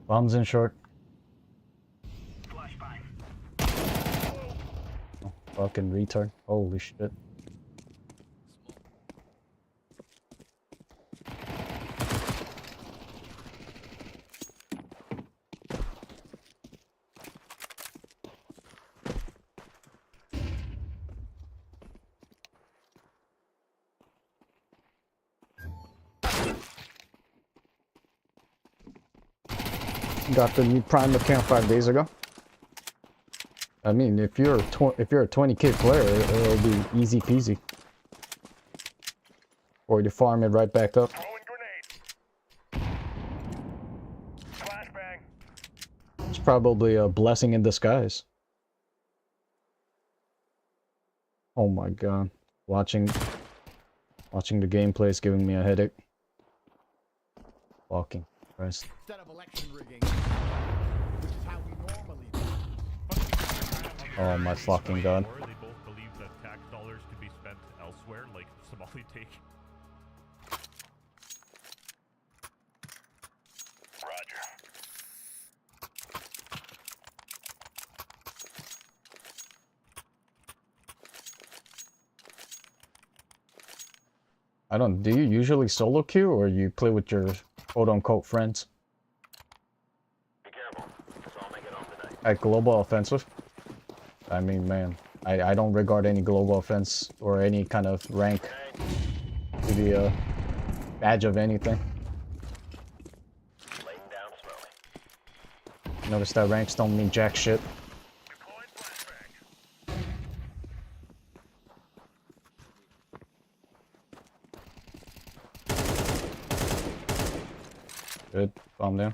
Bombs in short. Oh, fucking retard. Holy shit. Got the new Prime account 5 days ago. I mean, if you're a 20k player, it'll be easy peasy. Or you farm it right back up. It's probably a blessing in disguise. Oh my god. Watching the gameplay is giving me a headache. Fucking Christ. Instead of election rigging, which is how we normally do. Oh my fucking god. They both believe that tax dollars could be spent elsewhere, like Somali take. Do you usually solo queue or you play with your quote unquote friends? At Global Offensive? I mean, man, I don't regard any Global Offense or any kind of rank to be a badge of anything. Notice that ranks don't mean jack shit. Good, calm down.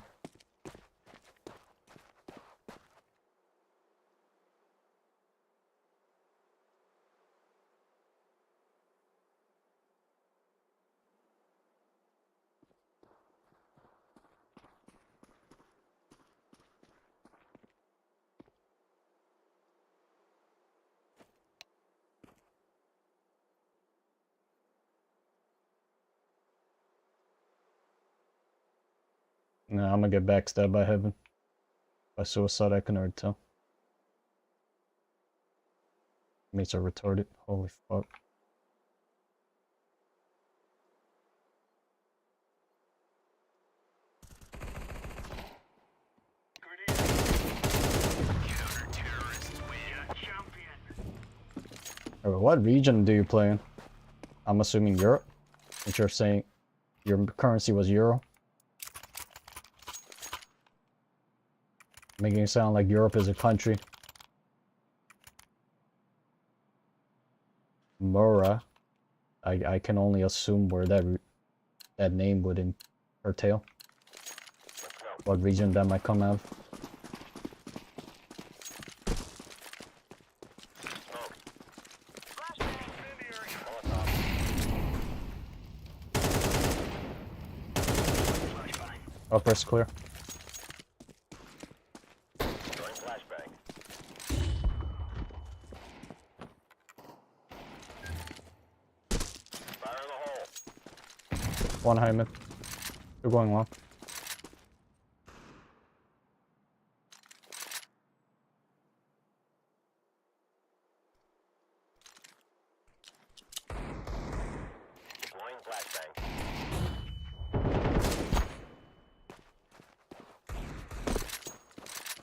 No, I'm gonna get backstabbed by heaven. By suicide, I can already tell. Mates are retarded. Holy fuck. What region do you play in? I'm assuming Europe, since you're saying your currency was Euro. Making it sound like Europe is a country. Mura. I can only assume where that name would entail. What region that might come out of. Upper's clear. One high mid. They're going long.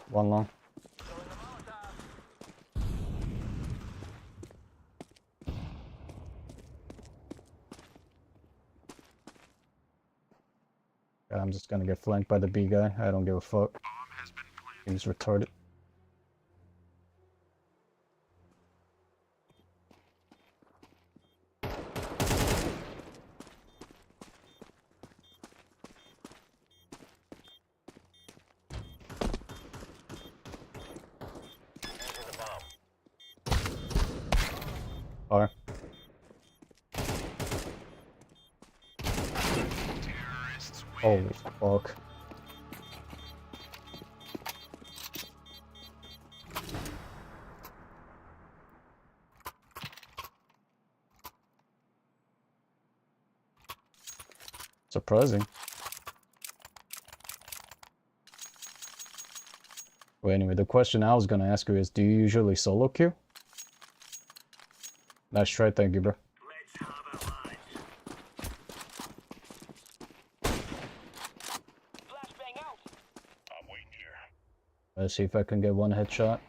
One long. God, I'm just gonna get flanked by the B guy. I don't give a fuck. He's retarded. Fire. Holy fuck. Surprising. Well, anyway, the question I was gonna ask you is, do you usually solo queue? Nice try, thank you, bro. Let's see if I can get one headshot.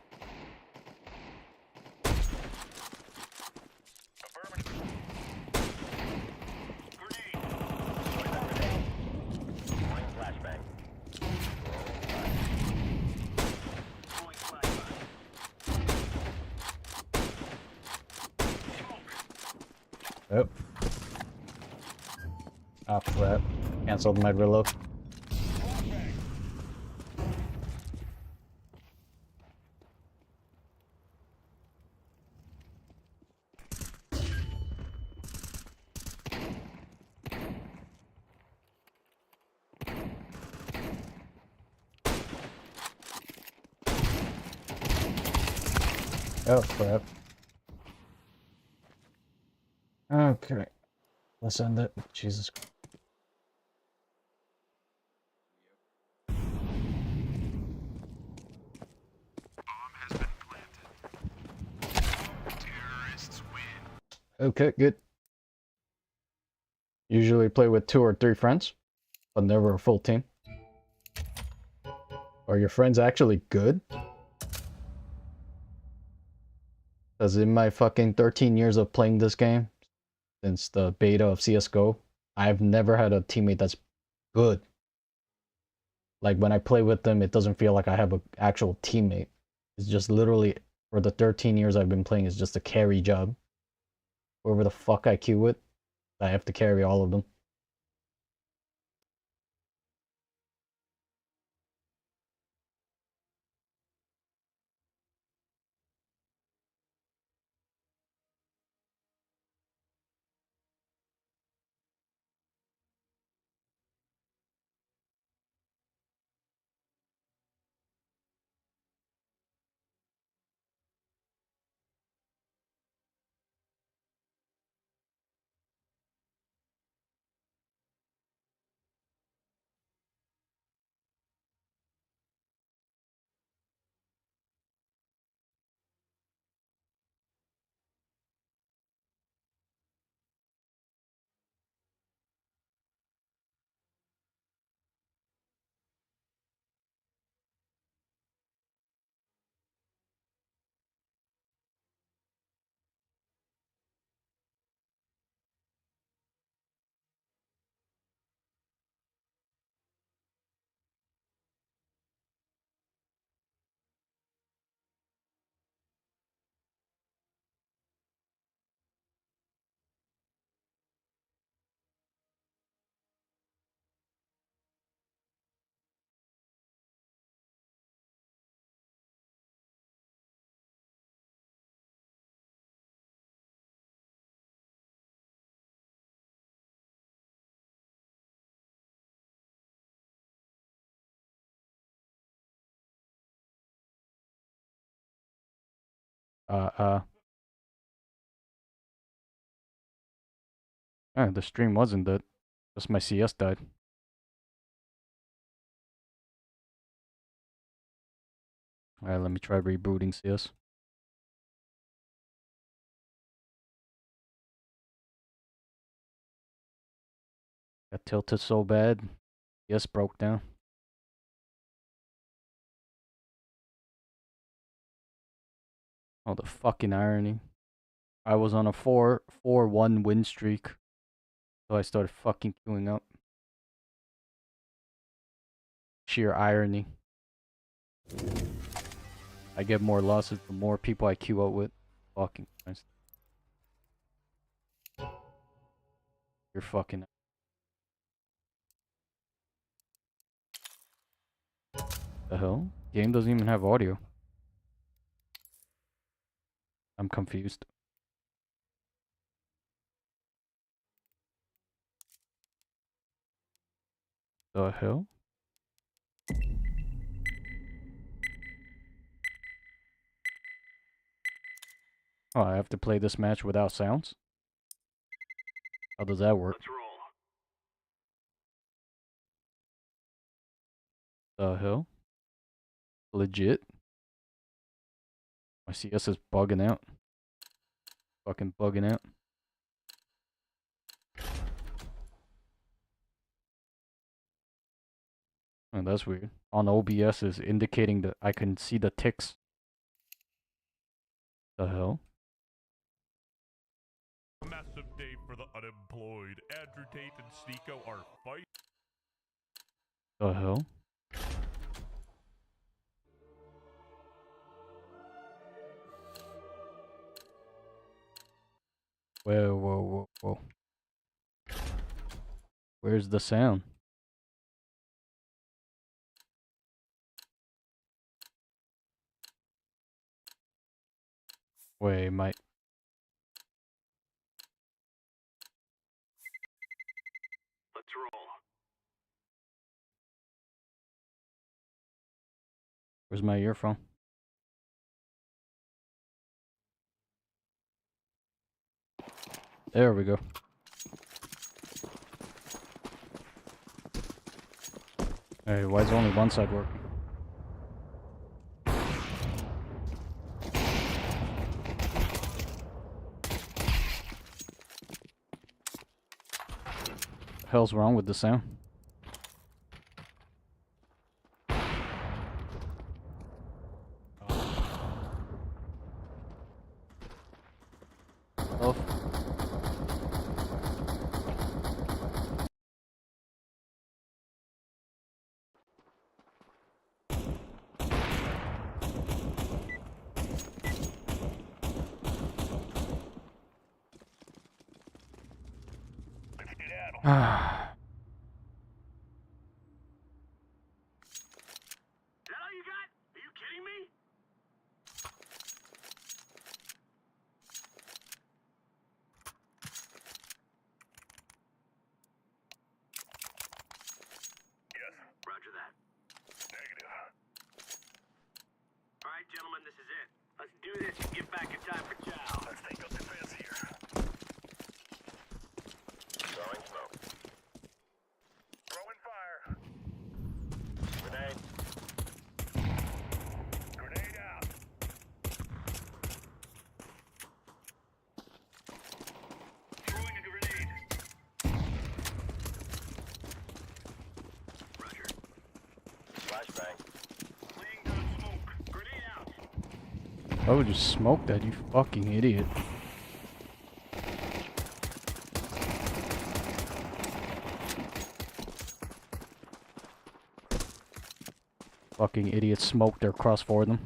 Yep. Ah, crap. Cancelled my reload. Oh, crap. Okay. Let's end it. Jesus Christ. Okay, good. Usually play with 2 or 3 friends, but never a full team. Are your friends actually good? Because in my fucking 13 years of playing this game, since the beta of CSGO, I've never had a teammate that's good. Like, when I play with them, it doesn't feel like I have an actual teammate. It's just literally, for the 13 years I've been playing, it's just a carry job. Whoever the fuck I queue with, I have to carry all of them. The stream wasn't dead. Just my CS died. Alright, let me try rebooting CS. Got tilted so bad. CS broke down. Oh, the fucking irony. I was on a 4-1 win streak. So I started fucking queuing up. Sheer irony. I get more losses the more people I queue up with. Fucking Christ. You're fucking... The hell? Game doesn't even have audio. I'm confused. The hell? Oh, I have to play this match without sounds? How does that work? The hell? Legit? My CS is bugging out. Fucking bugging out. Oh, that's weird. On OBS is indicating that I can see the ticks. The hell? Massive day for the unemployed. Andrew Tate and Sneeko are fighting. The hell? Whoa, whoa, whoa, whoa. Where's the sound? Wait, my... Let's roll. Where's my earphone? There we go. Hey, why is only one side working? What the hell's wrong with the sound? Oh. Ah. Is that all you got? Are you kidding me? Yes. Roger that. Negative. All right, gentlemen, this is it. Let's do this and get back in time for chow. Let's take up defense here. Throwing smoke. Throwing fire. Grenade. Grenade out. Throwing a grenade. Roger. Flashbang. Laying down smoke. Grenade out. Why would you smoke that, you fucking idiot? Fucking idiots smoked their cross for them.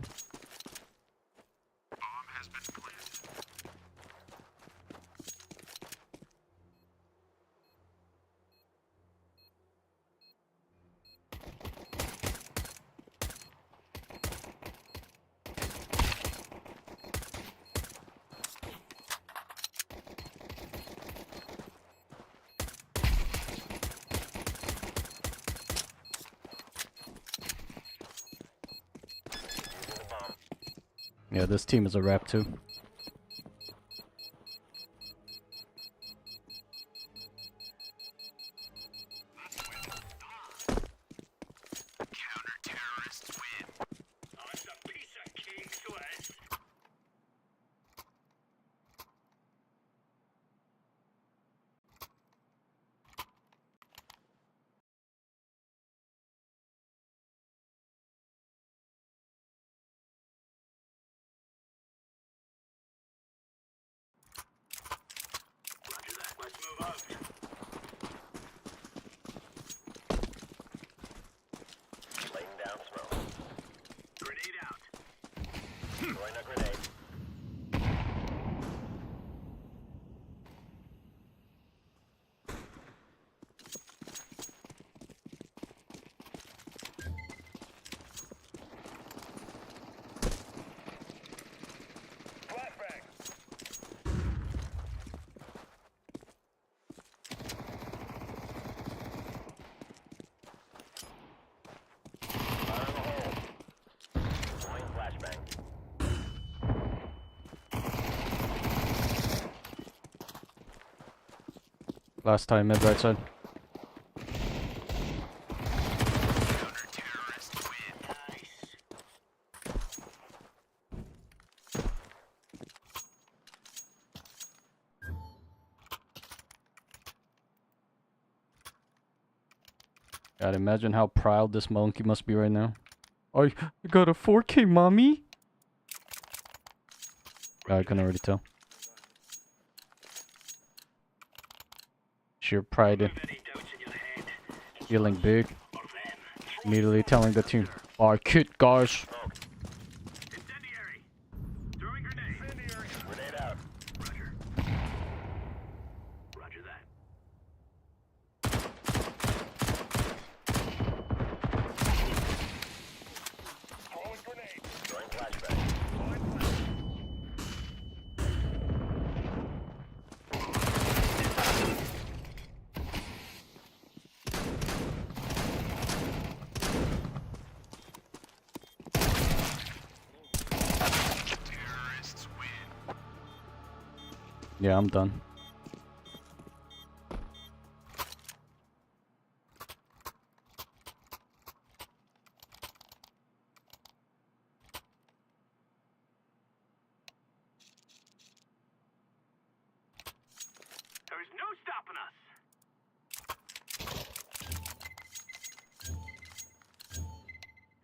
Yeah, this team is a wrap too. Let's move out. Laying down smoke. Grenade out. Throwing a grenade. Flashbang. Fire in the hole. Deploying flashbang. Last time mid right side. God, imagine how proud this monkey must be right now. I got a 4K, mommy. I can already tell. Sheer pride in feeling big. Immediately telling the team, "I kid, guys." Grenade out. Roger. Roger that. Throwing grenade. Throwing flashbang. Yeah, I'm done. There's no stopping us.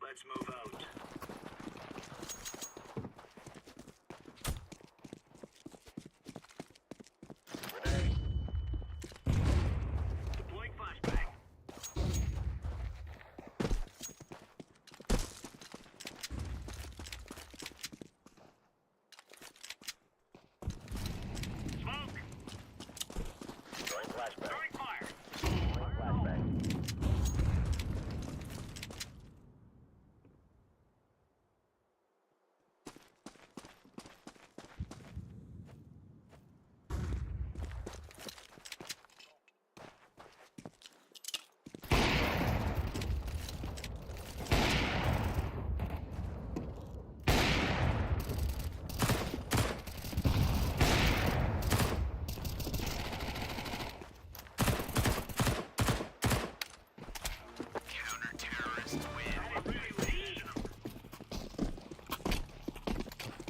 Let's move out. Grenade. Deploying flashbang. Smoke. Throwing flashbang. Throwing fire. Throwing flashbang.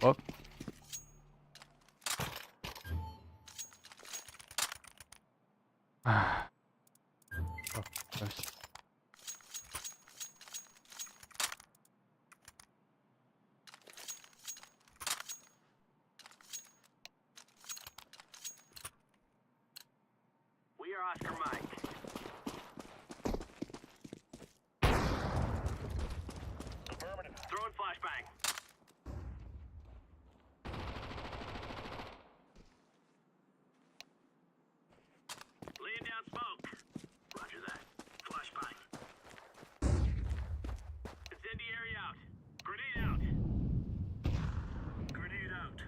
Fuck. Fuck, Christ. We are Oscar Mike. Affirmative. Throwing flashbang. Laying down smoke. Roger that. Flashbang. Incendiary out. Grenade out. Grenade out.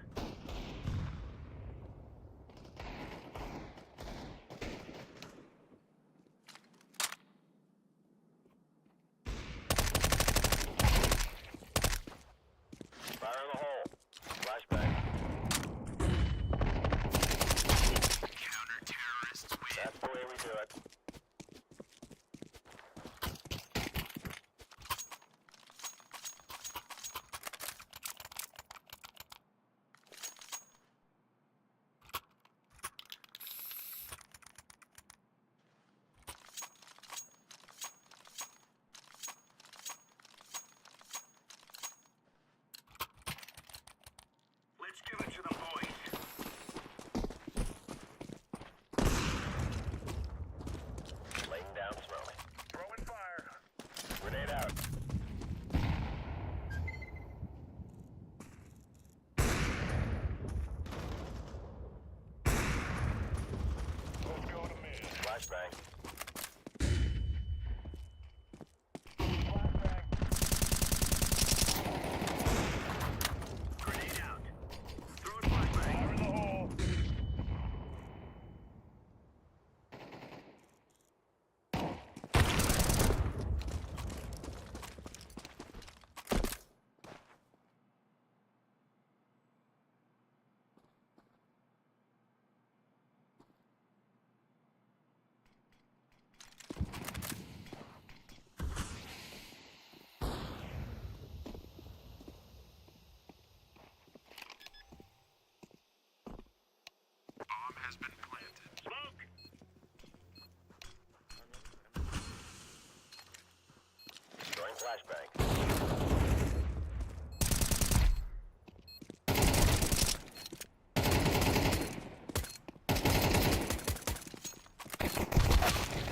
Grenade out. Throwing flashbang. Fire in the hole. Bomb has been planted. Smoke! Throwing flashbang.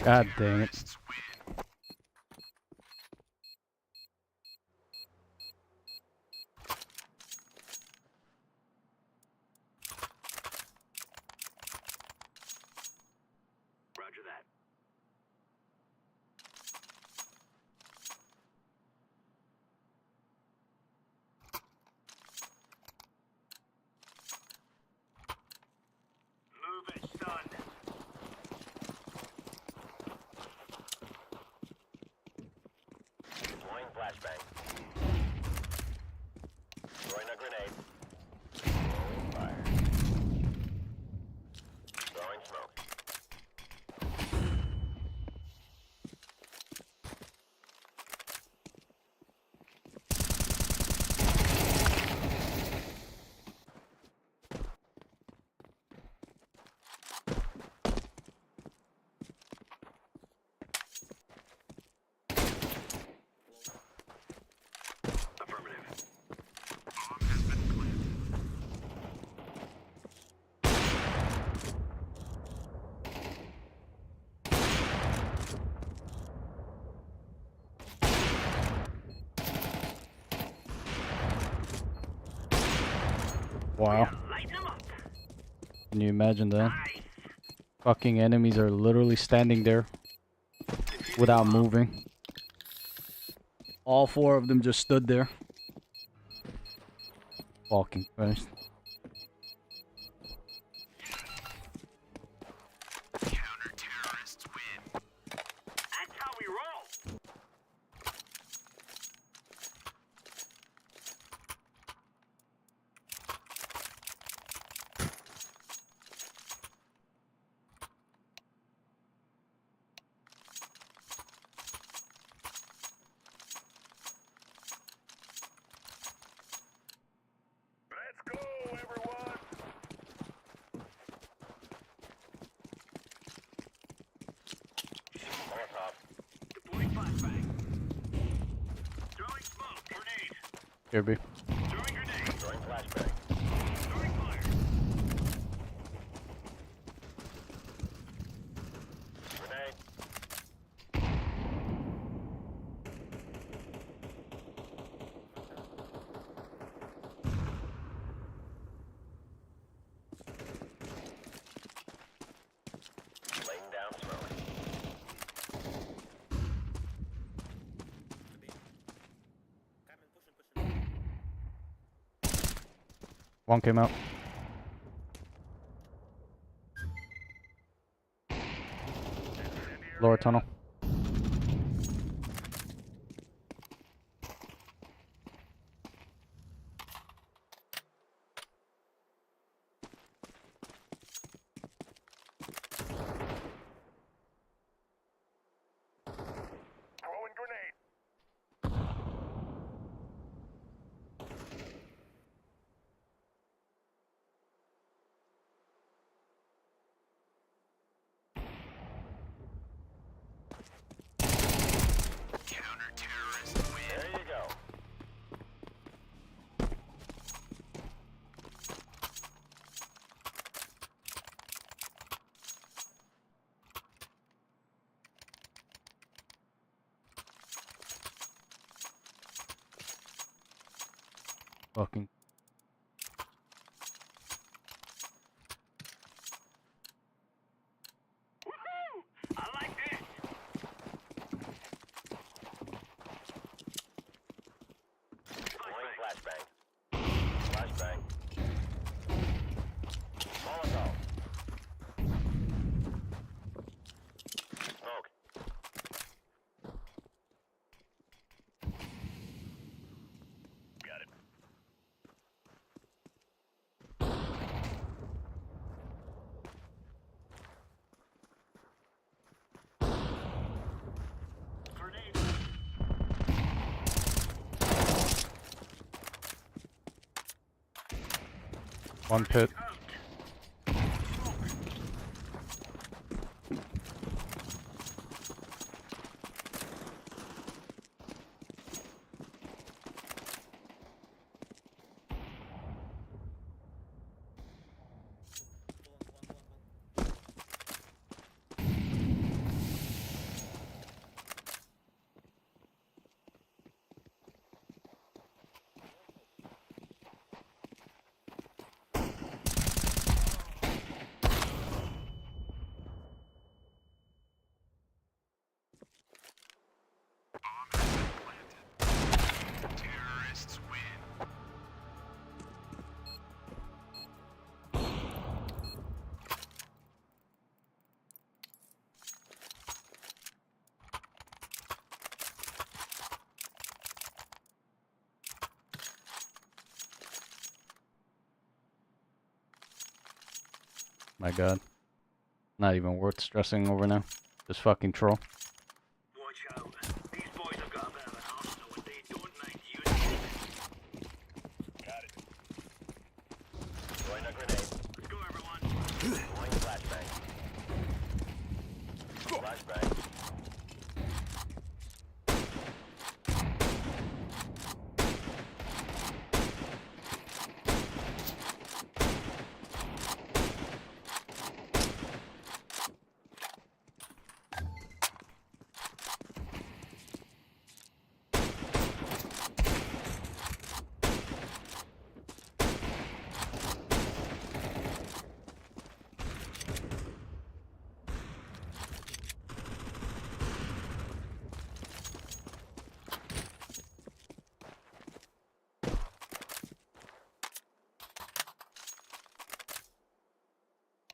God dang it. Roger that. Move it, son. Deploying flashbang. Throwing a grenade. Throwing fire. Throwing smoke. Affirmative. Bomb has been planted. Wow. Can you imagine that? Fucking enemies are literally standing there without moving. All four of them just stood there. Fucking Christ. Counter-terrorists win. That's how we roll. Let's go, everyone! Molotov. Deploying flashbang. Throwing smoke. Grenade. Here, B. Throwing grenade. Throwing flashbang. Throwing fire. Grenade. Laying down smoke. One came out. Lower tunnel. Throwing grenade. Counter-terrorist win. There you go. Fucking. Woohoo! One pit. Terrorists win. My god. Not even worth stressing over now. Just fucking troll. Watch out. These boys have got a bit of an arsenal and they don't mind using it. Got it. Throwing a grenade. Let's go, everyone. Throwing flashbang. Flashbang.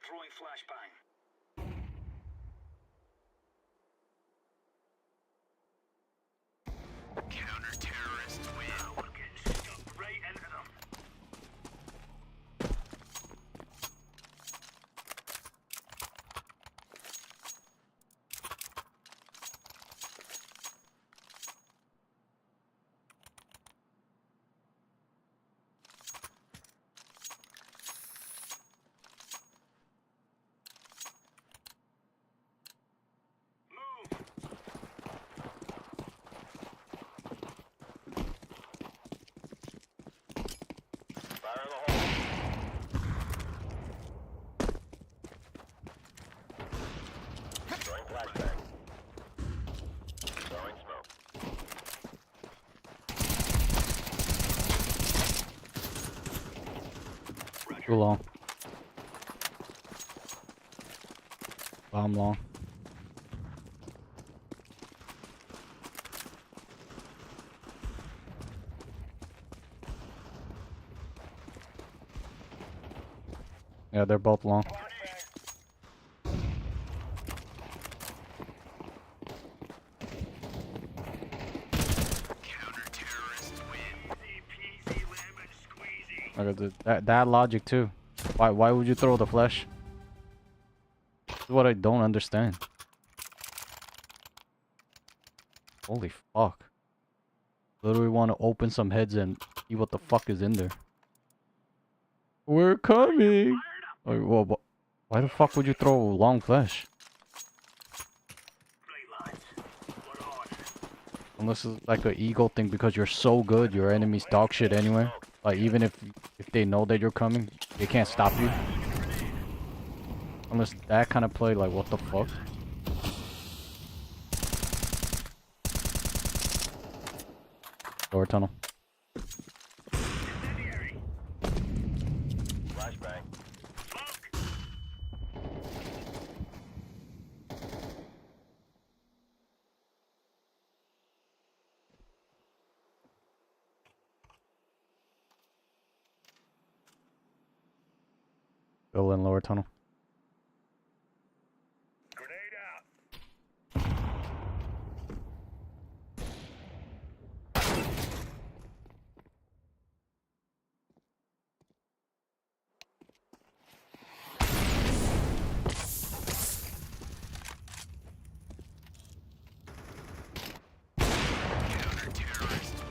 Throwing flashbang. Counter-terrorists win. We're getting stuck right into them. Fire in the hole. Throwing flashbang. Throwing smoke. Too long. Bomb long. Yeah, they're both long. Okay, that logic too. Why would you throw the flesh? This is what I don't understand. Holy fuck. Literally want to open some heads and see what the fuck is in there. We're coming! Like, well, why the fuck would you throw long flesh? Unless it's like an ego thing because you're so good, your enemy's dog shit anyway. Like, even if they know that you're coming, they can't stop you. Unless that kind of play, like, what the fuck? Lower tunnel. Flashbang. Go in lower tunnel.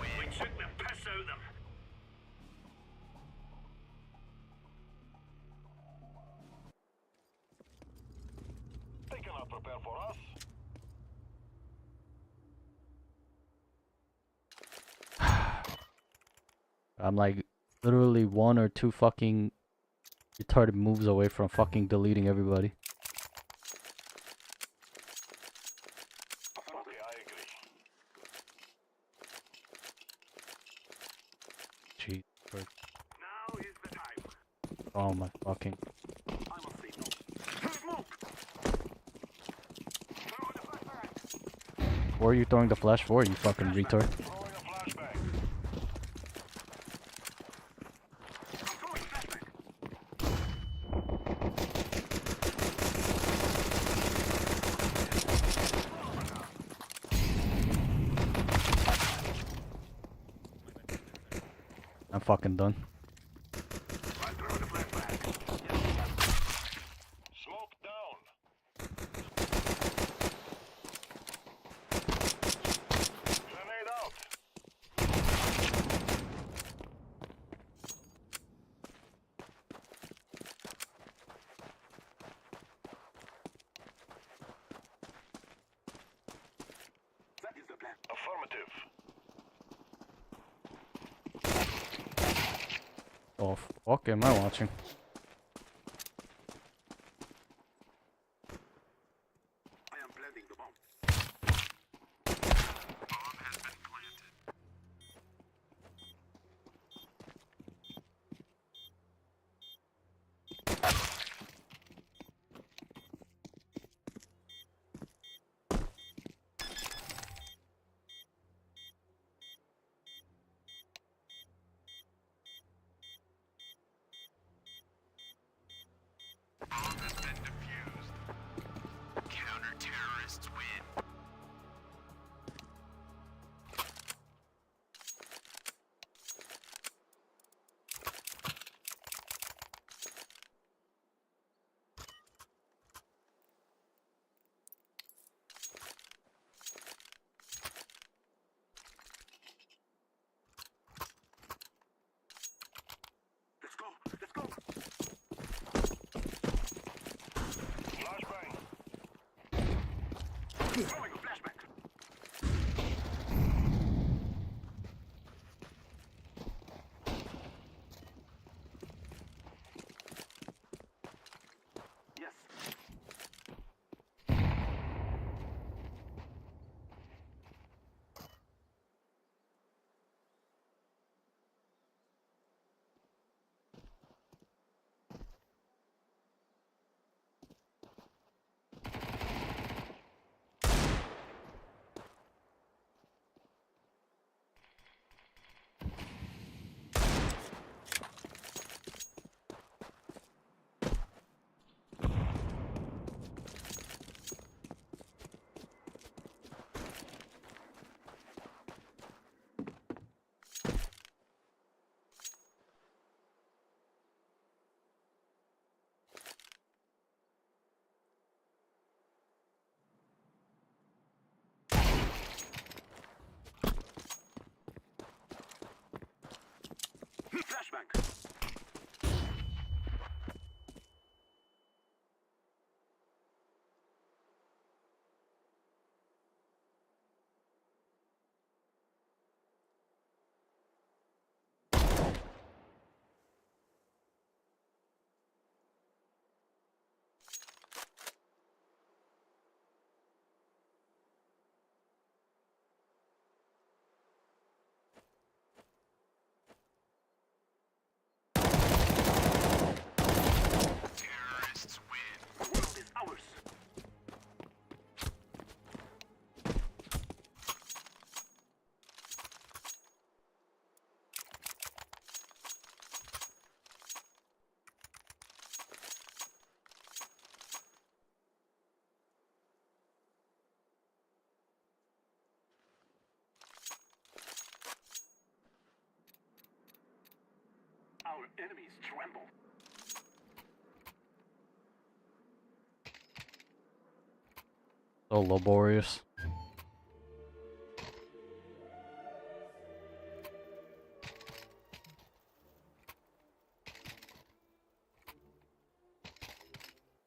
We took the piss out of them. prepare for us. I'm like literally one or two fucking retarded moves away from fucking deleting everybody. Okay, I agree. Jeez. Christ. Now is the time. Oh my fucking. I must say no. Smoke! Throw in the flashbang! Where are you throwing the flash for, you fucking retard? Throwing a flashbang. I'm throwing a flashbang. I'm fucking done. I'm throwing a flashbang. Smoke down. Grenade out. That is the plan. Affirmative. Oh fuck am I watching? I am planting the bomb. Bomb has been planted. Bomb has been defused. Counter-terrorists win. Let's go! Let's go! Flashbang! Throwing a flashbang! Yes. Flashbang! Terrorists win. The world is ours. Our enemies tremble. So laborious.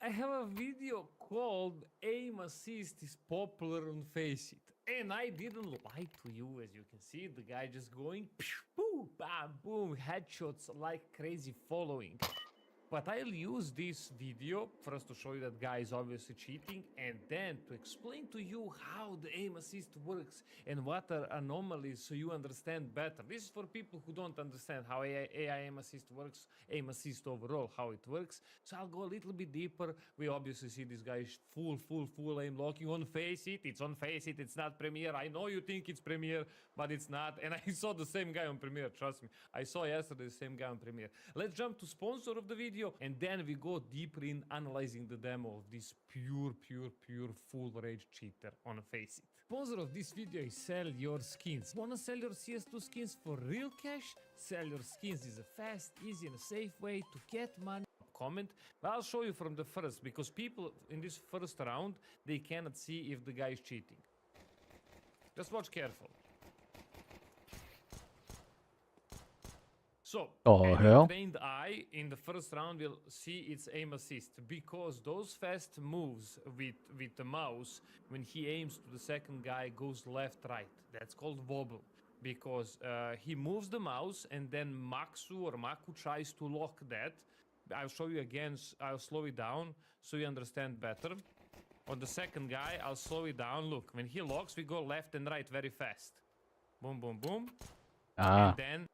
I have a video called Aim Assist is popular on Face It. And I didn't lie to you, as you can see, the guy just going, boom, bam, boom, headshots like crazy following. But I'll use this video first to show you that guy is obviously cheating, and then to explain to you how the aim assist works and what are anomalies so you understand better. This is for people who don't understand how AI aim assist works, aim assist overall, how it works. So I'll go a little bit deeper. We obviously see this guy is full aim locking on Face It. It's on Face It, it's not Premiere. I know you think it's Premiere, but it's not. And I saw the same guy on Premiere, trust me. I saw yesterday the same guy on Premiere. Let's jump to sponsor of the video, and then we go deeper in analyzing the demo of this pure full rage cheater on Face It. Sponsor of this video is Sell Your Skins. Wanna sell your CS2 skins for real cash? Sell Your Skins is a fast, easy and safe way to get money. Comment, but I'll show you from the first, because people in this first round, they cannot see if the guy is cheating. Just watch careful. So, any trained eye in the first round will see its aim assist, because those fast moves with the mouse, when he aims to the second guy, goes left, right. That's called wobble, because he moves the mouse and then Maku tries to lock that. I'll show you again, I'll slow it down so you understand better. On the second guy, I'll slow it down. Look, when he locks, we go left and right very fast. Boom, boom, boom. And then...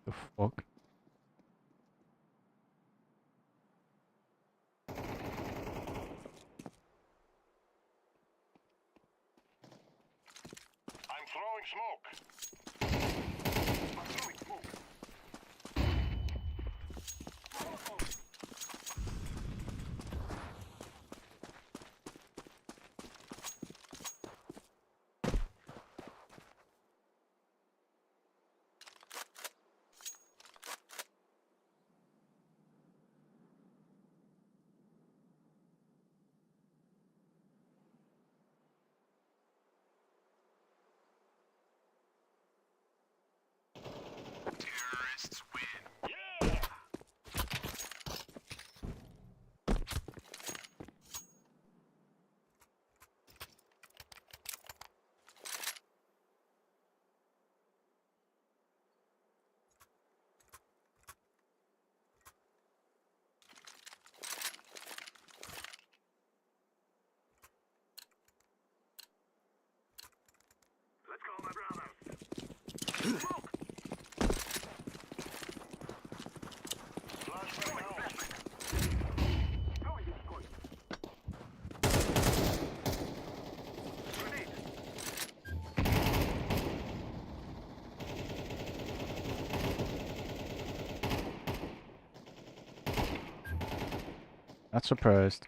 The fuck? I'm throwing smoke. I'm throwing smoke. Terrorists win. Yeah! Let's go, my brothers. Smoke! Not surprised.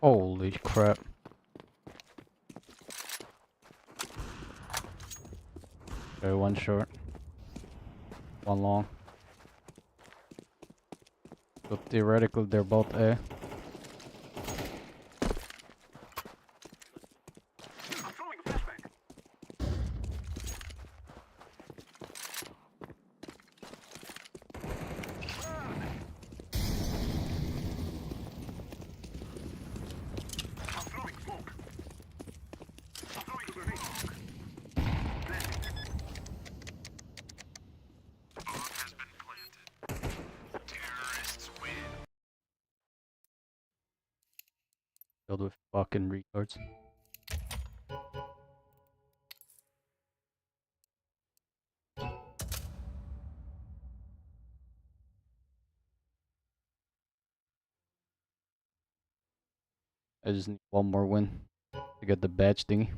Holy crap. Okay, one short. One long. So theoretically, they're both A. Filled with fucking retards. I just need one more win to get the badge thingy.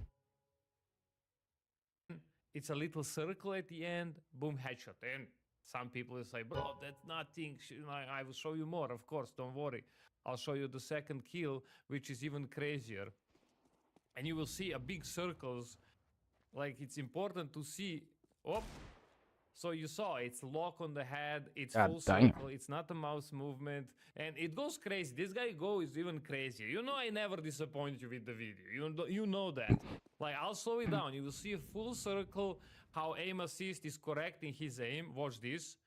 It's a little circle at the end, boom, headshot. And some people will say, bro, that's nothing. I will show you more, of course, don't worry. I'll show you the second kill, which is even crazier. And you will see a big circles. Like, it's important to see. Oh, so you saw it's lock on the head, it's God full damn. circle, it's not a mouse movement, and it goes crazy. This guy goes even crazier. You know I never disappoint you with the video. You know that. Like, I'll slow it down. You will see a full circle, how aim assist is correcting his aim. Watch this.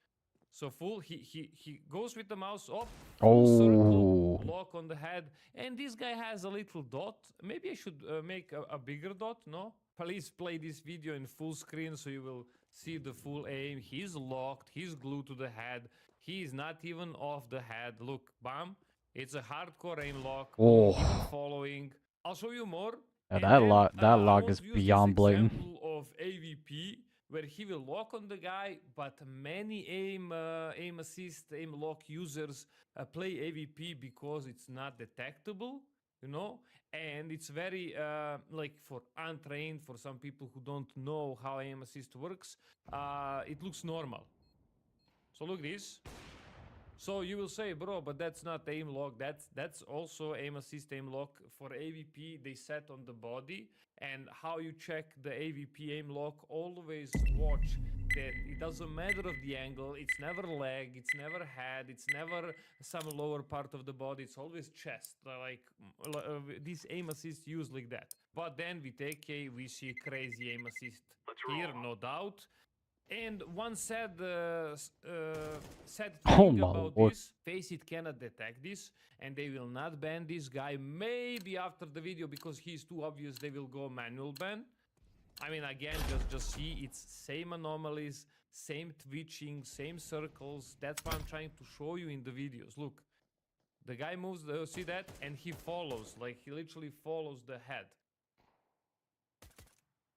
So full, he goes with the mouse up, full circle, lock on the head, and this guy has a little dot. Maybe I should make a bigger dot, no? Please play this video in full screen so you will see the full aim. He's locked, he's glued to the head, he is not even off the head. Look, bam, it's a hardcore aim lock, even following. I'll show you more. Yeah, And that then, log I is want to use beyond this blatant. example of AVP, where he will lock on the guy, but many aim assist, aim lock users play AVP because it's not detectable, you know, and it's very like for untrained, for some people who don't know how aim assist works, it looks normal. So look this. So you will say, bro, but that's not aim lock. That's also aim assist, aim lock. For AVP, they set on the body. And how you check the AVP aim lock, always watch that it doesn't matter of the angle. It's never leg, it's never head, it's never some lower part of the body. It's always chest. Like this aim assist used like that. But then with AK, we see crazy aim assist here, no doubt. And one said thing about this, Faceit cannot detect this, and they will not ban this guy. Maybe after the video, because he's too obvious, they will go manual ban. I mean, again, just see, it's same anomalies, same twitching, same circles. That's what I'm trying to show you in the videos. Look, the guy moves, see that? And he follows, like he literally follows the head.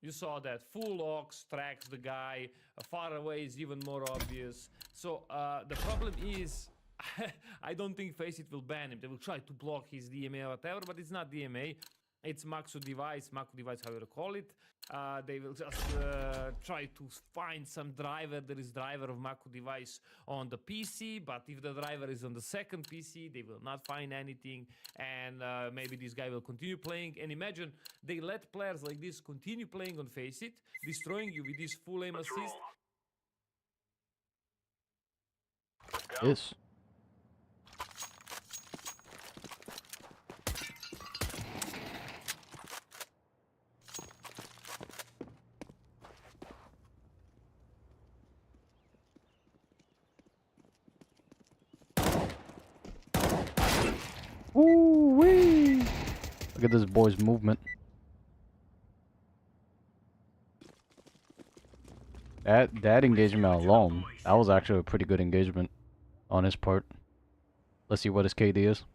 You saw that. Full locks tracks the guy. Far away is even more obvious. So the problem is, I don't think Faceit will ban him. They will try to block his DMA or whatever, but it's not DMA. It's Maxu device, however you call it. They will just try to find some driver. There is driver of Maku device on the PC, but if the driver is on the second PC, they will not find anything. And maybe this guy will continue playing. And imagine they let players like this continue playing on Faceit, destroying you with this full aim assist. Yes. Woo-wee! Look at this boy's movement. That engagement alone, that was actually a pretty good engagement on his part. Let's see what his KD is.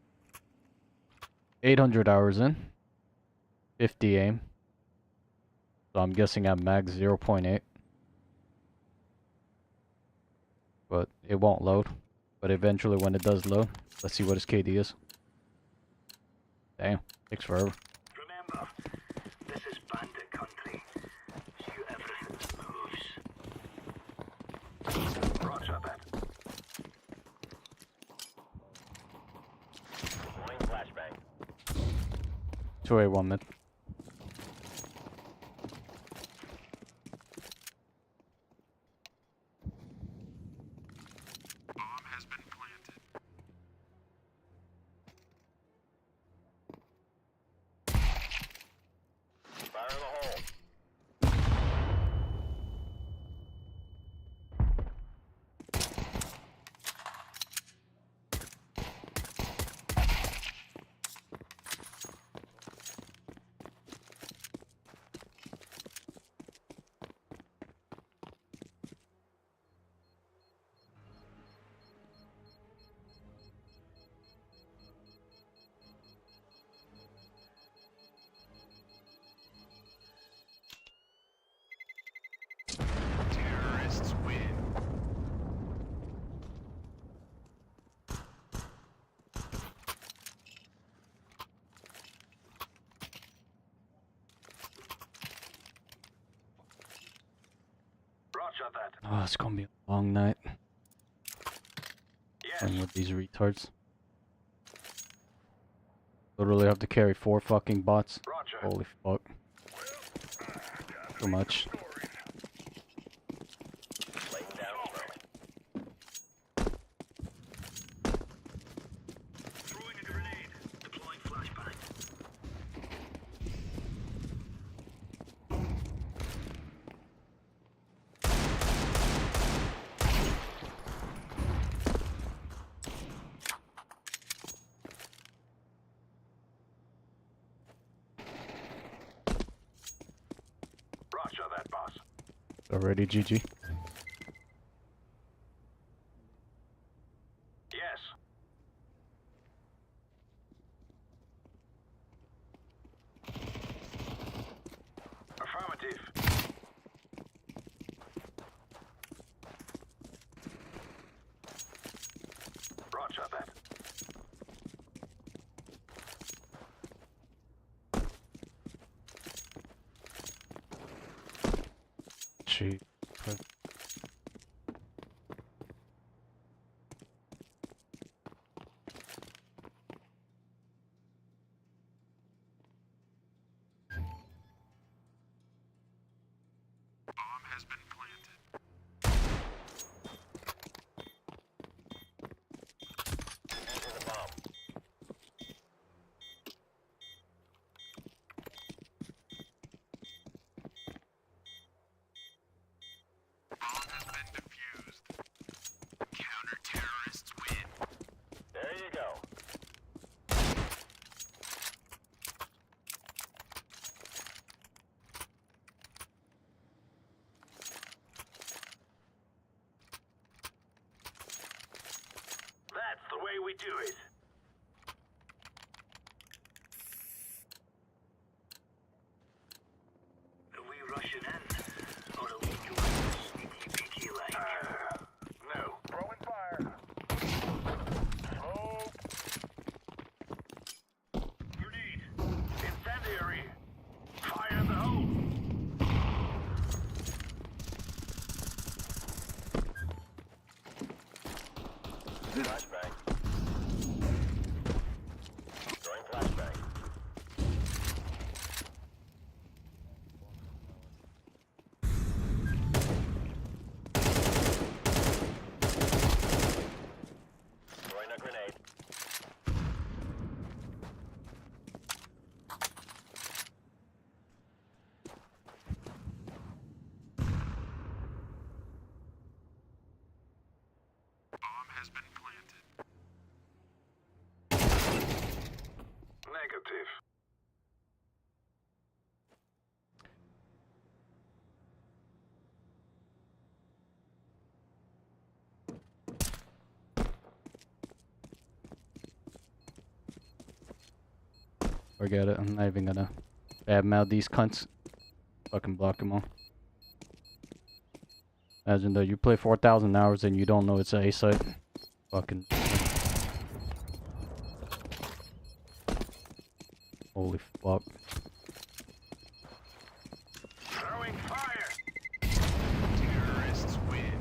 800 hours in. 50 aim. So I'm guessing at max 0.8. But it won't load. But eventually when it does load, let's see what his KD is. Damn, takes forever. Remember, this is bandit country. Shoot everything that moves. Roger that. Deploying flashbang. 2A, 1 mid. Fire in the hole. Terrorists win. Roger that. Oh, it's gonna be a long night. Yes. Playing with these retards. Literally have to carry 4 fucking bots. Roger. Holy fuck. Too much. Laying down smoke. Throwing a grenade. Deploying flashbang. Roger that, boss. Already GG. Yes. Affirmative. Roger that. Gee. Bomb has been planted. Enter the bomb. Bomb has been defused. Counter-terrorists win. There you go. That's the way we do it. Are we rushing in? Or are we doing sneaky peeky like? No. Throwing fire. Smoke. Grenade. Incendiary. Fire in the hole. Flashbang. Throwing flashbang. Throwing a grenade. Bomb has been planted. Negative. Forget it. I'm not even gonna badmouth these cunts. Fucking block them all. Imagine though, you play 4,000 hours and you don't know it's an A site. Fucking. Holy fuck. Throwing fire. Terrorists win.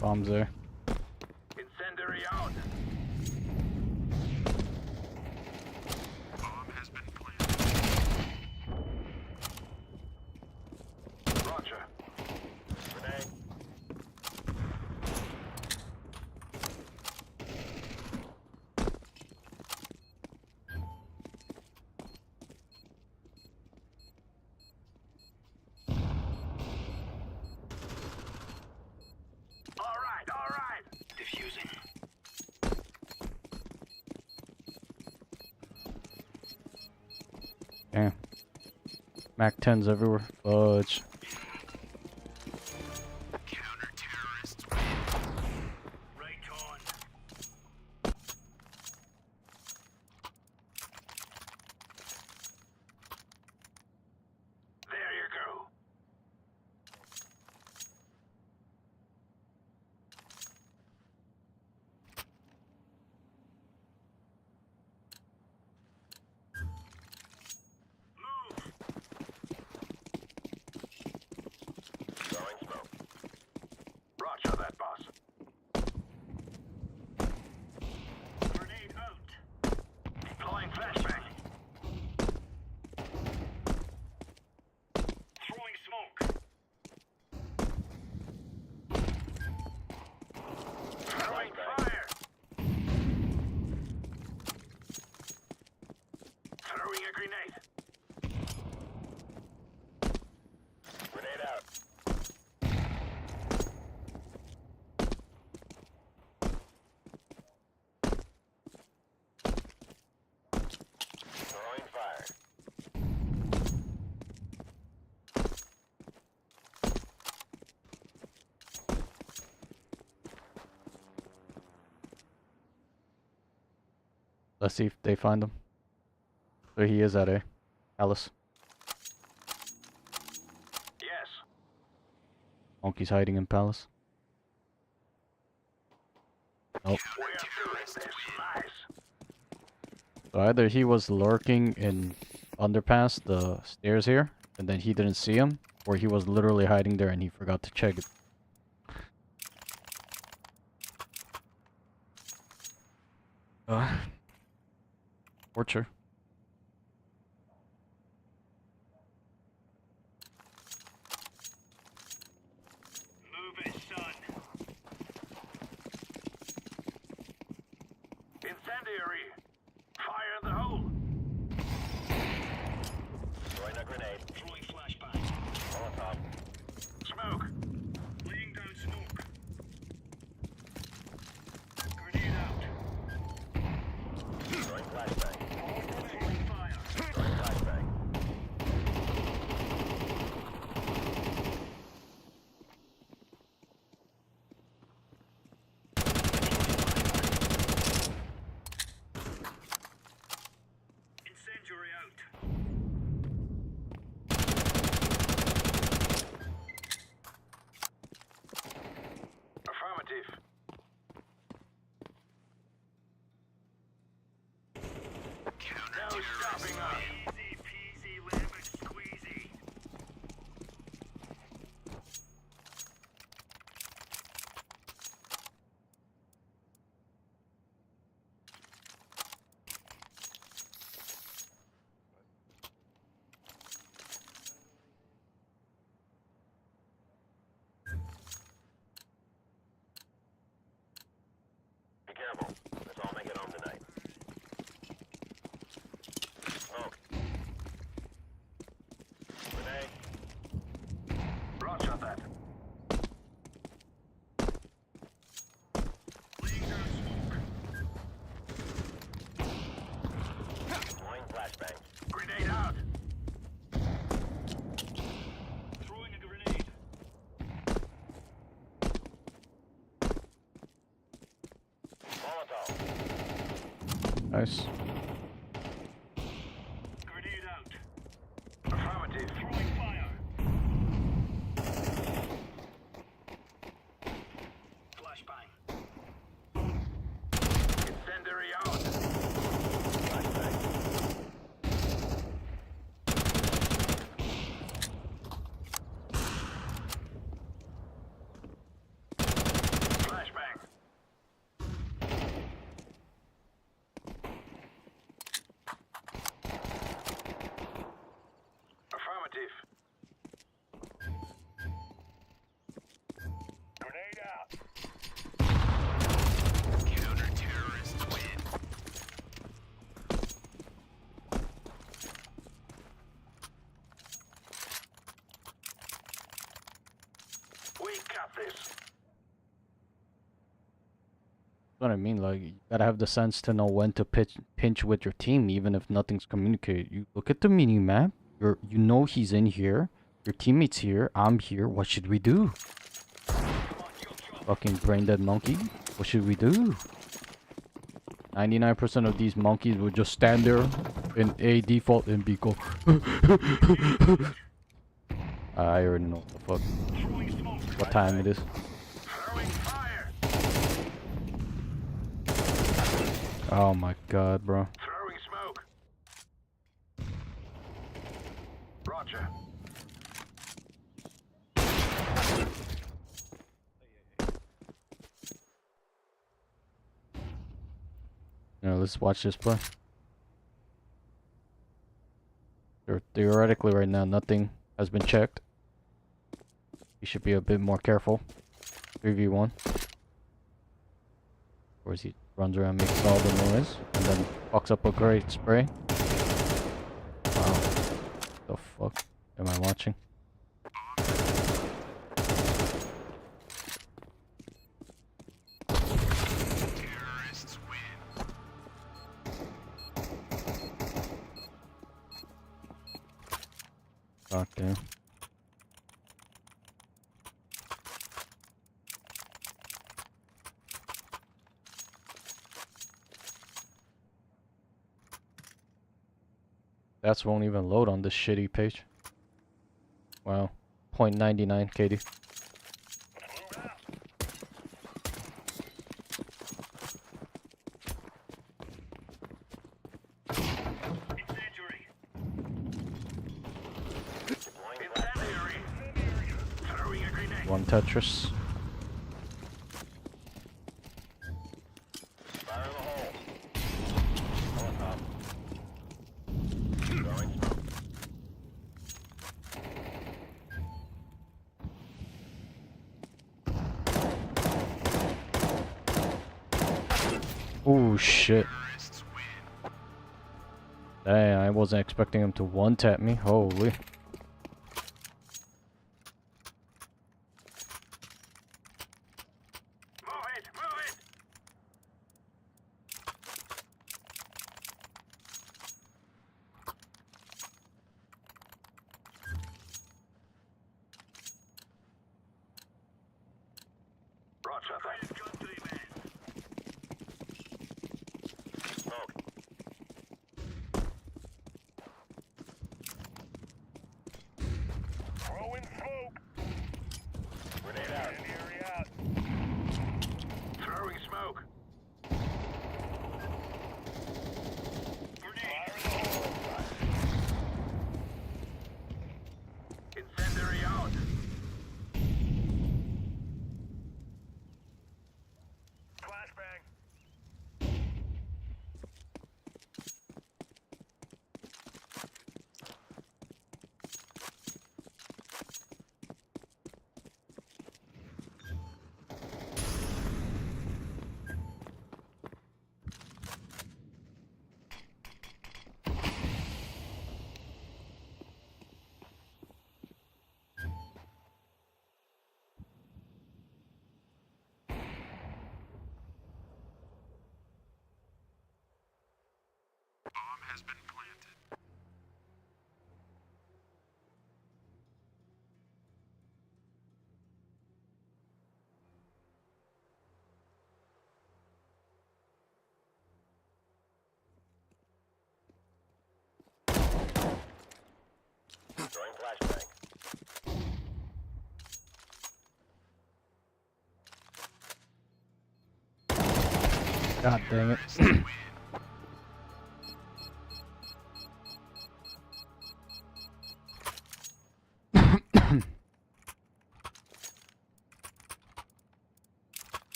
Bombs there. Incendiary out. Bomb has been planted. Roger. Grenade. All right. Diffusing. Damn. Mac 10s everywhere. Fudge. Counter-terrorists. Right on. There you go. Throwing smoke. Roger that, boss. Grenade out. Deploying flashbang. Throwing smoke. Throwing fire. Throwing a grenade. Grenade out. Throwing fire. Let's see if they find him. So he is at A. Alice. Yes. Monkey's hiding in Palace. Nope. We are doing this. Nice. So either he was lurking in underpass, the stairs here, and then he didn't see him, or he was literally hiding there and he forgot to check it. Torture. Move it, son. Incendiary. Fire in the hole. Throwing a grenade. Throwing flashbang. Molotov. Smoke. Laying down smoke. Grenade out. Throwing flashbang. Throwing fire. Throwing flashbang. Incendiary out. Affirmative. No stopping us. Easy peasy lemon squeezy. Be careful. Let's all make it home tonight. Smoke. Grenade. Roger that. Laying down smoke. Deploying flashbang. Grenade out. Throwing a grenade. Molotov. Nice. Grenade out. Affirmative. Throwing fire. Flashbang. Incendiary out. Flashbang. What I mean, like, you gotta have the sense to know when to pinch with your team, even if nothing's communicated. You look at the mini map. You know he's in here. Your teammate's here. I'm here. What should we do? Fucking brain dead monkey. What should we do? 99% of these monkeys would just stand there in A default and be go. I already know what the fuck. What time it is. Oh my god, bro. Throwing smoke. Roger. Now let's watch this play. Theoretically right now nothing has been checked. You should be a bit more careful. 3v1. Or he runs around, makes all the noise, and then fucks up a great spray. Wow. The fuck am I watching? Terrorists win. God damn. That's won't even load on this shitty page. Wow. 0.99 KD. One Tetris. Oh shit. Dang, I wasn't expecting him to one-tap me. Holy. Throwing smoke. Grenade out. Area out. Throwing smoke. Incendiary out. Flashbang. Bomb has been planted. Throwing flashbang. God dang it.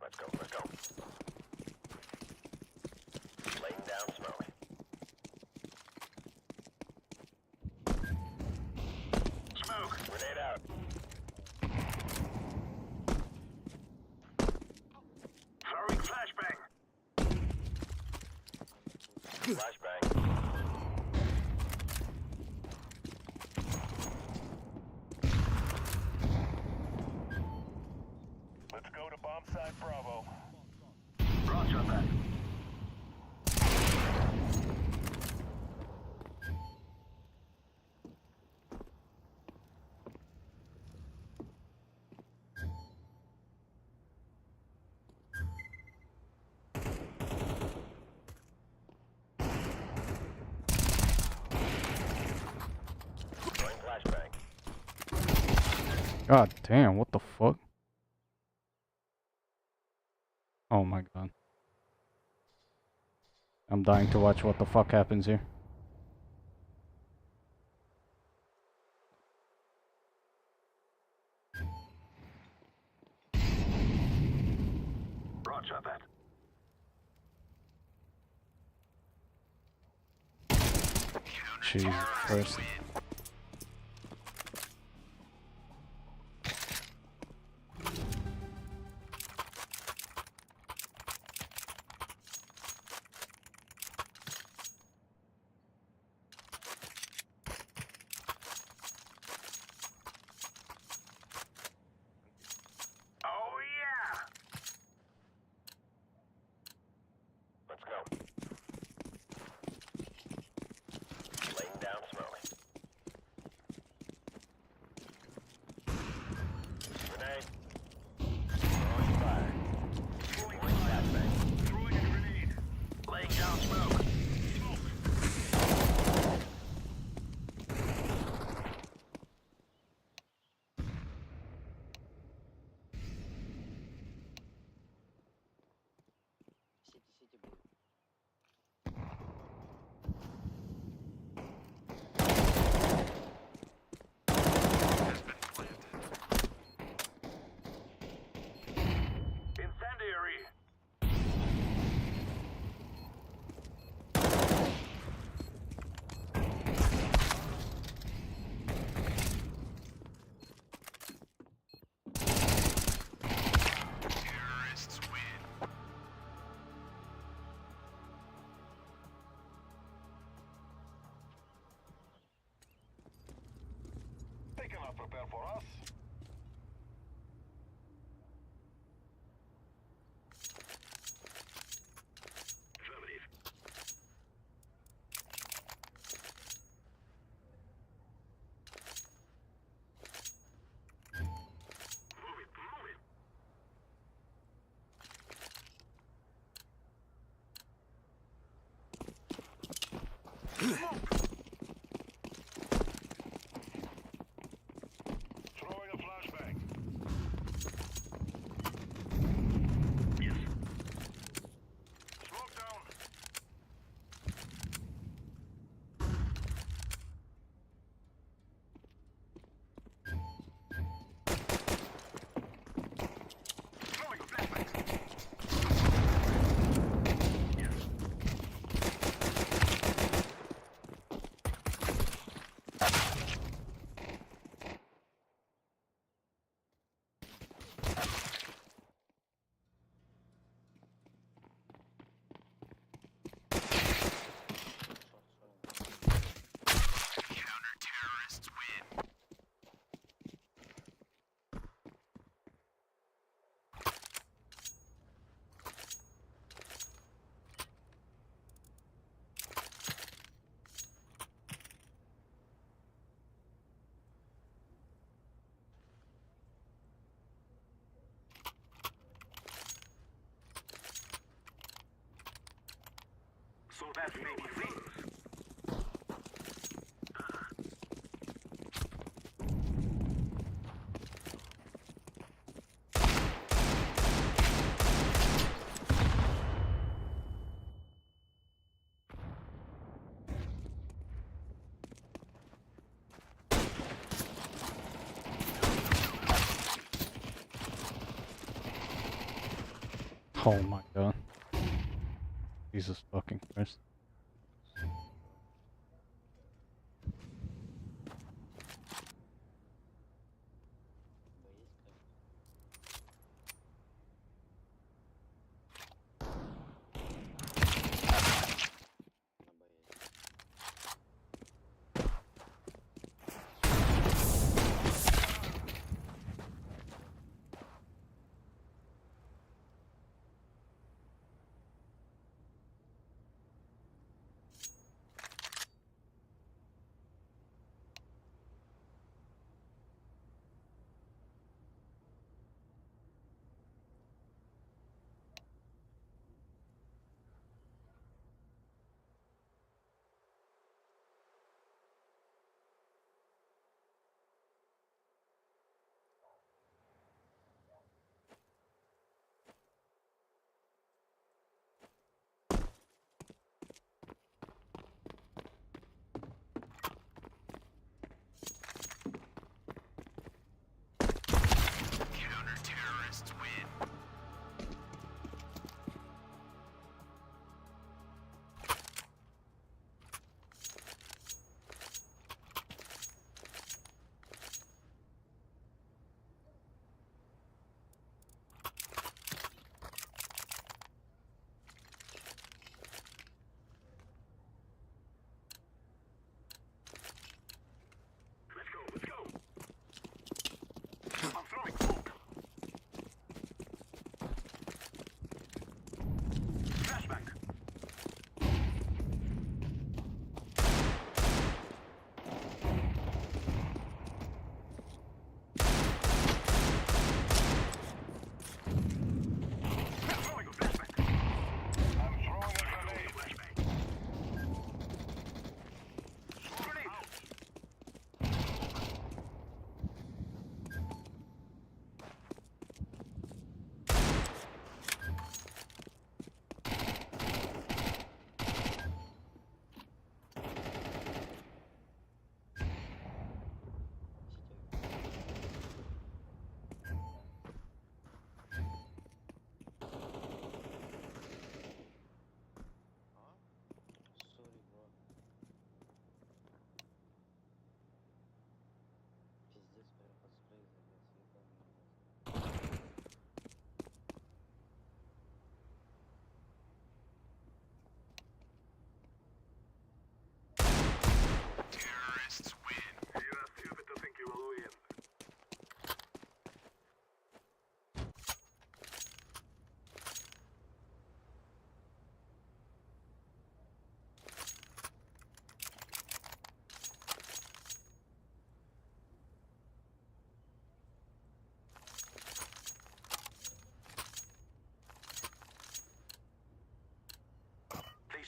Let's go, let's go. Laying down smoke. Smoke. Grenade out. God damn, what the fuck? Oh my god. I'm dying to watch what the fuck happens here. Roger that. Jesus Christ. Oh yeah! Let's go. Laying down smoke. Grenade. Throwing fire. Throwing flashbang. Throwing a grenade. Laying down smoke. Incendiary! Terrorists win. They cannot prepare for us. Affirmative. Move it, move it. Throwing a flashbang. Yes. Smoke down. Throwing a flashbang. Yes. Counter-terrorists win. So that maybe things. Oh my god. Jesus fucking Christ.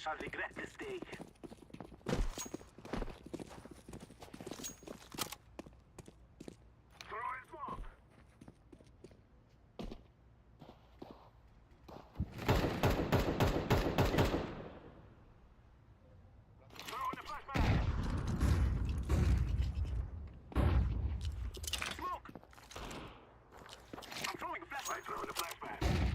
I regret this day. Throwing smoke. Throwing the flashbang. Smoke. I'm throwing a flashbang. Throwing a flashbang.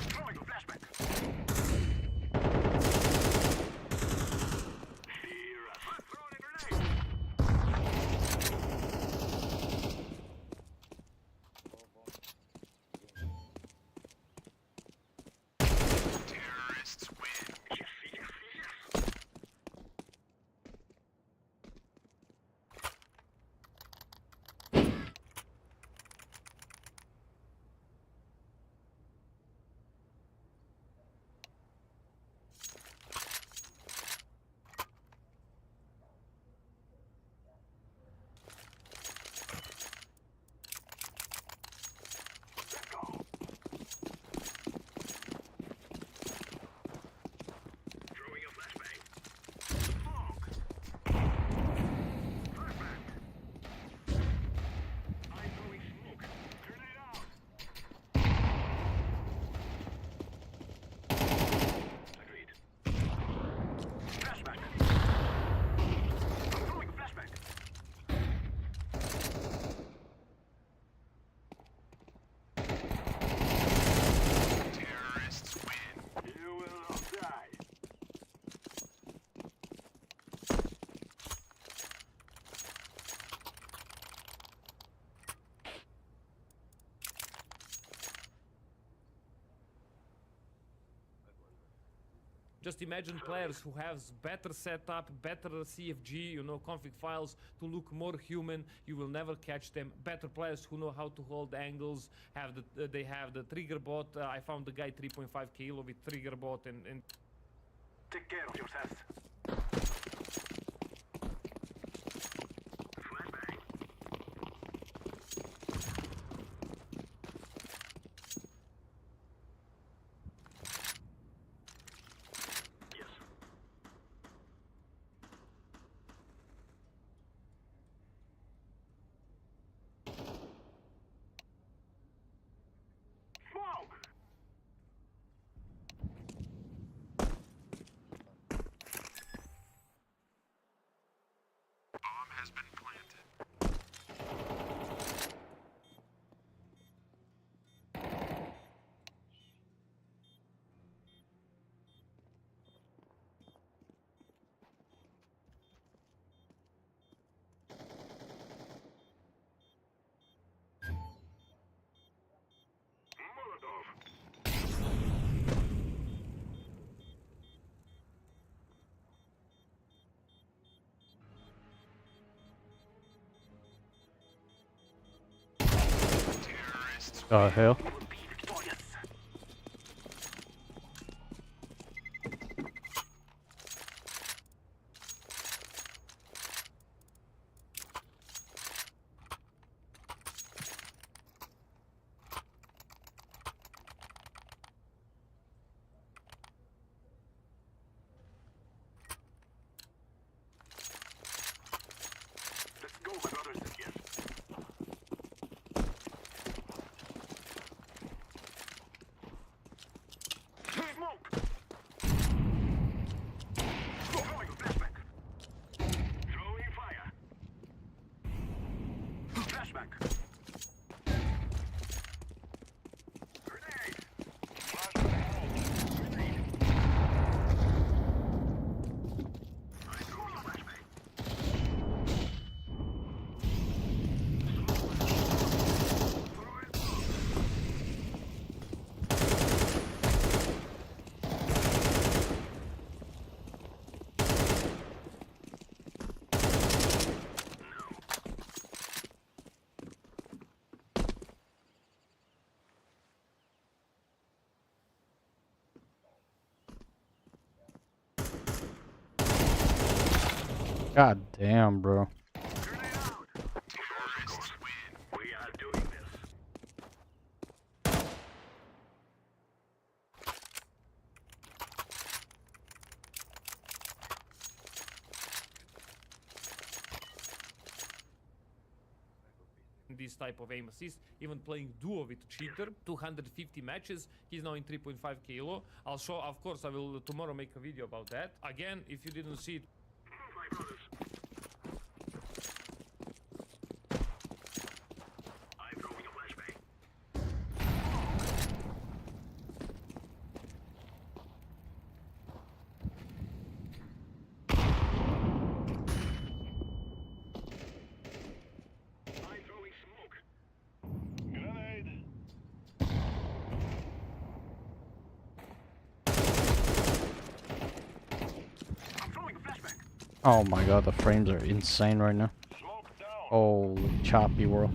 Throwing a flashbang. Here, I'm throwing a grenade. Terrorists win. Yes, yes, yes. Let's go. Throwing a flashbang. Smoke. Flashbang. I'm throwing smoke. Grenade out. Agreed. Flashbang. I'm throwing flashbang. Terrorists win. You will not die. Just imagine players who have better setup, better CFG, you know, config files to look more human. You will never catch them. Better players who know how to hold angles. They have the trigger bot. I found the guy 3.5 kilo with trigger bot and Take care of yourselves. Flashbang. Yes. Smoke. Bomb has been planted. Molotov. Terrorists The hell? We will be victorious. Let's go, my brothers. Yes. Smoke. Throwing a flashback. Throwing fire. Flashback. Grenade. Flashback. Grenade. I'm throwing a flashbang. God damn, bro. Grenade out. this type of aim assist, even playing duo with cheater, 250 matches. He's now in 3.5 kilo. I'll show, of course, I will tomorrow make a video about that. Again, if you didn't see it, Oh my god, the frames are insane right now. Holy choppy world.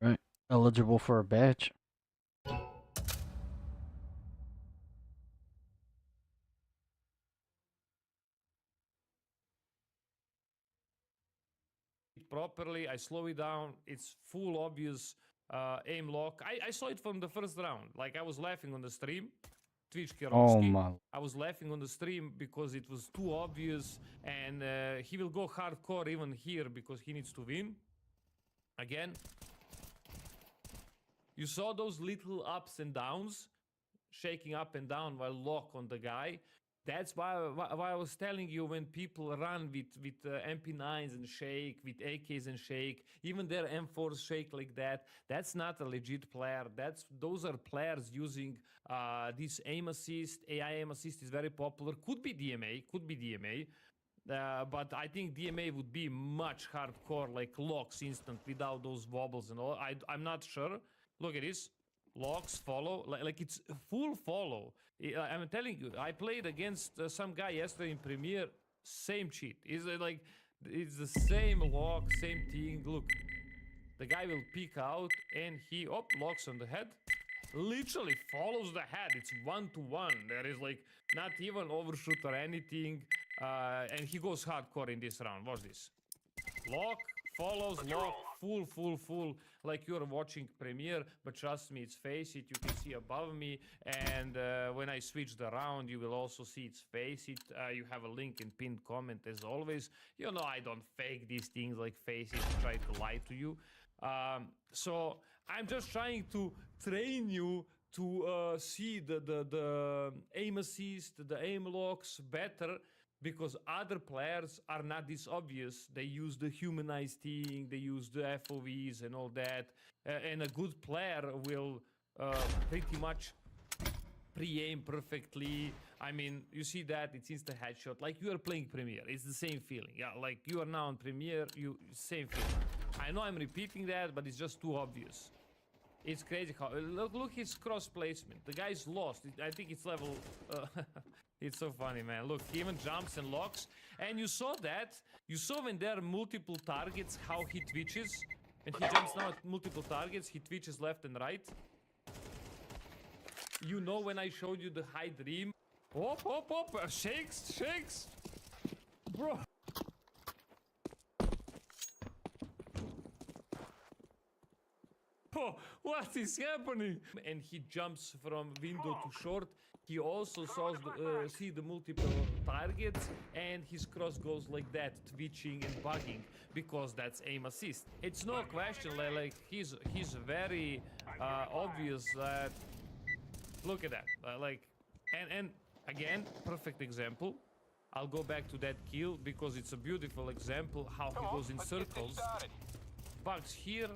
Right, eligible for a badge. properly, I slow it down, it's full obvious aim lock. I saw it from the first round, like I was laughing on the stream, Twitch Oh Kirovsky. my. I was laughing on the stream because it was too obvious, and he will go hardcore even here because he needs to win. Again, you saw those little ups and downs, shaking up and down while lock on the guy. That's why I was telling you, when people run with MP9s and shake, with AKs and shake, even their M4s shake like that, that's not a legit player. Those are players using this aim assist. AI aim assist is very popular. Could be DMA. But I think DMA would be much hardcore, like locks instant without those wobbles and all. I'm not sure. Look at this. Locks, follow, like it's full follow. I'm telling you, I played against some guy yesterday in Premiere, same cheat. It's the same lock, same thing. Look, the guy will peek out and he locks on the head. Literally follows the head. It's 1-to-1. There is like not even overshoot or anything. And he goes hardcore in this round. Watch this. Lock, follows, lock, full, like you're watching Premiere, but trust me, it's face it, you can see above me, and when I switch the round, you will also see it's face it. You have a link in pinned comment as always. You know I don't fake these things like face it to try to lie to you. So I'm just trying to train you to see the aim assist, the aim locks better, because other players are not this obvious. They use the humanized thing, they use the FOVs and all that. And a good player will pretty much pre-aim perfectly. I mean, you see that, it's instant headshot. Like you are playing Premiere, it's the same feeling. Yeah, like you are now on Premiere, same feeling. I know I'm repeating that, but it's just too obvious. It's crazy how, look his cross placement. The guy's lost. I think it's level, it's so funny, man. Look, he even jumps and locks. And you saw that. You saw when there are multiple targets, how he twitches. When he jumps now at multiple targets, he twitches left and right. You know when I showed you the high dream? Hop, shakes. Bro. Oh, what is happening? And he jumps from window to short. He also see the multiple targets, and his cross goes like that, twitching and bugging, because that's aim assist. It's no question, like he's very obvious that. Look at that, and again, perfect example. I'll go back to that kill because it's a beautiful example how he goes in circles, bugs here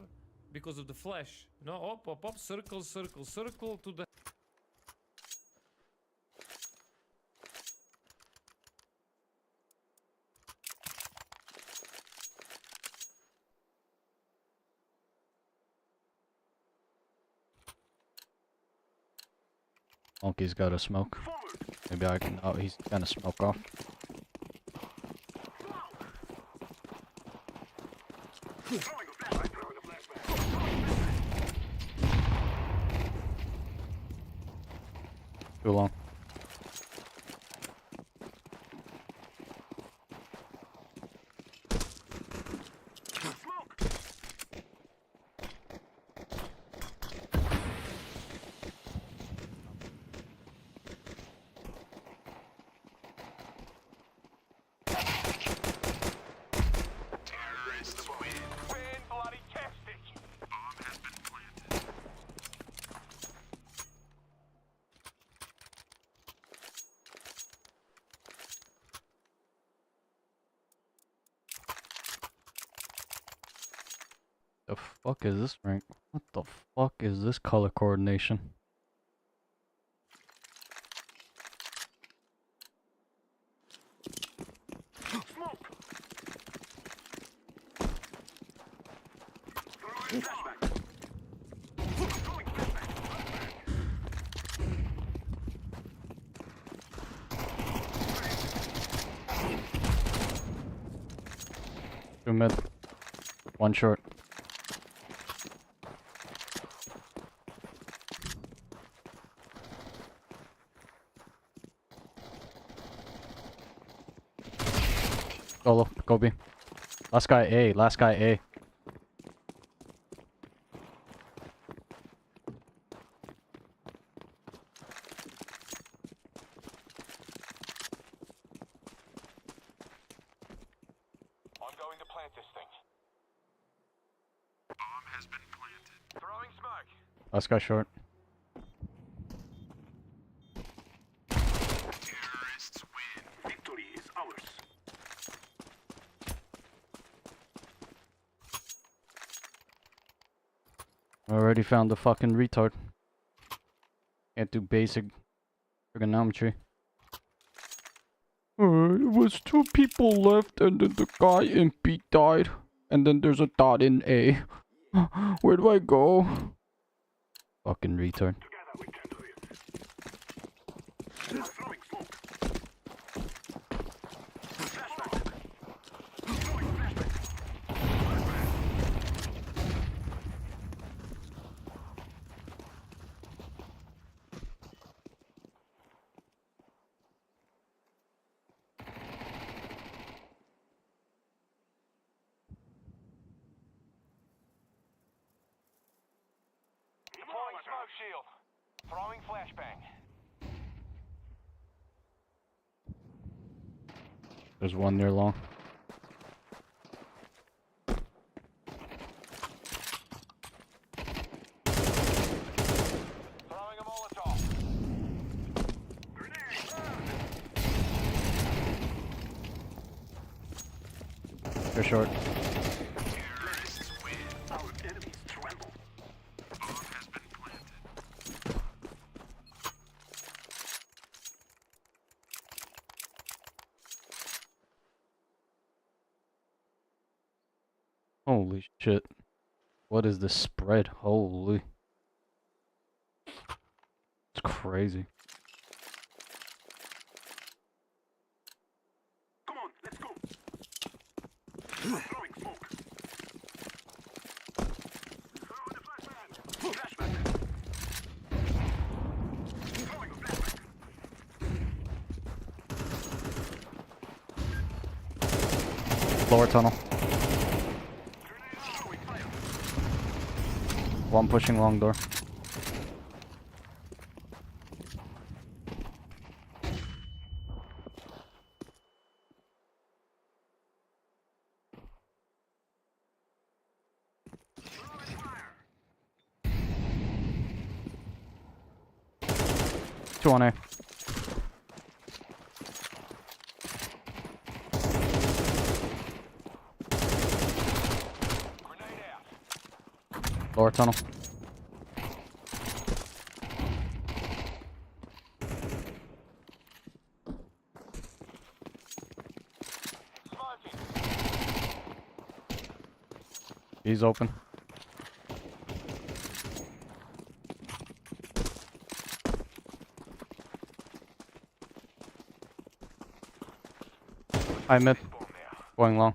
because of the flash. No, up, circle to the. Monkey's got a smoke. Maybe I can. Oh, he's gonna smoke off. Too long. The fuck is this rank? What the fuck is this color coordination? Two mid, one short. Solo, Kobe. Last guy A, last guy A. I'm going to plant this thing. Bomb has been planted. Throwing smoke. Last guy short. Terrorists win. Victory is ours. I already found the fucking retard. Can't do basic trigonometry. It was two people left and then the guy in B died. And then there's a dot in A. Where do I go? Fucking retard. Throwing smoke. Deploying smoke shield. Throwing flashbang. There's one near long. Throwing a Molotov. They're short. Terrorists win. Our enemies tremble. Bomb has been planted. Holy shit. What is this spread? Holy. It's crazy. Come on, let's go. Throwing smoke. Throwing the flashbang. Flashbang. Lower tunnel. One pushing long door. Two on A. Lower tunnel. He's open. High mid. Going long.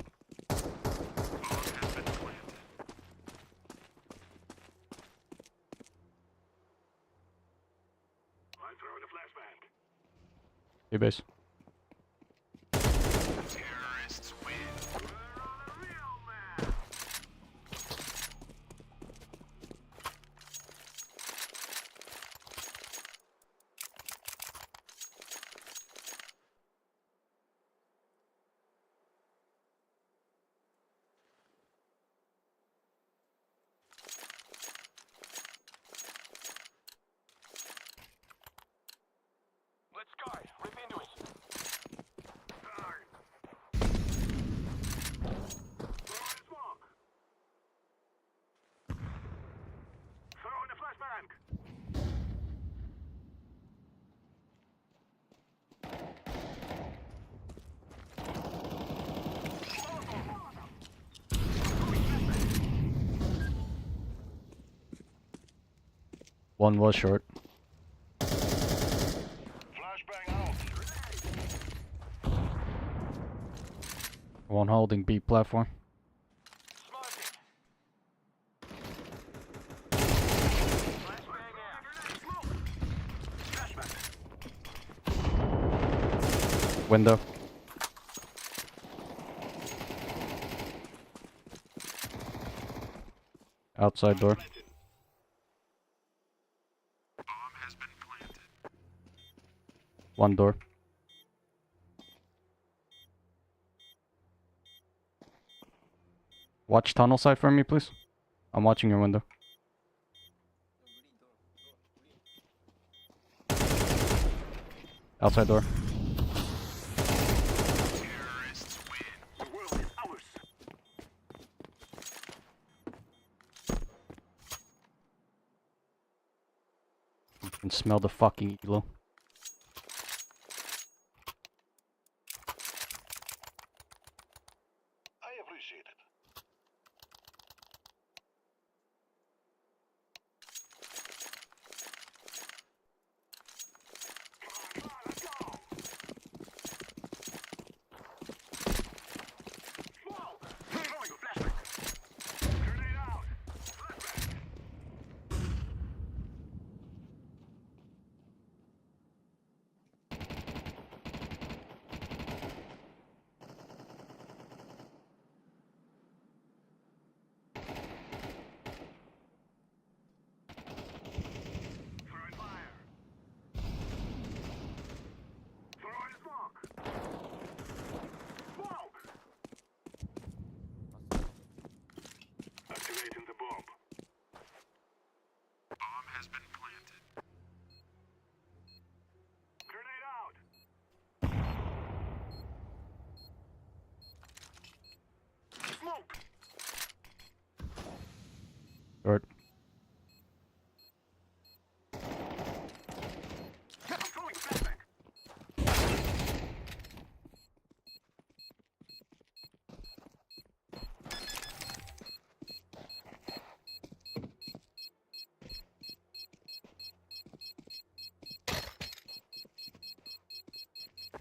Hey base. Terrorists win. Let's go. Rip into it. Throw in the flashbang. One was short. One holding B platform. Window. Outside door. One door. Watch tunnel side for me, please. I'm watching your window. Outside door. The world is ours. You can smell the fucking elo. I appreciate it. Come on, let's go. Smoke. Throwing a flashbang. Grenade out. Flashbang. Throwing fire. Throwing smoke. Smoke. Activating the bomb. Bomb has been planted. Grenade out. Smoke. Short. Throwing flashbang.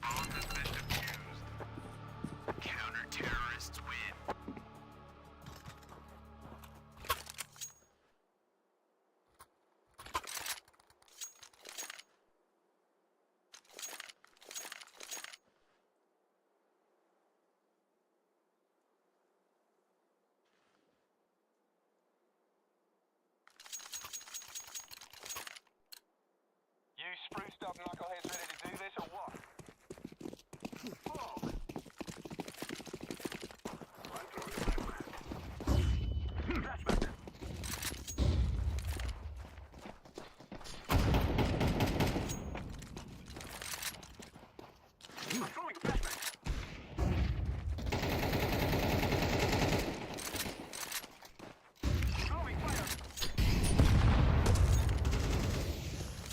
Bomb has been defused. Counter-terrorists win.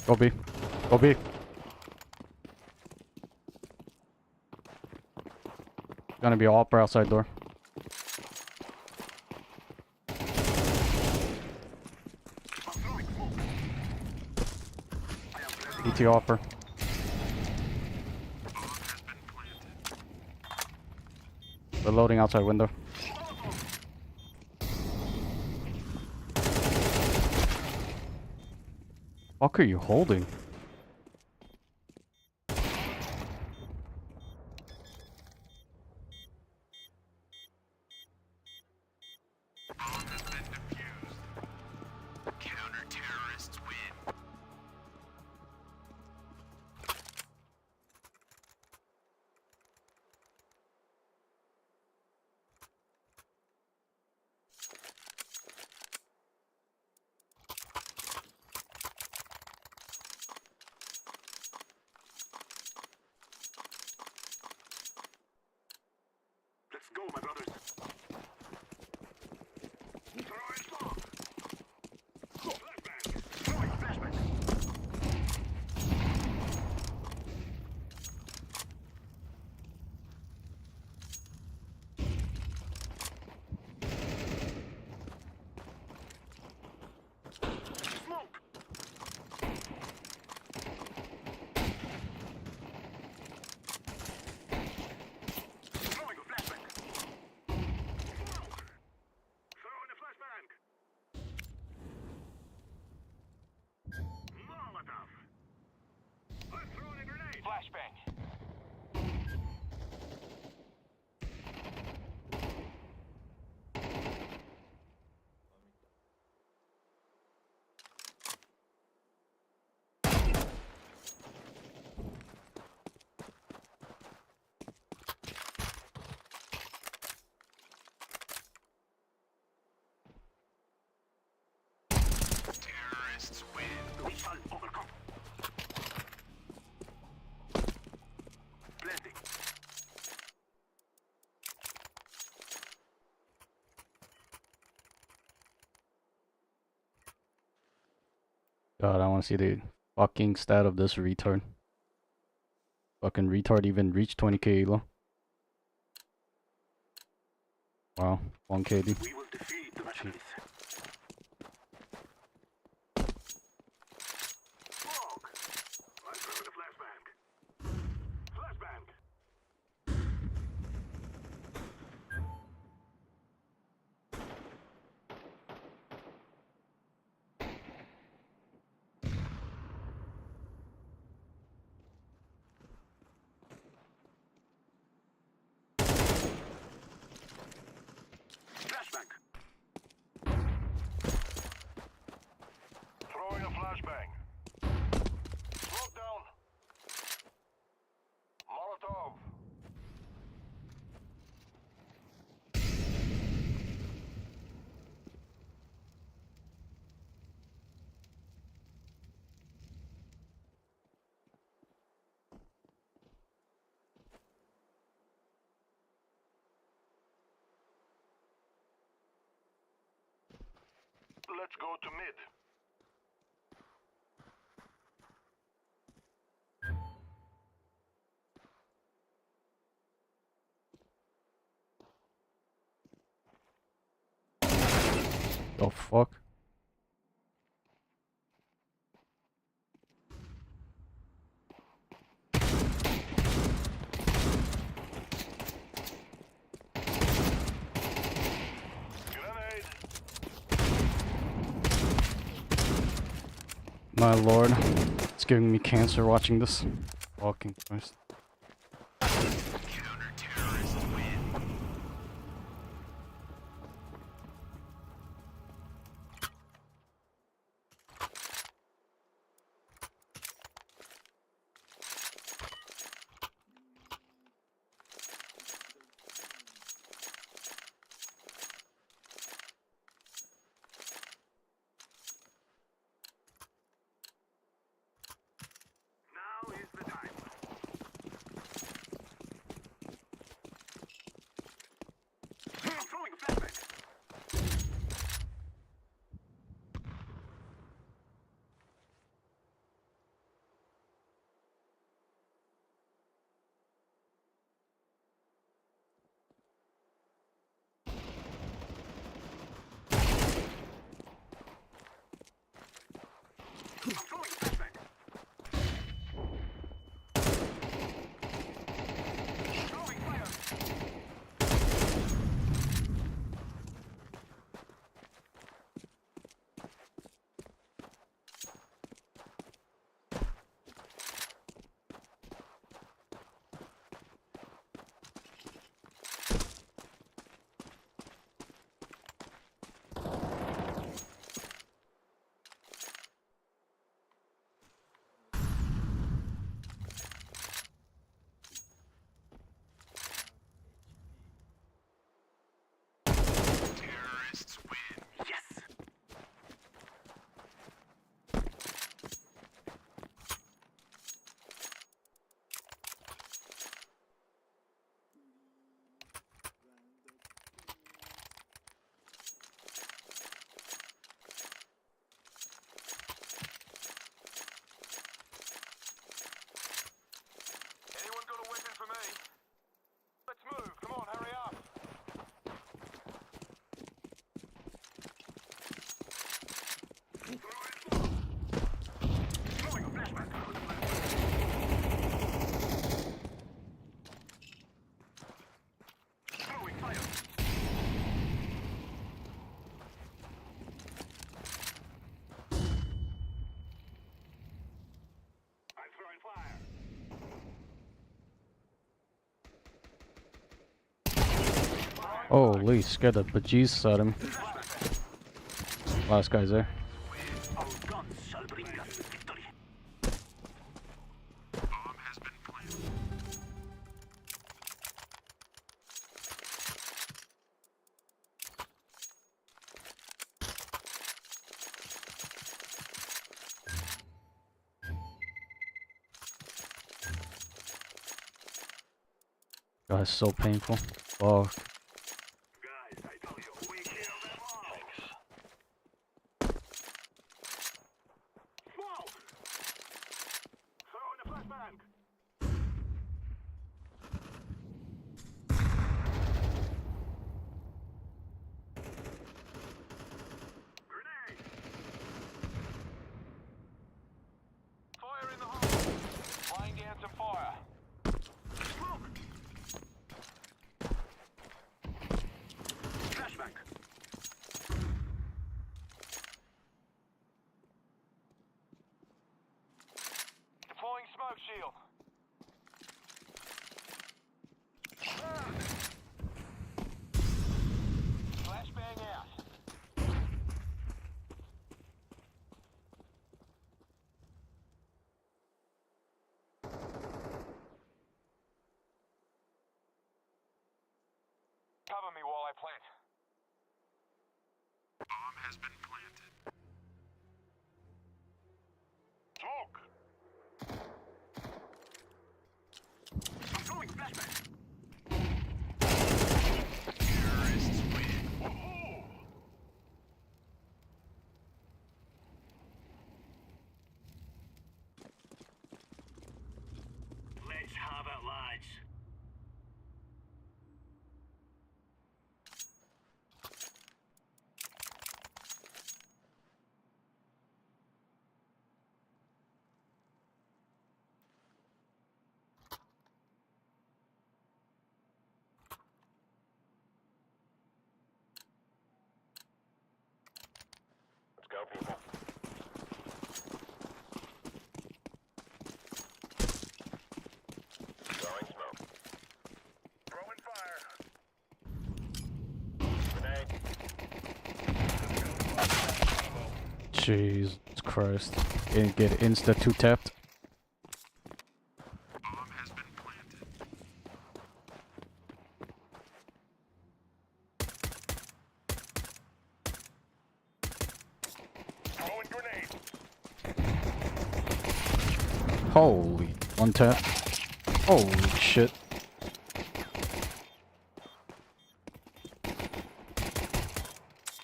Go B. Go B. Gonna be all upper outside door. ET offer. They're loading outside window. Fuck are you holding? Counter-terrorists win. Let's go, my brothers. Throwing smoke. Flashbang. Throwing flashbang. Smoke. Throwing a flashbang. Smoke. Throwing a flashbang. Molotov. I'm throwing a grenade. Flashbang. Terrorists win. We shall overcome. Planting. God, I want to see the fucking stat of this retard. Fucking retard even reached 20k elo. Wow, 1 KD. We will defeat the Russians. Smoke. I'm throwing a flashbang. Flashbang. Flashbang. Throwing a flashbang. Smoke down. Molotov. Let's go to mid. The fuck? Grenade. My lord. It's giving me cancer watching this. Fucking Christ. Counter-terrorists win. Now is the time. Holy, scared the bejesus out of him. Last guy's there. God, it's so painful. Fuck. Fire in the hole! Laying down some fire. Flashback. Deploying smoke shield. Flashbang out. Cover me while I plant. Bomb has been planted. Smoke! I'm throwing flashbang. Terrorists win. Woohoo! Let's have it, lads. Let's go, people. Throwing smoke. Throwing fire. Grenade. Jesus Christ. Didn't get insta 2-tapped. Bomb has been planted. Throwing grenade. Holy. 1-tap. Holy shit.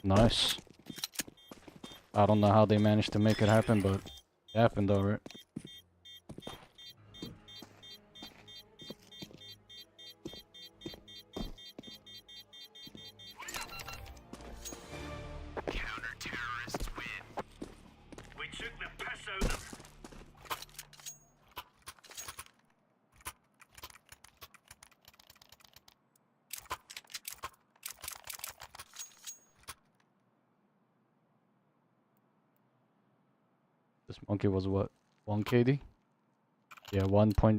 Nice. I don't know how they managed to make it happen, but it happened alright. Counter-terrorists win. We took the piss out of them. This monkey was what? 1 KD? Yeah, 1.06.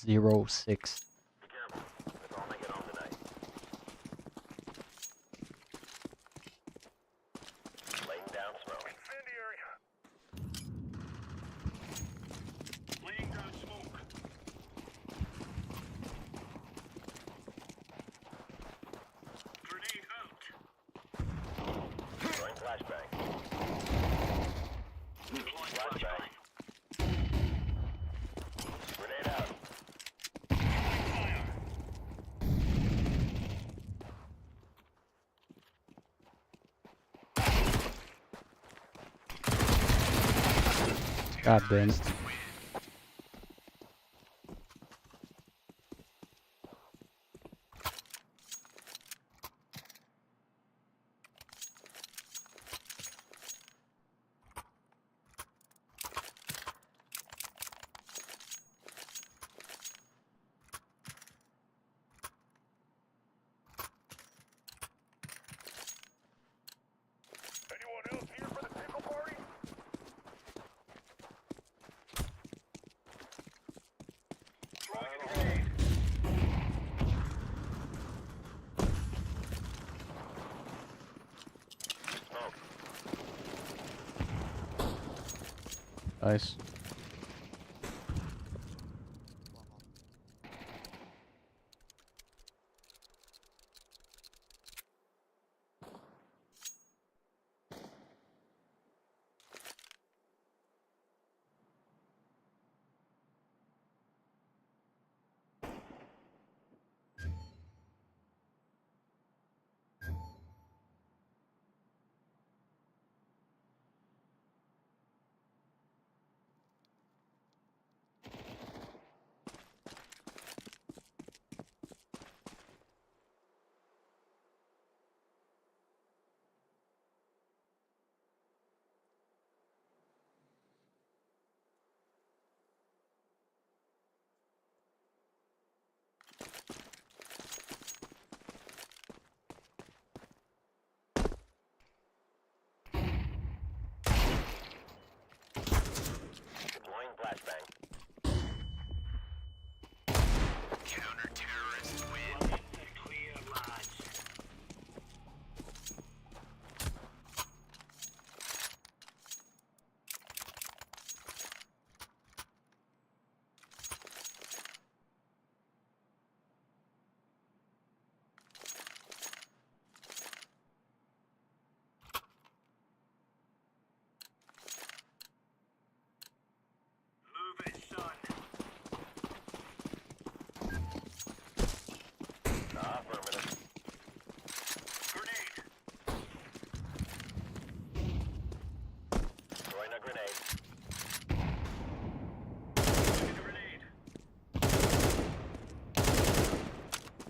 Be careful. That's all they get on tonight. Laying down smoke. Incendiary. Laying down smoke. Grenade out. Throwing flashbang. Deploying flashbang. Grenade out. Fire. God damn it. Anyone else here for the pickle party? Nice. Deploying flashbang. Counter-terrorists win. Clear, lads. Move it, son. Affirmative. Grenade. Throwing a grenade. Throwing a grenade.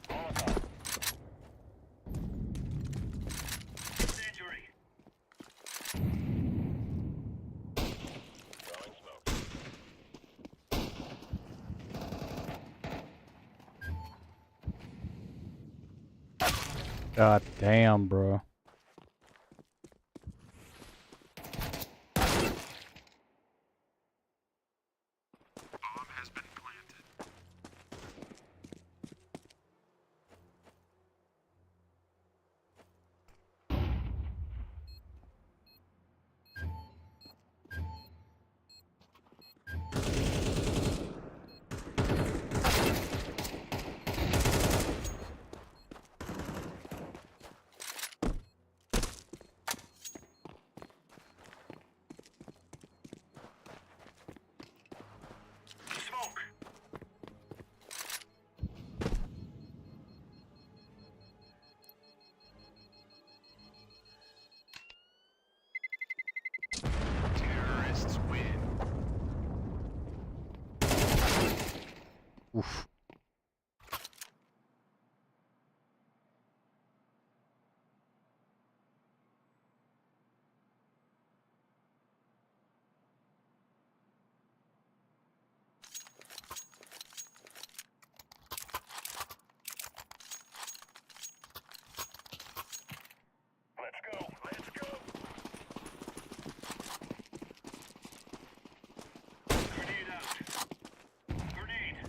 Molotov. Incendiary. Throwing smoke. God damn, bro. Bomb has been planted. Smoke. Terrorists win. Oof. Let's go. Let's go. Grenade out. Grenade.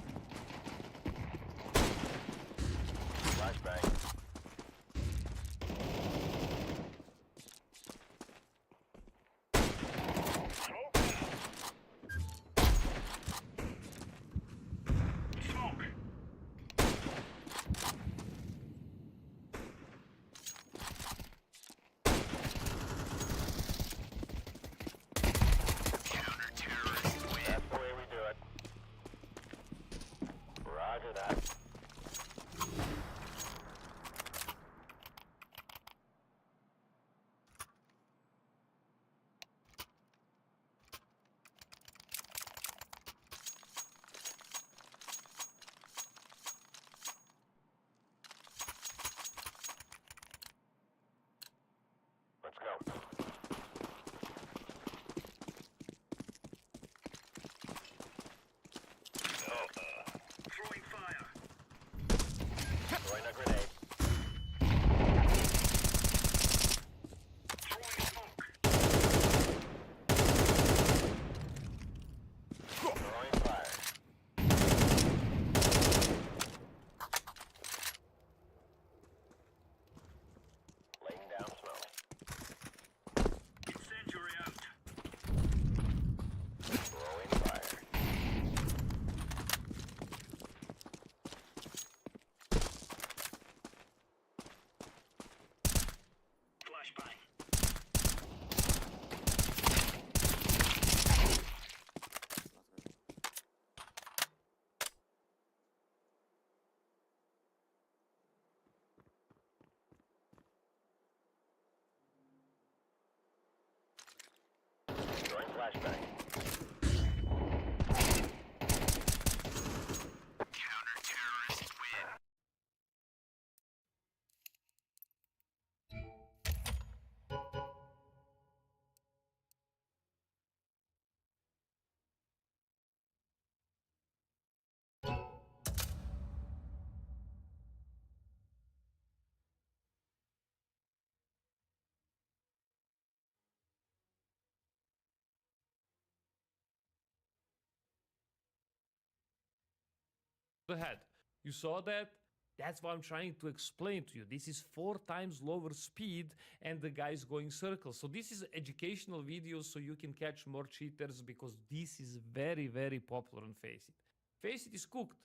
the head. You saw that? That's what I'm trying to explain to you. This is 4 times lower speed and the guy's going circles. So this is educational videos so you can catch more cheaters because this is very, very popular on Faceit. Faceit is cooked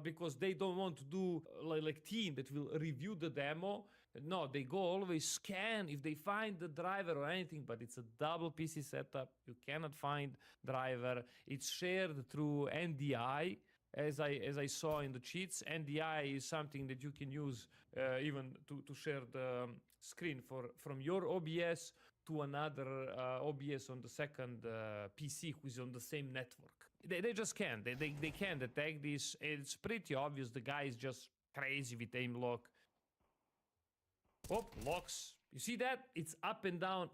because they don't want to do like team that will review the demo. No, they go always scan if they find the driver or anything, but it's a double PC setup. You cannot find driver. It's shared through NDI. As I saw in the cheats, NDI is something that you can use even to share the screen from your OBS to another OBS on the second PC who is on the same network. They just can't. They can't detect this. It's pretty obvious. The guy is just crazy with aim lock. Oh, locks. You see that? It's up and down,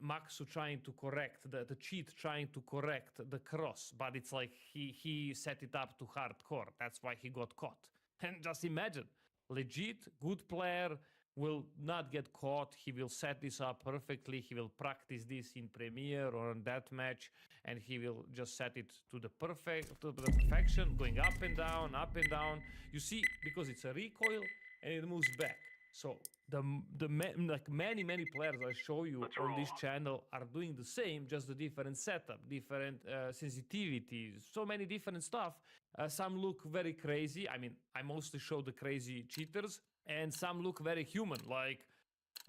Maxu trying to correct, the cheat trying to correct the cross, but it's like he set it up to hardcore. That's why he got caught. And just imagine, legit, good player will not get caught. He will set this up perfectly. He will practice this in Premiere or on that match, and he will just set it to the perfection, going up and down, up and down. You see, because it's a recoil and it moves back. So like many players I show you on this channel are doing the same, just a different setup, different sensitivity, so many different stuff. Some look very crazy. I mean, I mostly show the crazy cheaters, and some look very human, like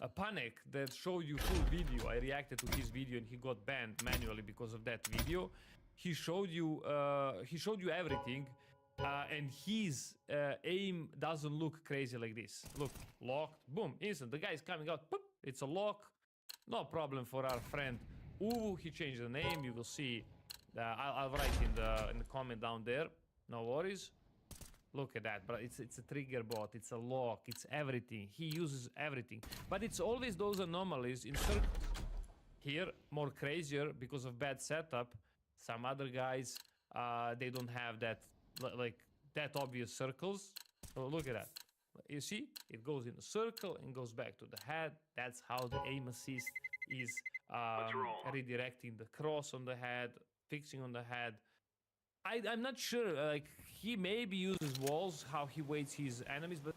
a Panic that showed you full video. I reacted to his video and he got banned manually because of that video. He showed you everything. And his aim doesn't look crazy like this. Look, locked, boom, instant. The guy is coming out, boop, it's a lock. No problem for our friend Uwu. He changed the name. You will see. I'll write in the comment down there. No worries. Look at that, but it's a trigger bot. It's a lock. It's everything. He uses everything, but it's always those anomalies in circles. Here, more crazier because of bad setup. Some other guys, they don't have that. Like that obvious circles. So look at that. You see, it goes in a circle and goes back to the head. That's how the aim assist is redirecting the cross on the head, fixing on the head. I'm not sure. Like he maybe uses walls, how he waits his enemies, but.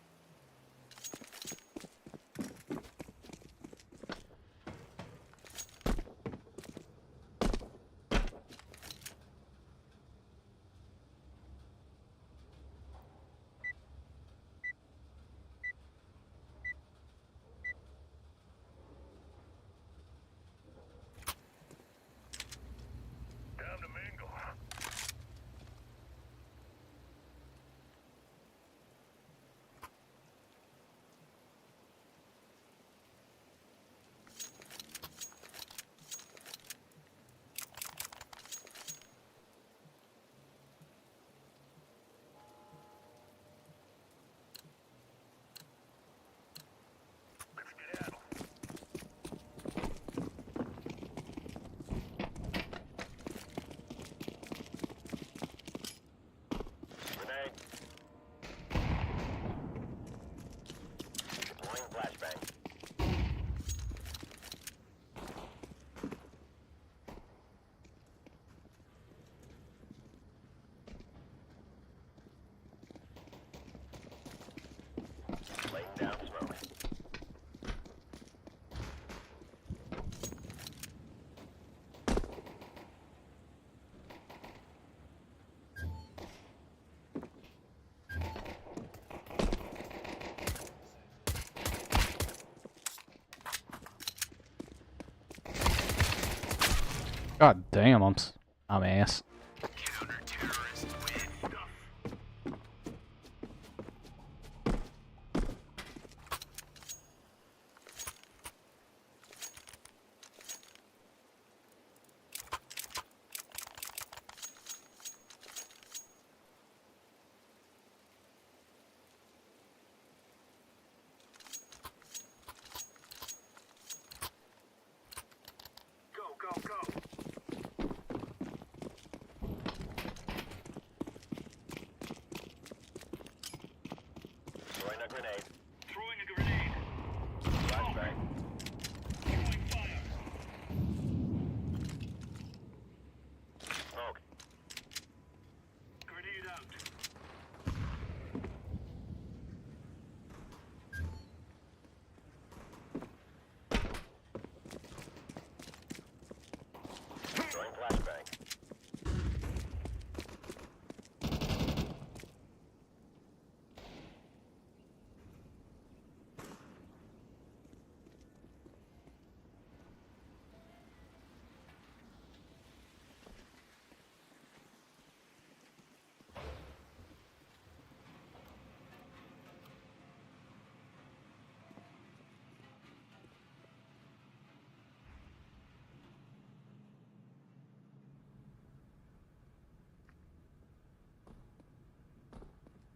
God damn, I'm ass.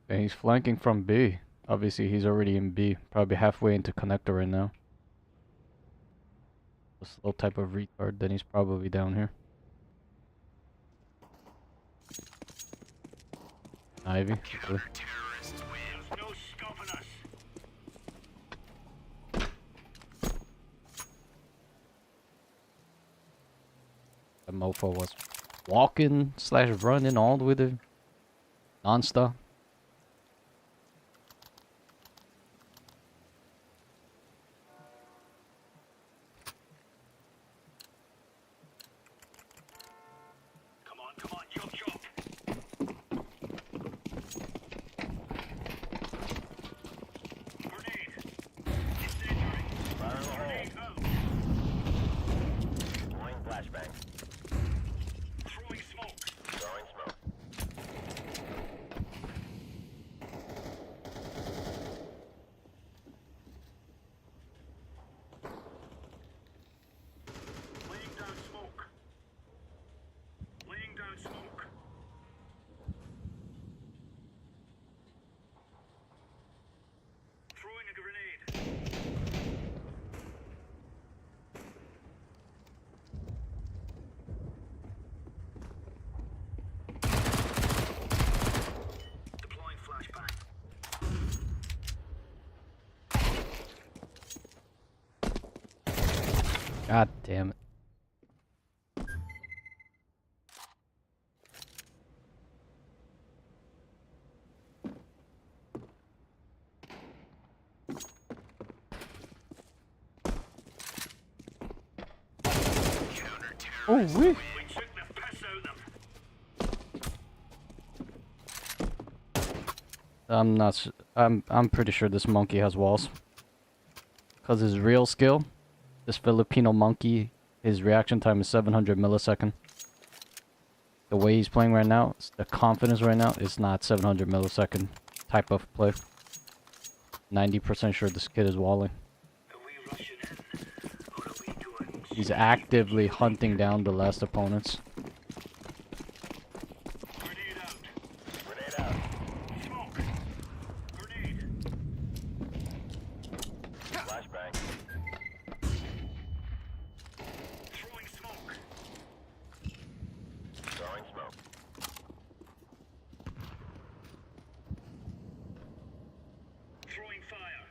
And he's flanking from B. Obviously, he's already in B. Probably halfway into connector right now. A slow type of retard, then he's probably down here. Ivy. Really. No stopping us. That mofo was walking / running all the way to non-stop. Come on, chop chop. Grenade. Incendiary. Fire in the hole. Out. Throwing flashbang. Throwing smoke. Throwing smoke. Laying down smoke. Laying down smoke. Throwing a grenade. Deploying flashbang. God damn it. Oh, wee. We took the piss out of them. I'm not. I'm pretty sure this monkey has walls. Cause his real skill, this Filipino monkey, his reaction time is 700 millisecond. The way he's playing right now, the confidence right now is not 700 millisecond type of play. 90% sure this kid is walling. He's actively hunting down the last opponents. Grenade out. Grenade out. Smoke. Grenade. Flashbang. Throwing smoke. Throwing smoke. Throwing fire.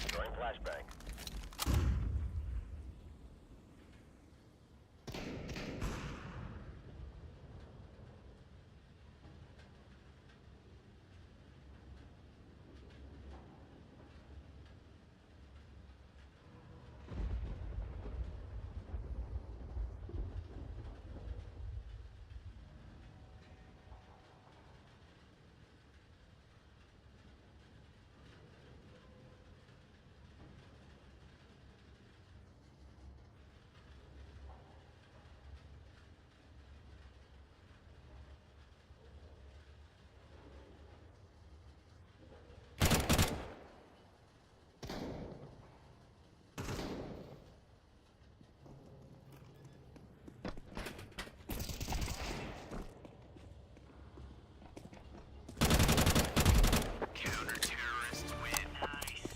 Throwing flashbang. Counter-terrorists win. Nice.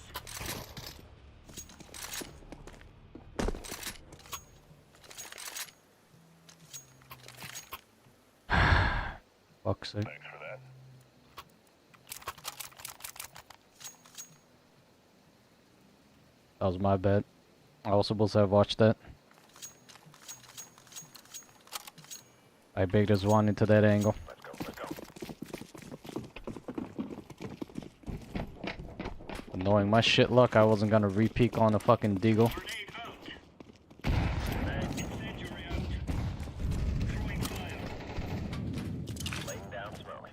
Fuck's sake. Thanks for that. That was my bad. I was supposed to have watched that. I baked his one into that angle. Let's go, let's go. Knowing my shit luck, I wasn't gonna re-peek on the fucking deagle. Grenade out. Incendiary out. Throwing fire. Laying down smoke.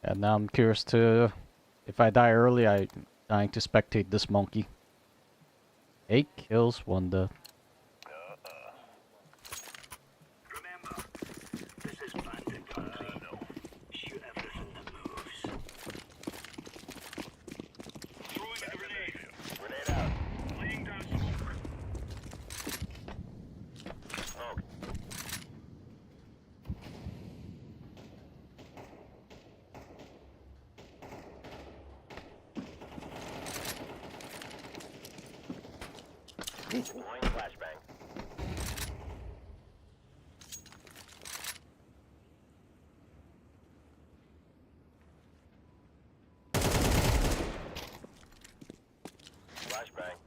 And now I'm curious to, if I die early, I'm dying to spectate this monkey. 8 kills, 1 death. Remember, this is bandit country. Shoot everything that moves. Throwing a grenade. Grenade out. Laying down smoke. Smoke. Deploying flashbang. Flashbang.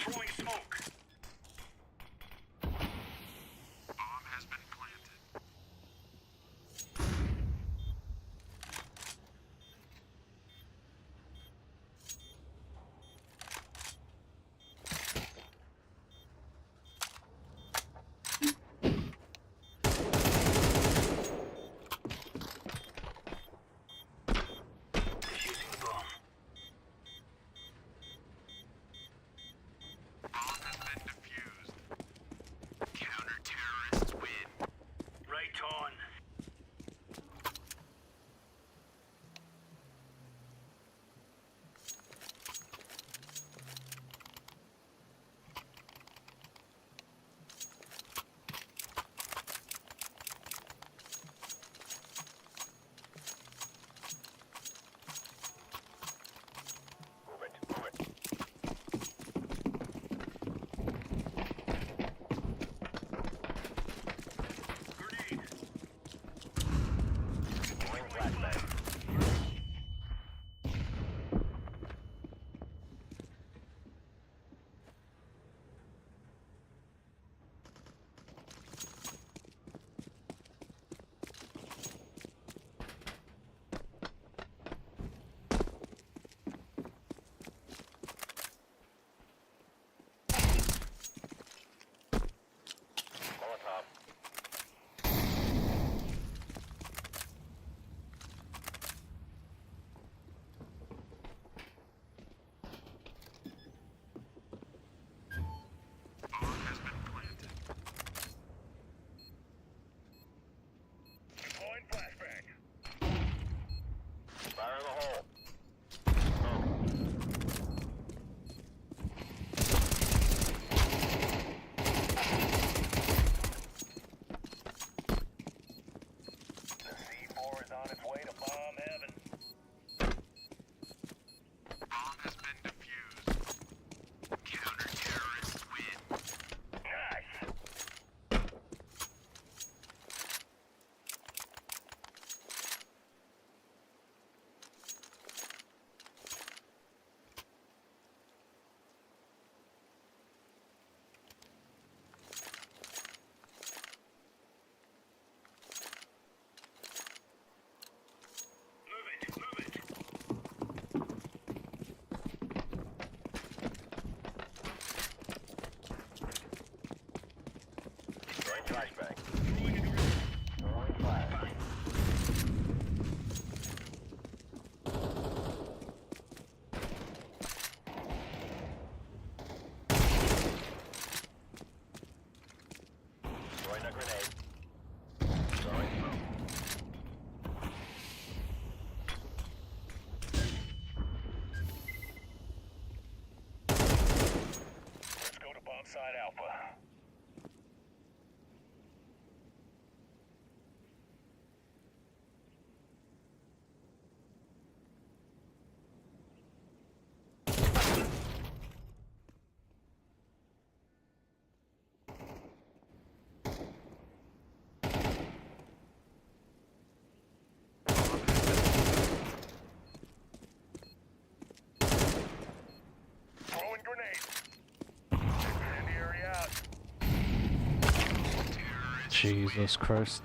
Throwing smoke. Bomb has been planted. Defusing the bomb. Bomb has been defused. Counter-terrorists win. Right on. Move it, move it. Grenade. Deploying flashbang. Molotov. Bomb has been planted. Deploying flashbang. Fire in the hole. Smoke. The C4 is on its way to bomb heaven. Bomb has been defused. Counter-terrorists win. Nice. Move it, move it. Throwing flashbang. Throwing flashbang. Throwing a grenade. Throwing smoke. Let's go to bomb site Alpha. Jesus Christ.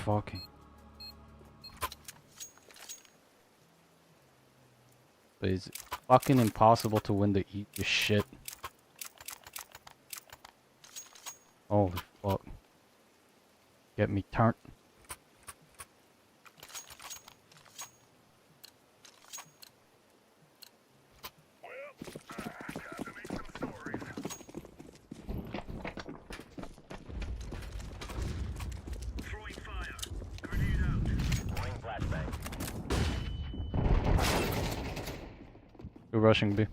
Fucking. But it's fucking impossible to win the eat this shit. Holy fuck. Get me turned. You're rushing B.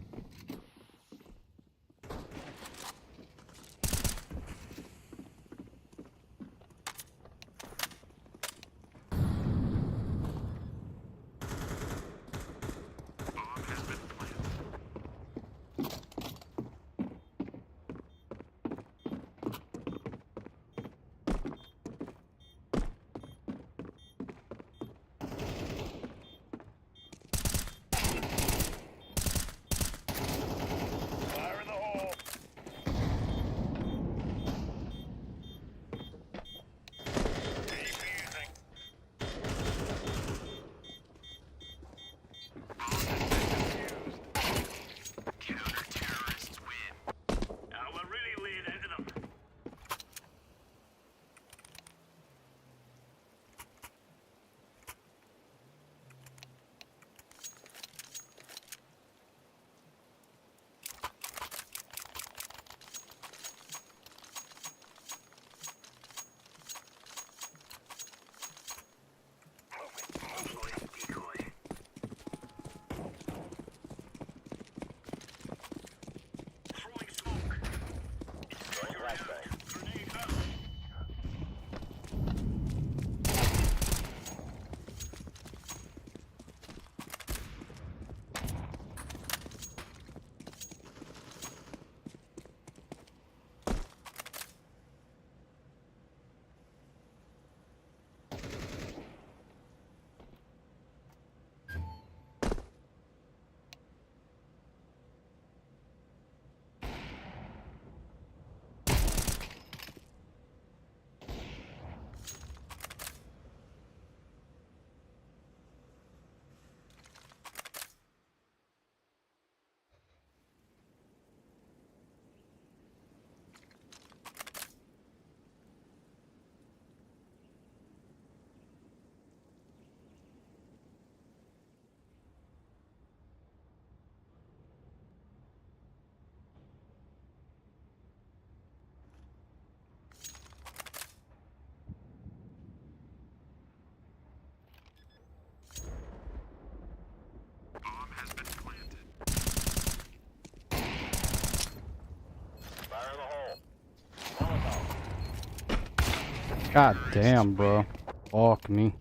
God damn, bro. Fuck me.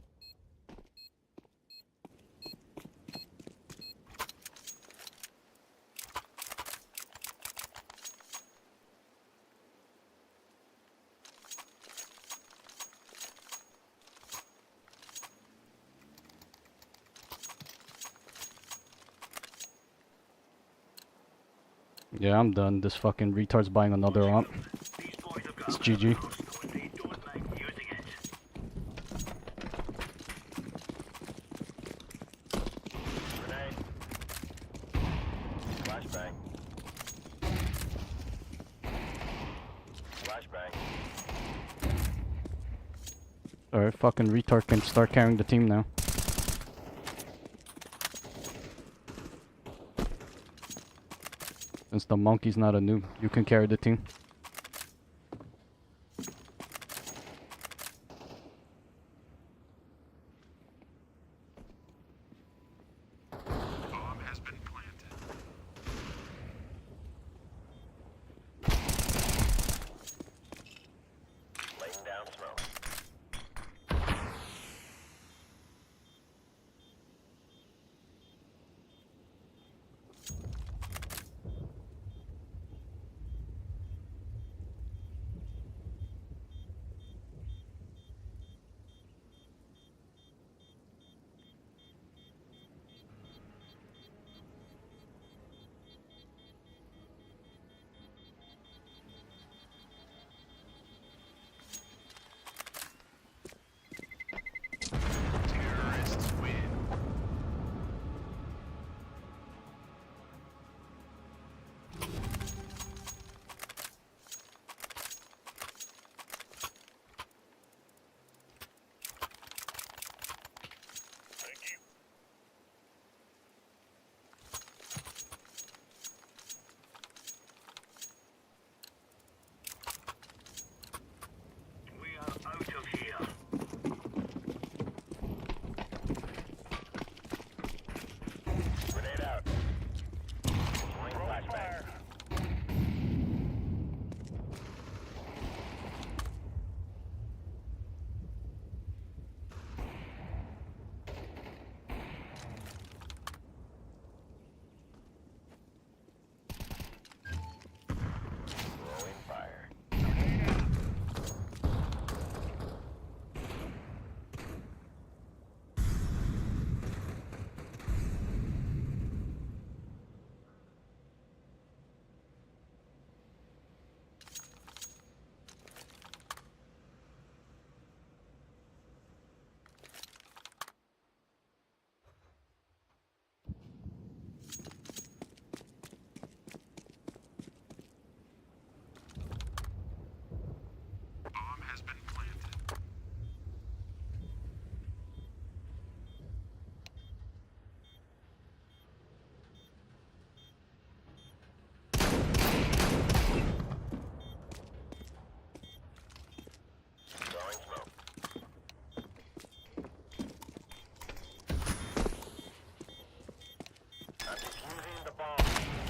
Yeah, I'm done. This fucking retard's buying another ump. It's GG. Alright, fucking retard can start carrying the team now. Since the monkey's not a noob, you can carry the team.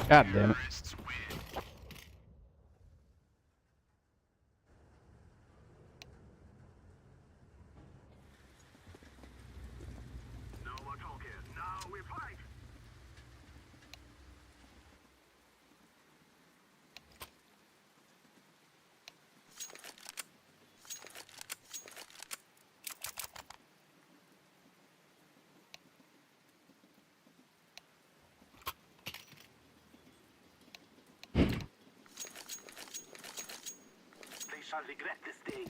God damn it. No more talk here. Now we fight. They shall regret this day.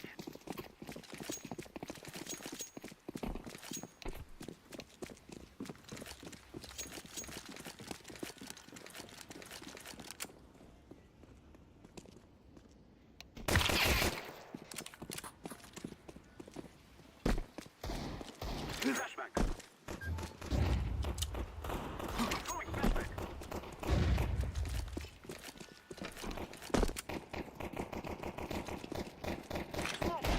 Flashback. Throwing flashback. Smoke.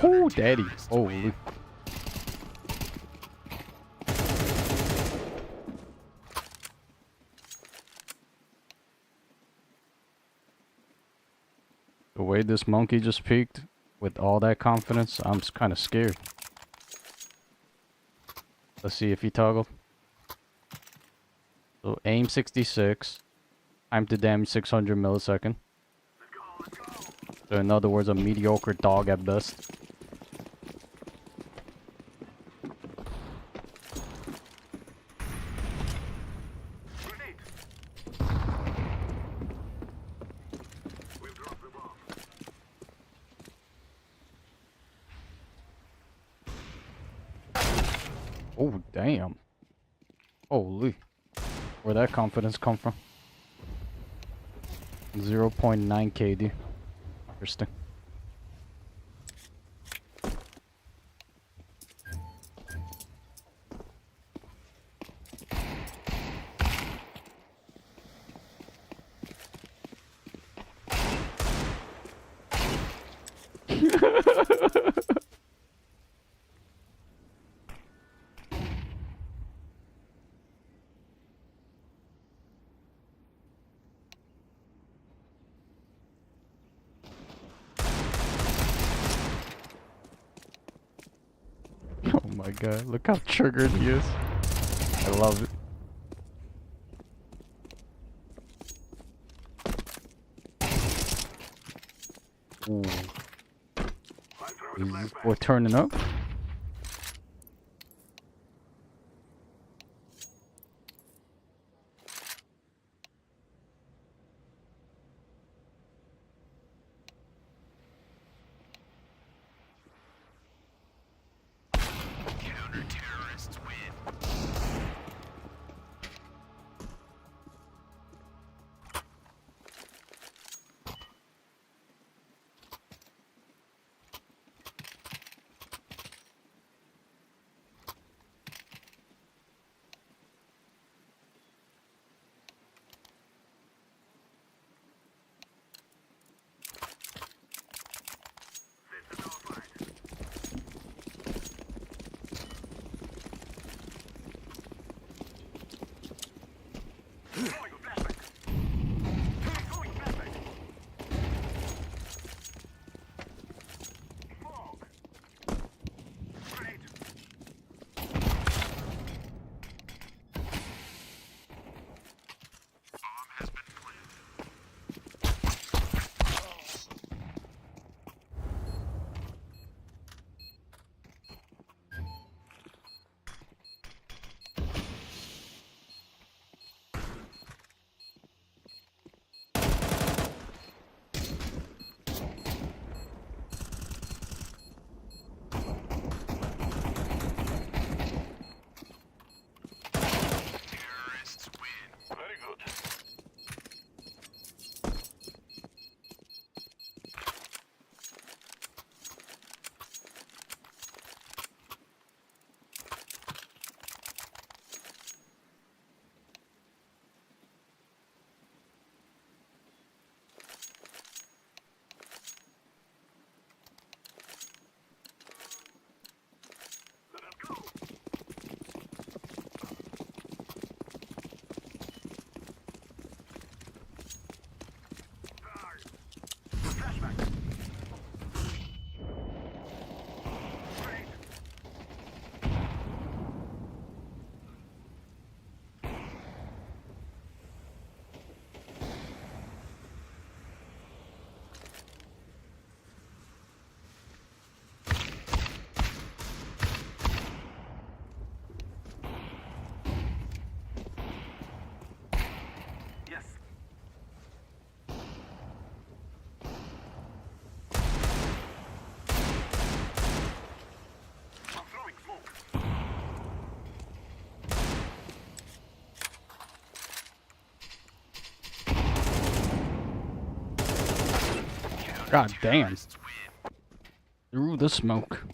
Oh, daddy. Holy. The way this monkey just peeked with all that confidence, I'm kind of scared. Let's see if he toggled. So aim 66. Time to damage 600 millisecond. So in other words, a mediocre dog at best. Oh, damn. Holy. Where'd that confidence come from? 0.9 KD. Interesting. Oh my god, look how triggered he is. I love it. Ooh. Is this boy turning up? Counter-terrorists win. God damn. Through the smoke.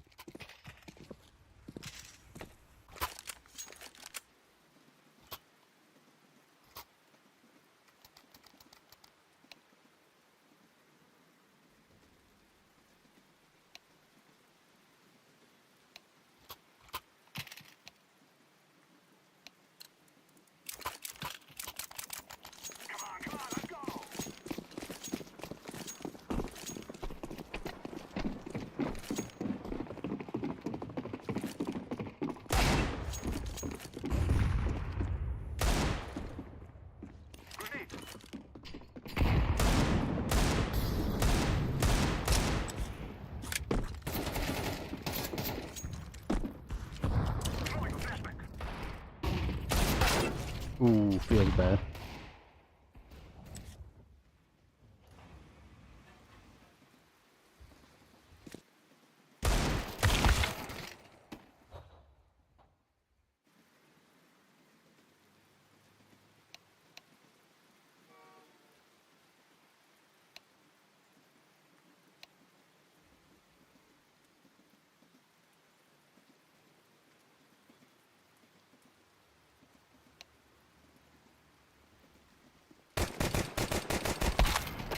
Ooh, feels bad.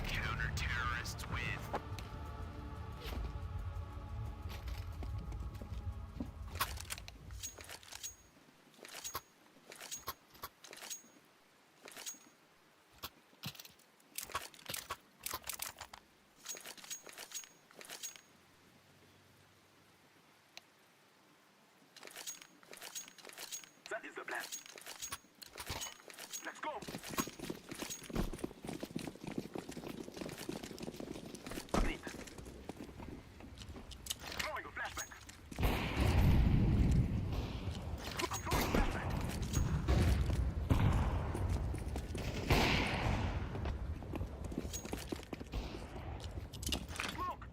Counter-terrorists win. That is the plan. Let's go. Agreed. Throwing a flashback. I'm throwing a flashback. Smoke.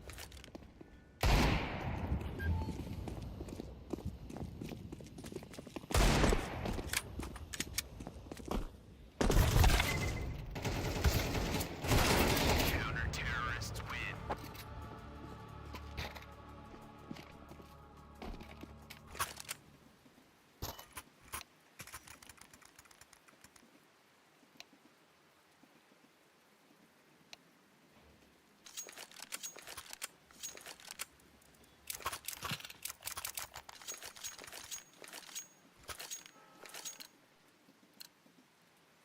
Counter-terrorists win.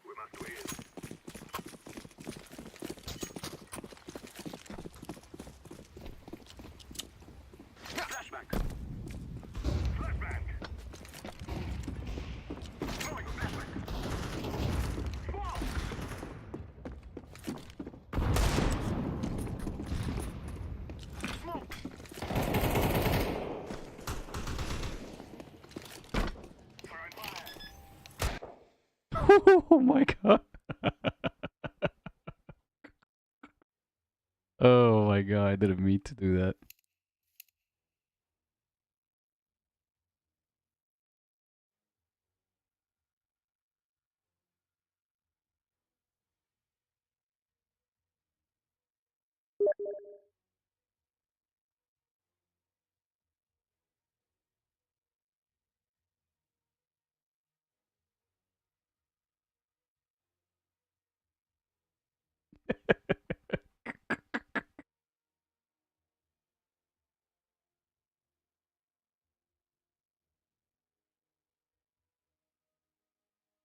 We must win. Flashback. Flashbang. Throwing a flashback. Smoke. Smoke. Throwing fire. Oh my god. Oh my god, I didn't mean to do that.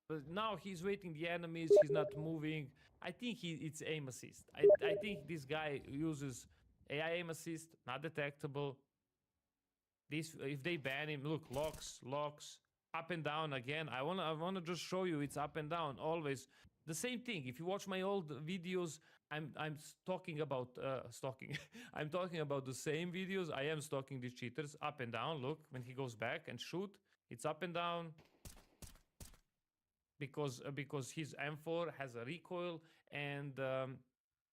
But now he's waiting the enemies, he's not moving. I think it's aim assist. I think this guy uses AI aim assist, not detectable. This, if they ban him, look, locks, up and down again. I wanna just show you it's up and down always. The same thing. If you watch my old videos, I'm talking about stalking. I'm talking about the same videos. I am stalking these cheaters up and down. Look, when he goes back and shoot, it's up and down. Because his M4 has a recoil and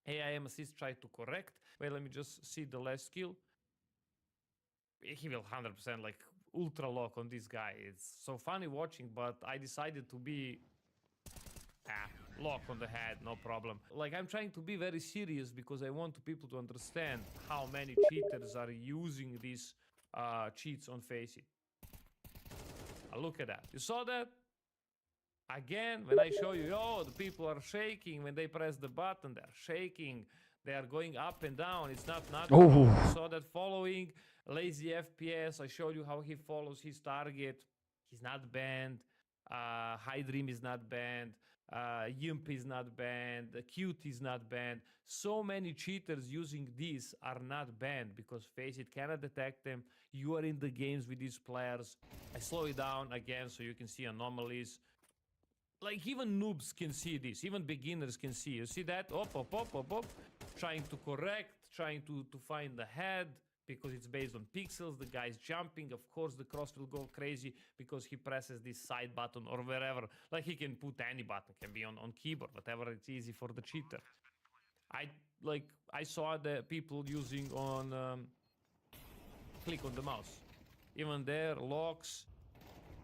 AIM assist tried to correct. Wait, let me just see the last kill. He will 100% like ultra lock on this guy. It's so funny watching, but I decided to be lock on the head, no problem. Like, I'm trying to be very serious because I want people to understand how many cheaters are using these cheats on Faceit. Look at that. You saw that? Again, when I show you, oh, the people are shaking when they press the button, they're shaking, they are going up and down. It's not Oh. You saw that following, lazy FPS. I showed you how he follows his target. He's not banned. High Dream is not banned. Yimp is not banned. Cute is not banned. So many cheaters using this are not banned because Faceit cannot detect them. You are in the games with these players. I slow it down again so you can see anomalies. Like, even noobs can see this. Even beginners can see. You see that? Op. Trying to correct, trying to find the head. because it's based on pixels. The guy's jumping. Of course, the cross will go crazy because he presses this side button or wherever. Like he can put any button, can be on keyboard, whatever it's easy for the cheater. I saw the people using on click on the mouse. Even there, locks,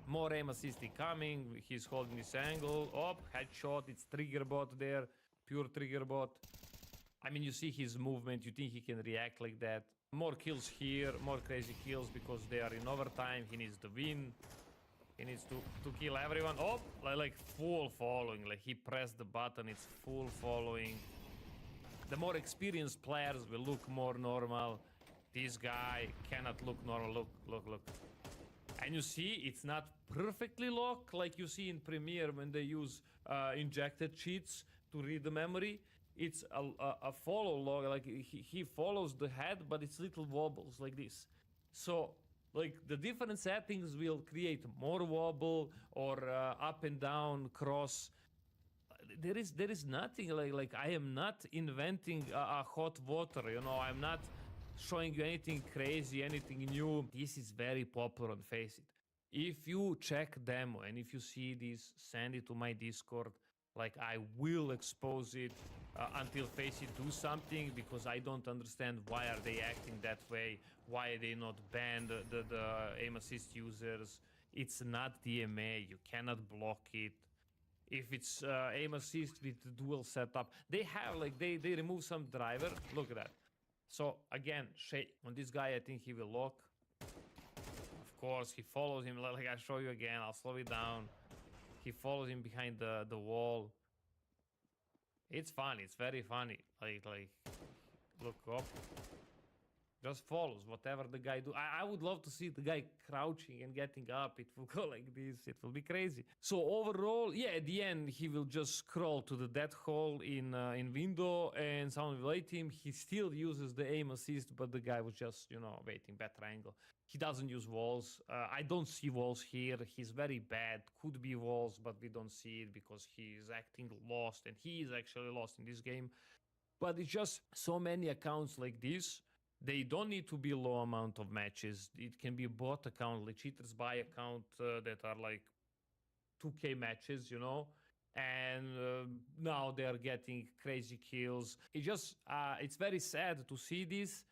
more aim assist coming. He's holding this angle. Up, headshot. It's trigger bot there, pure trigger bot. I mean, you see his movement. You think he can react like that. More kills here, more crazy kills because they are in overtime. He needs to win. He needs to kill everyone. Oh, like full following. Like he pressed the button. It's full following. The more experienced players will look more normal. This guy cannot look normal. Look. And you see, it's not perfectly locked like you see in Premiere when they use injected cheats to read the memory. It's a follow log, like he follows the head, but it's little wobbles like this. So, like the different settings will create more wobble or up and down cross. There is nothing like I am not inventing a hot water, you know. I'm not showing you anything crazy, anything new. This is very popular on Faceit. If you check demo and if you see this, send it to my Discord. Like I will expose it until Faceit do something, because I don't understand why are they acting that way. Why are they not ban the aim assist users? It's not DMA. You cannot block it. If it's aim assist with dual setup, they have like they remove some driver. Look at that. So again, on this guy, I think he will lock. Of course, he follows him. Like I show you again, I'll slow it down. He follows him behind the wall. It's funny. It's very funny. Like look up. Just follows whatever the guy do. I would love to see the guy crouching and getting up. It will go like this. It will be crazy. So overall, yeah, at the end, he will just scroll to the death hole in window and someone will hit him. He still uses the aim assist, but the guy was just, you know, waiting, better angle. He doesn't use walls. I don't see walls here. He's very bad. Could be walls, but we don't see it because he is acting lost, and he is actually lost in this game. But it's just so many accounts like this. They don't need to be low amount of matches. It can be a bot account, like cheaters buy account that are like 2K matches, you know, and now they are getting crazy kills. It's very sad to see this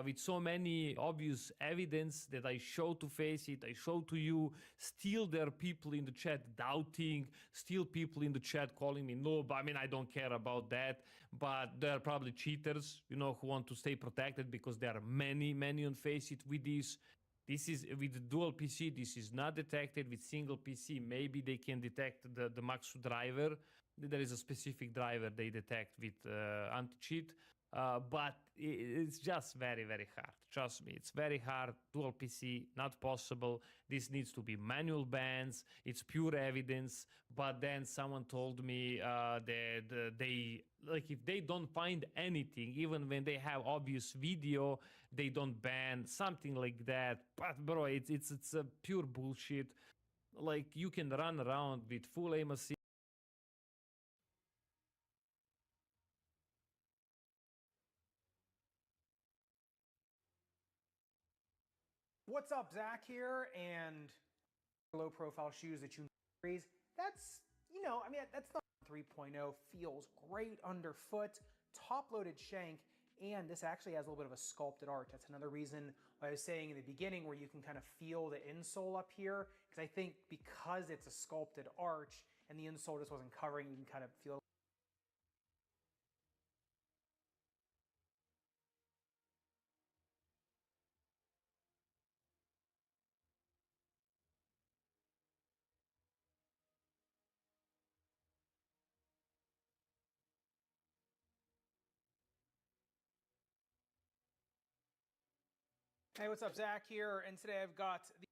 with so many obvious evidence that I show to Faceit, I show to you. Still there are people in the chat doubting, still people in the chat calling me noob. I mean, I don't care about that, but there are probably cheaters, you know, who want to stay protected because there are many on Faceit with this. This is with the dual PC, this is not detected. With single PC, maybe they can detect the Maxu driver. There is a specific driver they detect with anti-cheat. But it's just very hard. Trust me, it's very hard. Dual PC, not possible. This needs to be manual bans. It's pure evidence. But then someone told me that they, like, if they don't find anything, even when they have obvious video, they don't ban, something like that. But bro, it's a pure bullshit. Like, you can run around with full aim assist. What's up, Zach here, and low profile shoes that you raise. That's, you know, I mean, that's not 3.0, feels great underfoot, top loaded shank, and this actually has a little bit of a sculpted arch. That's another reason why I was saying in the beginning where you can kind of feel the insole up here, because I think because it's a sculpted arch and the insole just wasn't covering, you can kind of feel. Hey, what's up, Zach here, and today I've got the...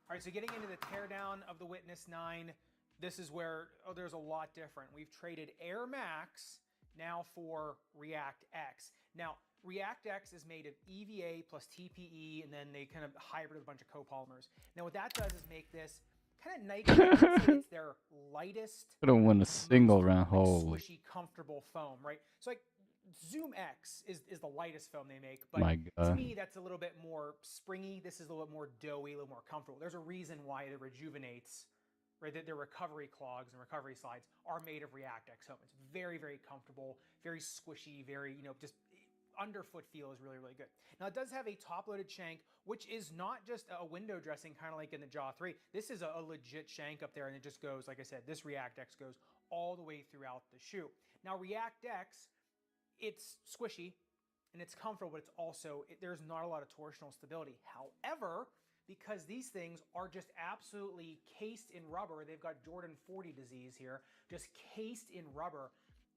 All right, so getting into the teardown of the Witness 9, this is where, there's a lot different. We've traded Air Max now for React X. Now, React X is made of EVA plus TPE, and then they kind of hybrid a bunch of copolymers. Now, what that does is make this kind of Nike. It's their lightest, I don't win a single round. like, Holy. squishy, comfortable foam, right? So, like, Zoom X is the lightest foam they make, but My to God. me that's a little bit more springy. This is a little bit more doughy, a little more comfortable. There's a reason why the Rejuvenates, right? Their recovery clogs and recovery slides are made of React X foam. It's very, very comfortable, very squishy, very, just underfoot feel is really, really good. Now it does have a top-loaded shank, which is not just a window dressing, kind of like in the Jaw 3. This is a legit shank up there, and it just goes, like I said, this React X goes all the way throughout the shoe. Now React X, it's squishy and it's comfortable, but it's also, there's not a lot of torsional stability. However, because these things are just absolutely cased in rubber, they've got Jordan 40 disease here, just cased in rubber.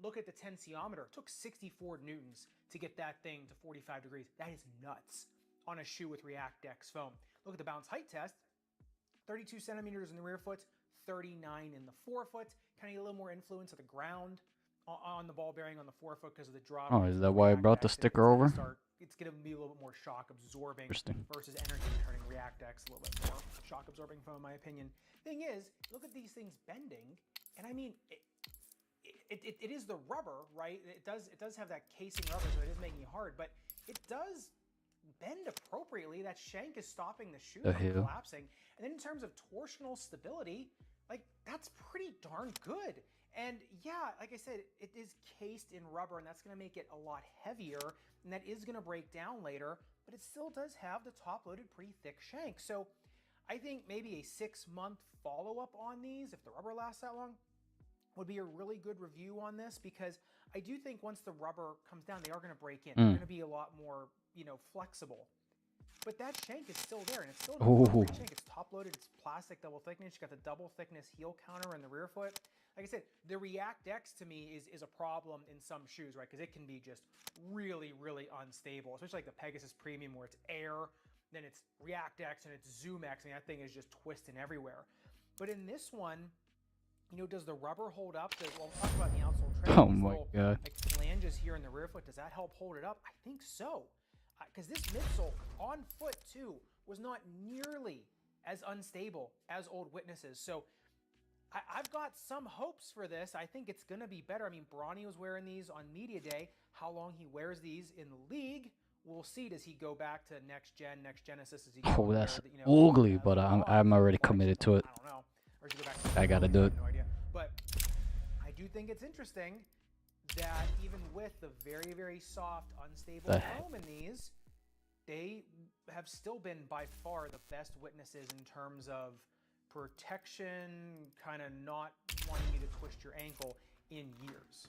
Look at the tensiometer. It took 64 newtons to get that thing to 45 degrees. That is nuts on a shoe with React X foam. Look at the bounce height test. 32 centimeters in the rear foot, 39 in the forefoot. Kind of get a little more influence of the ground on the ball bearing on the forefoot because of the drop. Oh, is that why I brought the sticker over? It's going to be a little bit more shock absorbing Interesting. versus energy returning React X, a little bit more shock absorbing foam, in my opinion. Thing is, look at these things bending, and I mean, it is the rubber, right? It does have that casing rubber, so it is making it hard, but it does bend appropriately. That shank is stopping the shoe from collapsing. And then in terms of torsional stability, like that's pretty darn good. And yeah, like I said, it is cased in rubber, and that's going to make it a lot heavier, and that is going to break down later, but it still does have the top-loaded pretty thick shank. So I think maybe a 6-month follow-up on these, if the rubber lasts that long, would be a really good review on this, because I do think once the rubber comes down, they are going to break in. They're going to be a lot more, flexible. But that shank is still there, and it's still a great shank. It's top-loaded, it's plastic double thickness. You got the double thickness heel counter in the rear foot. Like I said, the React X to me is a problem in some shoes, right? Because it can be just really, really unstable, especially like the Pegasus Premium where it's air, then it's React X, and it's Zoom X, and that thing is just twisting everywhere. But in this one, does the rubber hold up? Well, we'll talk about the outsole tread. Oh my God. Like flanges here in the rear foot, does that help hold it up? I think so. Because this midsole on foot too was not nearly as unstable as Old Witnesses. So I've got some hopes for this. I think it's going to be better. I mean, Bronny was wearing these on Media Day. How long he wears these in the league, we'll see. Does he go back to next Genesis? Does he go Oh, that's ugly, but I'm already committed to it. I don't know. Or does he go back to I gotta do it. No idea. But I do think it's interesting that even with the very, very soft, unstable foam in these, they have still been by far the best Witnesses in terms of protection, kind of not wanting you to twist your ankle in years.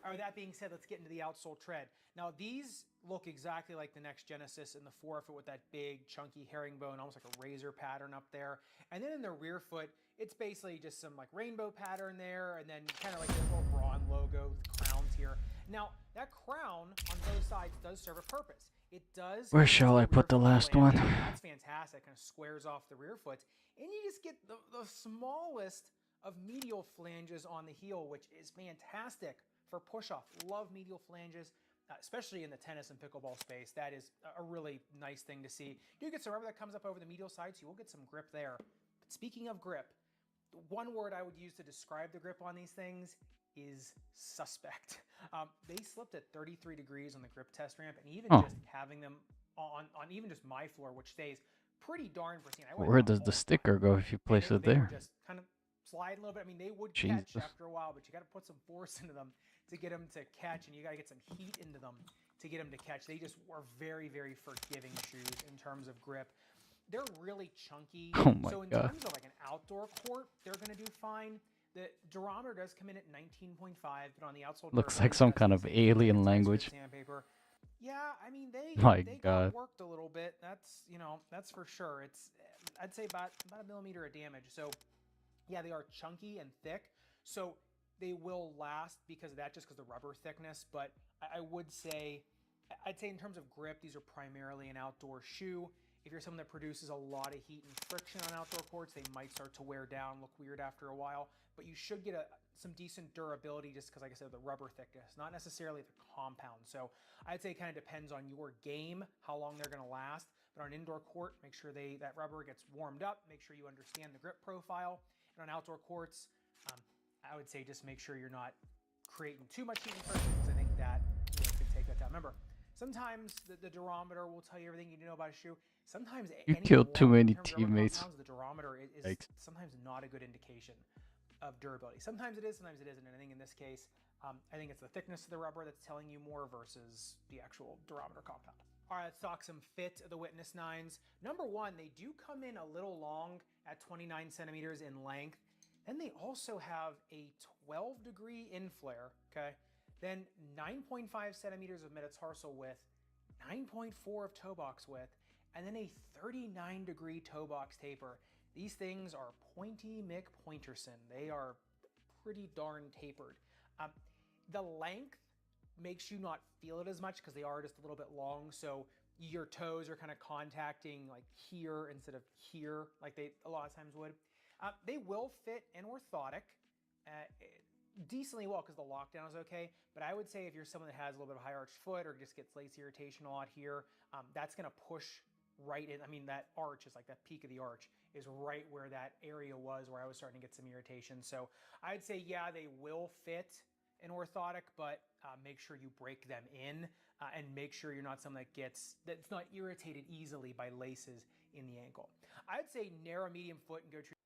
All right, that being said, let's get into the outsole tread. Now, these look exactly like the next Genesis in the forefoot with that big, chunky herringbone, almost like a razor pattern up there. And then in the rear foot, it's basically just some like rainbow pattern there, and then kind of like the little Braun logo with crowns here. Now, that crown on both sides does serve a purpose. It does. Where shall I put the last one? That's fantastic. Kind of squares off the rear foot. And you just get the smallest of medial flanges on the heel, which is fantastic for push-off. Love medial flanges, especially in the tennis and pickleball space. That is a really nice thing to see. You do get some rubber that comes up over the medial side, so you will get some grip there. But speaking of grip, one word I would use to describe the grip on these things is suspect. They slipped at 33 degrees on the grip test ramp, and even just having them on even just my floor, which stays pretty darn pristine. Where does the sticker go if you place it there? Just kind of slide a little bit. I mean, they would catch after a while, but you got to put some force into them to get them to catch, and you got to get some heat into them to get them to catch. They just were very, very forgiving shoes in terms of grip. They're really chunky. Oh my so in God. terms of like an outdoor court, they're going to do fine. The durometer does come in at 19.5, but on the outsole Looks like some kind of alien language. Sandpaper. Yeah, I mean they God. got worked a little bit. That's for sure. It's I'd say about a millimeter of damage. So yeah, they are chunky and thick. So they will last because of that, just because of the rubber thickness. But I'd say in terms of grip, these are primarily an outdoor shoe. If you're someone that produces a lot of heat and friction on outdoor courts, they might start to wear down, look weird after a while. But you should get some decent durability just because, like I said, the rubber thickness, not necessarily the compound. So I'd say it kind of depends on your game, how long they're going to last. But on an indoor court, make sure that rubber gets warmed up. Make sure you understand the grip profile. And on outdoor courts, I would say just make sure you're not creating too much heat and friction, because I think that take that down. Remember, sometimes the durometer will tell you everything you need to know about a shoe. Sometimes You any killed too many long-term rubber teammates. compounds, the durometer is Yikes. sometimes not a good indication of durability. Sometimes it is, sometimes it isn't. And I think in this case, I think it's the thickness of the rubber that's telling you more versus the actual durometer compound. All right, let's talk some fit of the Witness 9s. Number one, they do come in a little long at 29 centimeters in length. Then they also have a 12-degree in-flare, okay? Then 9.5 centimeters of metatarsal width, 9.4 of toe box width, and then a 39-degree toe box taper. These things are pointy McPointerson. They are pretty darn tapered. The length makes you not feel it as much because they are just a little bit long, so your toes are kind of contacting like here instead of here like they a lot of times would. They will fit an orthotic decently well because the lockdown is okay, but I would say if you're someone that has a little bit of high arched foot or just gets lace irritation a lot here, that's going to push right in. I mean, that arch is like that peak of the arch is right where that area was where I was starting to get some irritation. So I'd say, yeah, they will fit an orthotic, but make sure you break them in and make sure you're not someone that's not irritated easily by laces in the ankle. I'd say narrow medium foot and go treat.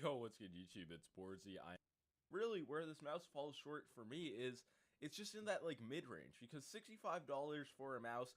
Yo, what's good, YouTube? It's Borzy. Really, where this mouse falls short for me is it's just in that like mid-range, because $65 for a mouse